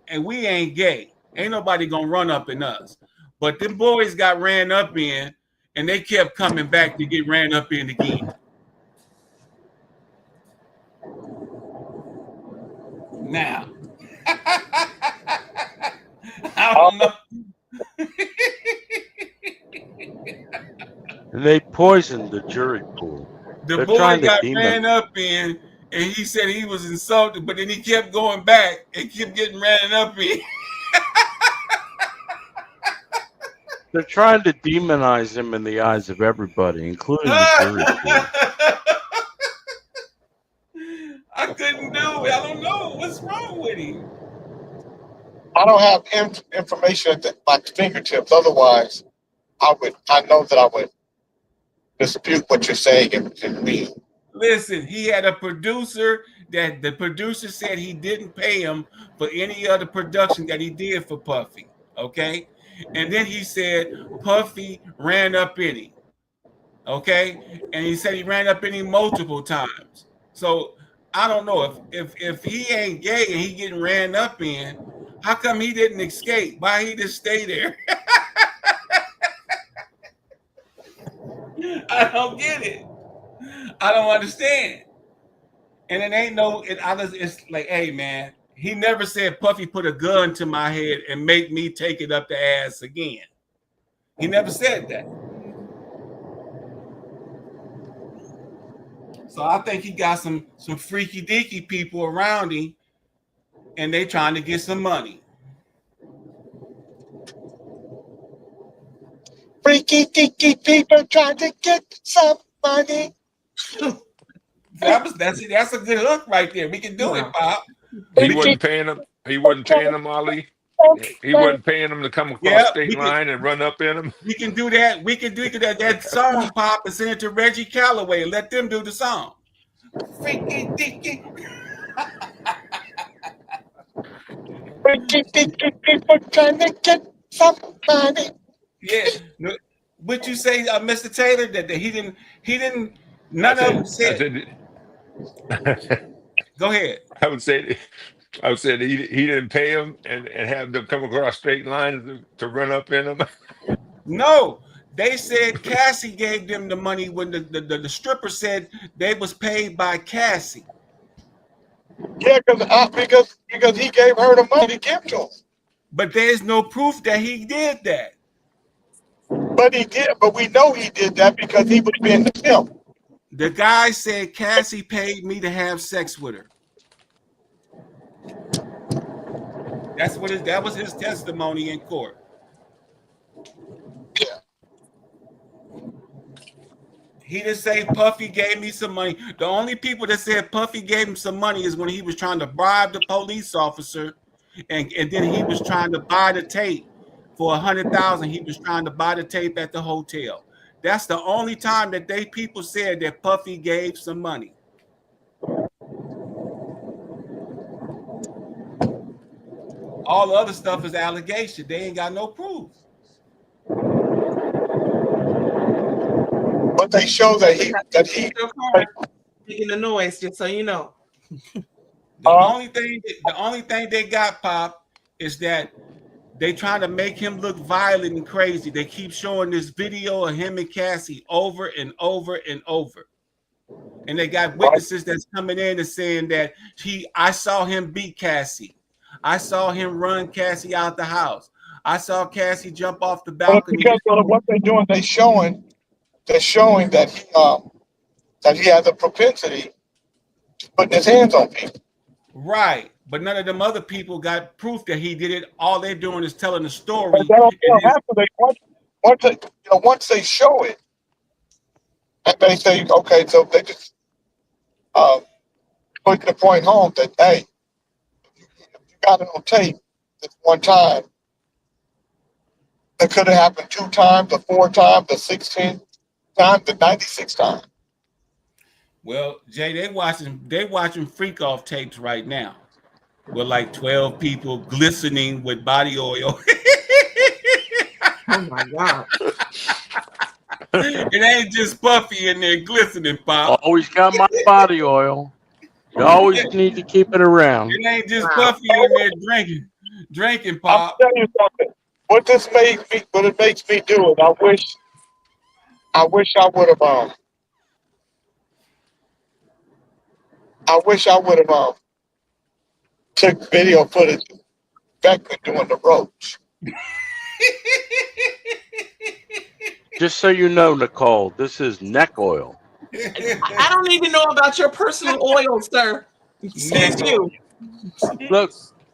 And we ain't gay. Ain't nobody gonna run up in us. But them boys got ran up in, and they kept coming back to get ran up in again. Now, I don't know. And they poisoned the jury pool. The They're boy trying to got demon. ran up in, and he said he was insulted, but then he kept going back and kept getting ran up in. They're trying to demonize him in the eyes of everybody, including the jury pool. I couldn't do it. I don't know what's wrong with him. I don't have information at my fingertips. Otherwise, I know that I would dispute what you're saying and read. Listen, he had a producer that the producer said he didn't pay him for any other production that he did for Puffy. Okay. And then he said Puffy ran up in him. Okay. And he said he ran up in him multiple times. So I don't know if he ain't gay and he getting ran up in, how come he didn't escape? Why he just stay there? I don't get it. I don't understand. And it ain't no, it's like, hey man, he never said Puffy put a gun to my head and make me take it up the ass again. He never said that. So I think he got some freaky deaky people around him, and they trying to get some money. Freaky deaky people trying to get some money. That's a good hook right there. We can do it, Pop. He wasn't paying him. He wasn't paying him, Ali. He wasn't paying him to come across state line and run up in him. We can do that. We can do that song, Pop, and send it to Reggie Calloway and let them do the song. Freaky deaky. Freaky deaky people trying to get some money. Yeah. What you say, Mr. Taylor, that he didn't. None of them said. Go ahead. I would say that he didn't pay him and have them come across straight lines to run up in him. No, they said Cassie gave them the money when the stripper said they was paid by Cassie. Yeah, because he gave her the money to give to him. But there's no proof that he did that. But he did. But we know he did that because he was being the pimp. The guy said Cassie paid me to have sex with her. That was his testimony in court. Yeah. He didn't say Puffy gave me some money. The only people that said Puffy gave him some money is when he was trying to bribe the police officer, and then he was trying to buy the tape for $100,000. He was trying to buy the tape at the hotel. That's the only time that people said that Puffy gave some money. All the other stuff is allegation. They ain't got no proof. But they show that he making the noise, just so you know. The only thing they got, Pop, is that they trying to make him look violent and crazy. They keep showing this video of him and Cassie over and over and over. And they got witnesses that's coming in and saying that I saw him beat Cassie. I saw him run Cassie out the house. I saw Cassie jump off the balcony. Because of what they're doing, they're showing that he has a propensity to putting his hands on people. Right. But none of them other people got proof that he did it. All they're doing is telling the story. But they don't have to. Once they show it, and they say, okay, so they just put the point home that, hey, if you got it on tape this one time, it could have happened 2 times, or 4 times, or 16 times, or 96 times. Well, Jay, they watching freak off tapes right now with like 12 people glistening with body oil. Oh my God. It ain't just Puffy in there glistening, Pop. Always got my body oil. You always need to keep it around. It ain't just Puffy in there Drinking, I'm Pop. telling you something. What it makes me do it. I wish I would have took video footage of Becca doing the ropes. Just so you know, Nicole, this is neck oil. I don't even know about your personal oil, sir. Says you. Look,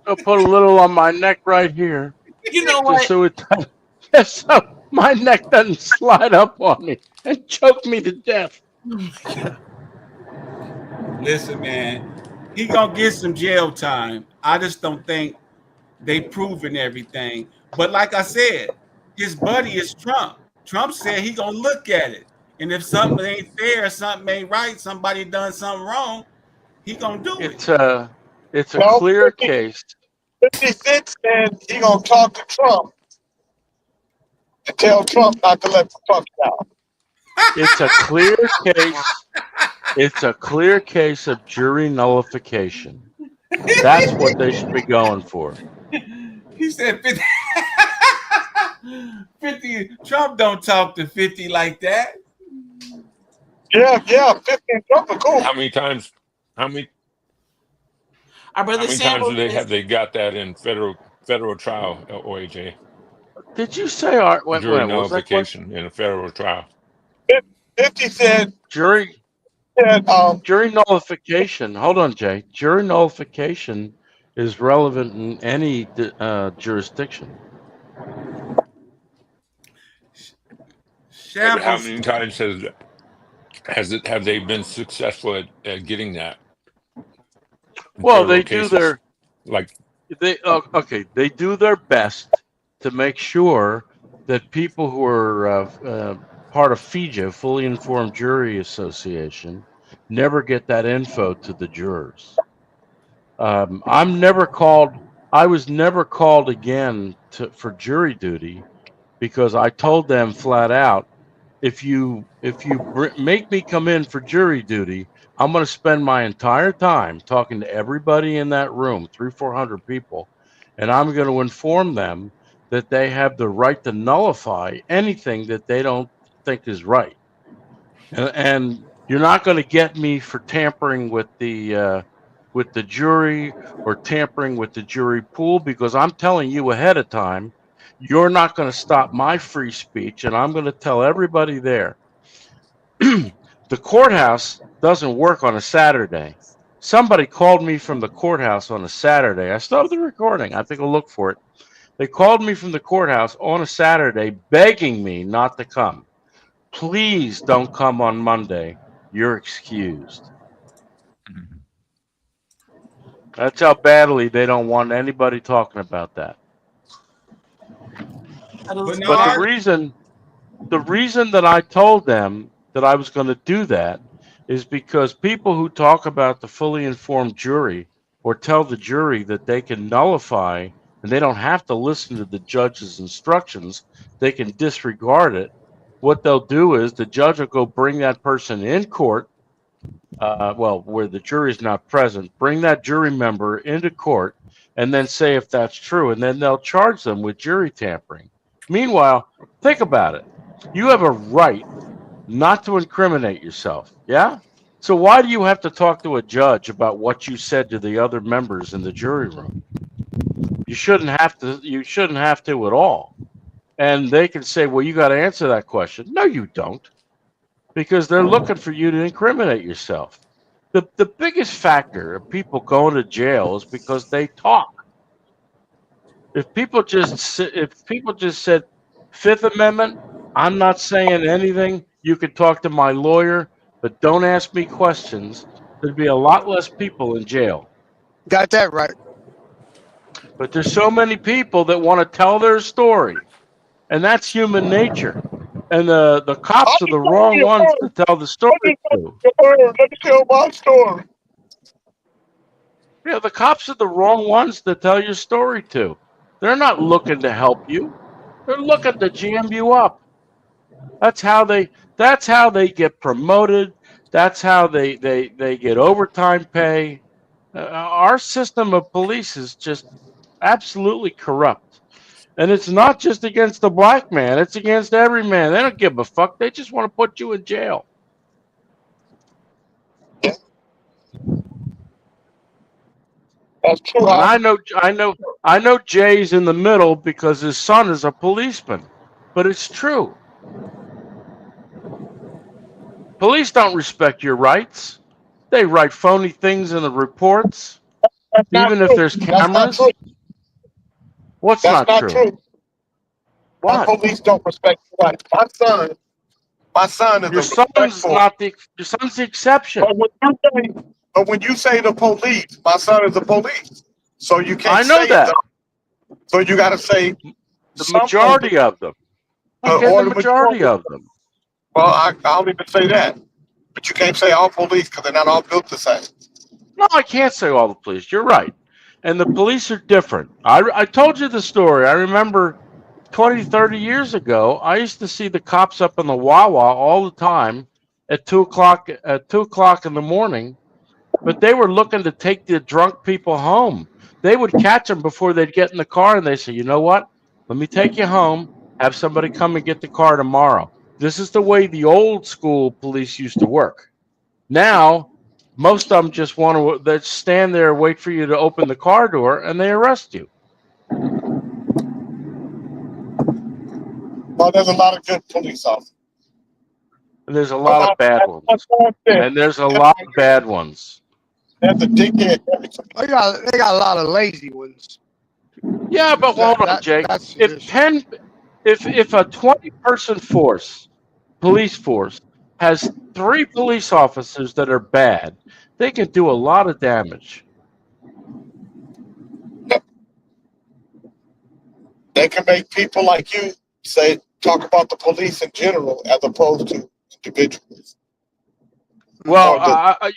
I'll put a little on my neck right here. You know Just what? so my neck doesn't slide up on me and choke me to death. Listen, man, he gonna get some jail time. I just don't think they proven everything. But like I said, his buddy is Trump. Trump said he gonna look at it, and if something ain't fair, something ain't right, somebody done something wrong, he gonna do it. It's a clear case. 50 Cent said he gonna talk to Trump and tell Trump not to let the fuck out. It's a clear case. It's a clear case of jury nullification. That's what they should be going for. He said 50. 50. Trump don't talk to 50 like that. Yeah, 50 and Trump are cool. How many times? How many times have they got that in federal trial, OAJ? Did you say Art? Jury nullification in a federal trial. 50 said jury nullification. Hold on, Jay. Jury nullification is relevant in any jurisdiction. But how many times have they been successful at getting that? Well, they do their like they do their best to make sure that people who are part of FIJA, Fully Informed Jury Association, never get that info to the jurors. I was never called again for jury duty because I told them flat out, if you make me come in for jury duty, I'm going to spend my entire time talking to everybody in that room, 300-400 people, and I'm going to inform them that they have the right to nullify anything that they don't think is right. And you're not going to get me for tampering with the jury or tampering with the jury pool, because I'm telling you ahead of time, you're not going to stop my free speech, and I'm going to tell everybody there. The courthouse doesn't work on a Saturday. Somebody called me from the courthouse on a Saturday. I still have the recording. I think I'll look for it. They called me from the courthouse on a Saturday begging me not to come. Please don't come on Monday. You're excused. That's how badly they don't want anybody talking about that. But the reason that I told them that I was going to do that is because people who talk about the fully informed jury or tell the jury that they can nullify and they don't have to listen to the judge's instructions, they can disregard it. What they'll do is the judge will go bring that person in court, where the jury is not present, bring that jury member into court, and then say if that's true, and then they'll charge them with jury tampering. Meanwhile, think about it. You have a right not to incriminate yourself, yeah? So why do you have to talk to a judge about what you said to the other members in the jury room? You shouldn't have to at all. And they can say, well, you got to answer that question. No, you don't. Because they're looking for you to incriminate yourself. The biggest factor of people going to jail is because they talk. If people just said, Fifth Amendment, I'm not saying anything, you can talk to my lawyer, but don't ask me questions, there'd be a lot less people in jail. Got that right. But there's so many people that want to tell their story, and that's human nature. And the cops are the wrong ones to tell the story to. Let me tell my story. Yeah, the cops are the wrong ones to tell your story to. They're not looking to help you. They're looking to jam you up. That's how they get promoted. That's how they get overtime pay. Our system of police is just absolutely corrupt. And it's not just against the black man, it's against every man. They don't give a fuck. They just want to put you in jail. That's true. And I know Jay's in the middle because his son is a policeman. But it's true. Police don't respect your rights. They write phony things in the reports, even if there's cameras. What's That's not not true? true. What? Our police don't respect your rights. My son is Your a son's respectful. not the your son's the exception. But when you say the police, my son is the police. So you can't I know say that. So you got to say The majority of them. Okay, or the the majority of them. Well, I don't even say that. But you can't say all police because they're not all built the same. No, I can't say all the police. You're right. And the police are different. I told you the story. I remember 20, 30 years ago, I used to see the cops up in the Wawa all the time at 2 o'clock in the morning, but they were looking to take the drunk people home. They would catch them before they'd get in the car and they say, you know what? Let me take you home. Have somebody come and get the car tomorrow. This is the way the old school police used to work. Now, most of them just want to they stand there, wait for you to open the car door, and they arrest you. Well, there's a lot of good police officers. And there's a lot of bad ones. And there's a lot of bad ones. There's a dickhead. They got a lot of lazy ones. Yeah, but hold on, Jake. If a 20-person force, police force, has 3 police officers that are bad, they can do a lot of damage. They can make people like you talk about the police in general as opposed to individuals. Well,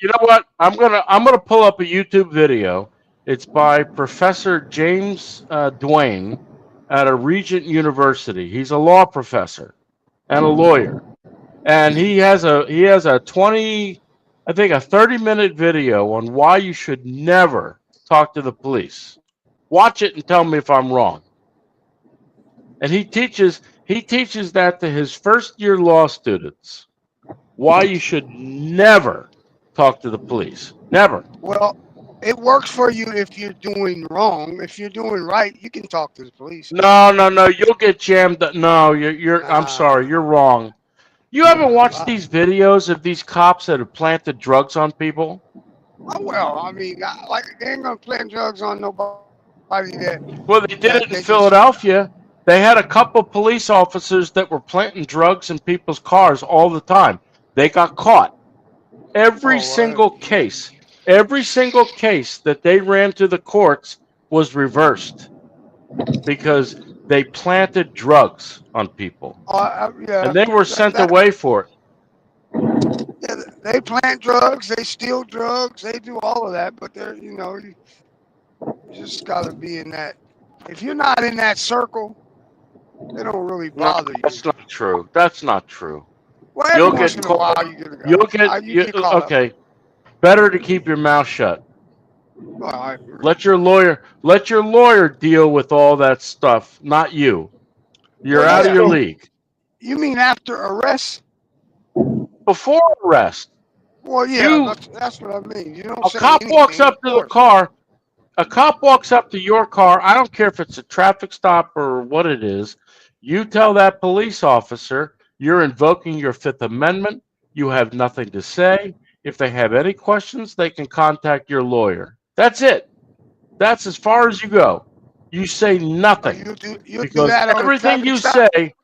you know what? I'm gonna pull up a YouTube video. It's by Professor James Duane at a Regent University. He's a law professor and a lawyer, and he has a 30-minute video on why you should never talk to the police. Watch it and tell me if I'm wrong. And he teaches that to his first-year law students. Why you should never talk to the police. Never. Well, it works for you if you're doing wrong. If you're doing right, you can talk to the police. No. You'll get jammed. No, I'm sorry. You're wrong. You haven't watched these videos of these cops that have planted drugs on people? Oh, well, I mean, they ain't gonna plant drugs on nobody that. Well, they did it in Philadelphia. They had a couple police officers that were planting drugs in people's cars all the time. They got caught. Every single case that they ran to the courts was reversed because they planted drugs on people. Yeah, and they were sent away for it. Yeah, they plant drugs, they steal drugs, they do all of that, but they're, you just gotta be in that. If you're not in that circle, they don't really bother you. That's not true. That's not true. Well, every once in a while you get caught up. Okay. Better to keep your mouth shut. Well, Let your lawyer deal with all that stuff, not you. You're out of your league. You mean after arrest? Before arrest. Well, yeah, that's what I mean. You don't A say cop walks anything, up to the car. A cop walks up to your car. I don't care if it's a traffic stop or what it is. You tell that police officer you're invoking your Fifth Amendment. You have nothing to say. If they have any questions, they can contact your lawyer. That's it. That's as far as you go. You say nothing. You because do that on a everything traffic you stop? say,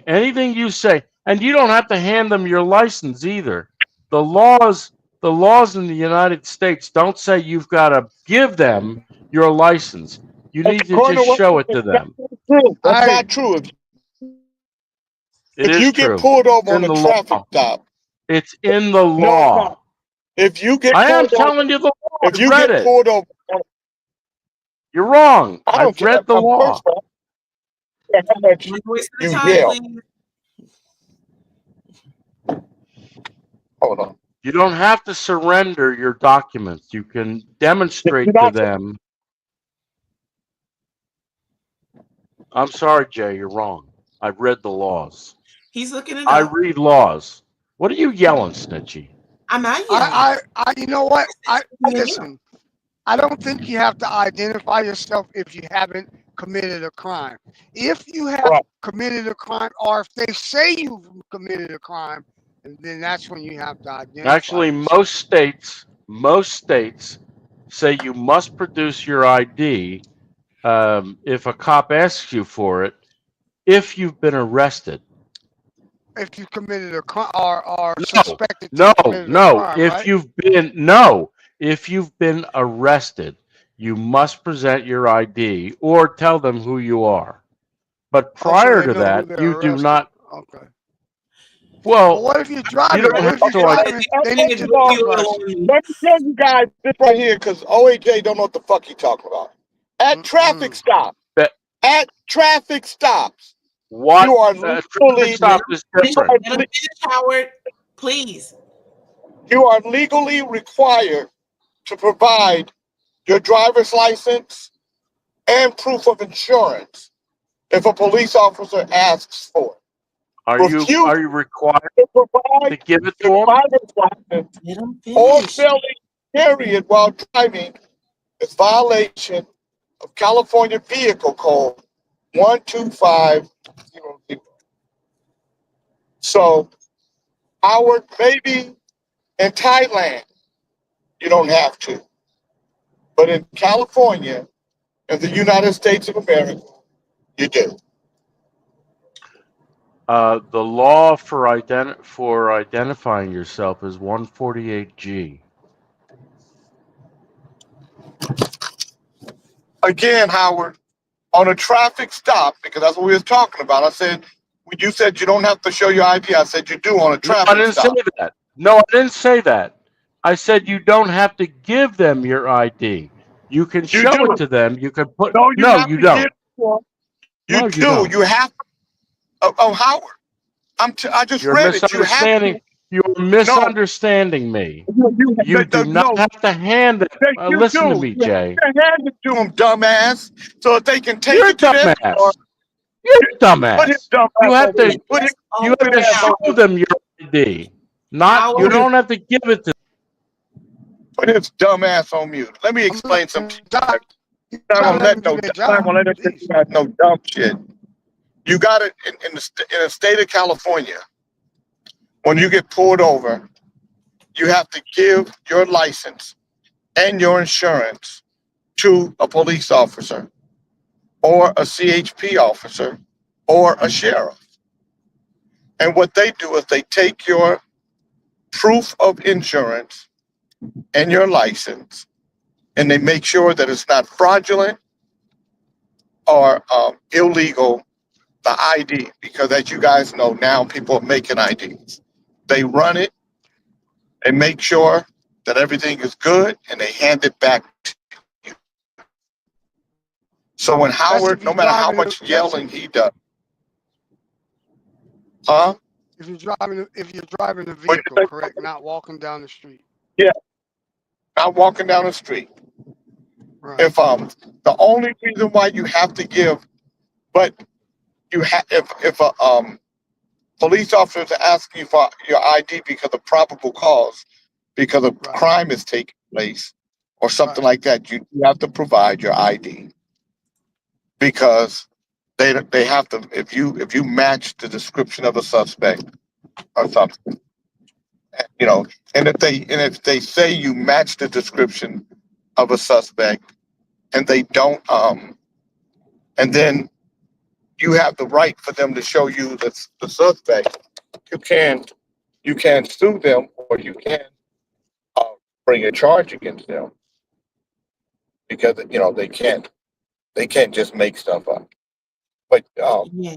anything you say, and you don't have to hand them your license either. The laws in the United States don't say you've got to give them your license. You need to just show it to them. That's not true. It If is you true. get pulled over It's on in a the traffic law. stop, It's in the no, it's law. not. If you get I am pulled over, telling you the law. if you I've read get it. pulled over, You're wrong. I don't I've care. read the law. First of all, how much you yell. Hold on. You don't have to surrender your documents. You can demonstrate to them. I'm sorry, Jay. You're wrong. I've read the laws. He's looking it I up. read laws. What are you yelling, Snitchy? I'm not yelling. I you know what? Listen. I don't think you have to identify yourself if you haven't committed a crime. If you have committed a crime, or if they say you've committed a crime, then that's when you have to identify. Actually, most states say you must produce your ID if a cop asks you for it, if you've been arrested. If you committed a crime or No, suspected to no, have committed a no. crime, If right? you've been arrested, you must present your ID or tell them who you are. But prior to that, you do not. Okay. Well, But what if you're driving? you don't have to. They need to Let me tell you guys this right here, because OAJ don't know what the fuck he talking about. At traffic stops, What? you are Traffic legally stop is different. Howard, please. You are legally required to provide your driver's license and proof of insurance if a police officer asks for it. Are you required to give it to them? Driver's license or felony period while driving is violation of California Vehicle Code 12500. So, Howard, maybe in Thailand, you don't have to. But in California, in the United States of America, you do. The law for identifying yourself is 148G. Again, Howard, on a traffic stop, because that's what we were talking about. I said, when you said you don't have to show your ID, I said you do on a traffic I didn't stop. say that. No, I didn't say that. I said you don't have to give them your ID. You can show do. it to them. You can put. No, you have you to don't. give it. You No, do. you don't. You have. Howard, I just You're read it. You have misunderstanding. to. You're misunderstanding me. You do not have to hand it. You Listen do. to me, You Jay. have to hand it to them, dumbass, so that they can take You're a it to them. dumbass. You're a dumbass. You have to. You have to show them your ID. Not. You don't have to give it to. Put his dumbass on mute. Let me explain something. You're not gonna let no dumb shit. You got it in the state of California. When you get pulled over, you have to give your license and your insurance to a police officer or a CHP officer or a sheriff. And what they do is they take your proof of insurance and your license, and they make sure that it's not fraudulent or illegal, the ID, because as you guys know, now people are making IDs. They run it, they make sure that everything is good, and they hand it back to you. So when Howard, no matter how much yelling he does, If you're driving a vehicle, correct? Not walking down the street. Yeah, not walking down the street. Right. If the only reason why you have to give, but you have if a police officer is asking you for your ID because of probable cause, because a crime is taking place or something like that, you have to provide your ID because they have to, if you match the description of a suspect or something, you know, and if they say you match the description of a suspect and they don't, and then you have the right for them to show you the suspect, you can sue them, or you can bring a charge against them, because you know they can't just make stuff up. But Yes.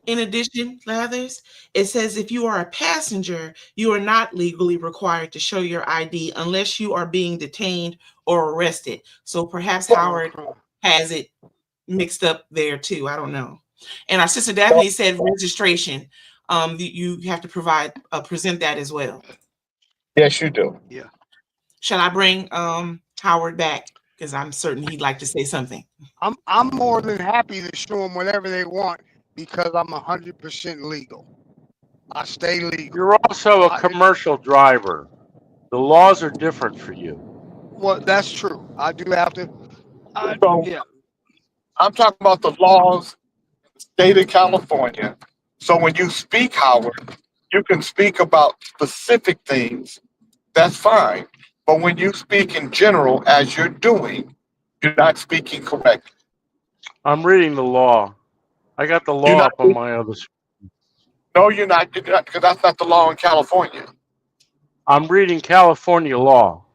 In addition, Lathers, it says if you are a passenger, you are not legally required to show your ID unless you are being detained or arrested. So perhaps Howard has it mixed up there too. I don't know. And our sister Daphne said registration. You have to present that as well. Yes, you do. Yeah. Shall I bring Howard back? because I'm certain he'd like to say something. I'm more than happy to show them whatever they want because I'm 100% legal. I stay legal. You're also a commercial driver. The laws are different for you. Well, that's true. I do have to. So Yeah. I'm talking about the laws in the state of California. So when you speak, Howard, you can speak about specific things. That's fine. But when you speak in general, as you're doing, you're not speaking correctly. I'm reading the law. I got the You're law not. up on my other screen. No, you're not, because that's not the law in California. I'm reading California law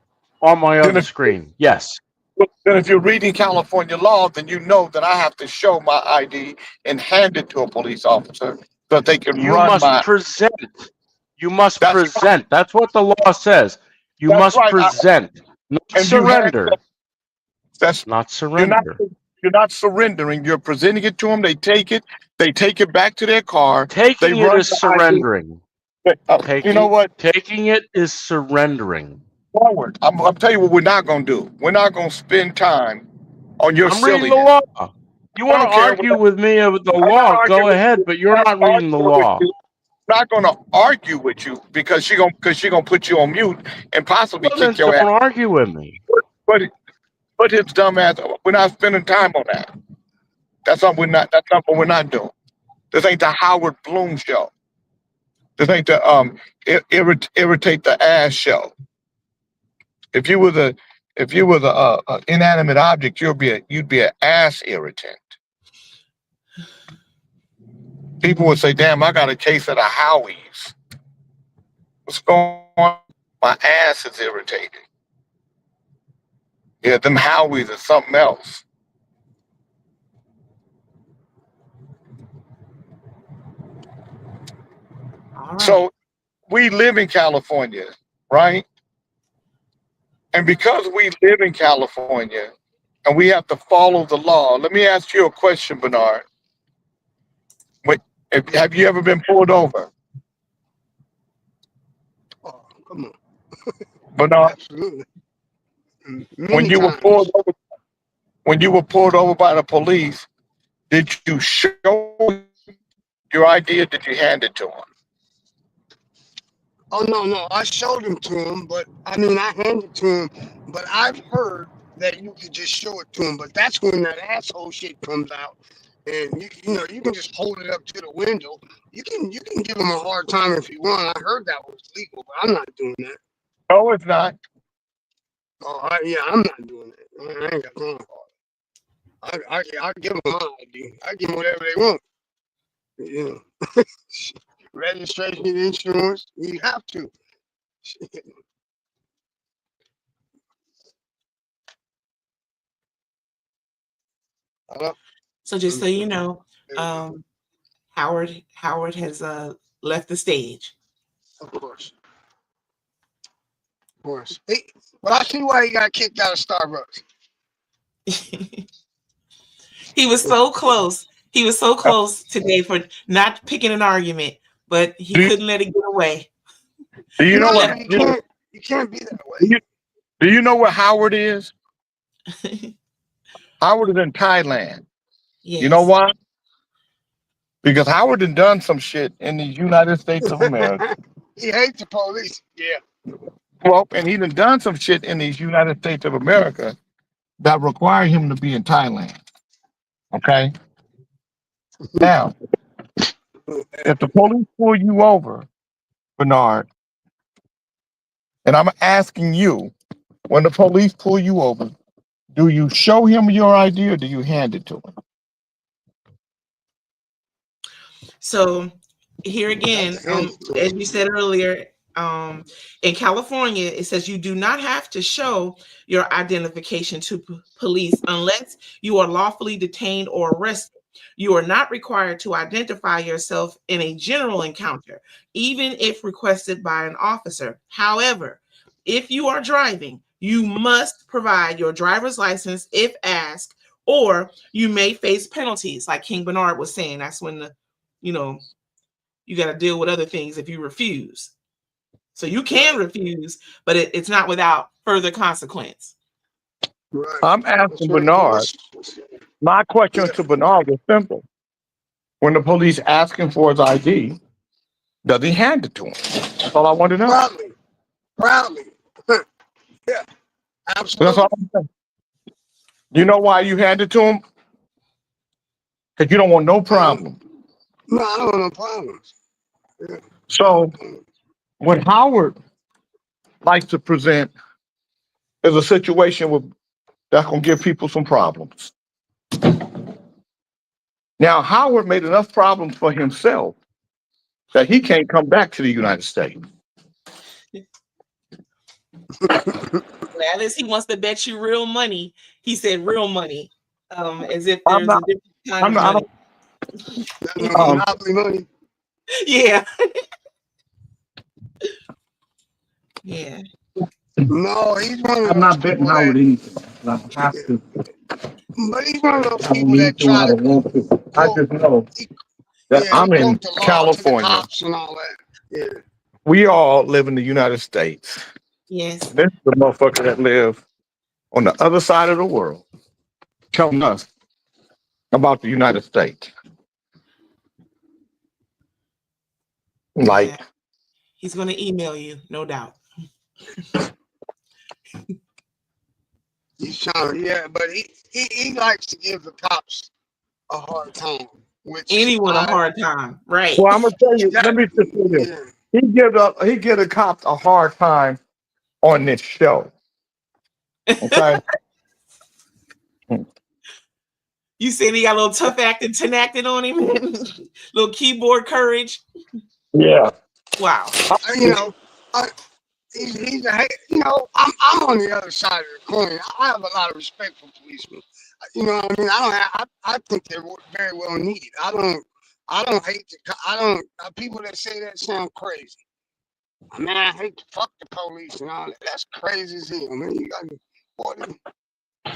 on my other screen. Yes. Then if you're reading California law, then you know that I have to show my ID and hand it to a police officer so that they can You run must my. present. You must That's present. right. That's what the law says. You That's must right. present, not And you have surrender. That's Not you're not surrender. you're not surrendering. You're presenting it to them. They take it back to their car. They Taking it run is the ID. surrendering. You know what? Taking it is surrendering. Forward. I'm tell you what we're not gonna do. We're not gonna spend time on your I'm reading the silliness. law. You want to don't care. argue with me with the I'm not law? arguing Go with ahead, you. but you're I'm not reading the arguing with law. you. I'm not gonna argue with you because she gonna put you on mute and possibly Well, then kick your don't ass. argue with me. But his dumb ass, we're not spending time on that. That's not what we're not doing. This ain't the Howard Bloom show. This ain't the irritate the ass show. If you was a inanimate object, you'd be an ass irritant. People would say, "Damn, I got a case of the Howies. What's going on? My ass is irritated." Yeah, them Howies is something else. All right. So we live in California, right? And because we live in California and we have to follow the law, let me ask you a question, Bernard. Have you ever been pulled over? Oh, come on. Bernard, Absolutely. when Many you were times. pulled over by the police, did you show your ID or did you hand it to them? Oh no, I showed them to him, but I handed it to him. But I've heard that you could just show it to him, but that's when that asshole shit comes out, and you can just hold it up to the window. You can give him a hard time if you want. I heard that was legal, but I'm not doing that. No, it's not. Oh, I'm not doing that. I ain't got time for it. I give them my ID. I give them whatever they want. You know. Registration, insurance, you have to. Hello? So just so you know, Howard has left the stage. Of course. Of course. Hey, but I see why he got kicked out of Starbucks. He was so close. He was so close today for not picking an argument, but he couldn't let it get away. Do you know what? You can't be that way. Do you know where Howard is? Howard is in Thailand. Yes. You know why? Because Howard had done some shit in the United States of America. He hates the police. Yeah. Well, and he done some shit in these United States of America that require him to be in Thailand. Okay? Now, if the police pull you over, Bernard, and I'm asking you, when the police pull you over, do you show him your ID or do you hand it to him? So here again, as you said earlier, in California, it says you do not have to show your identification to police unless you are lawfully detained or arrested. You are not required to identify yourself in a general encounter, even if requested by an officer. However, if you are driving, you must provide your driver's license if asked, or you may face penalties. Like King Bernard was saying, that's when you got to deal with other things if you refuse. So you can refuse, but it's not without further consequence. Right. I'm That's asking right. Bernard. My question to Bernard was simple. When the police ask him for his ID, does he hand it to him? That's all I want to know. Proudly. Yeah, That's absolutely. all I'm saying. You know why you hand it to him? Because you don't want no problem. No, I don't want no problems. Yeah. So what Howard likes to present is a situation that's going to give people some problems. Now, Howard made enough problems for himself that he can't come back to the United States. Well, at least he wants to bet you real money. He said real money, as if I'm there's a not. different kind I'm of not. money. Monopoly money. Yeah. Yeah. No, he's one of I'm those not betting people Howard that, anything. I have to. but he's one of those I don't people need that to. I try to don't want to. I just know that yeah, I'm he in quote the law to the California. cops and all that. Yeah. We all live in the United States. Yes. This is the motherfucker that live on the other side of the world telling us about the United States. Like, Yeah. He's going to email you, no doubt. He's trying, yeah, but he likes to give the cops a hard time, which Anyone a hard time, right? well, I'm gonna tell you. Let me just say this. Yeah. He give the cops a hard time on this show. Okay. You said he got a little tough acting, tenactin on him, little keyboard courage. Yeah. Wow. You know, he's a, you know, I'm on the other side of the coin. I have a lot of respect for policemen. You know what I mean? I think they're very well needed. I don't hate people that say that sound crazy. I mean, I hate to fuck the police and all that. That's crazy as hell, man. You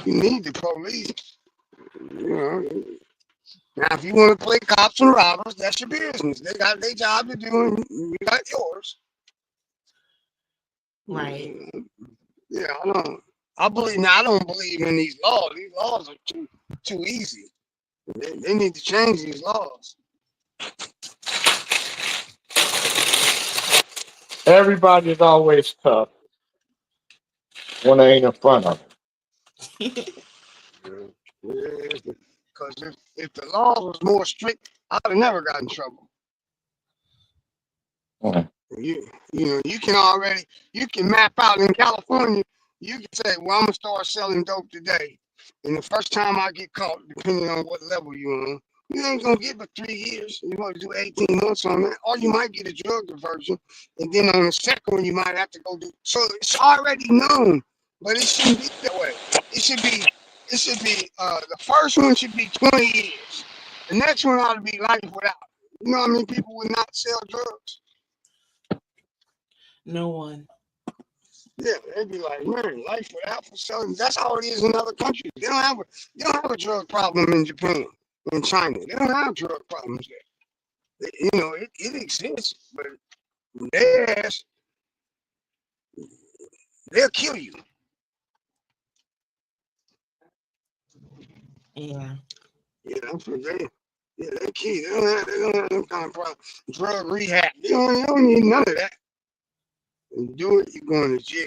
need the police. You know. Now, if you want to play cops and robbers, that's your business. They got their job to do, and you got yours. Right. Yeah, I don't believe in these laws. These laws are too easy. They need to change these laws. Everybody's always tough when they ain't in front of them. Because if the law was more strict, I'd have never got in trouble. You know, you can map out in California. You can say, well, I'm gonna start selling dope today, and the first time I get caught, depending on what level you're on, you ain't gonna get but 3 years. You want to do 18 months on that, or you might get a drug diversion, and then on the second one, you might have to go do. So it's already known, but it shouldn't be that way. It should be the first one should be 20 years. The next one ought to be life without. You know what I mean? People would not sell drugs. No one. Yeah, they'd be like, man, life without for selling. That's how it is in other countries. They don't have a drug problem in Japan, in China. They don't have drug problems there. You know, it exists, but their ass, they'll kill you. Yeah. Yeah, that's what they kill you. They don't have them kind of problem. Drug rehab. They don't need none of that. And you do it, you're going to jail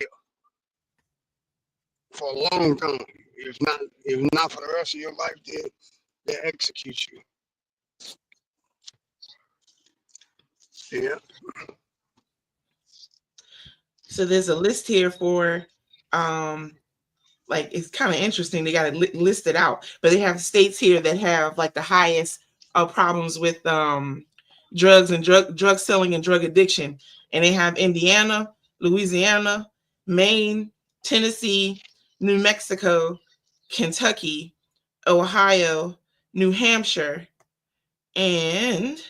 for a long time. If not for the rest of your life, they'll execute you. Yeah. So there's a list here for, like, it's kind of interesting. They got it listed out, but they have states here that have like the highest problems with drugs and drug selling and drug addiction. And they have Indiana, Louisiana, Maine, Tennessee, New Mexico, Kentucky, Ohio, New Hampshire, and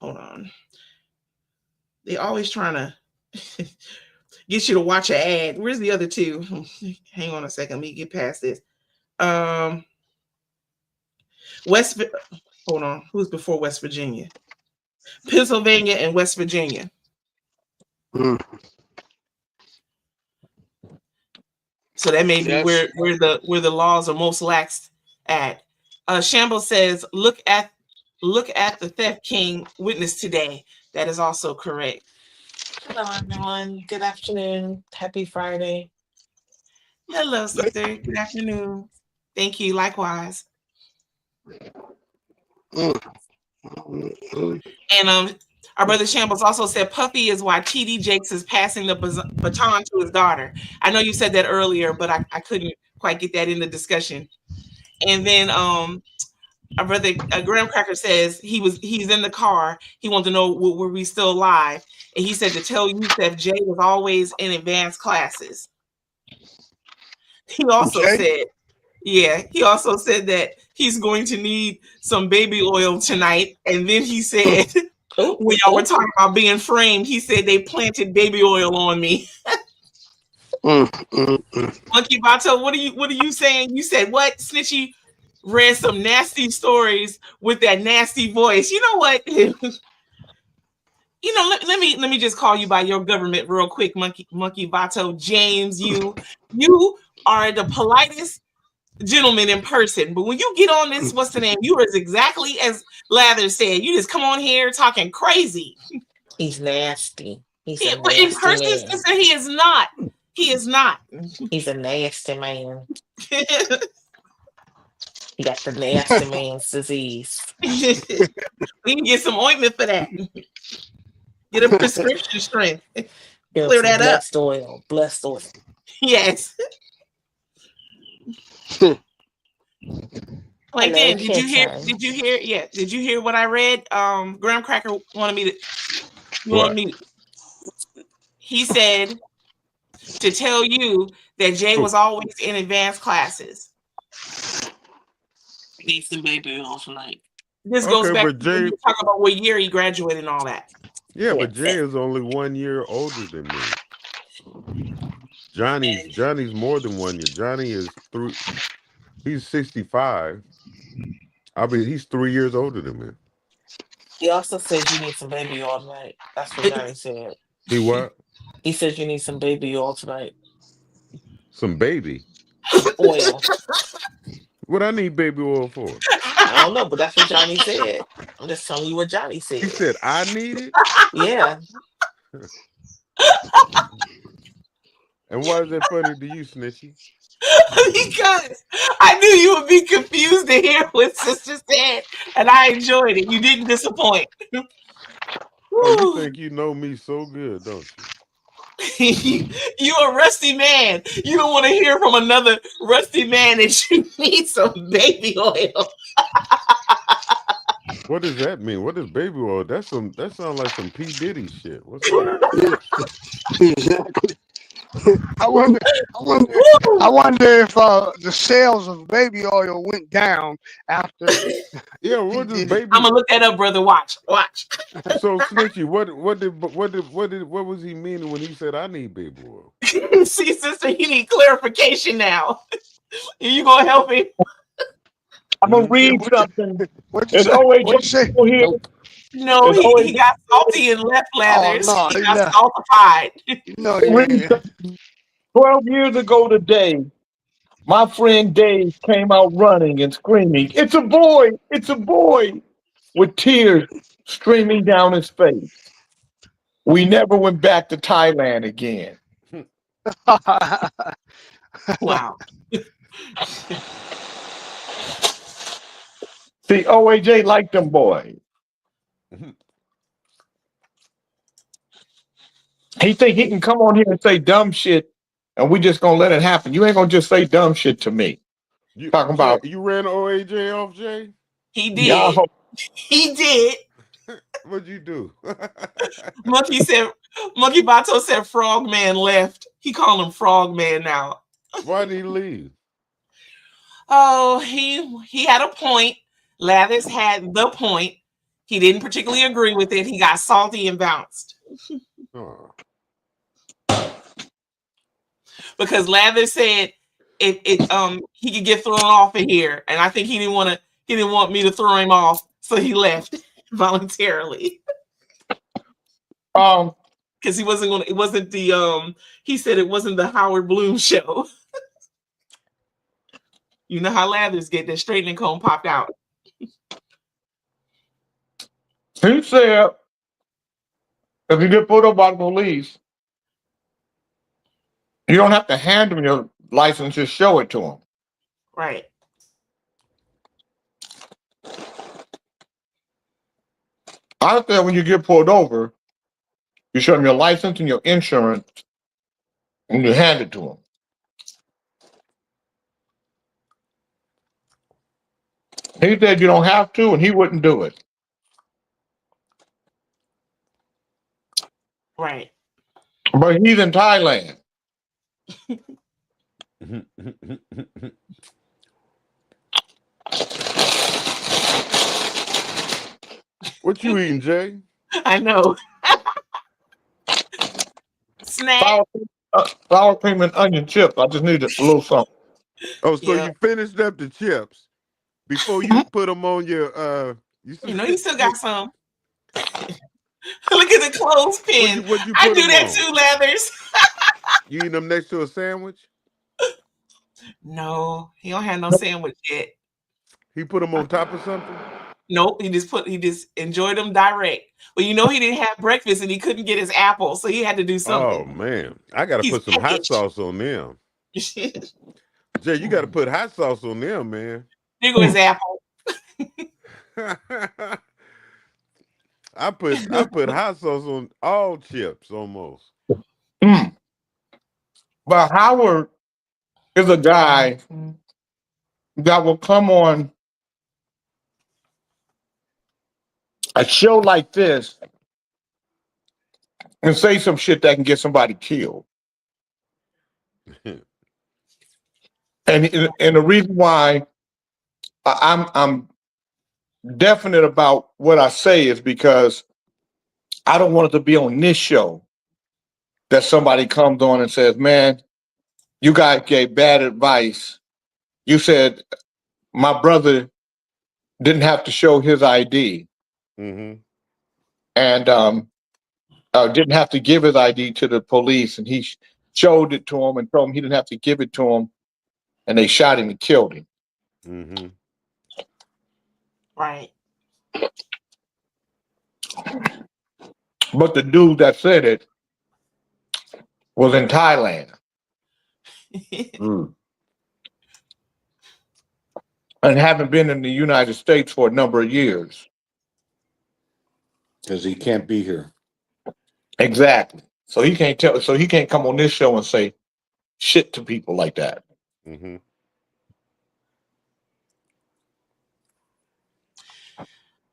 hold on. They always trying to get you to watch an ad. Where's the other two? Hang on a second. Let me get past this. Hold on. Who's before West Virginia? Pennsylvania and West Virginia. So that may be Yes. where the laws are most lax at. Shamble says, look at the theft king witness today. That is also correct. Hello, everyone. Good afternoon. Happy Friday. Hello, sister. Good afternoon. Thank you. Likewise. And our brother Shambles also said Puffy is why TD Jakes is passing the baton to his daughter. I know you said that earlier, but I couldn't quite get that in the discussion. And then our brother Graham Cracker says he's in the car. He wanted to know were we still live, and he said to tell Yusef Jay was always in advanced classes. He also said that he's going to need some baby oil tonight. And then he said, when y'all were talking about being framed, he said they planted baby oil on me. Monkey Bato, what are you saying? You said what? Snitchy read some nasty stories with that nasty voice. You know what? Let me just call you by your government real quick, Monkey Bato. James, you are the politest gentleman in person, but when you get on this, what's the name? You are exactly as Lather said. You just come on here talking crazy. He's nasty. He's a But in nasty person, man. sister, he is not. He is not. He's a nasty man. He got the nasty man's disease. We can get some ointment for that. Get a prescription strength. Clear that up. Blessed oil. Yes. Like then, did you hear what I read? Graham Cracker wanted me to he said to tell you that Jay was always in advanced classes. Need some baby oil tonight. This goes back to when you talk about what year he graduated and all that. Yeah, but Jay is only 1 year older than me. Johnny's more than 1 year. Johnny is he's 65. He's 3 years older than me. He also said you need some baby oil tonight. That's what Johnny said. He what? He said you need some baby oil tonight. Some baby oil. What I need baby oil for? I don't know, but that's what Johnny said. I'm just telling you what Johnny said. He said I need it? Yeah. And why is that funny to you, Snitchy? Because I knew you would be confused to hear what sister said, and I enjoyed it. You didn't disappoint. Oh, you think you know me so good, don't you? You're a rusty man. You don't want to hear from another rusty man that you need some baby oil. What does that mean? What is baby oil? That sounds like some P. Diddy shit. What's that? I wonder if the sales of baby oil went down after. Yeah, what does baby? I'm gonna look that up, brother. Watch. So Snitchy, what was he meaning when he said I need baby oil? See, sister, you need clarification now. You gonna help me? I'm gonna read something. What'd you say? No, he got salty and left Lathers. Oh, no, he got saltified. No, 12 years ago today, my friend Dave came out running and screaming, "It's a boy! It's a boy!" with tears streaming down his face. We never went back to Thailand again. Wow. See, OAJ liked them boys. He think he can come on here and say dumb shit, and we just gonna let it happen. You ain't gonna just say dumb shit to me. Talking about you ran OAJ off, Jay? He did. He did. What'd you do? Monkey Bato said Frogman left. He called him Frogman now. Why did he leave? Oh, he had a point. Lathers had the point. He didn't particularly agree with it. He got salty and bounced. Oh. Because Lathers said he could get thrown off of here, and I think he didn't want me to throw him off, so he left voluntarily. Because he wasn't the Howard Bloom show. You know how lathers get their straightening comb popped out. He said, if you get pulled up by the police, you don't have to hand them your license, just show it to them. Right. I said when you get pulled over, you show them your license and your insurance, and you hand it to them. He said you don't have to, and he wouldn't do it. Right. But he's in Thailand. What you eating, Jay? I know. Snack. Sour cream and onion chips. I just need a little something. Oh, so Yeah. you finished up the chips before you put them on your You know, you still got some. Look at the clothespin. What'd you I put do 'em that on? too, Lathers. You eating them next to a sandwich? No, he don't have no sandwich yet. He put them on top of something? Nope, he just enjoyed them direct. Well, you know he didn't have breakfast and he couldn't get his apple, so he had to do Oh something. man, I gotta He's put some hot peckish. sauce on them. Jay, you gotta put hot sauce on them, man. There go his apple. I put hot sauce on all chips almost. But Howard is a guy that will come on a show like this and say some shit that can get somebody killed. And the reason why I'm definite about what I say is because I don't want it to be on this show that somebody comes on and says, man, you guys gave bad advice. You said my brother didn't have to show his ID and didn't have to give his ID to the police, and he showed it to him and told him he didn't have to give it to him, and they shot him and killed him. Right. But the dude that said it was in Thailand. And haven't been in the United States for a number of years. Because he can't be here. Exactly. So he can't come on this show and say shit to people like that.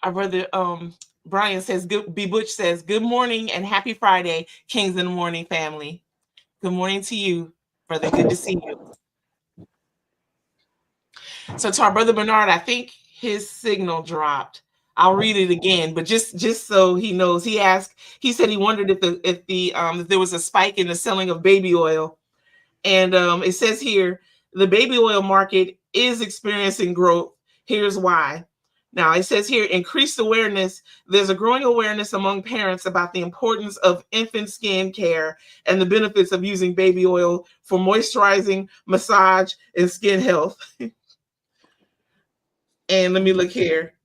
Our brother Brian says, B. Butch says, good morning and happy Friday, Kings in the Morning family. Good morning to you, brother. Good to see you. So to our brother Bernard, I think his signal dropped. I'll read it again, but just so he knows, he said he wondered if there was a spike in the selling of baby oil. And it says here, the baby oil market is experiencing growth. Here's why. Now, it says here, increased awareness. There's a growing awareness among parents about the importance of infant skin care and the benefits of using baby oil for moisturizing, massage, and skin health. And let me look here.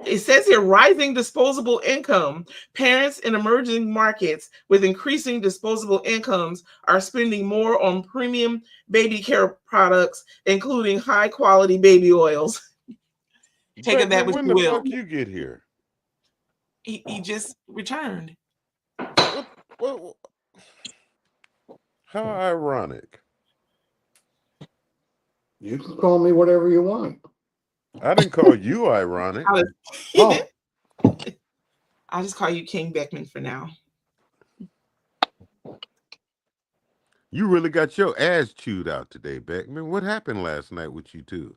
It says here, rising disposable income. Parents in emerging markets with increasing disposable incomes are spending more on premium baby care products, including high quality baby oils. Take that with when you the will. fuck you get here? He just returned. Well, how ironic. You can call me whatever you want. I didn't call you ironic. I'll just call you King Beckman for now. You really got your ass chewed out today, Beckman. What happened last night with you two?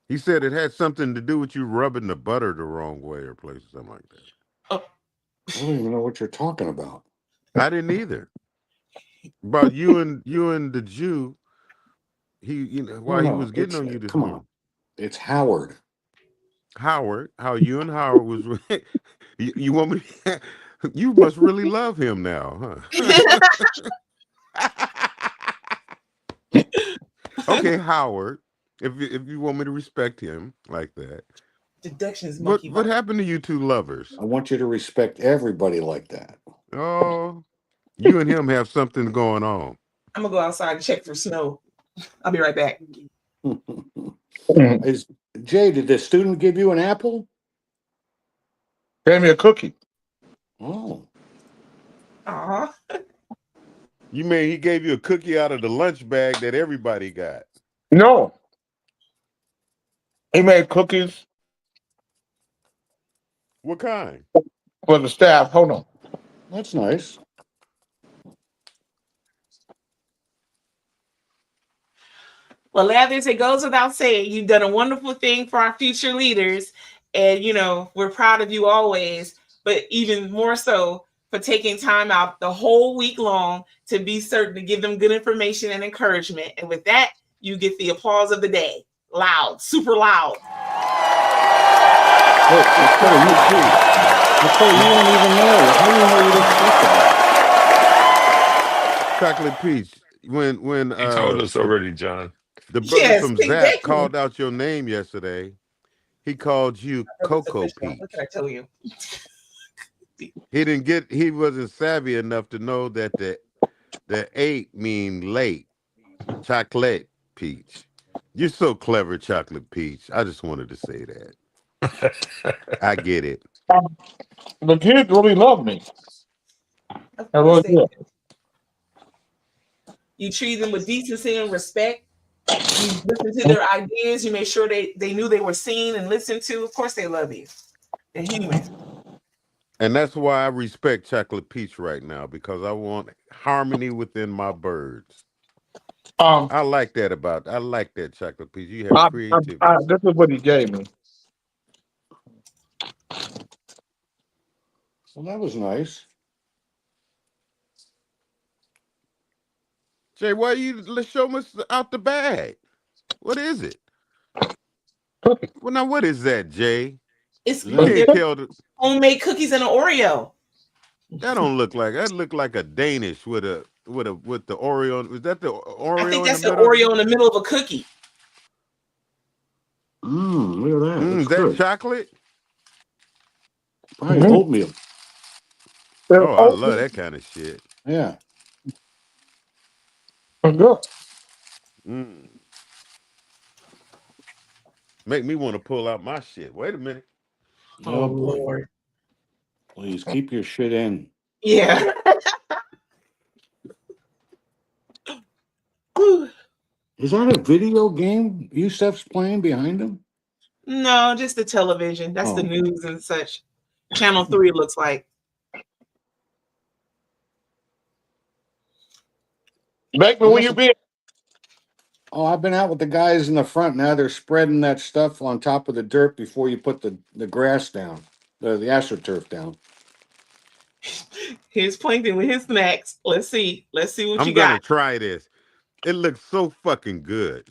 He said it had something to do with you rubbing the butter the wrong way or something like that. I don't even know what you're talking about. I didn't either. About you and the Jew. He was getting on you this come morning. on. It's Howard. Howard, how you and Howard was. You want me? You must really love him now, huh? Okay, Howard. if you want me to respect him like that. Deductions, What monkey. what happened to you two lovers? I want you to respect everybody like that. Oh, you and him have something going on. I'm gonna go outside and check for snow. I'll be right back. Is Jay, did the student give you an apple? Gave me a cookie. Oh. Aw. You mean he gave you a cookie out of the lunch bag that everybody got? No. He made cookies What kind? for the staff. Hold on. That's nice. Well, Lathers, it goes without saying, you've done a wonderful thing for our future leaders. And, we're proud of you always, but even more so for taking time out the whole week long to be certain to give them good information and encouragement. And with that, you get the applause of the day. Loud, super loud. Look, Nicole, you don't even know. How do you know you didn't check that? Chocolate Peach. When He told us already, John. The brother Yes, from King Zap Bacon. called out your name yesterday. He called you Cocoa Peach. What can I tell you? He wasn't savvy enough to know that the 8 mean late. Chocolate Peach. You're so clever, Chocolate Peach. I just wanted to say that. I get it. The kids really love me. I really do. You treat them with decency and respect. You listen to their ideas. You made sure they knew they were seen and listened to. Of course, they love you. They're human. And that's why I respect Chocolate Peach right now, because I want harmony within my birds. I like that Chocolate Peach. You have creativity. This is what he gave me. Well, that was nice. Jay, why let's show us out the bag? What is it? Well, now what is that, Jay? It's You can't tell homemade cookies and an Oreo. that look like a Danish with the Oreo. Is that the Oreo? I think that's in the the middle? Oreo in the middle of a cookie. Look at that. Is That's that good. chocolate? Probably oatmeal. Oh, I love that kind of shit. Yeah. Make me want to pull out my shit. Wait a minute. Oh, boy. Lord. Please keep your shit in. Yeah. Is that a video game Yusef's playing behind him? No, just the television. That's the news and such. Channel 3 looks like. Beckman, where you been? Oh, I've been out with the guys in the front. Now they're spreading that stuff on top of the dirt before you put the grass down, the AstroTurf down. Here's Plankton with his snacks. Let's see what I'm you gonna got. try this. It looks so fucking good.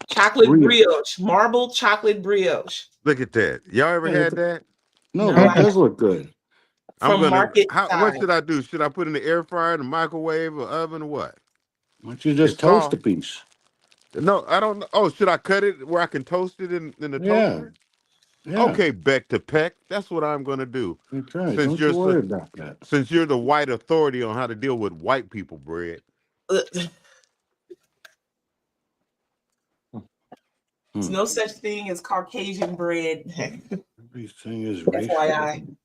Chocolate brioche, marbled chocolate brioche. Look at that. Y'all ever Yeah, had that? No, No, that does look good. I'm gonna. Market What Side. should I do? Should I put it in the air fryer, the microwave, or oven, or what? Why don't you just It's toast soft. a piece? No, I don't know. Oh, should I cut it where I can toast it in the Yeah. toaster? Yeah. Okay, Beck to Peck. That's what I'm gonna do. That's right. Since Don't you're you worry about that. Since you're the white authority on how to deal with white people bread. There's no such thing as Caucasian bread. Everything is FYI.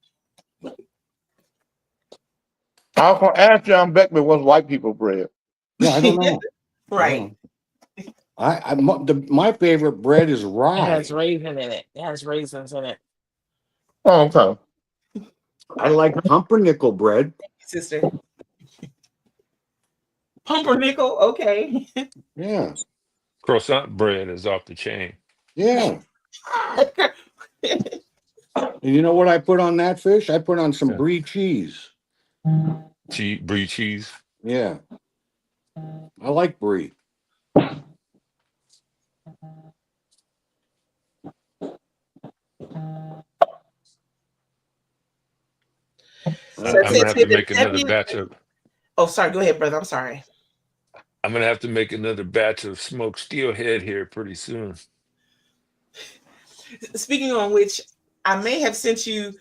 I was going to ask John Beckman what's white people bread. Yeah, I don't know. Right. My favorite bread is It rye. has raisin in it. It has raisins in it. Oh, okay. I like pumpernickel bread. Sister. Pumpernickel, okay. Yeah. Croissant bread is off the chain. Yeah. And you know what I put on that fish? I put on some brie cheese. Brie cheese. Yeah. I like brie. I'm gonna have to make another batch of. Oh, sorry. Go ahead, brother. I'm sorry. I'm I'm gonna have to make another batch of smoked steelhead here pretty soon. Speaking on which, I may have sent you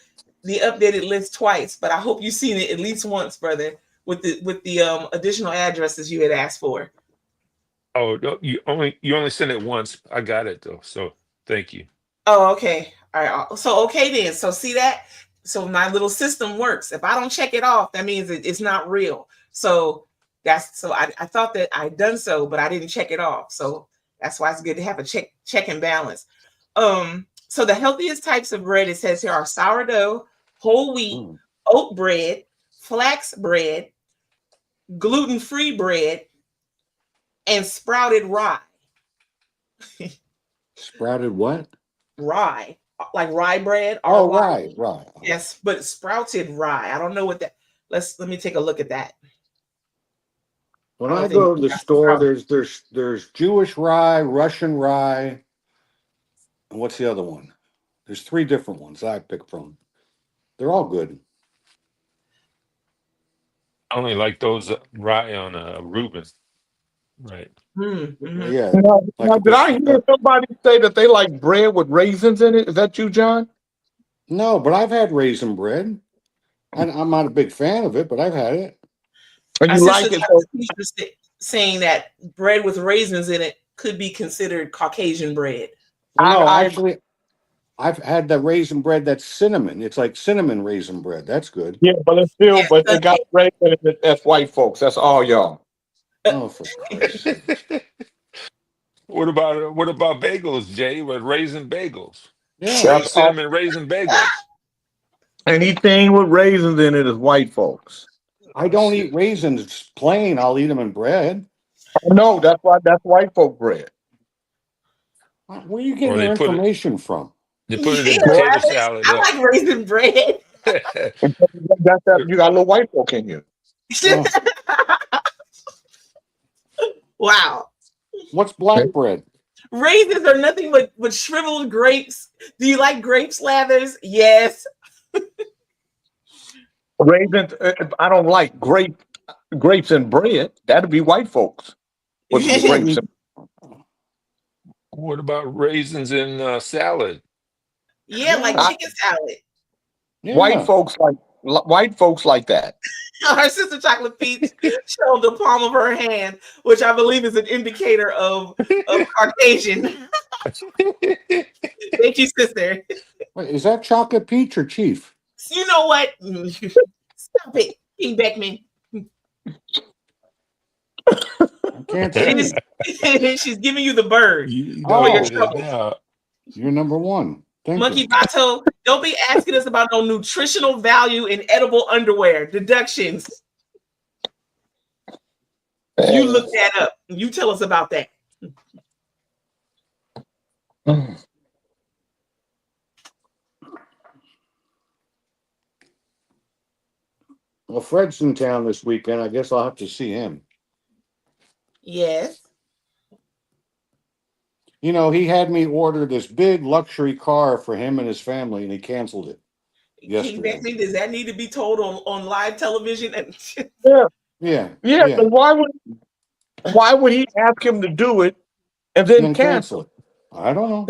the updated list twice, but I hope you've seen it at least once, brother, with the additional addresses you had asked for. Oh, no, you only sent it once. I got it though, so thank you. Oh, okay. All right. So okay then. So see that? So my little system works. If I don't check it off, that means it's not real. So I thought that I'd done so, but I didn't check it off. So that's why it's good to have a check and balance. So the healthiest types of bread, it says here, are sourdough, whole wheat, oat bread, flax bread, gluten-free bread, and sprouted rye. Sprouted what? Rye, like rye bread. Oh, rye. Yes, but sprouted rye. I don't know what that. Let me take a look at that. When I go to the store, there's Jewish rye, Russian rye, and what's the other one? There's 3 different ones I pick from. They're all good. I only like those rye on Reuben. Right. Mm-hmm. Yeah. Now, did I hear somebody say that they like bread with raisins in it? Is that you, John? No, but I've had raisin bread. I'm not a big fan of it, but I've had it. And you like it? Saying that bread with raisins in it could be considered Caucasian bread. No, actually, I've had the raisin bread that's cinnamon. It's like cinnamon raisin bread. That's good. Yeah, but it's still, but they got raisin in it. That's white folks. That's all y'all. Oh, for Christ's sake. What about bagels, Jay? With raisin bagels? Yeah. Cinnamon raisin bagels. Anything with raisins in it is white folks. I don't eat raisins plain. I'll eat them in bread. No, that's white folk bread. Where are you getting your information from? They put it in potato salad. I like raisin bread. That's that. You got a little white folk in you. Oh. Wow. What's black bread? Raisins are nothing but shriveled grapes. Do you like grape slathers? Yes. Raisins, I don't like grapes and bread. That'd be white folks. With grapes and What about raisins in salad? Yeah, like chicken salad. Yeah. white folks like that. Her sister Chocolate Peach showed the palm of her hand, which I believe is an indicator of Caucasian. Thank you, sister. Wait, is that Chocolate Peach or Chief? You know what? Stop it, King Beckman. I can't see it. She's giving you the bird. You're number one. Thank Monkey you. Bato, don't be asking us about no nutritional value in edible underwear. Deductions. You look that up. You tell us about that. Well, Fred's in town this weekend. I guess I'll have to see him. Yes. You know, he had me order this big luxury car for him and his family, and he canceled it King yesterday. Beckman, does that need to be told on live television? Yeah. Yeah. But why would he ask him to do it and then cancel it? I don't know.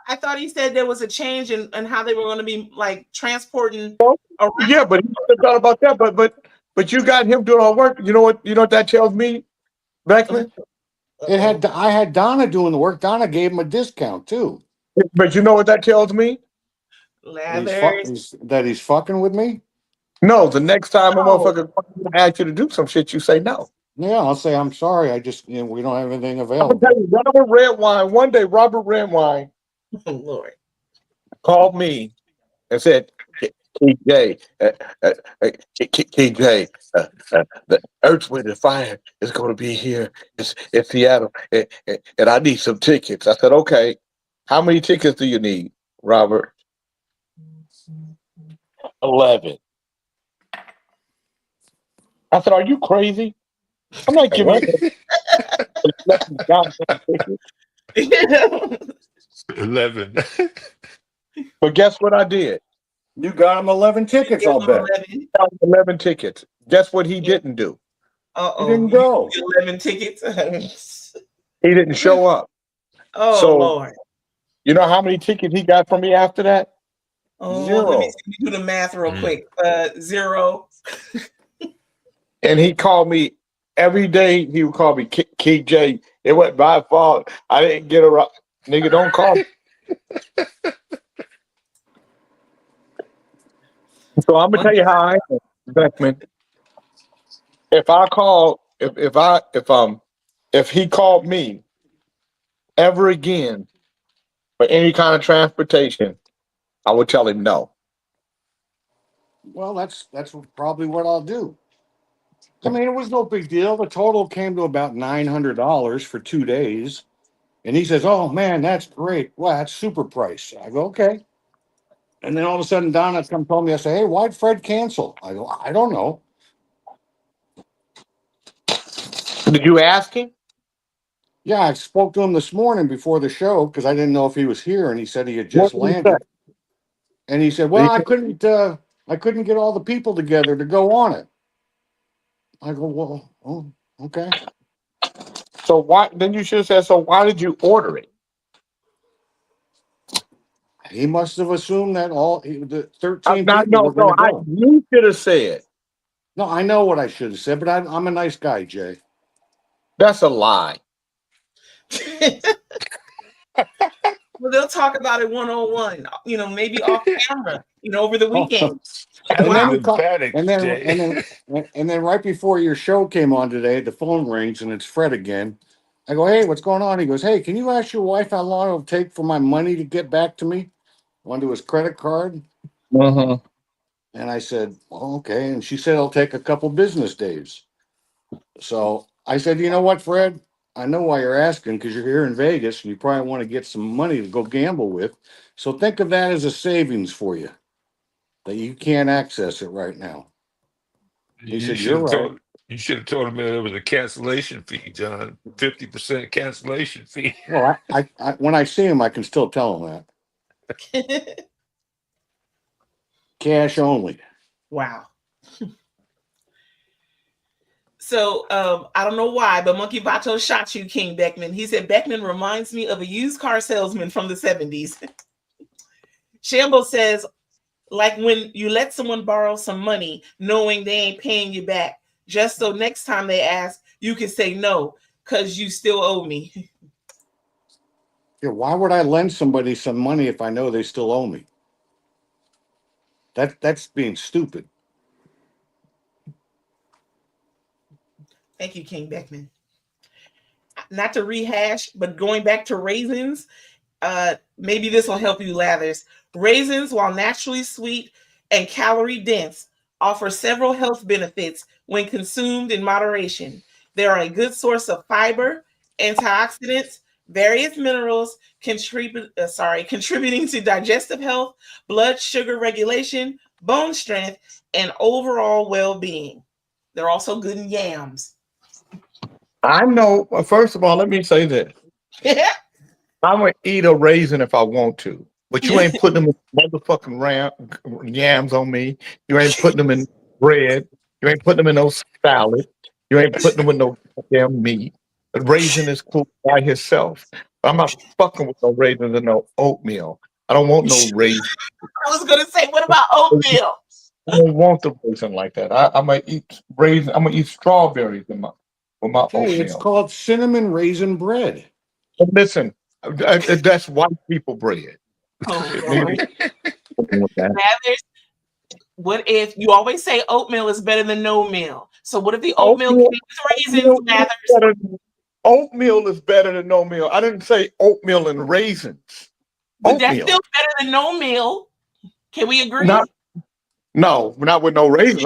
I thought he said there was a change in how they were going to be like transporting. Yeah, but he should have thought about that. But you got him doing all work. You know what that tells me, Beckman? I had Donna doing the work. Donna gave him a discount too. But you know what that tells me? That he's fucking with me? No, the next time a motherfucker asks you to do some shit, you say no. Yeah, I'll say I'm sorry. I just we don't have anything I'm available. gonna tell you, Robert Redwine Oh Lord. called me and said, KJ, the Earth, Wind, and Fire is going to be here in Seattle, and I need some tickets. I said, okay, how many tickets do you need, Robert? 11. I said, are you crazy? I'm not giving you 11. But guess what I did? You got him 11 tickets, I'll bet. 11 tickets. Guess what he didn't do? Uh-oh. He didn't go. 11 tickets. He didn't show up. Oh, So Lord. you know how many tickets he got from me after that? Oh, Zero. let me do the math real quick. 0. And he called me every day. He would call me KJ. It wasn't my fault. I didn't get around. Nigga, don't call me. So I'm gonna tell you how I am, Beckman. If he called me ever again for any kind of transportation, I would tell him no. Well, that's probably what I'll do. I mean, it was no big deal. The total came to about $900 for 2 days. And he says, "Oh man, that's great. Well, that's super price." I go, "Okay." And then all of a sudden Donna come tell me, I say, "Hey, why'd Fred cancel?" I go, "I don't know." Did you ask him? Yeah, I spoke to him this morning before the show because I didn't know if he was here, and he said he had just What did he landed. And he said, "Well, He I couldn't get all the people together to go on it." I go, "Well, oh, okay." So why? Then you should have said, "So why did you order it?" He must have assumed that the 13 No, people were going to go. you should have said. No, I know what I should have said, but I'm a nice guy, Jay. That's a lie. Well, they'll talk about it one-on-one, maybe off camera, over the weekend. And Wow. then right before your show came on today, the phone rings and it's Fred again. I go, "Hey, what's going on?" He goes, "Hey, can you ask your wife how long it'll take for my money to get back to me onto his credit card?" Uh-huh. And I said, "Well, okay." And she said it'll take a couple business days. So I said, "You know what, Fred? I know why you're asking because you're here in Vegas and you probably want to get some money to go gamble with. So think of that as a savings for you that you can't access it right now." He said, "You're right." You should have told him that there was a cancellation fee, John. 50% cancellation fee. Well, I when I see him, I can still tell him that. Cash only. Wow. So I don't know why, but Monkey Vato shot you, King Beckman. He said Beckman reminds me of a used car salesman from the 70s. Shambo says, like when you let someone borrow some money, knowing they ain't paying you back, just so next time they ask, you can say no, because you still owe me. Yeah, why would I lend somebody some money if I know they still owe me? That's being stupid. Thank you, King Beckman. Not to rehash, but going back to raisins, maybe this will help you, Lathers. Raisins, while naturally sweet and calorie dense, offer several health benefits when consumed in moderation. They are a good source of fiber, antioxidants, various minerals, contributing to digestive health, blood sugar regulation, bone strength, and overall well-being. They're also good in yams. I know. Well, first of all, let me say this. I'm gonna eat a raisin if I want to, but you ain't putting them in motherfucking yams on me. You ain't putting them in bread. You ain't putting them in no salad. You ain't putting them in no damn meat. A raisin is cool by itself. I'm not fucking with no raisins and no oatmeal. I don't want no raisin. I was gonna say, what about oatmeal? I don't want the raisin like that. I'm gonna eat raisin. I'm gonna eat strawberries with my Hey, oatmeal. it's called cinnamon raisin bread. But listen, that's white people bread. Oh, Lathers, what if you always say oatmeal is better than no meal? So what if the oatmeal came with raisins, Lathers? Oatmeal is better than no meal. I didn't say oatmeal and raisins. But that's Oatmeal. still better than no meal. Can we agree? No, not with no raisins.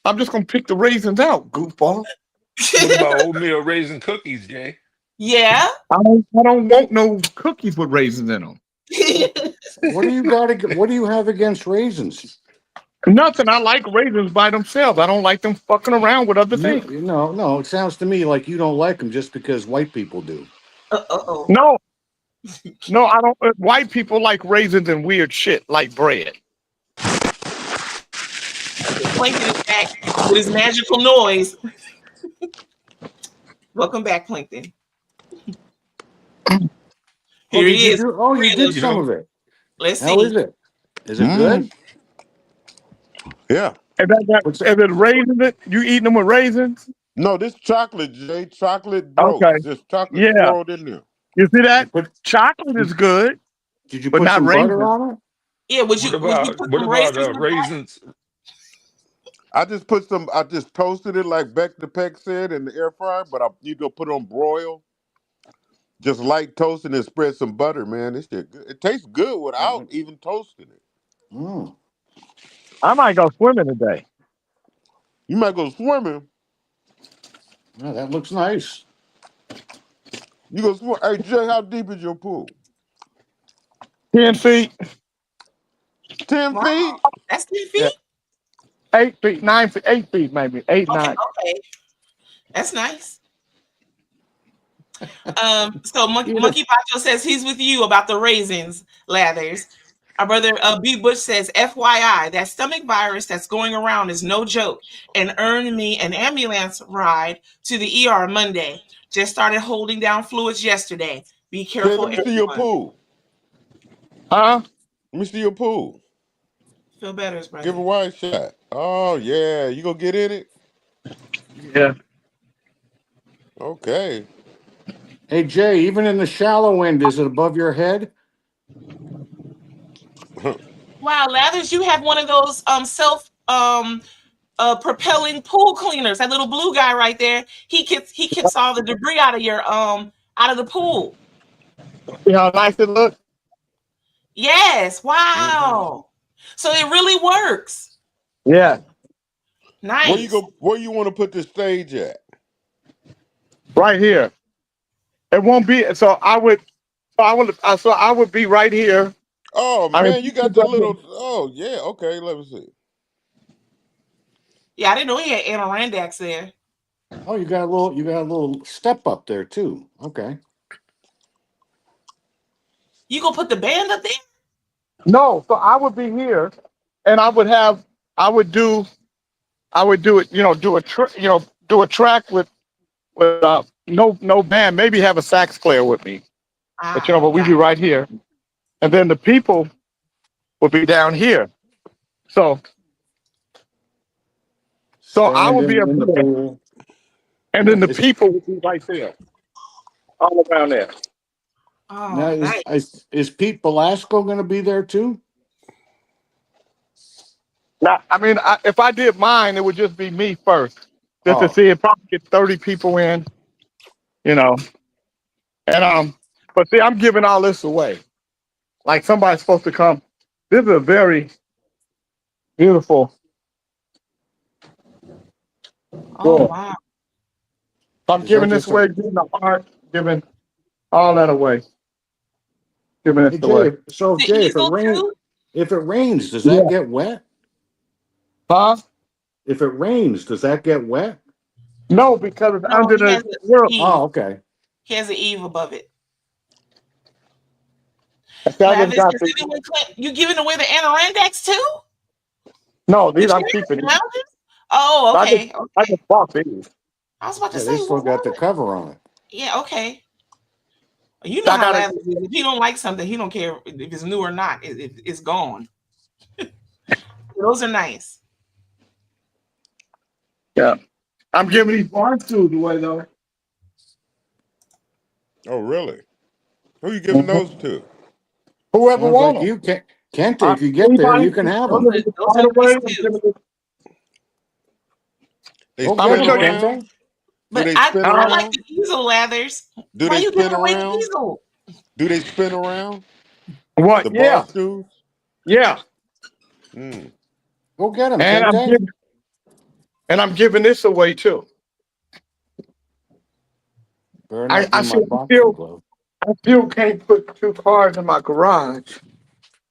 I'm just gonna pick the raisins out, goofball. What about oatmeal raisin cookies, Jay? Yeah. I don't want no cookies with raisins in them. What do you have against raisins? Nothing. I like raisins by themselves. I don't like them fucking around with other things. No. It sounds to me like you don't like them just because white people do. No, I don't. White people like raisins and weird shit like bread. Plankton is back with his magical noise. Welcome back, Plankton. Oh, Here did he you is. do? Oh, you did You some know, of it. Let's How is see. it? Is it good? Yeah. And that, What's is it raisins? It you eating them with raisins? No, this chocolate, Jay. Chocolate Okay. broke. Just chocolate Yeah. swirled in there. You see You that? put? Chocolate is good, Did you but put not some butter raisins. on it? Yeah, would What you about put some raisins in that? raisins? I just toasted it like Beck the Peck said in the air fryer, but you go put it on broil. Just light toast and then spread some butter, man. This shit good. It tastes good without even toasting it. Mm. I might go swimming today. You might go swimming. Yeah, that looks nice. You go swim. Hey Jay, how deep is your pool? 10 feet. 10 Wow, feet? that's 10 Yeah. feet. 8 feet, 9 feet, 8 feet, maybe 8, Okay, 9. okay, that's nice. So Monkey Yeah. Bacho says he's with you about the raisins, Lathers. Our brother B. Bush says, FYI, that stomach virus that's going around is no joke and earned me an ambulance ride to the ER Monday. Just started holding down fluids yesterday. Be Jay, careful, let me see your everyone. pool. Huh? Let me see your pool. Feel better, Give a brother. wide shot. Oh yeah, you gonna get in it? Yeah. Okay. Hey Jay, even in the shallow end, is it above your head? Wow, Lathers, you have one of those self propelling pool cleaners. That little blue guy right there. He kicks all the debris out of your out of the pool. See how nice it looks? Yes. Wow. So it really works. Yeah. Nice. Where you want to put the stage at? Right here. It won't be so I would be right here. Oh I mean, man, you got the little. Oh yeah. Okay, let me see. Yeah, I didn't know he had Adirondacks there. Oh, you got a little step up there too. Okay. You gonna put the band up there? No, so I would be here, and I would do it. Do a track with no band. Maybe have a sax player with me, but we'd be right here, and then the people would be down here. So I would be up in the here, pool. and then the people would be right there, all around there. Oh, Now, is Pete Velasco going to be there too? Now, I mean, if I did mine, it would just be me first, just to see it. Probably get 30 people in, and but see, I'm giving all this away. Like somebody's supposed to come. This is a very beautiful. Oh wow! I'm giving this away, giving the art, giving all that away, giving it away. So Jay, if it rains, does that get wet? Huh? If it rains, does that get wet? No, because it's under the world. Oh, okay. He has an eave above it. You giving away the Adirondacks too? No, these I'm keeping. Oh, okay. I just bought these. I was about to Yeah, say, they still got the cover on it. yeah, okay. You know how that is. If he don't like something, he don't care if it's new or not. It's gone. Those are nice. Yeah, I'm giving these barn tools away though. Oh really? Who you giving those to? Whoever wants you can. Kent, if you get there, you can have them. They spin around? But Do they I spin like around? the diesel Lathers. Do Why they you spin giving away the around? diesel? Do they spin around? What? The Yeah. bar stools? Yeah. Go get them, and I'm giving this away too. I still can't put 2 cars in my garage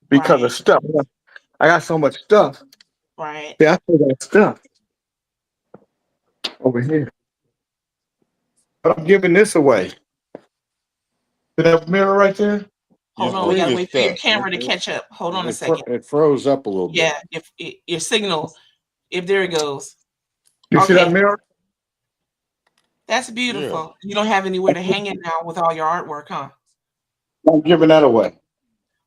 because of stuff. I got so much stuff. Right. Yeah, I still got stuff over here. But I'm giving this away. See that mirror right there? Hold on, we gotta wait for your camera to catch up. Hold on a second. It froze up a little bit. Yeah, your signal If there it goes. You see that Okay. mirror? That's beautiful. You don't have anywhere to hang it now with all your artwork, huh? I'm giving that away.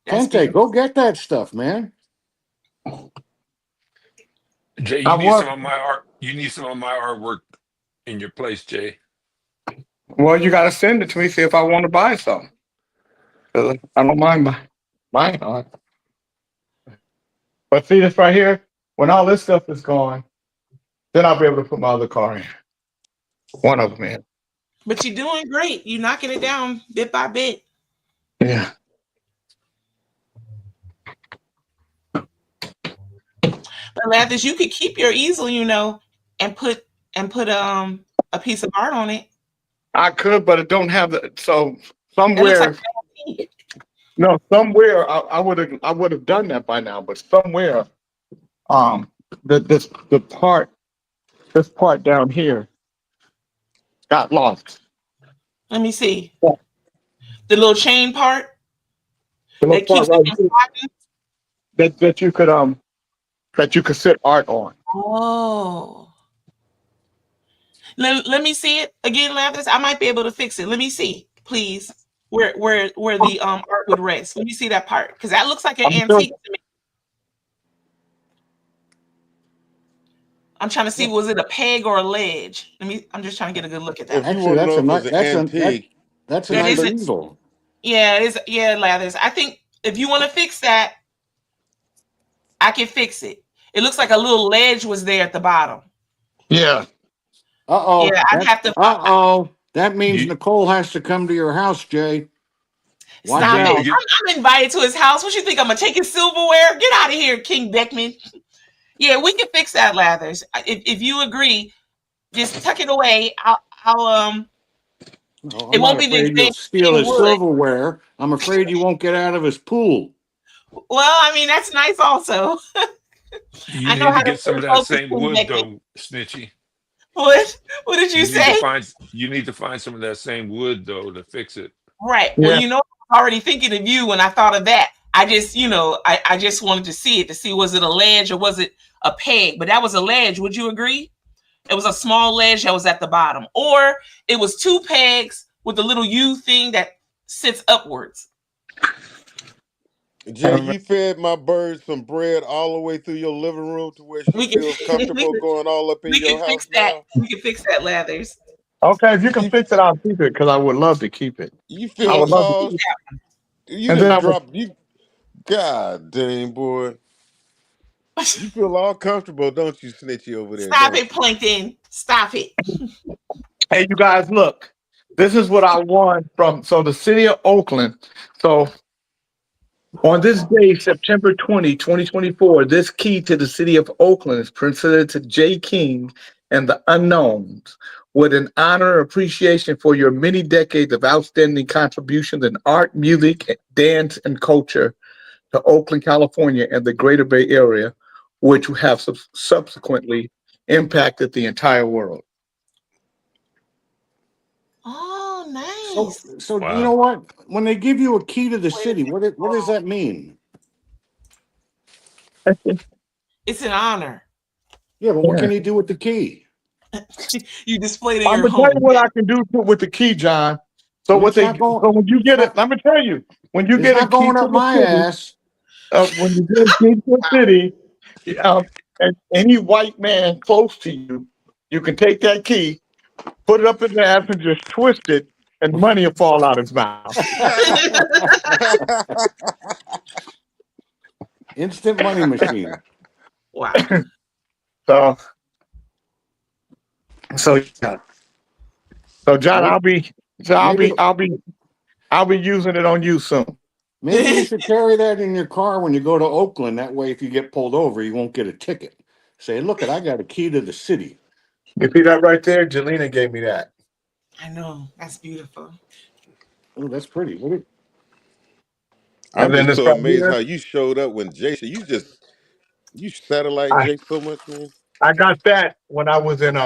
That's Kente, go get that stuff, man. Jay, I you need was. some of my art. You need some of my artwork in your place, Jay. Well, you got to send it to me. See if I want to buy some. 'Cause I don't mind buying art. But see this right here. When all this stuff is gone, then I'll be able to put my other car in. One of them in. But you're doing great. You're knocking it down bit by bit. Yeah. But Lathis, you could keep your easel, you know, and put a piece of art on it. I could, but it don't have the so That looks like somewhere. No, somewhere I would have done that by now, but somewhere, this part down here got lost. Let me see. The little chain part The little that keeps part it right from sliding. that you could sit art on. Oh. Let me see it again, Lathis. I might be able to fix it. Let me see, please. Where the art would rest. Let me see that part. Because that looks like an antique to me. I'm trying to see, was it a peg or a ledge? I'm just trying to get a good look at that. If you want to know if it was an antique, that's a That nice is it. easel. Yeah, it is. Yeah, Lathis. I think if you want to fix that, I can fix it. It looks like a little ledge was there at the bottom. Yeah. Uh-oh. Yeah, I'd have to. Uh-oh. That means Nicole has to come to your house, Jay. Watch Stop out. it. I'm invited to his house. What you think? I'm going to take his silverware? Get out of here, King Beckman. Yeah, we can fix that, Lathis. If you agree, just tuck it away. I'll No, it I'm won't not be the afraid you'll exact steal same his wood. silverware. I'm afraid you won't get out of his pool. Well, I mean, that's nice also. You I know need how to to get some of that focus, same King wood, Beckman. though, Snitchy. What did you say? You need to find some of that same wood, though, to fix it. Right. Well, you know, I was already thinking of you when I thought of that. I just, I just wanted to see it, to see, was it a ledge or was it a peg? But that was a ledge. Would you agree? It was a small ledge that was at the bottom. Or it was two pegs with a little U thing that sits upwards. Jay, you fed my birds some bread all the way through your living room to where she feels comfortable going all up in your house fix that. now. We can fix that, Lathers. Okay, if you can fix it, I'll keep it because I would love to keep it. You I feel would love to cause keep you And then didn't I would- drop you. God dang boy, you feel all comfortable, don't you, Snitchy over there? Stop don't it, Plankton. Stop it. Hey, you guys, look. This is what I won from the city of Oakland. So on this day, September 20, 2024, this key to the city of Oakland is presented to Jay King and the Unknowns with an honor and appreciation for your many decades of outstanding contributions in art, music, dance, and culture to Oakland, California, and the Greater Bay Area, which have subsequently impacted the entire world. Oh, nice. So you know what? When they give you a key to the city, what does that mean? It's an honor. Yeah, but what can you do with the key? You display it in I'm your gonna tell home. you what I can do with the key, John. So It's not going- when you get it, let me tell you, when you It's get a not key going to up the my city, ass. when you get a key to the city, and any white man close to you, you can take that key, put it up in the ass, and just twist it, and money will fall out his mouth. Instant money machine. Wow. So yeah. So John, I'll be using it on you soon. Maybe you should carry that in your car when you go to Oakland. That way, if you get pulled over, you won't get a ticket. Say, look, I got a key to the city. You see that right there? Jelena gave me that. I know. That's beautiful. Oh, that's pretty. I'm And then just this so right amazed here, how you showed up when Jay. You satellite Jay so much, man. I got that when I was in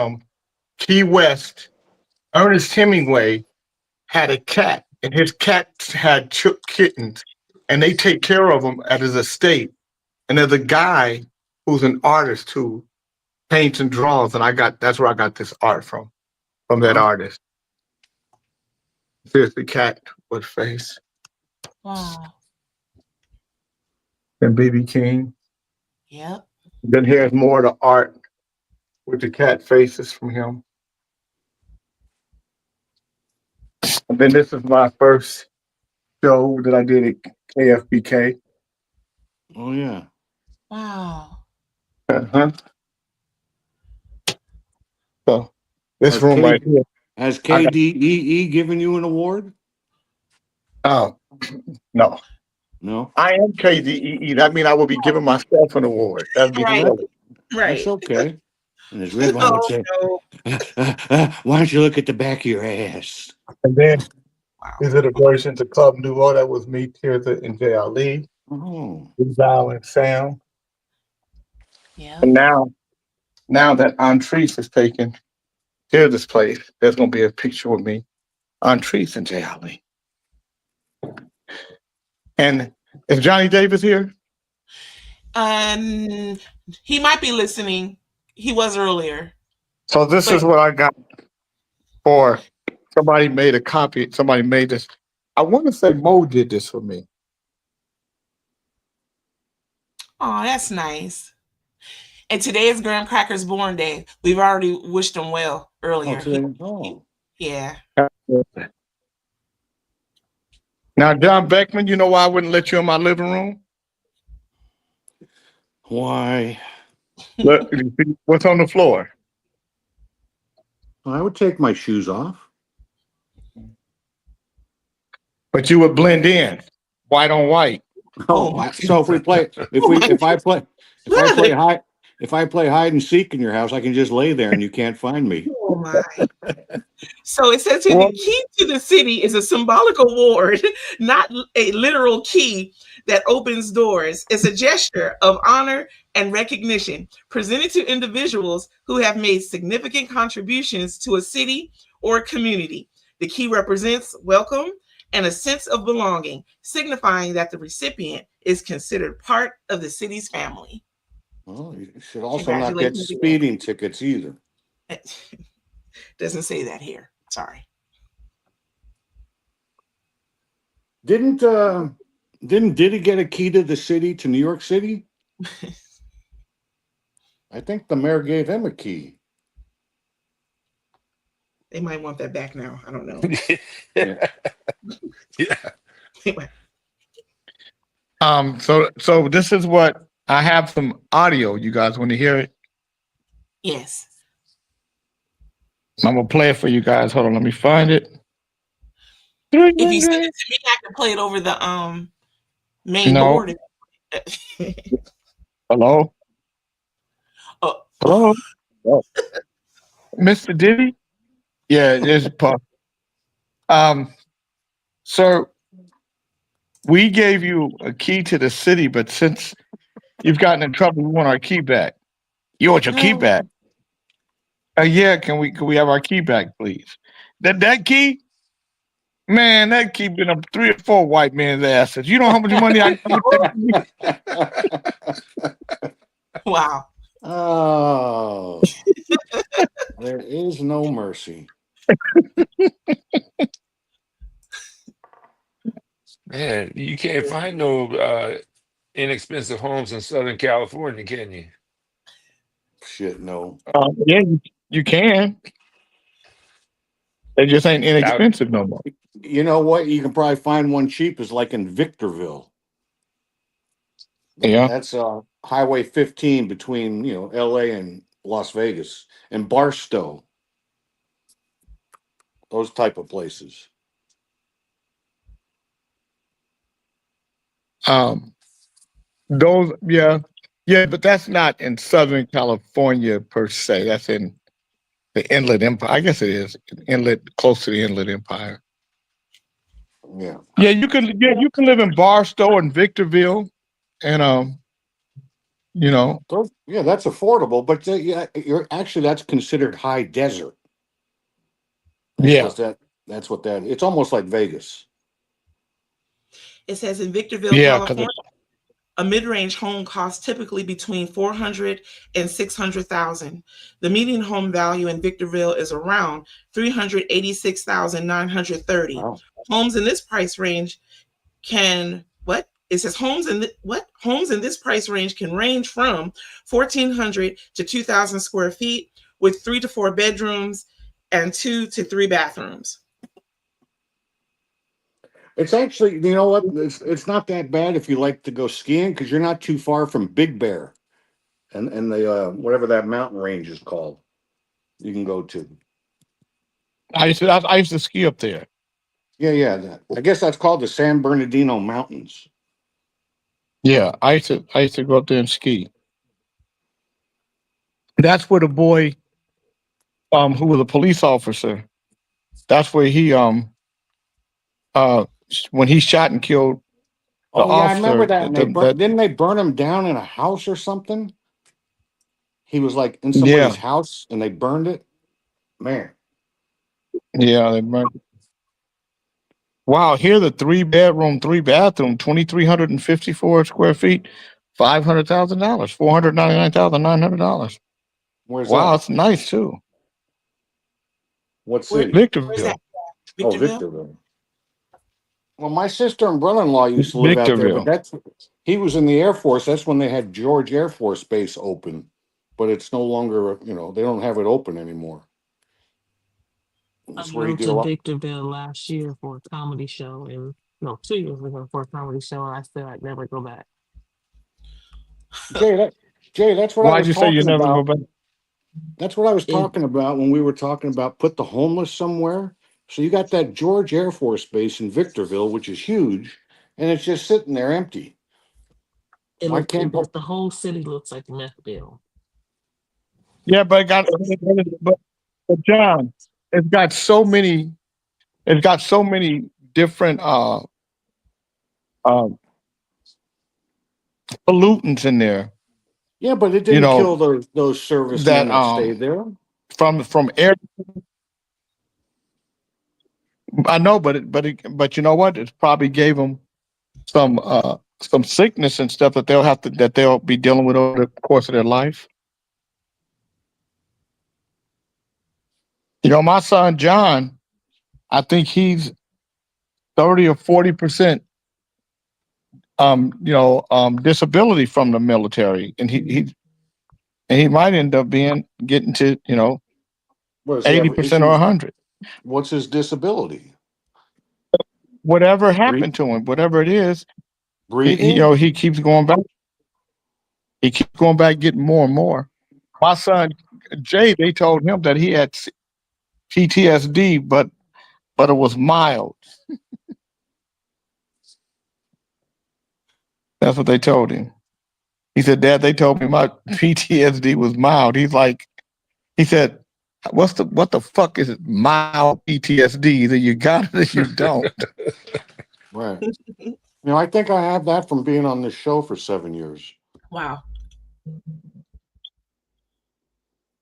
Key West. Ernest Hemingway had a cat, and his cat had kittens, and they take care of them at his estate. And there's a guy who's an artist who paints and draws, and that's where I got this art from that artist. Here's the cat with face. Wow. And BB King. Yep. Then here's more of the art with the cat faces from him. And then this is my first show that I did at KFBK. Oh yeah. Wow. Uh-huh. So this Has room right here. Has I got- KDEE given you an award? Oh, no. No. I am KDEE. That means I will be giving myself an award. That'd be Right. silly. Right. That's okay. And his red one would Oh, say, no. "Why don't you look at the back of your ass?" And then these are the versions of Club Nouveau. That was me, Tirza, and Jay Ali. Oh. Rizal and Sam. Yeah. And now that Antrice is taken to this place, there's going to be a picture with me, Antrice, and Jay Ali. And is Johnny Davis here? He might be listening. He was earlier. So this is what I got for somebody made a copy. Somebody made this. I want to say Mo did this for me. Oh, that's nice. And today is Graham Cracker's born day. We've already wished him well earlier. Yeah. Now, John Beckman, you know why I wouldn't let you in my living room? Why? Look, you see what's on the floor? I would take my shoes off. But you would blend in, white on white. Oh, so if I play hide and seek in your house, I can just lay there and you can't find me. Oh my. So it says here the key to the city is a symbolic award, not a literal key that opens doors. It's a gesture of honor and recognition presented to individuals who have made significant contributions to a city or a community. The key represents welcome and a sense of belonging, signifying that the recipient is considered part of the city's family. Well, you should also not get Congratulations again. speeding tickets either. Doesn't say that here. Sorry. Didn't Diddy get a key to the city, to New York City? I think the mayor gave him a key. They might want that back now. I don't know. Yeah. Anyway. So this is what I have, some audio. You guys want to hear it? Yes. I'm gonna play it for you guys. Hold on, let me find it. If you send it to me, I can play it over the main No. board. Hello? Oh. Hello? Oh. Mr. Diddy? Yeah, there's a puff. Sir, we gave you a key to the city, but since you've gotten in trouble, we want our key back. You want your key back? Yeah, can we have our key back, please? That key? Man, that key been up 3 or 4 white men's asses. You know how much money I get with that key? Wow. Oh. There is no mercy. Man, you can't find no inexpensive homes in Southern California, can you? Shit, no. Yeah, you can. They just ain't inexpensive no more. You know what? You can probably find one cheap is like in Victorville. Yeah. That's Highway 15 between, LA and Las Vegas, and Barstow. Those type of places. But that's not in Southern California per se. That's in the Inland Empire. I guess it is close to the Inland Empire. Yeah. Yeah, you can live in Barstow and Victorville, and Yeah, that's affordable, but that's considered high desert. Yeah. That's what that. It's almost like Vegas. It says in Victorville, Yeah, 'cause California, A mid-range home costs typically between $400,000 and $600,000. The median home value in Victorville is around $386,930. Wow. Homes in this price range can homes in this price range can range from 1,400 to 2,000 square feet with 3 to 4 bedrooms and 2 to 3 bathrooms. It's actually, you know what? It's not that bad if you like to go skiing because you're not too far from Big Bear and the whatever that mountain range is called. You can go to. I used to ski up there. Yeah. I guess that's called the San Bernardino Mountains. Yeah, I used to go up there and ski. That's where the boy, who was a police officer, that's where he when he shot and killed the Oh yeah, I officer. remember that. And didn't they burn him down in a house or something? He was like in somebody's house and they burned it. Man. Yeah, they burned it. Wow, here the 3-bedroom, 3-bathroom, 2,354 square feet, $500,000, $499,900. Where's wow, that? it's nice too. What city? Victorville. Oh, Victorville. Well, my sister and brother-in-law used to live out there, Victorville. but he was in the Air Force. That's when they had George Air Force Base open, but it's no longer, they don't have it open anymore. I That's where he went did a to lot. Victorville last year for a comedy show, and no, 2 years ago for a comedy show, and I still I'd never go back. Jay, that's what I Why'd was you say you talking never go about. back? That's what I was talking about when we were talking about put the homeless somewhere. So you got that George Air Force Base in Victorville, which is huge, and it's just sitting there empty. Why can't The whole city looks like Methville. Yeah, but but John, it's got so many different pollutants in there. Yeah, but it didn't kill those servicemen that stayed there. From air. I know, but you know what? It probably gave them some sickness and stuff that they'll be dealing with over the course of their life. My son John, I think he's 30 or 40% disability from the military, and he might end up getting to 80% or 100. What's his disability? Whatever happened to him, whatever it is, Breathing? he keeps going back. He keeps going back, getting more and more. My son Jay, they told him that he had PTSD, but it was mild. That's what they told him. He said, "Dad, they told me my PTSD was mild." He said, what the fuck is it? Mild PTSD? Either you got it or you don't. Right. I think I have that from being on this show for 7 years. Wow.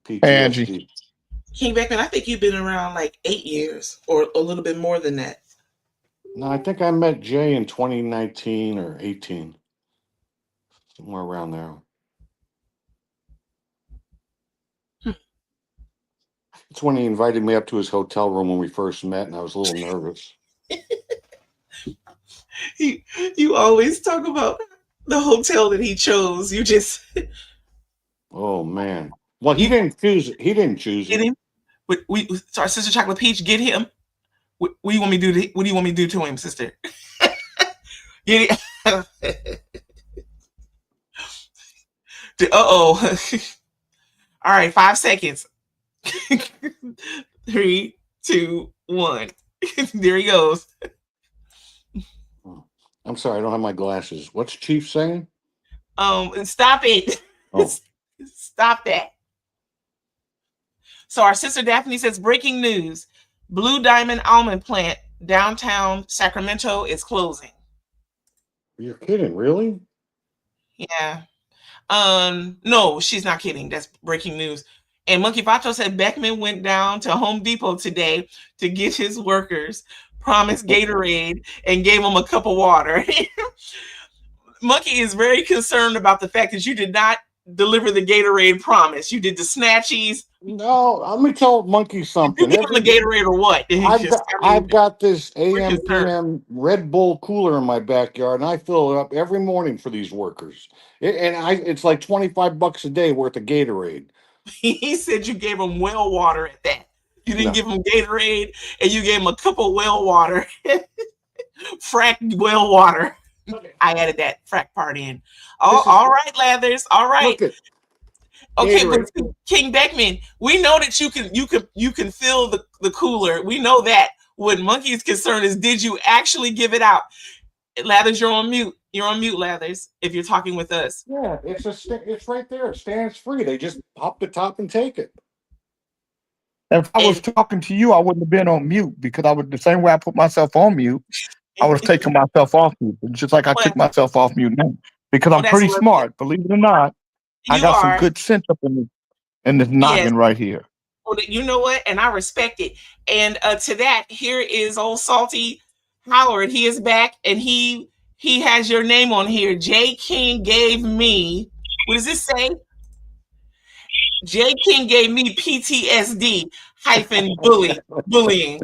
PTSD. Angie. King Beckman, I think you've been around like 8 years or a little bit more than that. No, I think I met Jay in 2019 or 18. Somewhere around there. It's when he invited me up to his hotel room when we first met, and I was a little nervous. You always talk about the hotel that he chose. You just Oh man. Well, he didn't choose it. He didn't choose get it. him. Sorry, Sister Chocolate Peach, get him. What do you want me to do? What do you want me to do to him, sister? Get it. All right, 5 seconds. 3, 2, 1. There he goes. I'm sorry, I don't have my glasses. What's Chief saying? Stop it. Oh. Stop that. So our sister Daphne says, breaking news. Blue Diamond Almond Plant downtown Sacramento is closing. You're kidding, really? Yeah. No, she's not kidding. That's breaking news. And Monkey Fato said Beckman went down to Home Depot today to get his workers, promised Gatorade, and gave them a cup of water. Monkey is very concerned about the fact that you did not deliver the Gatorade promise. You did the snatchies. No, let me tell Monkey You something. give him the Gatorade or what? I've got this AM PM Red Bull cooler in my backyard, and I fill it up every morning for these workers. It's like $25 a day worth of Gatorade. He said you gave him well water at that. You didn't No. give him Gatorade, and you gave him a cup of well water. Frack well water. I added that frack part in. Oh, all right, Lathers. All right. Okay, but King Beckman, we know that you can fill the cooler. We know that. What Monkey's concern is, did you actually give it out? Lathers, you're on mute. You're on mute, Lathers, if you're talking with us. Yeah, it's right there. It stands free. They just pop the top and take it. If I was talking to you, I wouldn't have been on mute because I would the same way I put myself on mute, I would have taken myself off mute. Just like I took myself off mute now. Because I'm that's pretty what- smart, believe it or not. I You got are. some good sense up in this noggin right here. Well, you know what? And I respect it. And to that, here is old Salty Howard. He is back, and he has your name on here. J. King gave me, what does this say? J. King gave me PTSD hyphen bullying.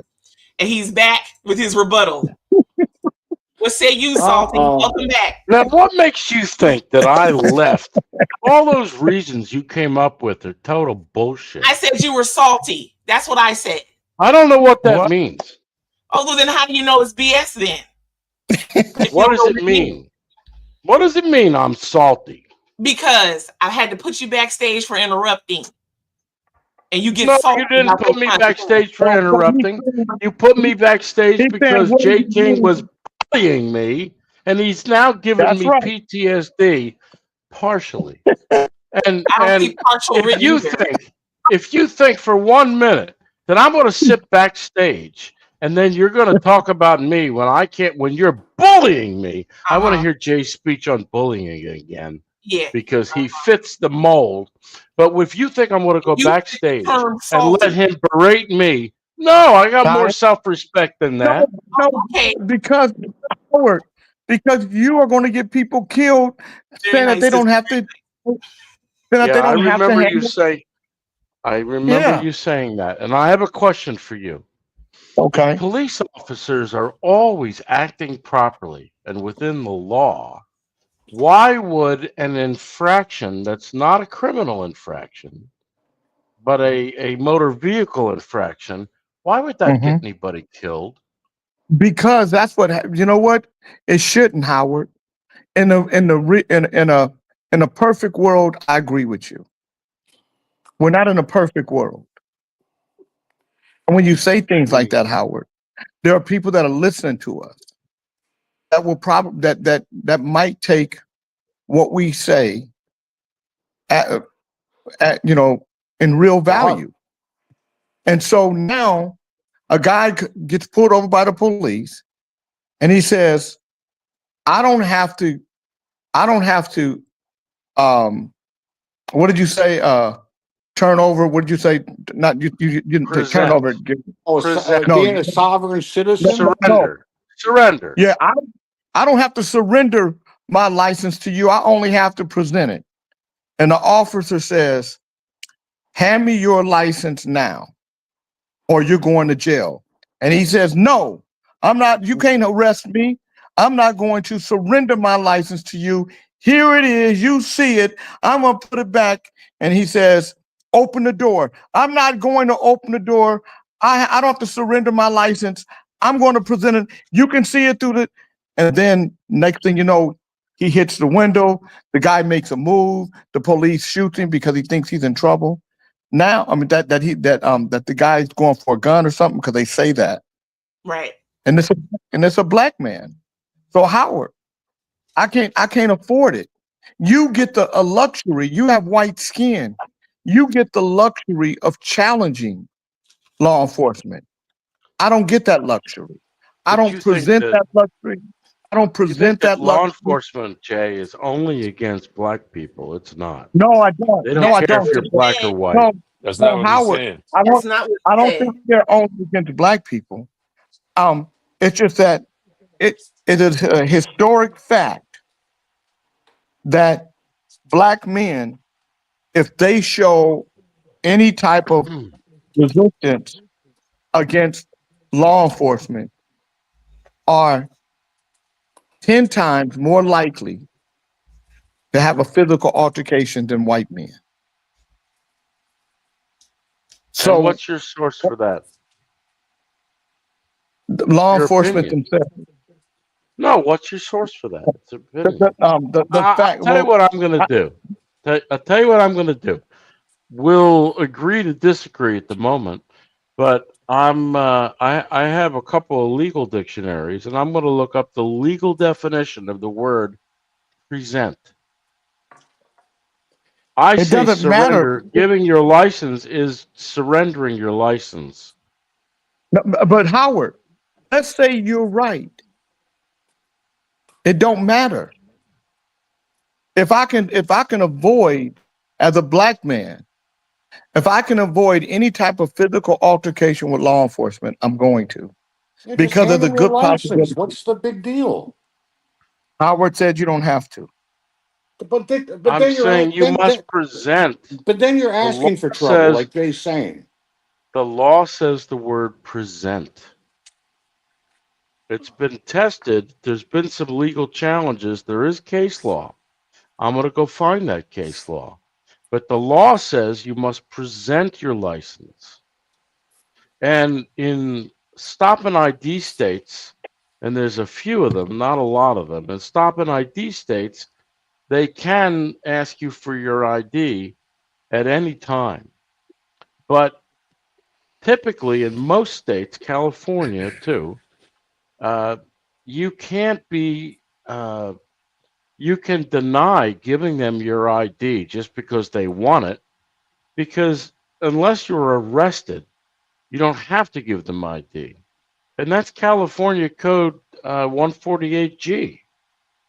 And he's back with his rebuttal. What say you, Salty? Welcome back. Now, what makes you think that I left? All those reasons you came up with are total bullshit. I said you were salty. That's what I said. I don't know what that means. Oh, well, then how do you know it's BS then? What does it mean? What does it mean I'm salty? Because I had to put you backstage for interrupting. And you get No, salty. you didn't about put those me kinds of backstage things. for interrupting. You put me backstage because J. King was bullying me, and he's now giving That's me right. PTSD partially. And I don't see partial written if you think for 1 minute that I'm going to sit backstage and then you're going to talk about me when you're bullying me, I want to hear Jay's speech on bullying again. Yeah. Because he fits the mold. But if you think I'm going to go backstage and let him berate me, no, I got more self-respect than that. No, because Howard, because you are going to get people killed saying that they don't have to. I remember you saying that, and I have a question for you. Okay. Police officers are always acting properly and within the law. Why would an infraction that's not a criminal infraction, but a motor vehicle infraction, why would that get anybody killed? Because that's what you know. What it shouldn't, Howard. In a perfect world, I agree with you. We're not in a perfect world. And when you say things like that, Howard, there are people that are listening to us that will probably that might take what we say at in real value. And so now a guy gets pulled over by the police and he says, I don't have to what did you say? Turn over. What did you say? Not you didn't turn over. Being a sovereign citizen. Surrender. Yeah, I don't have to surrender my license to you. I only have to present it. And the officer says, hand me your license now, or you're going to jail. And he says, no, I'm not. You can't arrest me. I'm not going to surrender my license to you. Here it is. You see it. I'm going to put it back. And he says, open the door. I'm not going to open the door. I don't have to surrender my license. I'm going to present it. You can see it through the. And then next thing you know, he hits the window. The guy makes a move. The police shoots him because he thinks he's in trouble. Now, I mean that the guy's going for a gun or something because they say that. Right. And it's a black man. So Howard, I can't afford it. You get a luxury. You have white skin. You get the luxury of challenging law enforcement. I don't get that luxury. I don't present that luxury. I don't present that law luxury. enforcement, Jay, is only against black people. It's not. No, I don't. They don't No, I care don't. if you're black or white. No, That's no, not what Howard, he's saying. I don't think they're only against black people. It's just that it is a historic fact that black men, if they show any type of resistance against law enforcement, are 10 times more likely to have a physical altercation than white men. So, So what's your source for that? the law Your enforcement opinion. themselves. No, what's your source for that? It's an opinion. The I'll fact. tell you what I'm going to do. I'll tell you what I'm going to do. We'll agree to disagree at the moment, but I have a couple of legal dictionaries, and I'm going to look up the legal definition of the word present. I It say doesn't matter. surrender. Giving your license is surrendering your license. But Howard, let's say you're right. It don't matter. If I can avoid, as a black man, if I can avoid any type of physical altercation with law enforcement, I'm going to. Yeah, just Because of hand the them your good license. possibility. What's the big deal? Howard said you don't have to. But I'm then you're saying you must then, present. but then you're The law asking for trouble, says like Jay's saying. the law says the word present. It's been tested. There's been some legal challenges. There is case law. I'm going to go find that case law. But the law says you must present your license. And in stop and ID states, and there's a few of them, not a lot of them, in stop and ID states, they can ask you for your ID at any time. But typically in most states, California too, you can't be, you can deny giving them your ID just because they want it, because unless you're arrested, you don't have to give them ID. And that's California Code 148G.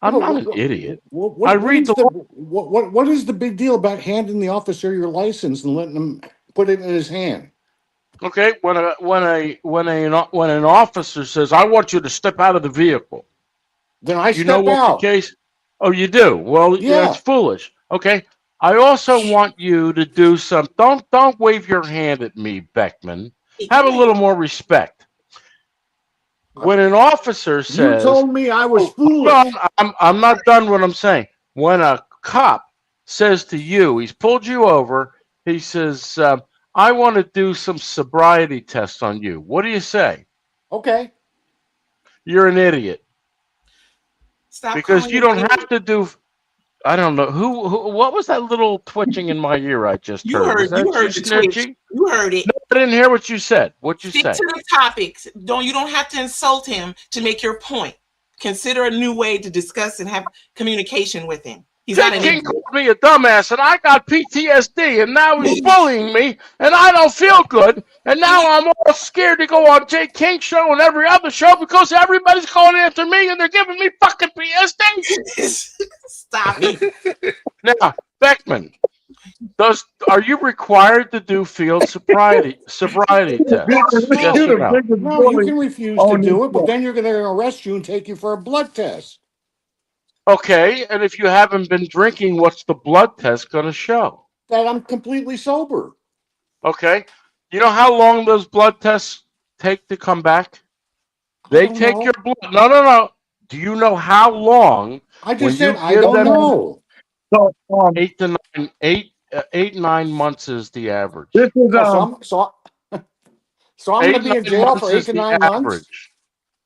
I'm not an idiot. I read the what is the big deal about handing the officer your license and letting him put it in his hand? Okay, when an officer says, "I want you to step out of the vehicle," then I you know step what out. the case? Oh, you do. Well, Yeah. that's foolish. Okay, I also want you to do some. Don't wave your hand at me, Beckman. Have a little more respect. When an officer says, You told me I was foolish. No, I'm not done what I'm saying. When a cop says to you, he's pulled you over, he says, I want to do some sobriety tests on you. What do you say? Okay. You're an idiot. Stop Because calling you him don't an have to do. I don't know who. What was that little twitching in my ear I just You heard? Was heard. You that you, heard the twitch. Snitchy? You heard it. No, I didn't hear what you said. What'd you Stick say? to the topics. You don't have to insult him to make your point. Consider a new way to discuss and have communication with him. He's Jay not an King idiot. called me a dumbass, and I got PTSD, and now he's bullying me, and I don't feel good, and now I'm all scared to go on Jay King show and every other show because everybody's calling after me, and they're giving me fucking PTSD. Stop it. Now, Beckman, are you required to do field sobriety tests? Yes or no? No, you can refuse to do it, but then you're going to arrest you and take you for a blood test. Okay, and if you haven't been drinking, what's the blood test going to show? That I'm completely sober. Okay, you know how long those blood tests take to come back? They take your blood. No. Do you know how long? I just when said you I give don't them know. So, 8 to 9 months is the average. this is So I'm going to be in jail for 8 to 9 months.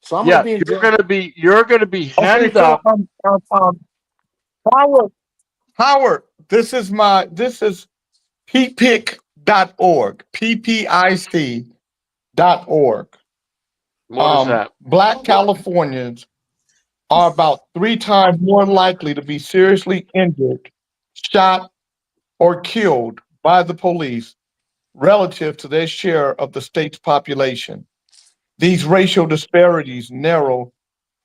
So I'm Yeah, going to be in jail. you're gonna be hemmed up. Howard, this is ppic.org, ppic.org. What is that? Black Californians are about 3 times more likely to be seriously injured, shot, or killed by the police relative to their share of the state's population. These racial disparities narrow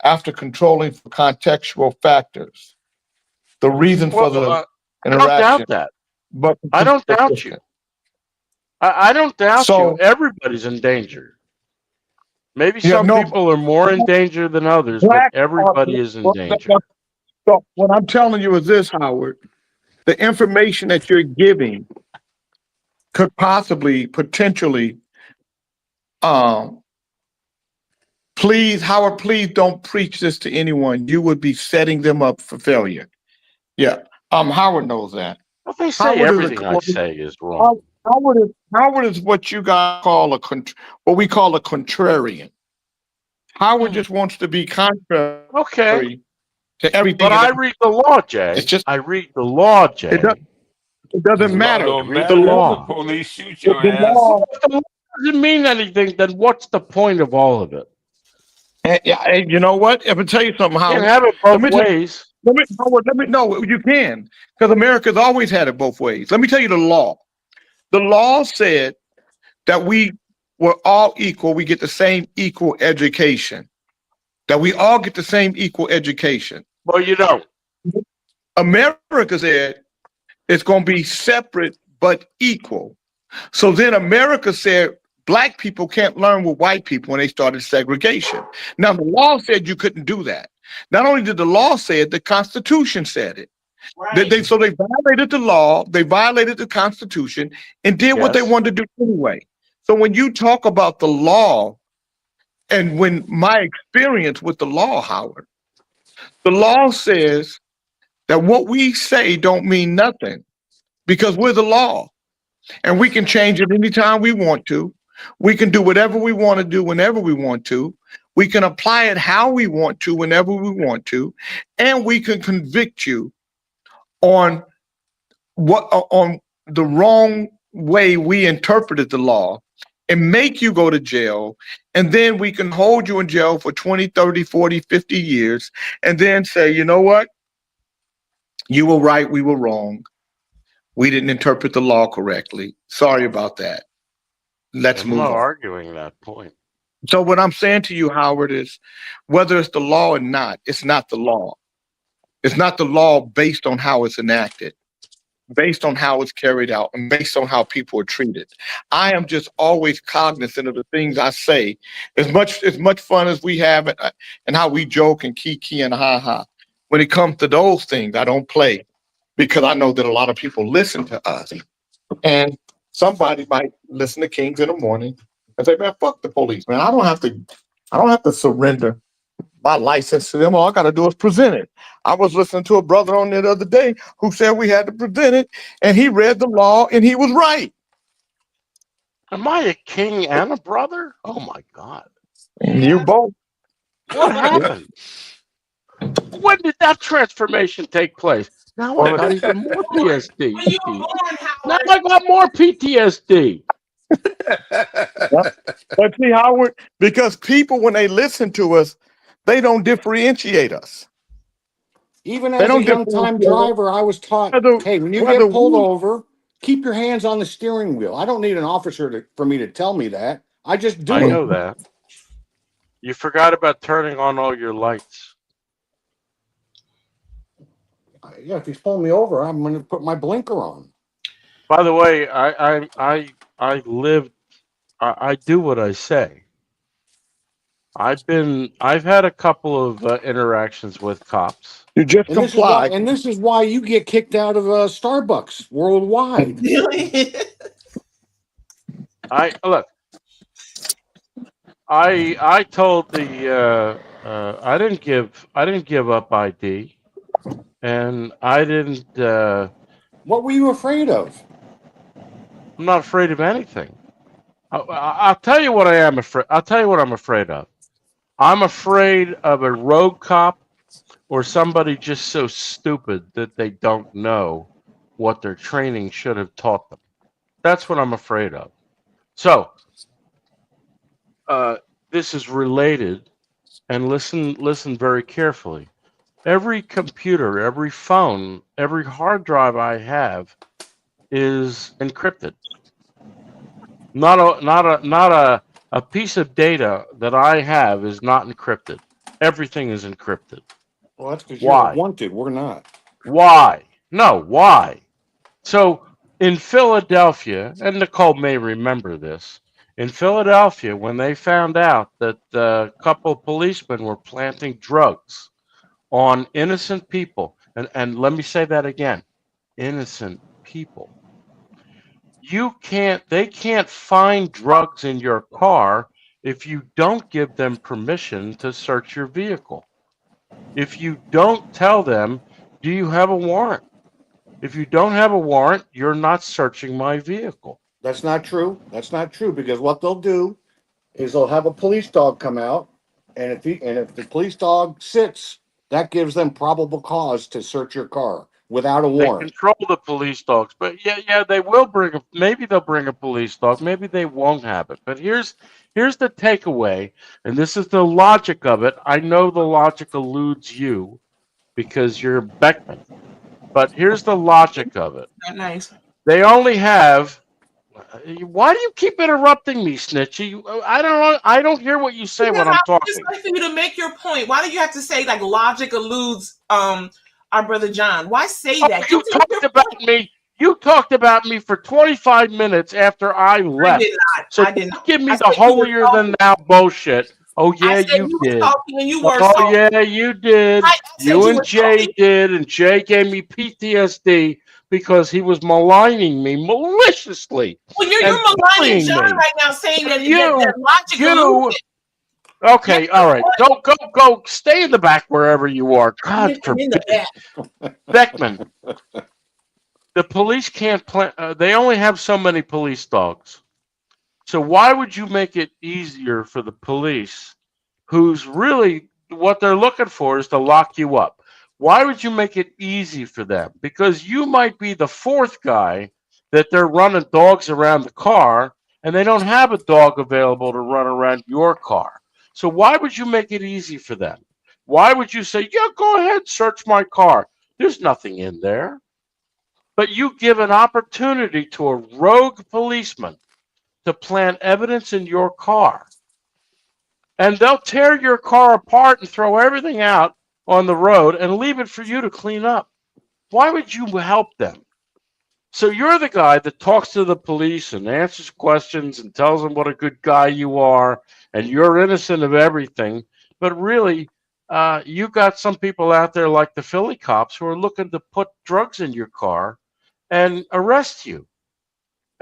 after controlling for contextual factors. The reason for the I don't interaction. doubt that. But I don't doubt you. I don't doubt you. Everybody's in danger. Maybe some people are more in danger than others, but everybody is in danger. So what I'm telling you is this, Howard. The information that you're giving could possibly, potentially, um, please, Howard, please don't preach this to anyone. You would be setting them up for failure. Yeah. Howard knows that. Well, they say Howard is everything I say is wrong. Howard is what you guys call what we call a contrarian. Howard just wants to be contrary Okay. to everything. But I read the law, Jay. It's just I read the law, Jay. it doesn't matter. Don't Read matter the if law. the police shoot your The ass. law, If the law doesn't mean anything, then what's the point of all of it? and you know what? If I tell you something, You Howard, can't have it let both me tell- ways. Howard, let me know you can, because America's always had it both ways. Let me tell you the law. The law said that we were all equal. We get the same equal education. That we all get the same equal education. Well, you don't. America said it's going to be separate but equal. So then America said black people can't learn with white people when they started segregation. Now, the law said you couldn't do that. Not only did the law say it, the Constitution said it. Right. So they violated the law, they violated the Constitution, and did what they Yes. wanted to do anyway. So when you talk about the law, and when my experience with the law, Howard, the law says that what we say don't mean nothing because we're the law, and we can change it anytime we want to. We can do whatever we want to do whenever we want to. We can apply it how we want to whenever we want to, and we can convict you on the wrong way we interpreted the law and make you go to jail, and then we can hold you in jail for 20, 30, 40, 50 years, and then say, you know what? You were right, we were wrong. We didn't interpret the law correctly. Sorry about that. Let's I'm move not on. arguing that point. So what I'm saying to you, Howard, is whether it's the law or not, it's not the law. It's not the law based on how it's enacted, based on how it's carried out, and based on how people are treated. I am just always cognizant of the things I say. As much fun as we have and how we joke and kiki and ha ha. When it comes to those things, I don't play because I know that a lot of people listen to us. And somebody might listen to Kings in the morning and say, man, fuck the police, man. I don't have to surrender my license to them. All I got to do is present it. I was listening to a brother on there the other day who said we had to present it, and he read the law, and he was right. Am I a king and a brother? Oh my God. You both. What happened? When did that transformation take place? Now I got even more PTSD. Now I got more PTSD. But see, Howard, because people, when they listen to us, they don't differentiate us. Even They as a don't young differentiate time us. driver, I was taught, hey, when you whether get pulled we- over, keep your hands on the steering wheel. I don't need an officer for me to tell me that. I just do I it. know that. You forgot about turning on all your lights. Yeah, if he's pulling me over, I'm going to put my blinker on. By the way, I do what I say. I've had a couple of interactions with cops. You just And this is why you get kicked out of Starbucks worldwide. I told the I didn't give up ID, and I didn't. What were you afraid of? I'm not afraid of anything. I'll tell you what I am afraid. I'll tell you what I'm afraid of. I'm afraid of a rogue cop or somebody just so stupid that they don't know what their training should have taught them. That's what I'm afraid of. So, this is related, and listen very carefully. Every computer, every phone, every hard drive I have is encrypted. Not a piece of data that I have is not encrypted. Everything is encrypted. Well, that's because Why? you're wanted. We're not. Why? No, why? So in Philadelphia, and Nicole may remember this, in Philadelphia, when they found out that a couple of policemen were planting drugs on innocent people. And let me say that again, innocent people. They can't find drugs in your car if you don't give them permission to search your vehicle. If you don't tell them, do you have a warrant? If you don't have a warrant, you're not searching my vehicle. That's not true. That's not true, because what they'll do is they'll have a police dog come out, and if the police dog sits, that gives them probable cause to search your car without a They warrant. control the police dogs, but yeah, they will maybe they'll bring a police dog, maybe they won't have it. But here's the takeaway, and this is the logic of it. I know the logic eludes you because you're Beckman, but here's the logic of it. Not nice. They only have. Why do you keep interrupting me, Snitchy? I don't hear what you say Because when I'm I just talking. like for you to make your point. Why do you have to say like logic eludes our brother John? Why say that? You talked about me. You talked about me for 25 minutes after I left. did not. So I did don't not. give me I the said you were holier than thou bullshit. Oh yeah, I said you you were did. talking and you were Oh talking. yeah, you did. I said You you and were Jay talking. did, and Jay gave me PTSD because he was maligning me maliciously Well, and you're maligning bullying John me. right now, saying that You, that logic eludes it. okay, all right. Go. Stay in the back wherever you are. God I'm in the forbid. back. Beckman, the police can't plan. They only have so many police dogs. So why would you make it easier for the police, who's really what they're looking for is to lock you up? Why would you make it easy for them? Because you might be the fourth guy that they're running dogs around the car, and they don't have a dog available to run around your car. So why would you make it easy for them? Why would you say, yeah, go ahead, search my car? There's nothing in there. But you give an opportunity to a rogue policeman to plant evidence in your car. And they'll tear your car apart and throw everything out on the road and leave it for you to clean up. Why would you help them? So you're the guy that talks to the police and answers questions and tells them what a good guy you are and you're innocent of everything. But really, you got some people out there like the Philly cops who are looking to put drugs in your car and arrest you.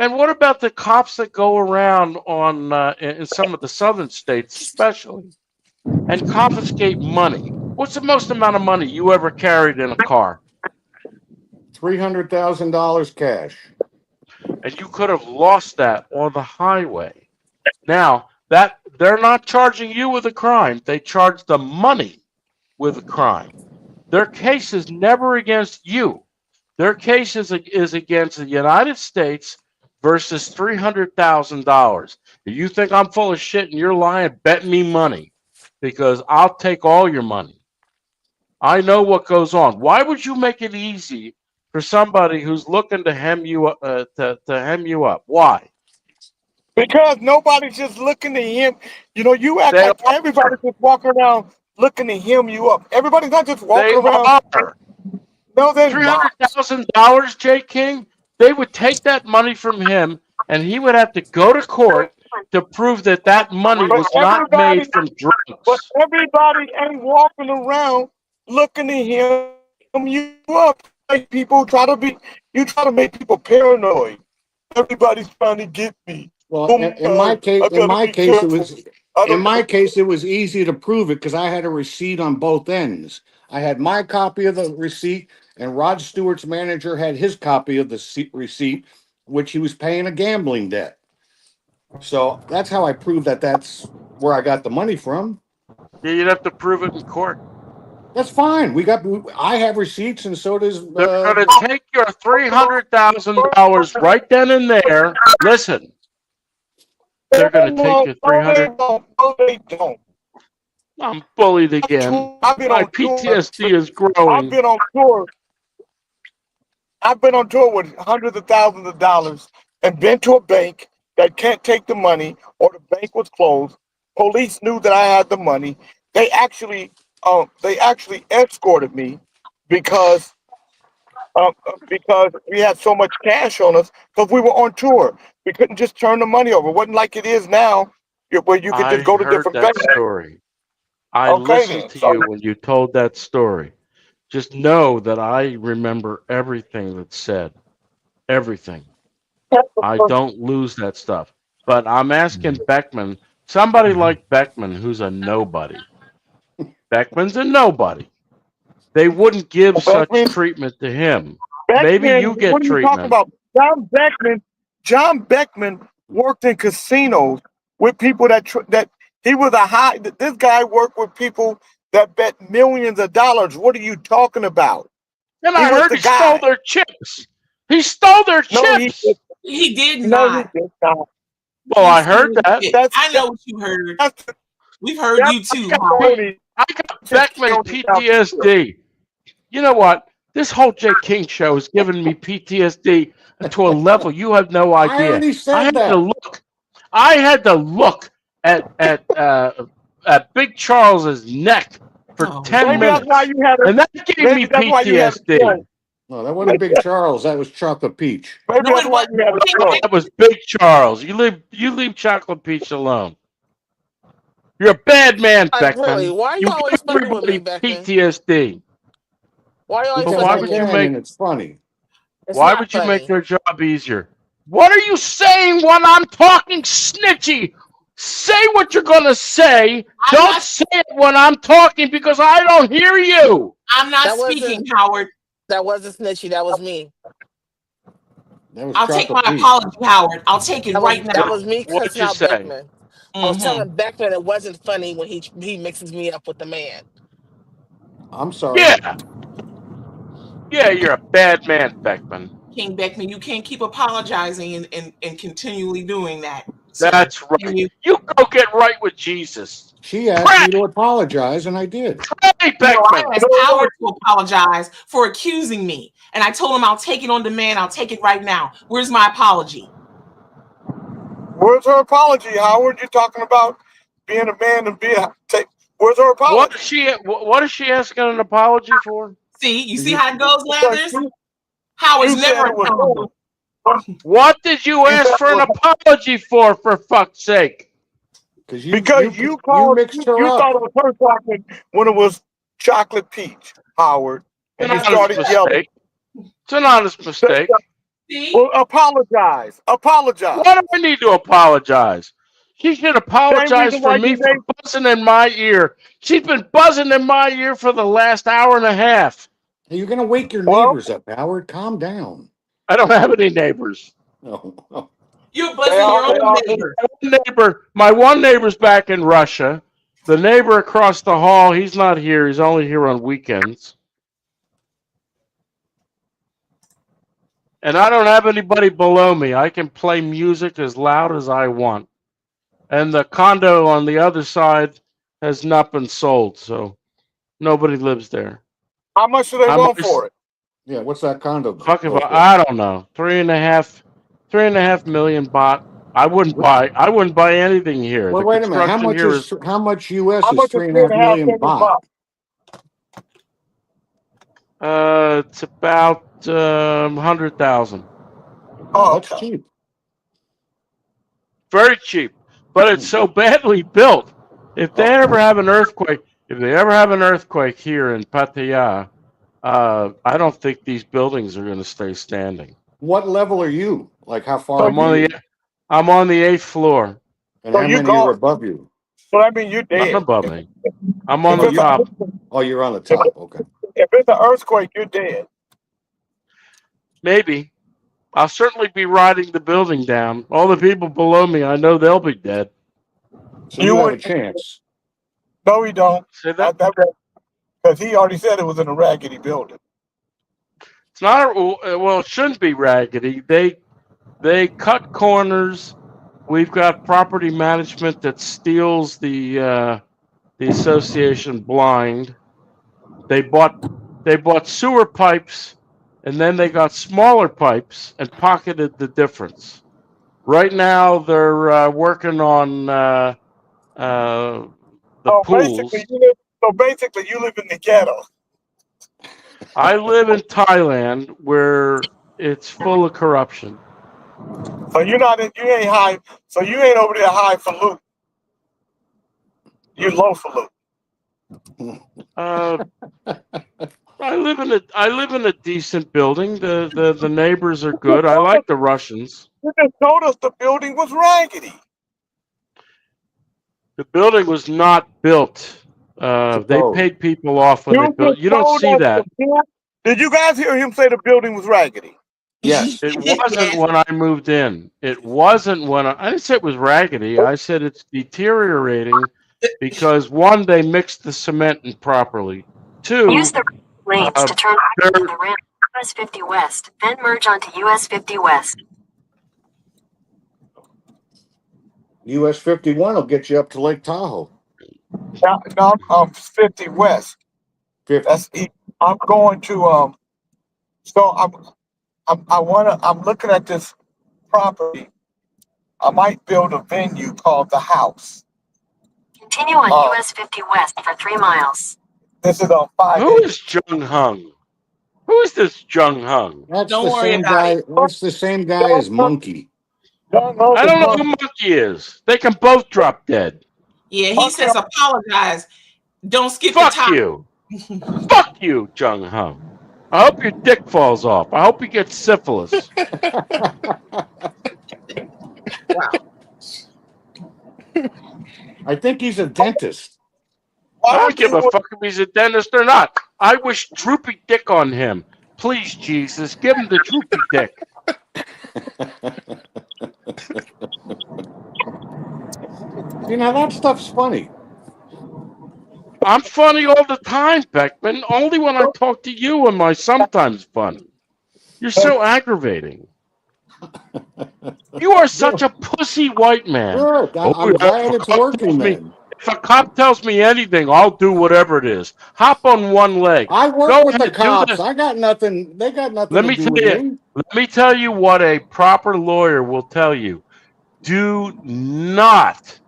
And what about the cops that go around in some of the southern states, especially, and confiscate money? What's the most amount of money you ever carried in a car? $300,000 cash. And you could have lost that on the highway. Now, that they're not charging you with a crime. They charge the money with a crime. Their case is never against you. Their case is against the United States versus $300,000. If you think I'm full of shit and you're lying, bet me money, because I'll take all your money. I know what goes on. Why would you make it easy for somebody who's looking to hem you up? To hem you up? Why? Because nobody's just looking to him. You know, you act like everybody's just walking around looking to hem you up. Everybody's not just walking around. No, they're not. $300,000, Jay King. They would take that money from him, and he would have to go to court to prove that that money was not made from drugs. But everybody ain't walking around looking to hem you up. Like people try to make people paranoid. Everybody's trying to get me. Well, in my case, it was easy to prove it because I had a receipt on both ends. I had my copy of the receipt, and Rod Stewart's manager had his copy of the receipt, which he was paying a gambling debt. So that's how I proved that that's where I got the money from. Yeah, you'd have to prove it in court. That's fine. I have receipts, and so does. They're going to take your $300,000 right then and there. Listen, they're going to take your $300,000. No, they don't. I'm bullied again. My PTSD is growing. I've been on tour. I've been on tour with hundreds of thousands of dollars and been to a bank that can't take the money, or the bank was closed. Police knew that I had the money. They actually escorted me because we had so much cash on us because we were on tour. We couldn't just turn the money over. It wasn't like it is now, where you could just go to different banks. Story. I Okay listened then. to So you when you told that story. Just know that I remember everything that's said. Everything. I don't lose that stuff. But I'm asking Beckman, somebody like Beckman who's a nobody. Beckman's a nobody. They wouldn't give such Beckman, treatment to him. Maybe Beckman, you get what are you talking treatment. about? John Beckman worked in casinos with people that he was a high. This guy worked with people that bet millions of dollars. What are you talking about? And He I was heard the he stole guy. their chips. He stole their No, he chips. did. He did No, he not. did not. Well, He I heard stole that. it. That's I know what you heard. that's We've heard you that's too, the Howard. only I got Beckman PTSD. You know what? This whole Jay King show is giving me PTSD to a level you have no I idea. already I said had to that. look. I had to look at Big Charles's neck for Oh, 10 Maybe that's why minutes, you had a. and that gave me Maybe that's why you had a PTSD. stroke. No, that wasn't Big Charles. That was Chocolate Peach. Maybe no, that's it why wasn't. you had a stroke. That was Big Charles. You leave Chocolate Peach alone. You're a bad man, Like, really, Beckman. why are you You always give fucking with me, everybody Beckman? PTSD. Why are you always But Because why I fucking would with you me? can, make and it's funny. It's why not would you make funny. their job easier? What are you saying when I'm talking, Snitchy? Say what you're gonna say. I'm Don't not. say it when I'm talking because I don't hear you. I'm not That speaking, wasn't Howard. that wasn't snitchy. That was me. That was I'll take my Chocolate Peach. apology, Howard. I'll take it right That now. was me What'd cussing you out say? Beckman. I was Mm-hmm. telling Beckman it wasn't funny when he mixes me up with the man. I'm sorry. Yeah, yeah, you're a bad man, Beckman. King Beckman, you can't keep apologizing and continually doing that, sir. That's Can right. you? You go get right with Jesus. She asked me Pray, to apologize, and I did. pray, No, I Beckman. asked Howard to apologize for accusing me. And I told him I'll take it on demand. I'll take it right now. Where's my apology? Where's her apology, Howard? You're talking about being a man and being take. Where's her What apology? is she asking an apology for? See, you Did see you? how it goes, Because Landers? you Howard's said never it was accountable. What did you you said ask it for an was apology for fuck's sake? Because because you you called mixed her you up. thought it was her chocolate when it was Chocolate Peach, Howard, It's and an you honest started yelling. mistake. It's an honest mistake. See? Well, apologize. Apologize. Why do I need to apologize? She should Same apologize reason for why me you for made. buzzing in my ear. She's been buzzing in my ear for the last hour and a half. You're gonna wake your Well, neighbors up, Howard. Calm down. I don't have any neighbors. No. You're they buzzing are. your They own are. neighbor. My one neighbor's back in Russia. The neighbor across the hall, he's not here. He's only here on weekends. And I don't have anybody below me. I can play music as loud as I want. And the condo on the other side has not been sold, so nobody lives there. How much do they I'm want always, for it? Yeah, what's that condo fuck if go for? I don't know. 3.5 million baht. I wouldn't buy anything here. Well, The wait a minute. construction here is How much US How is much is 3.5 million baht? it's about 100,000. Oh, That's okay. cheap. Very cheap, but it's so badly built. If they ever have an earthquake, here in Pattaya, I don't think these buildings are going to stay standing. What level are you? Like how far? I'm on the 8th floor. And So how you many are gone. above you? So that means you're Not dead. above me. I'm on If the it's a, top. Oh, you're on the top. Okay. if it's an earthquake, you're dead. Maybe. I'll certainly be riding the building down. All the people below me, I know they'll be dead. So you have a chance. No, we don't. Say that? Because he already said it was in a raggedy building. It's not well, it shouldn't be raggedy. They cut corners. We've got property management that steals the association blind. They bought sewer pipes, and then they got smaller pipes and pocketed the difference. Right now, they're working on the pools. Basically, you live in the ghetto. I live in Thailand, where it's full of corruption. So you ain't high. So you ain't over there high for loot. You low for loot. I live in a decent building. The neighbors are good. I like the Russians. You just told us the building was raggedy. The building was not built. They paid people off when they built. You don't see that. Did you guys hear him say the building was raggedy? Yes. It wasn't when I moved in. It wasn't when I didn't say it was raggedy. I said it's deteriorating because one, they mixed the cement improperly. Two, Use the lanes to turn right to the ramp US 50 West, then merge onto US 50 West. US 51 will get you up to Lake Tahoe. No, I'm 50 West. 50. That's I'm going to so I'm looking at this property. I might build a venue called The House. Continue on US 50 West for 3 miles. This is on 5. Who is Jung Hung? Who is this Jung Hung? That's Don't the worry same about guy. it. That's the same guy as Monkey. I don't know who Monkey is. They can both drop dead. Yeah, he says apologize. Don't skip Fuck the top. you. Fuck you, Jung Hung. I hope your dick falls off. I hope you get syphilis. I think he's a dentist. I don't give a fuck if he's a dentist or not. I wish droopy dick on him. Please, Jesus, give him the droopy dick. You know, that stuff's funny. I'm funny all the time, Beckman. Only when I talk to you am I sometimes funny. You're so aggravating. You are such a pussy white man. Good. I'm glad it's working, man. If a cop tells me anything, I'll do whatever it is. Hop on one leg. I work Go with the ahead, do cops. this. I got nothing. They got nothing Let to me do tell with you. me. Let me tell you what a proper lawyer will tell you. Do not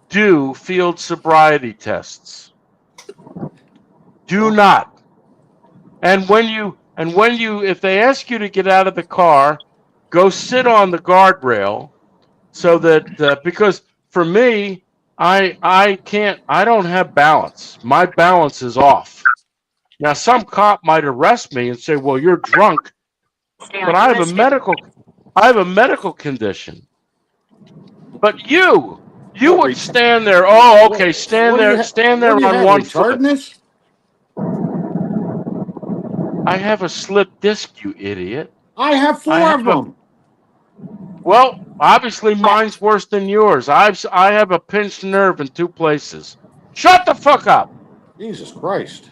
do field sobriety tests. Do not. And when you, if they ask you to get out of the car, go sit on the guardrail, so that because for me, I don't have balance. My balance is off. Now, some cop might arrest me and say, "Well, you're drunk," but I have a medical condition. But you would stand there. Oh, okay, stand there on one foot. I have a slip disc, you idiot. I have four of them. Well, obviously mine's worse than yours. I have a pinched nerve in 2 places. Shut the fuck up. Jesus Christ.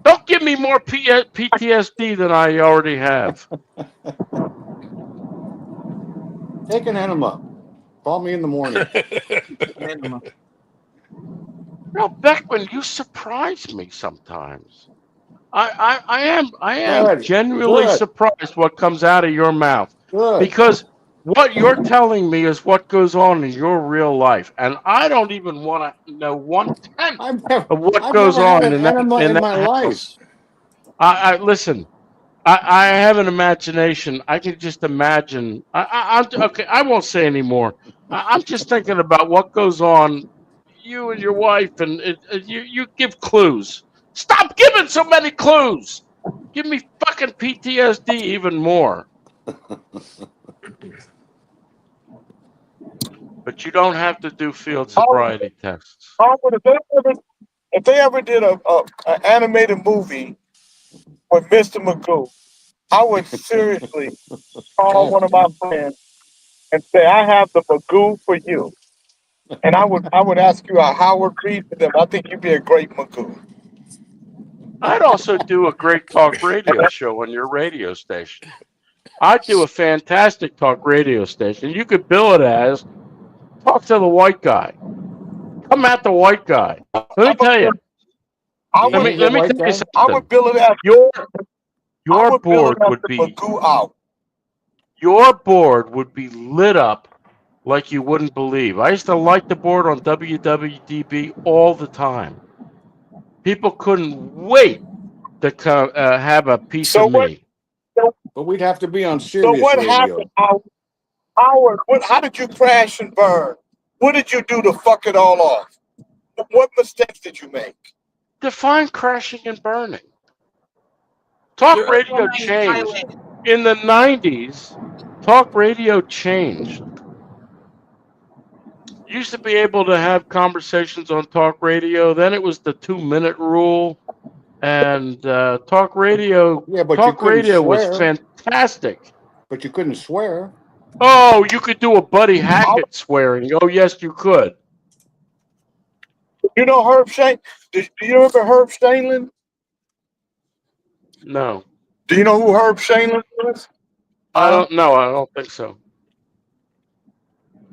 Don't give me more PTSD than I already have. Take an enema. Call me in the morning. No, Beckman, you surprise me sometimes. I am Good. genuinely Good. surprised what comes out of your mouth. Good. Because what you're telling me is what goes on in your real life, and I don't even want to know 1/10 of what goes on in that life. I listen. I have an imagination. I can just imagine. I'm okay. I won't say anymore. I'm just thinking about what goes on. You and your wife, and you give clues. Stop giving so many clues. Give me fucking PTSD even more. But you don't have to do field sobriety tests. If they ever did an animated movie with Mr. Magoo, I would seriously call one of my friends and say, "I have the Magoo for you." And I would ask you how Howard Reed for them. I think you'd be a great Magoo. I'd also do a great talk radio show on your radio station. I'd do a fantastic talk radio station. You could bill it as talk to the white guy. Come at the white guy. Let me tell you. Let me tell you something. I would bill it as Your board would be Magoo out. Your board would be lit up like you wouldn't believe. I used to light the board on WWDB all the time. People couldn't wait to have a piece of me. But we'd have to be on Sirius So what radio. happened, Howard? How did you crash and burn? What did you do to fuck it all off? What mistakes did you make? Define crashing and burning. Talk radio changed. In the 90s, talk radio changed. You used to be able to have conversations on talk radio. Then it was the 2-minute rule. And talk radio, Yeah, but you talk couldn't radio was swear. fantastic. But you couldn't swear. Oh, you could do a Buddy Hackett swearing. Oh, yes, you could. You know Herb Shane? Do you remember Herb Stainland? No. Do you know who Herb Stainland is? I don't know. I don't think so.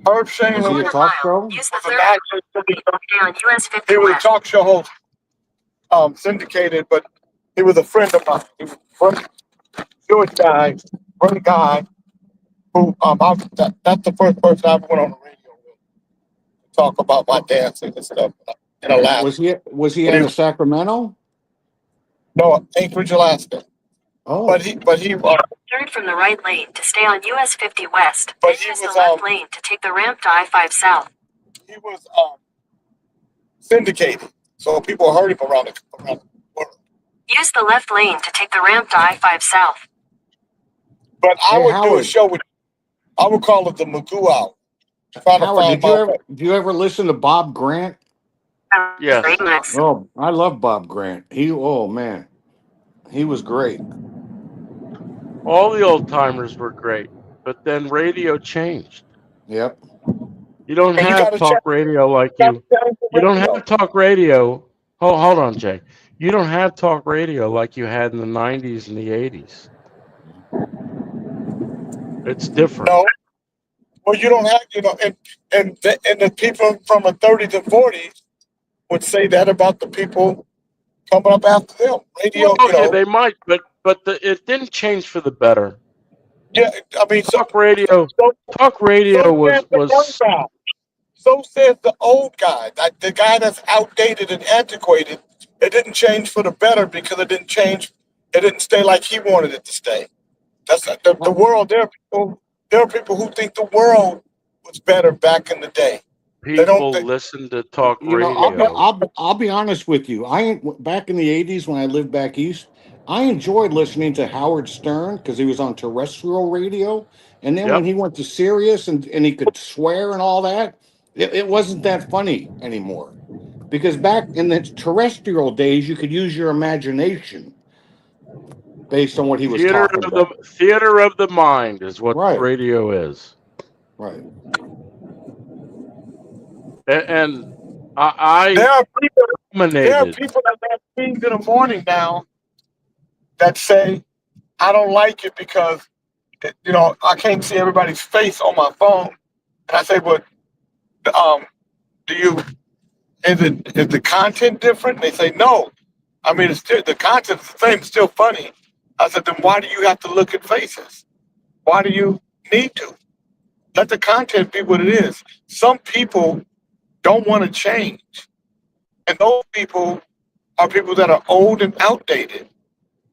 Herb Stainland Was he a was talk show? Use the an third actor. on US 50 He was a West. talk show host, syndicated, but he was a friend of mine. He was a friend, Jewish guy, great guy. Who that's the first person I ever went on the radio with to talk about my dancing and stuff in Alaska. Was he But out of Sacramento? No, Anchorage, Alaska. Oh. But he Turn from the right lane to stay on US 50 West. But Then he use was, the left lane to take the ramp to I-5 South. he was syndicated, so people heard him around the world. Use the left lane to take the ramp to I-5 South. But I Hey, would do a Howard. show with. I would call it the Magoo Hour. Trying to Howard, find did you ever listen to Bob Grant? Yes. Oh, I love Bob Grant. Oh man, he was great. All the old timers were great, but then radio changed. Yep. You don't And you have gotta talk check- radio like you you. gotta check the You don't radio. have talk radio. Hold on, Jay. You don't have talk radio like you had in the 90s and the 80s. It's different. No. Well, you don't have, and the people from the 30s and 40s would say that about the people coming up after them. Radio, Well, okay, they might, but it didn't change for the better. yeah, I mean, Talk radio. Talk radio was. So says the old guy, the guy that's outdated and antiquated. It didn't change for the better because it didn't change. It didn't stay like he wanted it to stay. That's the world. There are people who think the world was better back in the day. People listen to talk You know, radio. I'll be honest with you. Back in the '80s when I lived back east, I enjoyed listening to Howard Stern because he was on terrestrial radio, and then when he went to Sirius and he could swear and all that, it wasn't that funny anymore. Because back in the terrestrial days, you could use your imagination based on what he was talking about. Theater of the mind is what Right. radio is. Right. And I There are dominated. people that have things in the morning now that say, I don't like it because, I can't see everybody's face on my phone. And I say, but is the content different? They say, no. I mean, it's still, the content's the same, it's still funny. I said, then why do you have to look at faces? Why do you need to? Let the content be what it is. Some people don't want to change. And those people are people that are old and outdated.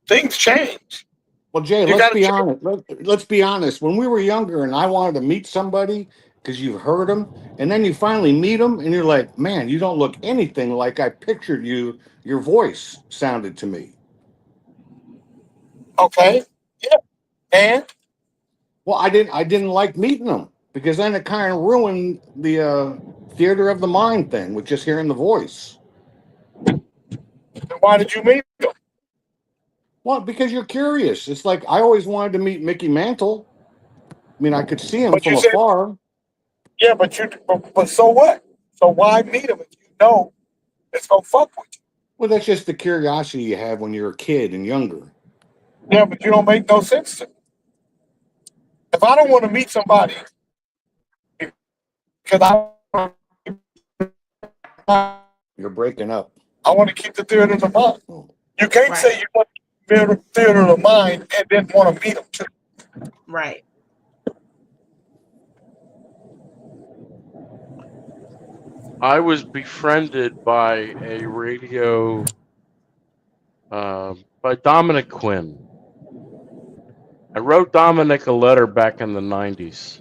Things change. Well, Jay, You let's gotta be check- honest. Let's be honest. When we were younger and I wanted to meet somebody because you've heard them, and then you finally meet them and you're like, man, you don't look anything like I pictured you. Your voice sounded to me. Okay. Yeah. And? Well, I didn't like meeting them because then it kind of ruined the theater of the mind thing with just hearing the voice. Then why did you meet them? Well, because you're curious. It's like I always wanted to meet Mickey Mantle. I mean, I could see him But from you said- afar. Yeah, but so what? So why meet them if you know it's gonna fuck with you? Well, that's just the curiosity you have when you're a kid and younger. Yeah, but you don't make no sense to me. If I don't want to meet somebody because You're breaking up. I want to keep the theater of the mind. You can't say you want the theater of the mind and then want to meet them too. Right. I was befriended by a radio by Dominic Quinn. I wrote Dominic a letter back in the 90s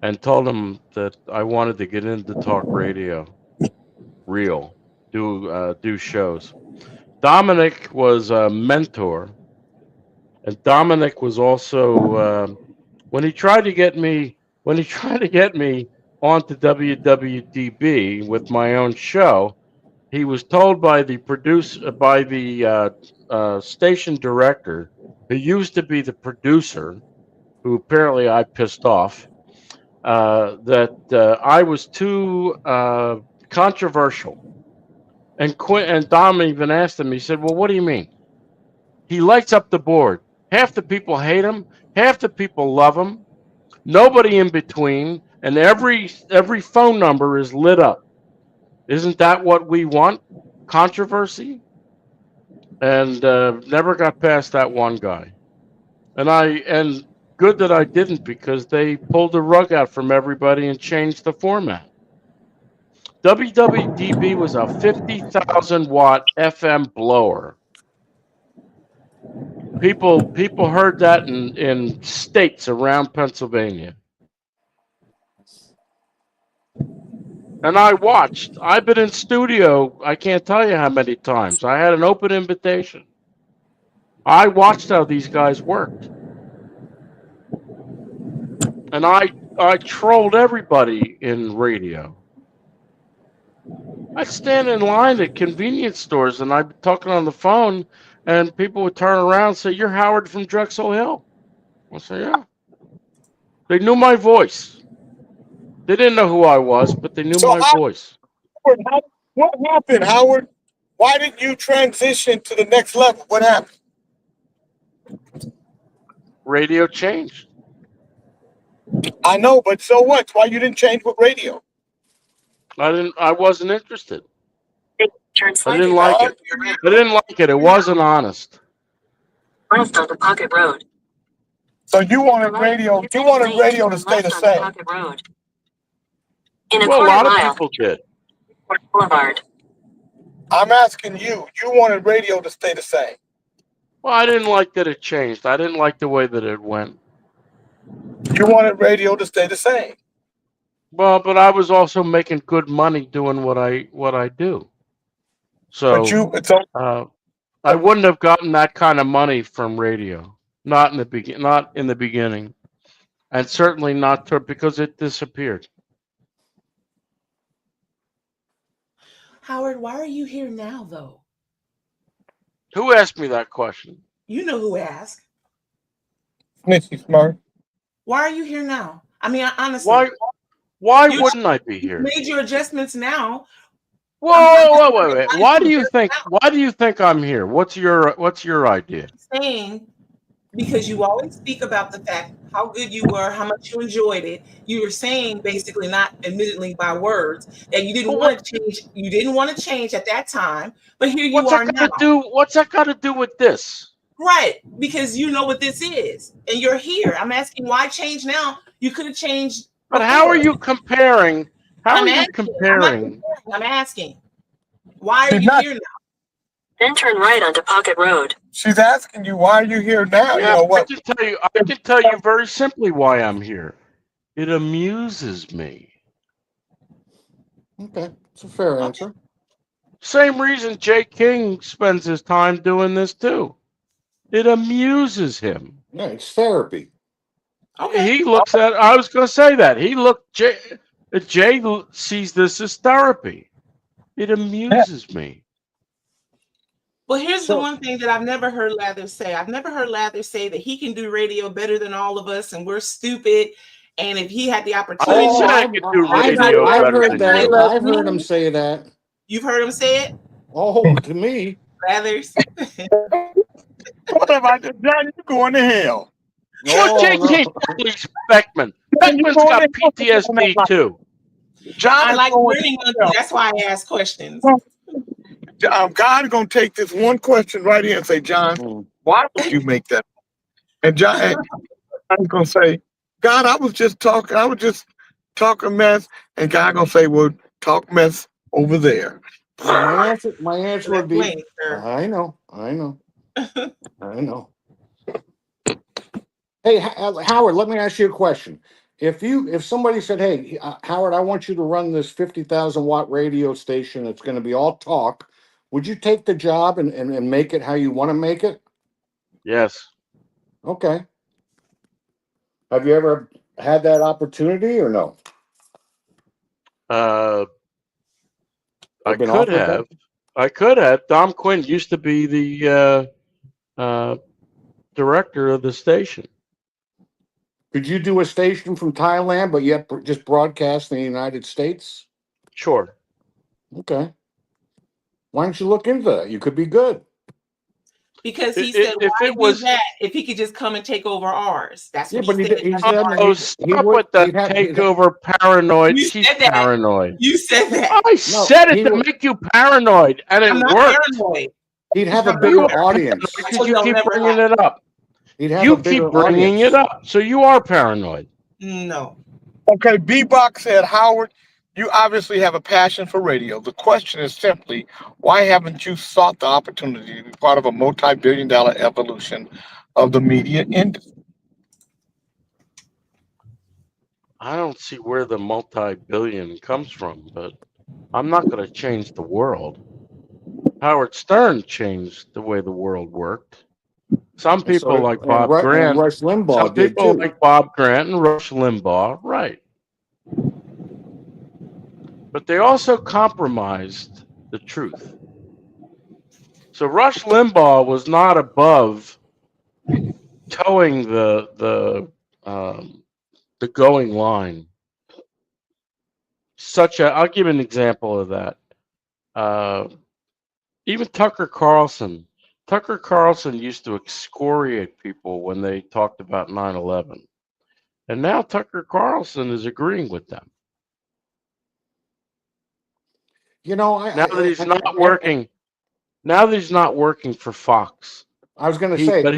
and told him that I wanted to get into talk radio. Real. do shows. Dominic was a mentor, and Dominic was also when he tried to get me onto WWDB with my own show. He was told by the station director, who used to be the producer, who apparently I pissed off, that I was too controversial. And Dom even asked him, he said, well, what do you mean? He lights up the board. Half the people hate him, half the people love him, nobody in between, and every phone number is lit up. Isn't that what we want? Controversy? And never got past that one guy. And good that I didn't, because they pulled the rug out from everybody and changed the format. WWDB was a 50,000 watt FM blower. People heard that in states around Pennsylvania. And I watched. I've been in studio, I can't tell you how many times. I had an open invitation. I watched how these guys worked. And I trolled everybody in radio. I'd stand in line at convenience stores and I'd be talking on the phone, and people would turn around and say, "You're Howard from Drexel Hill." I say, "Yeah." They knew my voice. They didn't know who I was, but they knew my voice. Howard, what happened, Howard? Why didn't you transition to the next level? What happened? Radio changed. I know, but so what? Why you didn't change with radio? I wasn't interested. I didn't like it. I didn't like it. It wasn't honest. Left onto Pocket Road. So you wanted radio? You wanted radio to stay the same? Pocket Road. In a Well, a quarter lot of mile. people did. Boulevard. I'm asking you. You wanted radio to stay the same? Well, I didn't like that it changed. I didn't like the way that it went. You wanted radio to stay the same? Well, but I was also making good money doing what I do. So I wouldn't have gotten that kind of money from radio. Not in the beginning, and certainly not because it disappeared. Howard, why are you here now, though? Who asked me that question? You know who asked. Snitchy Smart. Why are you here now? I mean, honestly. Why wouldn't I be here? Made your adjustments now. Whoa, wait. Why do you think I'm here? What's your idea? Saying, because you always speak about the fact how good you were, how much you enjoyed it. You were saying, basically, not admittedly by words, that you didn't want to change. You didn't want to change at that time, but here you are now. What's that got to do with this? Right, because you know what this is, and you're here. I'm asking, why change now? You could have changed. But how are you comparing? I'm asking. Why are you here now? Then turn right onto Pocket Road. She's asking you, why are you here now? Yeah, You know what? I can tell you very simply why I'm here. It amuses me. Okay, it's a fair answer. Same reason Jay King spends his time doing this too. It amuses him. Yeah, it's therapy. He looks at. I was going to say that Jay sees this as therapy. It amuses me. Well, here's the one thing that I've never heard Lather say. I've never heard Lather say that he can do radio better than all of us, and we're stupid. And if he had the opportunity, I've heard him say that. You've heard him say it? Oh, to me. Lathers. What have I done? You going to hell? Well, Jay King believes Beckman. Beckman's got PTSD too. I like learning on you. That's why I ask questions. God's going to take this one question right here and say, John, why would you make that? And John, I'm going to say, God, I was just talking mess. And God going to say, well, talk mess over there. My answer would be, I know. Hey, Howard, let me ask you a question. if somebody said, "Hey, Howard, I want you to run this 50,000 watt radio station. It's going to be all talk," would you take the job and make it how you want to make it? Yes. Okay. Have you ever had that opportunity or no? I been could offered that? have. I could have. Dom Quinn used to be the director of the station. Could you do a station from Thailand, but yet just broadcast in the United States? Sure. Okay. Why don't you look into that? You could be good. Because he If said, it why do was- that if he could just come and take over ours? That's Yeah, what but he said. Oh, stop with the takeover paranoid. You She's said that. paranoid. You said that. I said it to make you paranoid, and it I'm not worked. paranoid. He'd have It's a not bigger paranoid. audience. Because you keep bringing it up. He'd have You a bigger keep bringing audience. it up, so you are paranoid. No. Okay, B-Box said, Howard, you obviously have a passion for radio. The question is simply, why haven't you sought the opportunity to be part of a multi-billion-dollar evolution of the media industry? I don't see where the multi-billion comes from, but I'm not going to change the world. Howard Stern changed the way the world worked. Some people like Bob Grant. And Rush Limbaugh Some did people too. like Bob Grant and Rush Limbaugh, right? But they also compromised the truth. So Rush Limbaugh was not above towing the going line. I'll give an example of that. Even Tucker Carlson. Tucker Carlson used to excoriate people when they talked about 9/11. And now Tucker Carlson is agreeing with them. Now that he's not working. Now that he's not working for Fox. I was going to say, But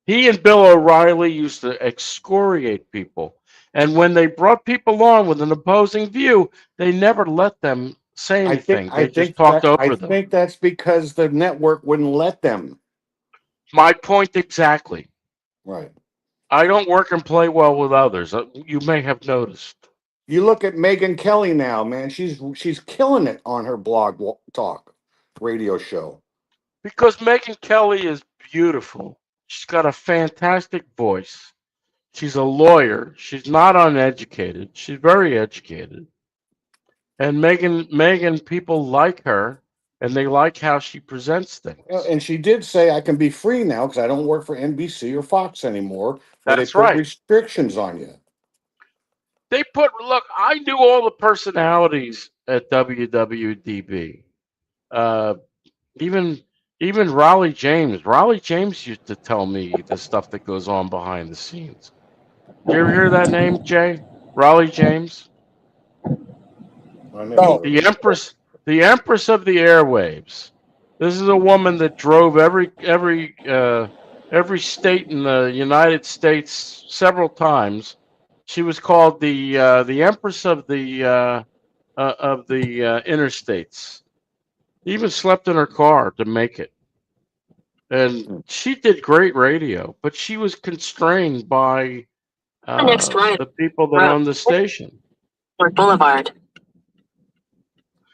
he and Bill O'Reilly used to excoriate people. And when they brought people on with an opposing view, they never let them say anything. They just talked over them. I think that's because the network wouldn't let them. My point exactly. Right. I don't work and play well with others. You may have noticed. You look at Megyn Kelly now, man. She's killing it on her blog talk radio show. Because Megyn Kelly is beautiful. She's got a fantastic voice. She's a lawyer. She's not uneducated. She's very educated. And Megyn, people like her, and they like how she presents things. And she did say, I can be free now because I don't work for NBC or Fox anymore. That's they put right. restrictions on you. Look, I knew all the personalities at WWDB. Even Raleigh James. Raleigh James used to tell me the stuff that goes on behind the scenes. You ever hear that name, Jay? Raleigh James? The Empress of the airwaves. This is a woman that drove every state in the United States several times. She was called the Empress of the interstates. Even slept in her car to make it. And she did great radio, but she was constrained by the people that owned the station. Boulevard.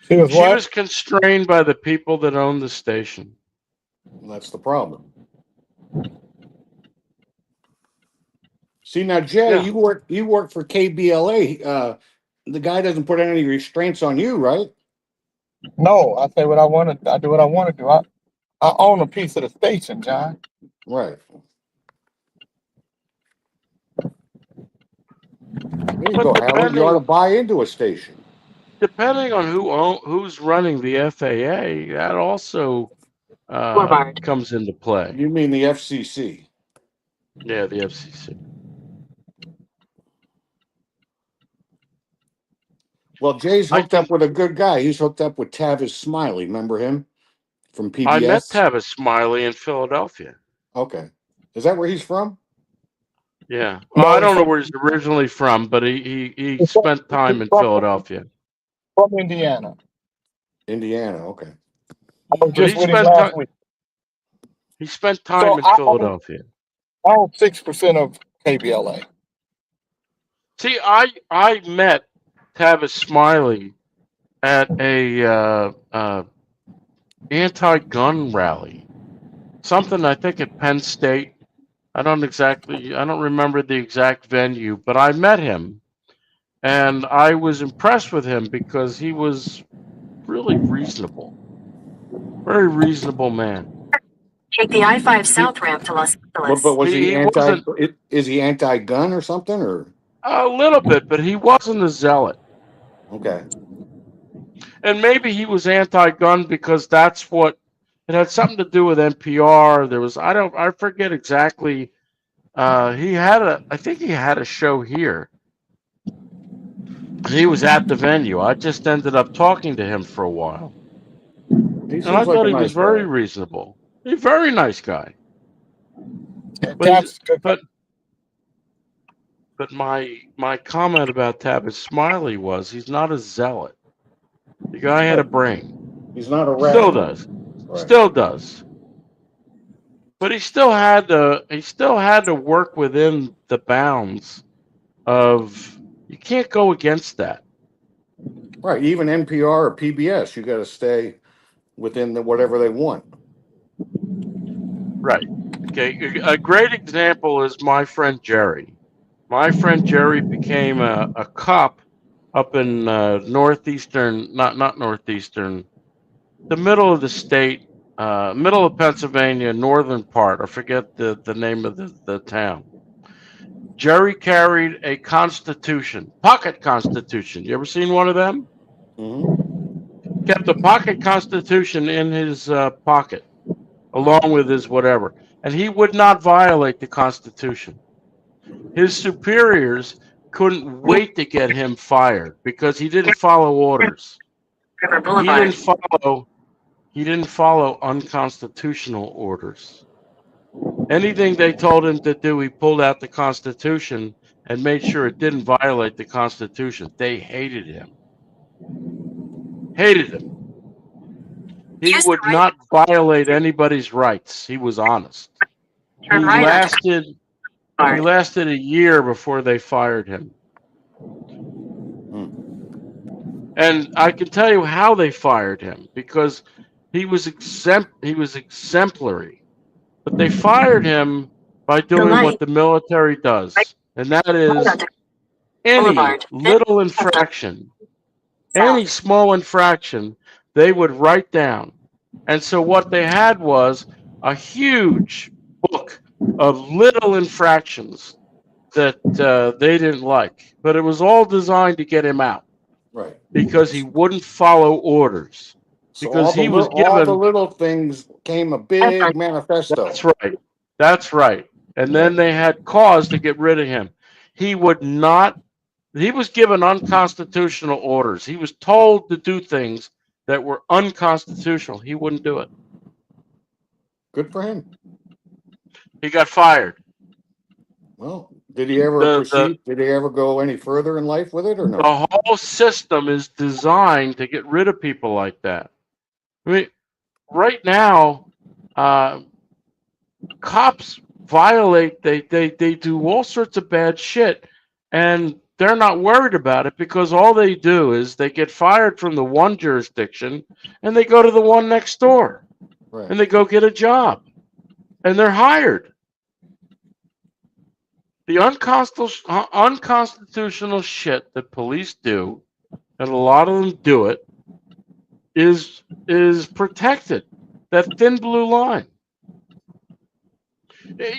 She was She what? was constrained by the people that owned the station. That's the problem. See now, Jay, you work for KBLA. The guy doesn't put any restraints on you, right? No, I say what I want to. I do what I want to do. I own a piece of the station, John. Right. There you go, Howard. You ought to buy into a station. Depending on who's running the FAA, that also comes into play. You mean the FCC? Yeah, the FCC. Well, Jay's hooked up with a good guy. He's hooked up with Tavis Smiley. Remember him from PBS? I met Tavis Smiley in Philadelphia. Okay. Is that where he's from? Yeah. Well, I don't know where he's originally from, but he spent time in Philadelphia. From Indiana. Indiana, okay. I was But just with him last week. He spent time in Philadelphia. I own 6% of KBLA. See, I met Tavis Smiley at a anti-gun rally, something I think at Penn State. I don't remember the exact venue, but I met him, and I was impressed with him because he was really reasonable, very reasonable man. Take the I-5 South ramp to Los Angeles. But was he He anti? wasn't Is he anti-gun or something? Or a little bit, but he wasn't a zealot. okay, And maybe he was anti-gun because that's what it had something to do with NPR. There was I forget exactly. I think he had a show here. He was at the venue. I just ended up talking to him for a while, he and I seems like thought a he was nice very guy. reasonable. A very nice guy. Tabs, But my comment about Tavis Smiley was he's not a zealot. The guy had a brain. He's not a Still radical. does. Right. Still does. But he still had to work within the bounds of you can't go against that. Right. Even NPR or PBS, you got to stay within whatever they want. Right. Okay. A great example is my friend Jerry. My friend Jerry became a cop up in northeastern, not northeastern, the middle of the state, middle of Pennsylvania, northern part. I forget the name of the town. Jerry carried a constitution, pocket constitution. You ever seen one of them? Mm-hmm. Kept a pocket constitution in his pocket, along with his whatever. And he would not violate the Constitution. His superiors couldn't wait to get him fired because he didn't follow orders. River He Boulevard. didn't follow unconstitutional orders. Anything they told him to do, he pulled out the Constitution and made sure it didn't violate the Constitution. They hated him. Hated him. He would not violate anybody's rights. He was honest. He Turn right lasted a year before they fired him. And I can tell you how they fired him because he was exemplary. But they fired him by doing what the military does. And that is any little infraction, any small infraction, they would write down. And so what they had was a huge book of little infractions that they didn't like. But it was all designed to get him out. Right. Because he wouldn't follow orders. So Because he was given all the little things came a big manifesto. That's right. That's right. And then they had cause to get rid of him. He was given unconstitutional orders. He was told to do things that were unconstitutional. He wouldn't do it. Good for him. He got fired. Well, did he ever proceed? Did he ever go any further in life with it or no? The whole system is designed to get rid of people like that. I mean, right now, cops violate, they do all sorts of bad shit, and they're not worried about it because all they do is they get fired from the one jurisdiction and they go to the one next door. Right. And they go get a job and they're hired. The unconstitutional shit that police do, and a lot of them do it, is protected. That thin blue line.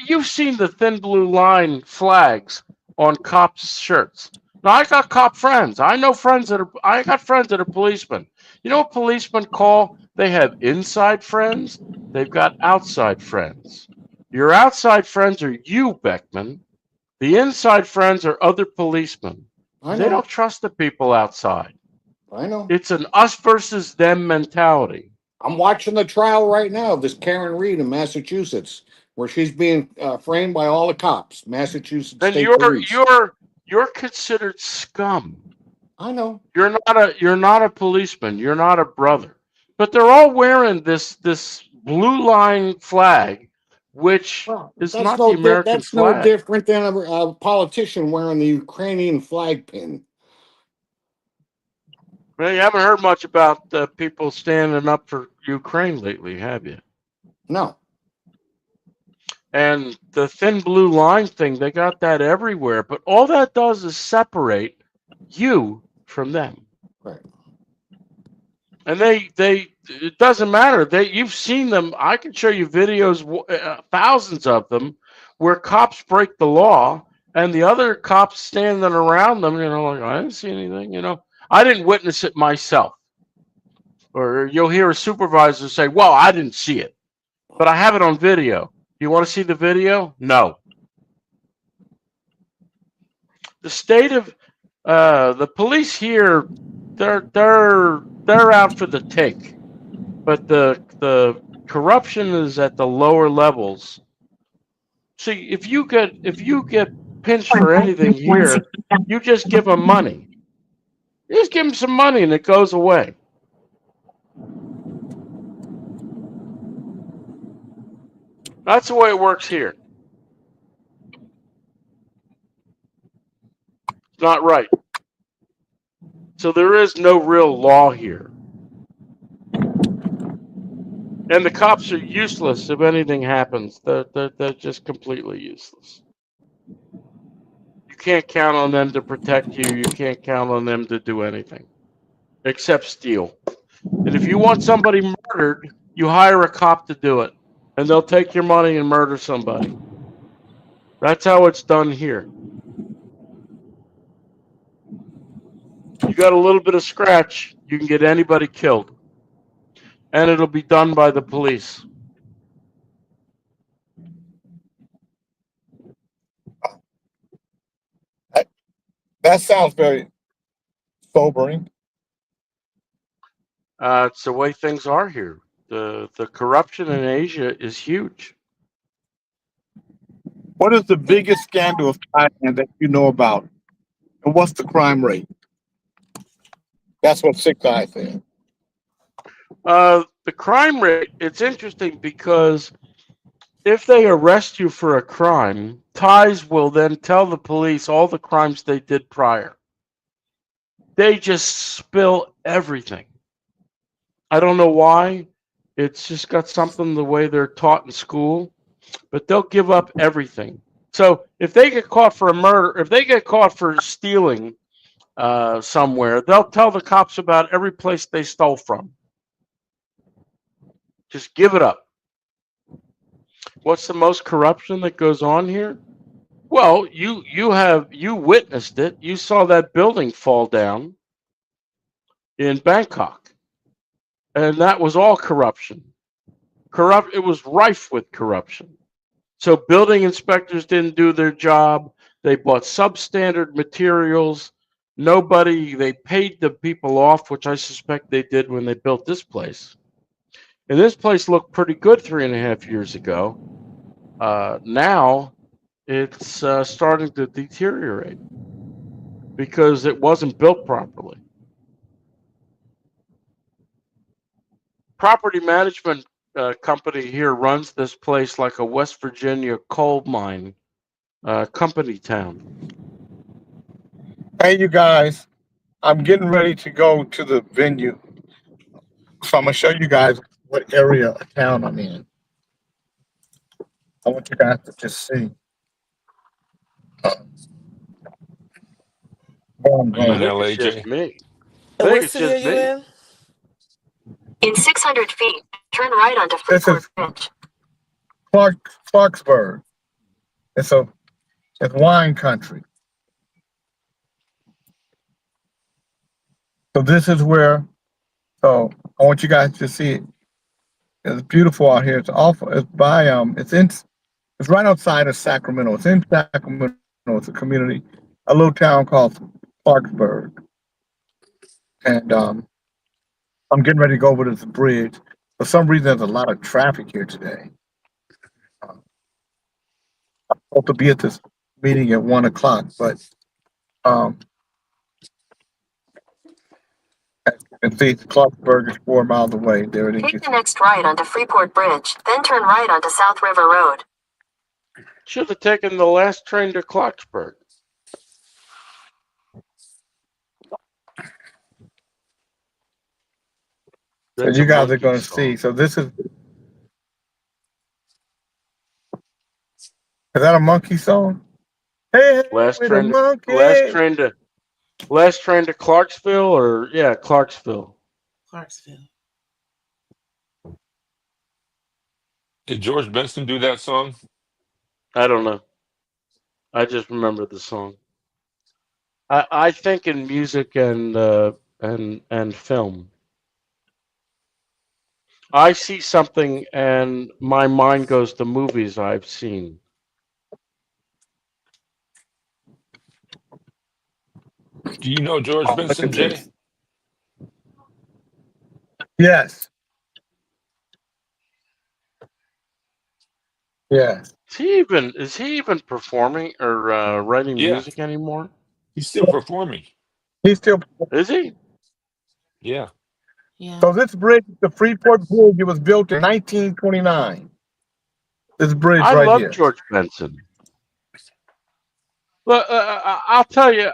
You've seen the thin blue line flags on cops' shirts. Now I got cop friends. I got friends that are policemen. You know what policemen call? They have inside friends. They've got outside friends. Your outside friends are you, Beckman. The inside friends are other policemen. They don't trust the people outside. I know. It's an us versus them mentality. I'm watching the trial right now of this Karen Reed in Massachusetts, where she's being framed by all the cops, Massachusetts Then State Police. you're considered scum. I know. You're not a policeman. You're not a brother. But they're all wearing this blue line flag which is That's not no the American that's no flag. different than a politician wearing the Ukrainian flag pin. Well, you haven't heard much about people standing up for Ukraine lately, have you? No. And the thin blue line thing, they got that everywhere. But all that does is separate you from them. Right. And it doesn't matter. You've seen them. I can show you videos, thousands of them, where cops break the law and the other cops standing around them, like, I didn't see anything, I didn't witness it myself. Or you'll hear a supervisor say, well, I didn't see it, but I have it on video. You want to see the video? No. The state of the police here, they're out for the take, but the corruption is at the lower levels. See, if you get pinched for anything here, you just give them money. You just give them some money and it goes away. That's the way it works here. It's not right. So there is no real law here. And the cops are useless if anything happens. They're just completely useless. You can't count on them to protect you. You can't count on them to do anything except steal. And if you want somebody murdered, you hire a cop to do it. And they'll take your money and murder somebody. That's how it's done here. You got a little bit of scratch, you can get anybody killed. And it'll be done by the police. That sounds very sobering. It's the way things are here. The corruption in Asia is huge. What is the biggest scandal of Thailand that you know about? And what's the crime rate? That's what Six Eye said. The crime rate, it's interesting because if they arrest you for a crime, Thais will then tell the police all the crimes they did prior. They just spill everything. I don't know why. It's just got something the way they're taught in school, but they'll give up everything. So if they get caught for a murder, if they get caught for stealing somewhere, they'll tell the cops about every place they stole from. Just give it up. What's the most corruption that goes on here? Well, you witnessed it. You saw that building fall down in Bangkok. And that was all corruption. It was rife with corruption. So building inspectors didn't do their job. They bought substandard materials. They paid the people off, which I suspect they did when they built this place. And this place looked pretty good 3.5 years ago. Now it's starting to deteriorate because it wasn't built properly. Property management company here runs this place like a West Virginia coal mine company town. Hey, you guys, I'm getting ready to go to the venue. So I'm going to show you guys what area of town I'm in. I want you guys to just see. You in LA, Jay? Me. What city are you in? In 600 feet, turn right onto Freeport Bridge. Clarksburg. It's wine country. So this is where. So I want you guys to see it. It's beautiful out here. It's awful. It's by it's right outside of Sacramento. It's in Sacramento. It's a community, a little town called Clarksburg. And I'm getting ready to go over to the bridge. For some reason, there's a lot of traffic here today. I'm supposed to be at this meeting at 1 o'clock, but And see, Clarksburg is 4 miles away. There it is. Take the next right onto Freeport Bridge, then turn right onto South River Road. Should have taken the last train to Clarksburg. So That's you a guys are monkey going to song. see. So this is that a monkey song? Hey, hey, Last with a train monkey. last train to Clarksville, or yeah, Clarksville. Clarksville. Did George Benson do that song? I don't know. I just remember the song. I think in music and film, I see something and my mind goes to movies I've seen. Do you know George Oh, look Benson, at Jay? this. Yes. Yes. Is he even performing or writing Yeah, music anymore? he's still performing. He's still. Is he? Yeah. Yeah. So this bridge, the Freeport Bridge, it was built in 1929. This bridge I right love here. George Benson. Well, I'll tell you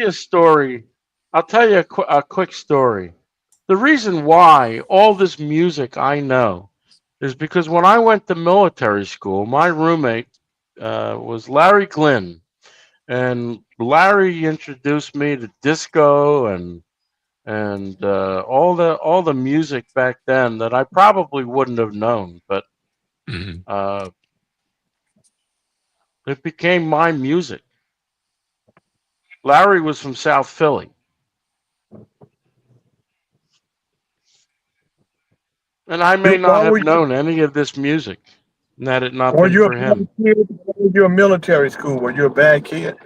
a story. I'll tell you a quick story. The reason why all this music I know is because when I went to military school, my roommate was Larry Glynn, and Larry introduced me to disco and all the music back then that I probably wouldn't have known, but it became my music. Larry was from South Philly. And I may not have known any of this music had it not Were been you a for him. bad kid? Were you a military school? Were you a bad kid?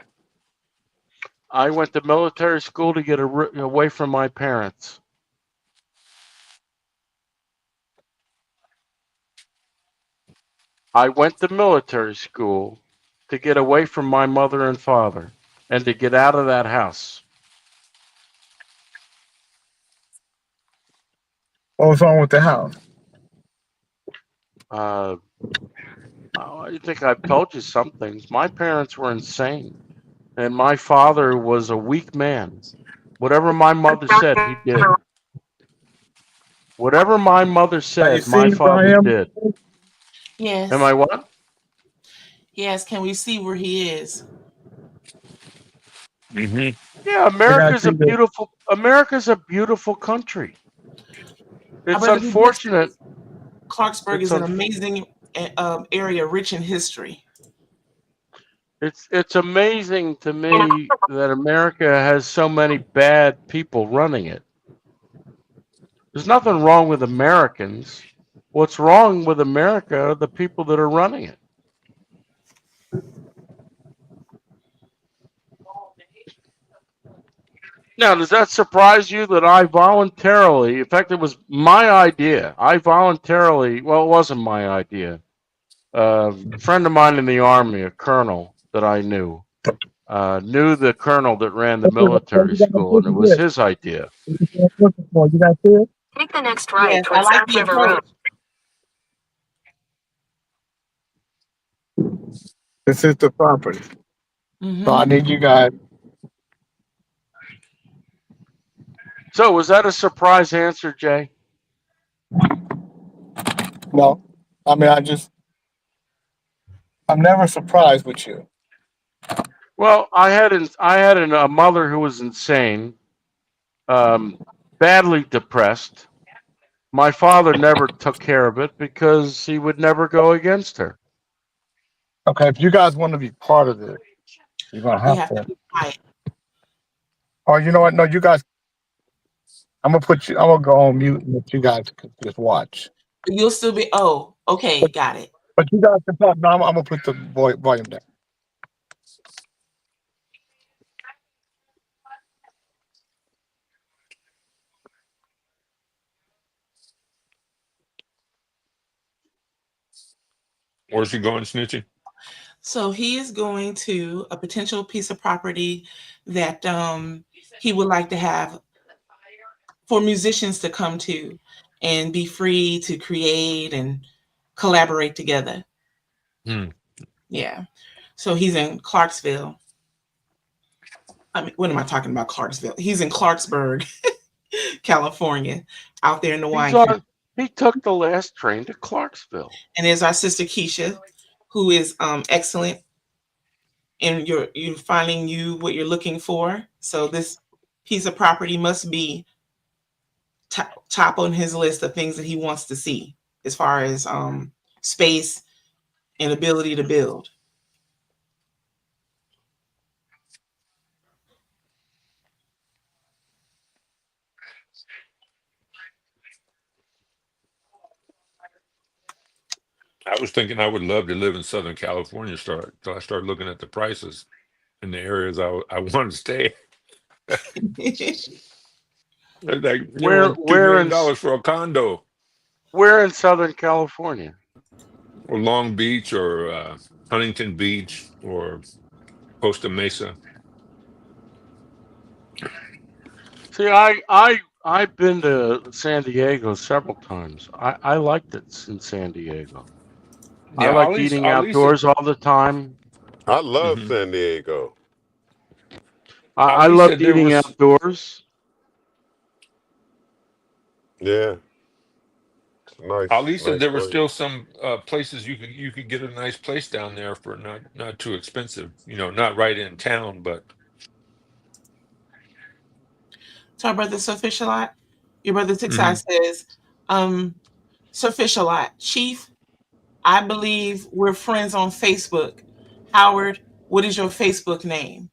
I went to military school to get away from my parents. I went to military school to get away from my mother and father and to get out of that house. What was wrong with the house? I think I've told you some things. My parents were insane, and my father was a weak man. Whatever my mother said, he did. Whatever my mother said, my father did. Yes. Am I what? Yes. Can we see where he is? Yeah, America's a beautiful country. It's unfortunate. Clarksburg is an amazing area, rich in history. It's amazing to me that America has so many bad people running it. There's nothing wrong with Americans. What's wrong with America are the people that are running it. Now, does that surprise you that I voluntarily, in fact, it was my idea. Well, it wasn't my idea. A friend of mine in the Army, a colonel that I knew the colonel that ran the military school, and it was his idea. You guys see it? Take the next right towards South River Road. This is the property. So I need you guys. So, was that a surprise answer, Jay? No, I mean, I'm never surprised with you. Well, I had a mother who was insane, badly depressed. My father never took care of it because he would never go against her. Okay, if you guys want to be part of this, you're gonna have to. Oh, you know what? No, you guys. I'm gonna go on mute and let you guys just watch. You'll still be. Oh, okay, got it. But you guys can talk. No, I'm gonna put the volume down. Where's he going, Snitchy? So he is going to a potential piece of property that he would like to have for musicians to come to and be free to create and collaborate together. Yeah. So he's in Clarksville. I mean, what am I talking about? Clarksville. He's in Clarksburg, California, out there in the wine country. He took the last train to Clarksville. And there's our sister Keisha, who is excellent in you finding you what you're looking for. So this piece of property must be top on his list of things that he wants to see as far as space and ability to build. I was thinking I would love to live in Southern California till I started looking at the prices in the areas I want to stay. Like Where $2 million in for a condo, where in Southern California? or Long Beach, or Huntington Beach, or Costa Mesa. See, I've been to San Diego several times. I liked it in San Diego. I Yeah, liked eating outdoors all the time. I love San Diego. I Ali loved said there eating was outdoors. Yeah, it's a Ali said nice there were place. still some places you could get a nice place down there for not too expensive. Not right in town, but So our brother Sophishalot, your brother Six Eye Mhm. says, Sophishalot, Chief, I believe we're friends on Facebook. Howard, what is your Facebook name?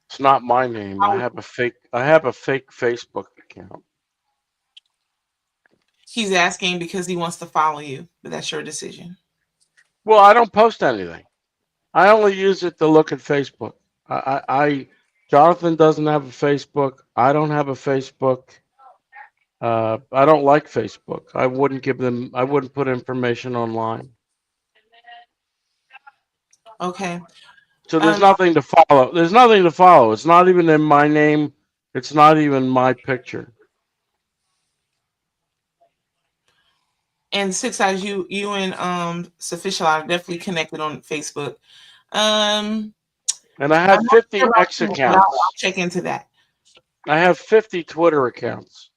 It's not my name. I have a fake Facebook account. He's asking because he wants to follow you, but that's your decision. Well, I don't post anything. I only use it to look at Facebook. Jonathan doesn't have a Facebook. I don't have a Facebook. I don't like Facebook. I wouldn't put information online. Okay. So there's nothing to follow. There's nothing to follow. It's not even in my name. It's not even my picture. And Six Eyes, you and Sophishalot are definitely connected on Facebook. And I have I'm not 50 sure about X you, but accounts. I'll check into that. I have 50 Twitter accounts.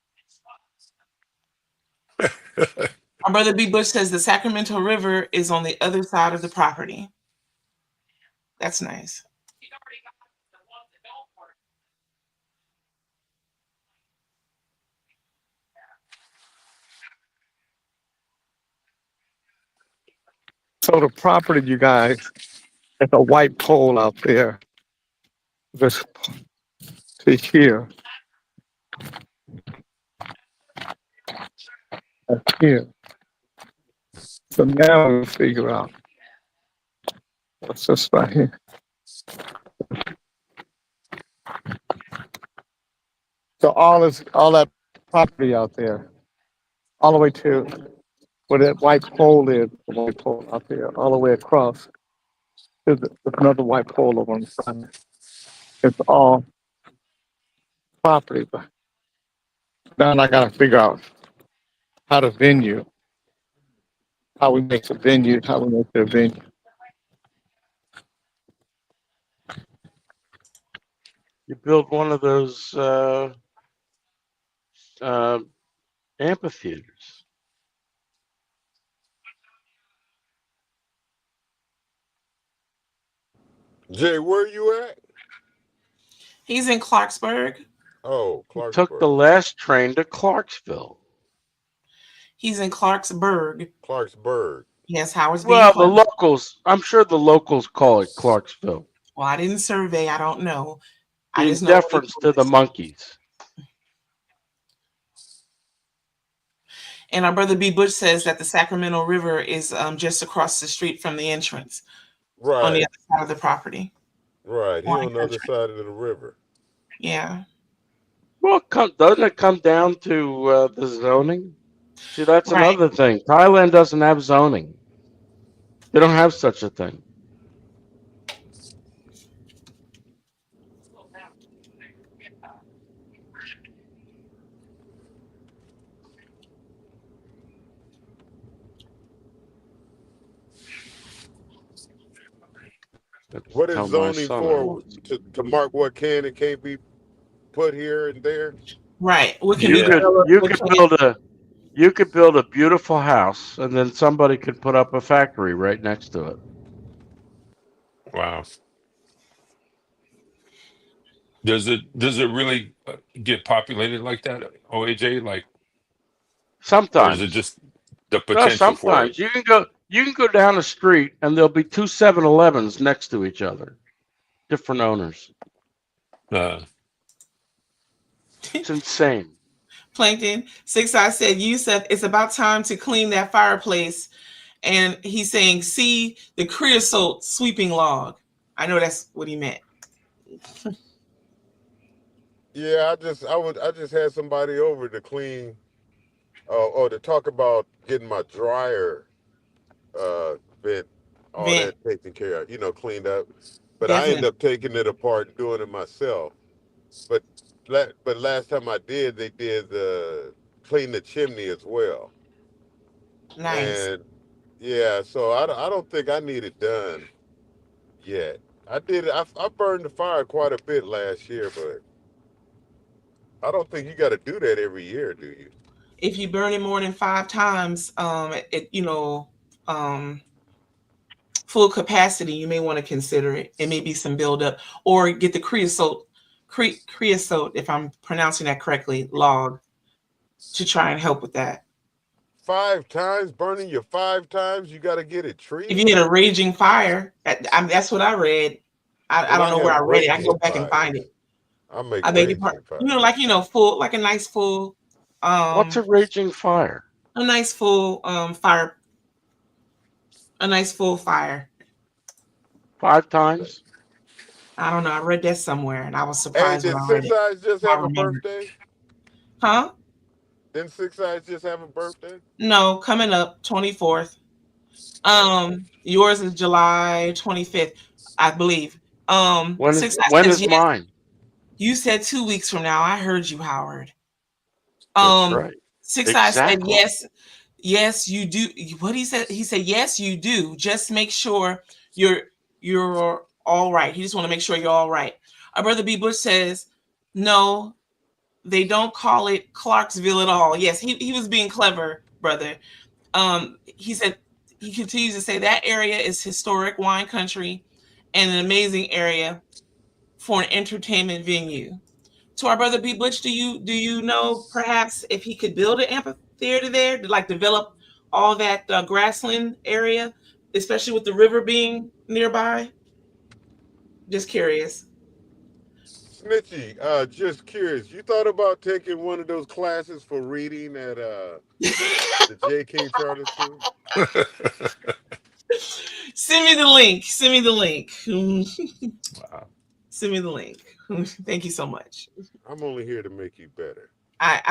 Our brother B. Bush says the Sacramento River is on the other side of the property. That's nice. So the property, you guys, there's a white pole out there. Just see here. That's here. So now we figure out what's this right here. So all that property out there, all the way to where that white pole is, the white pole out there, all the way across. There's another white pole over on the side. It's all property, but now I gotta figure out how to venue, how we make the venue, how we make the venue. You build one of those amphitheaters. Jay, where you at? He's in Clarksburg. Oh, Took the last train to Clarksville. He's in Clarksburg. Clarksburg. Yes, Howard's being Well, the funny. locals, I'm sure the locals call it Clarksville. Well, I didn't survey. I don't know. I In just know. deference to the monkeys. And our brother B. Bush says that the Sacramento River is just across the street from the entrance on the Right, other side of the property. right. He Wine on the other country. side of the river. Yeah. Well, doesn't it come down to the zoning? See, that's Right. another thing. Thailand doesn't have zoning. They don't have such a thing. What is Tell my zoning son I for? want To mark what can and can't be put here and there? Right. What can You be Yeah. developed? you What could can't? build a beautiful house, and then somebody could put up a factory right next to it. Wow. Does it really get populated like that, OAJ? Like, or is it Sometimes. just the No, potential for it? sometimes you can go down the street and there'll be two 7-Elevens next to each other, different owners. It's insane. Plankton 6 I said, Yusuf, it's about time to clean that fireplace. And he's saying, see the creosote sweeping log. I know that's what he meant. Yeah, I just had somebody over to clean, or to talk about getting my dryer, vent, all Vent. that taken care of, cleaned up. But I ended Definitely. up taking it apart and doing it myself. But last time I did, they did clean the chimney as well. Nice. And yeah, so I don't think I need it done yet. I did. I burned the fire quite a bit last year, but I don't think you got to do that every year, do you? If you burn it more than 5 times, full capacity, you may want to consider it. It may be some buildup, or get the creosote, if I'm pronouncing that correctly, log to try and help with that. 5 times, burning you 5 times, you got to get it treated. If you had a raging fire, that's what I read. I don't know where I read it. I can go back and find it. I make I beg your raging pardon. fire. Full, like a nice full. What's a raging fire? A nice full fire. A nice full fire. 5 times? I don't know. I read that somewhere, and I was Hey, surprised did when I read Six it. Eyes just I have a remembered. birthday? Huh? Didn't Six Eyes just have a birthday? No, coming up 24th. Yours is July 25th, I believe. When Six Eyes when says is yes. mine? You said 2 weeks from now. I heard you, Howard. That's right. Six Eyes said Exactly. yes. Yes, you do. What he said? He said yes, you do. Just make sure you're all right. He just want to make sure you're all right. Our brother B. Bush says no. They don't call it Clarksville at all. Yes, he was being clever, brother. He said, he continues to say that area is historic wine country and an amazing area for an entertainment venue. To our brother B. Butch, do you know perhaps if he could build an amphitheater there to like develop all that grassland area, especially with the river being nearby? Just curious. Snitchy, just curious. You thought about taking one of those classes for reading at the J. King Charter School? Send me the link. Send me the link. Wow. Send me the link. Thank you so much. I'm only here to make you better. I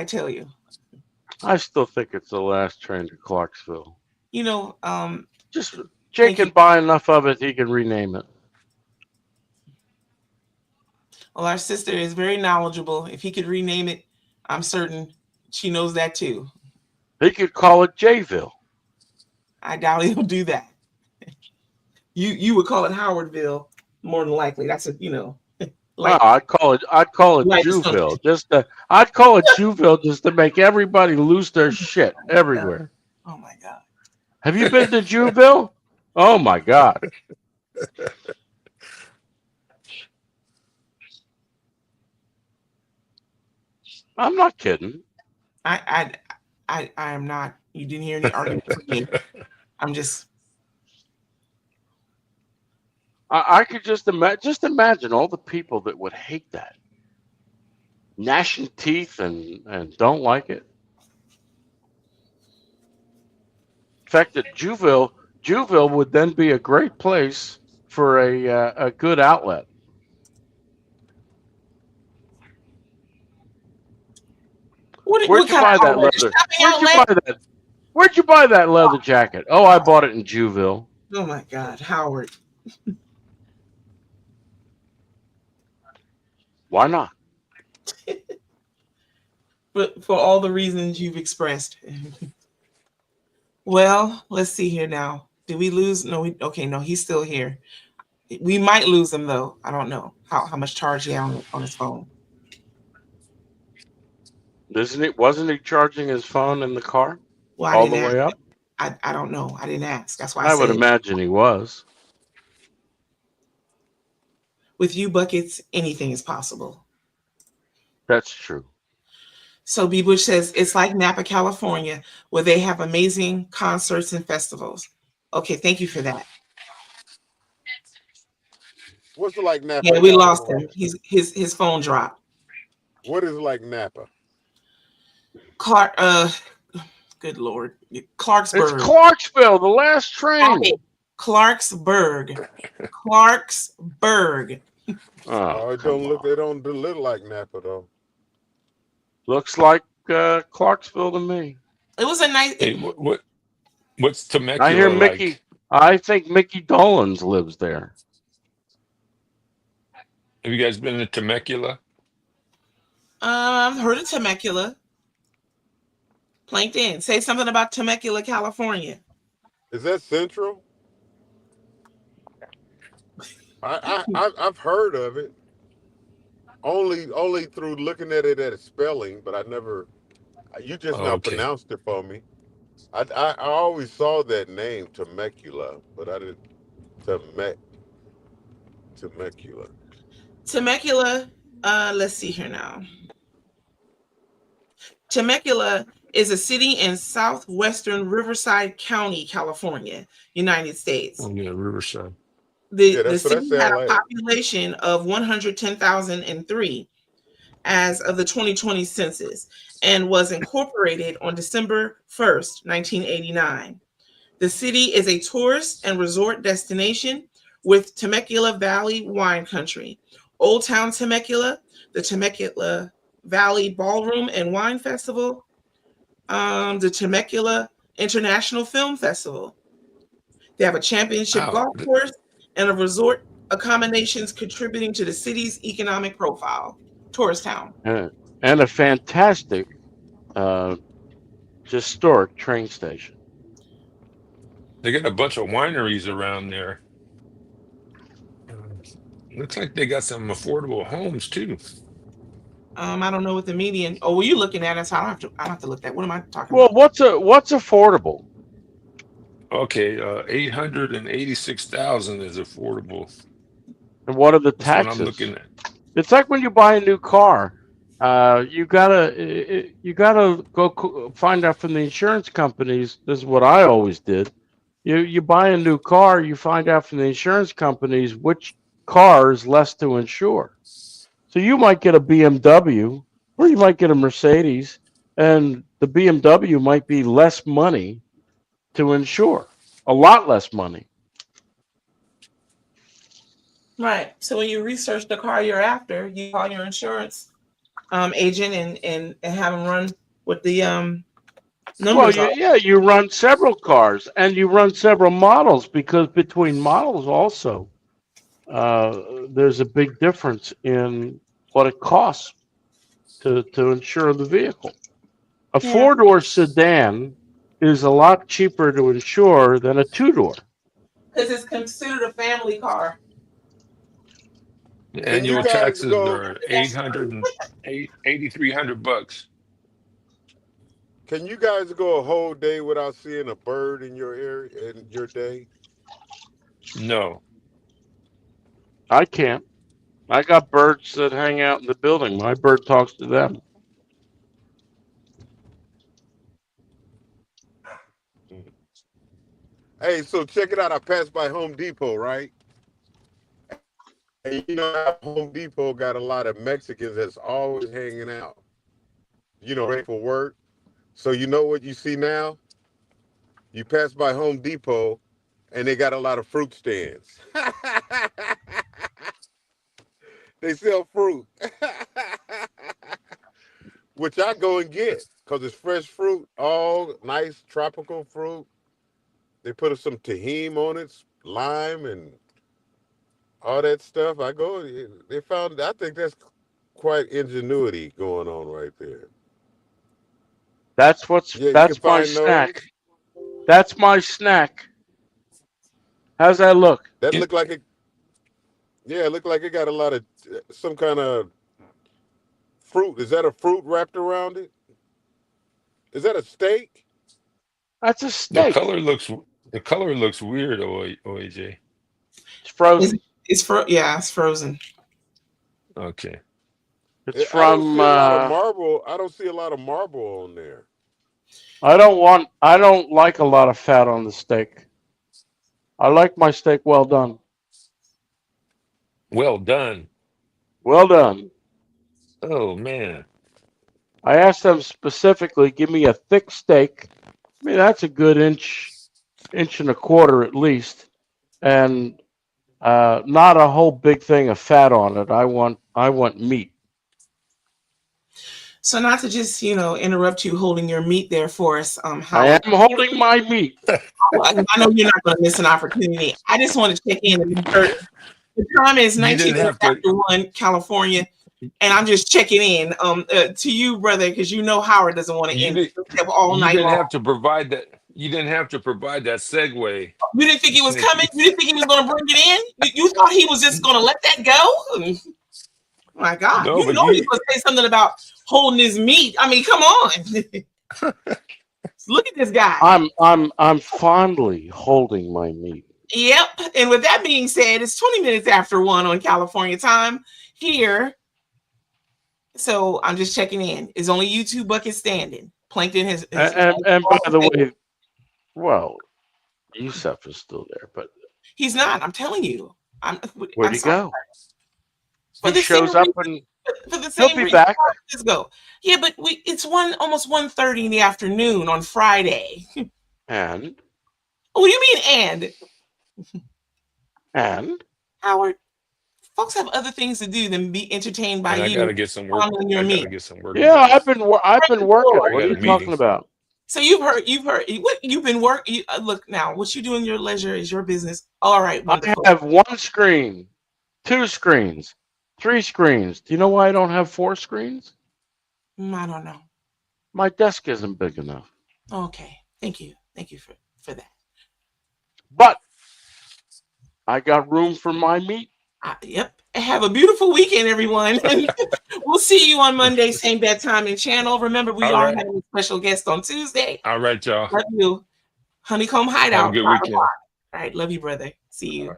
tell you. I still think it's the last train to Clarksville. Just Jake can buy enough of it, he can rename it. Well, our sister is very knowledgeable. If he could rename it, I'm certain she knows that too. He could call it Jayville. I doubt he'll do that. You would call it Howardville more than likely. That's No, I'd call it Like Juville. I'd call it Juville just to make everybody lose their shit everywhere. Oh my God. Have you been to Juville? Oh my God. I'm not kidding. I am not. You didn't hear any argument from me. I'm just. I could just imagine all the people that would hate that, gnashing teeth and don't like it. In fact, that Juville would then be a great place for a good outlet. Where'd you buy that leather? Where'd you buy that leather jacket? Oh, I bought it in Juville. Oh my God, Howard. Why not? But for all the reasons you've expressed. Well, let's see here now. Did we lose? No, okay, no, he's still here. We might lose him though. I don't know how much charge he had on his phone. Wasn't he charging his phone in the car Well, I all the didn't way ask. up? I don't know. I didn't ask. That's why I I would said imagine he was. with you buckets, anything is possible. That's true. So B. Bush says it's like Napa, California, where they have amazing concerts and festivals. Okay, thank you for that. What's it like Napa? Yeah, we lost him. His phone dropped. What is it like Napa? Clark, good Lord, Clarksburg. It's Clarksville, the last train. Okay. Clarksburg. Clarksburg. Oh, it don't look. They don't look like Napa though. Looks like Clarksville to me. It was a nice. Hey, what's Temecula I hear like? Mickey. I think Mickey Dolenz lives there. Have you guys been to Temecula? I've heard of Temecula. Plankton, say something about Temecula, California. Is that Central? I've heard of it. Only through looking at it at its spelling, but I never. You just now pronounced it for me. I always saw that name Temecula, but I didn't. Temecula. Temecula. Let's see here now. Temecula is a city in southwestern Riverside County, California, United States. Oh yeah, Riverside. The city had a population of 110,003 as of the 2020 census and was incorporated on December 1st, 1989. The city is a tourist and resort destination with Temecula Valley wine country, Old Town Temecula, the Temecula Valley Ballroom and Wine Festival, the Temecula International Film Festival. They have a championship golf course and a resort accommodations contributing to the city's economic profile. Tourist town. And a fantastic historic train station. They got a bunch of wineries around there. Looks like they got some affordable homes too. I don't know what the median. Oh, were you looking at it? So I don't have to look at. What am I talking Well, about? what's affordable? Okay, 886,000 is affordable. And what are the That's what taxes? I'm looking at. It's like when you buy a new car. You gotta go find out from the insurance companies. This is what I always did. You buy a new car, you find out from the insurance companies which car is less to insure. So you might get a BMW or you might get a Mercedes, and the BMW might be less money to insure, a lot less money. Right. So when you research the car you're after, you call your insurance agent and have them run with the numbers. Well, you run several cars and you run several models, because between models also, there's a big difference in what it costs to insure the vehicle. A four-door sedan is a lot cheaper to insure than a two-door. Because it's considered a family car. The annual taxes are $8,300. Can you guys go a whole day without seeing a bird in your area in your day? No. I can't. I got birds that hang out in the building. My bird talks to them. Hey, so check it out. I passed by Home Depot, right? And you know how Home Depot got a lot of Mexicans that's always hanging out, ready for work. So you know what you see now? You pass by Home Depot and they got a lot of fruit stands. They sell fruit, which I go and get because it's fresh fruit, all nice tropical fruit. They put some tahini on it, lime and all that stuff. I think that's quite ingenuity going on right there. That's my snack. That's my snack. How's that look? That looked like it. Yeah, it looked like it got a lot of some kind of fruit. Is that a fruit wrapped around it? Is that a steak? That's a The steak. color looks weird, OJ. It's frozen. It's frozen. Okay. It's I don't from. see a lot of marble. I don't see a lot of marble on there. I don't like a lot of fat on the steak. I like my steak well done. Well done. Well done. Oh man. I asked them specifically, give me a thick steak. I mean, that's a good inch and a quarter at least, and not a whole big thing of fat on it. I want meat. So not to just interrupt you holding your meat there for us, I Howard. am holding my meat. I know you're not going to miss an opportunity. I just want to check in. The time is 19 minutes after 1, California, and I'm just checking in to you, brother, because Howard doesn't want to end all night long. You didn't have to provide that. You didn't have to provide that segue. You didn't think he was coming? You didn't think he was going to bring it in? You thought he was just going to let that go? My God. No, you know he was going to say something about holding his meat. I mean, come on. Look at this guy. I'm fondly holding my meat. Yep. And with that being said, it's 20 minutes after 1 on California time here. So I'm just checking in. It's only you two buckets standing. Plankton has. And by the way, well, Yusef is still there, but he's not. I'm telling you. Where'd he go? For He shows up and for the same he'll be reason. back. Let's go. Yeah, but it's almost 1:30 in the afternoon on Friday. And What do you mean and Howard? Folks have other things to do than be entertained by And I you. gotta get some work. fondling your I meat. gotta get some work. yeah, I've been working. What are you got a talking meeting. about? So you've heard what you've been working. Look now, what you do in your leisure is your business. All right, wonderful. I have 1 screen, 2 screens, 3 screens. Do you know why I don't have 4 screens? I don't know. My desk isn't big enough. Okay, thank you for that. But I got room for my meat. Yep. Have a beautiful weekend, everyone. We'll see you on Monday, same bad time and channel. Remember, we All are right. having a special guest on Tuesday. All right, y'all. Love you. Honeycomb Have a Hideout. good 5 weekend. o'clock. All right. Love you, brother. See you.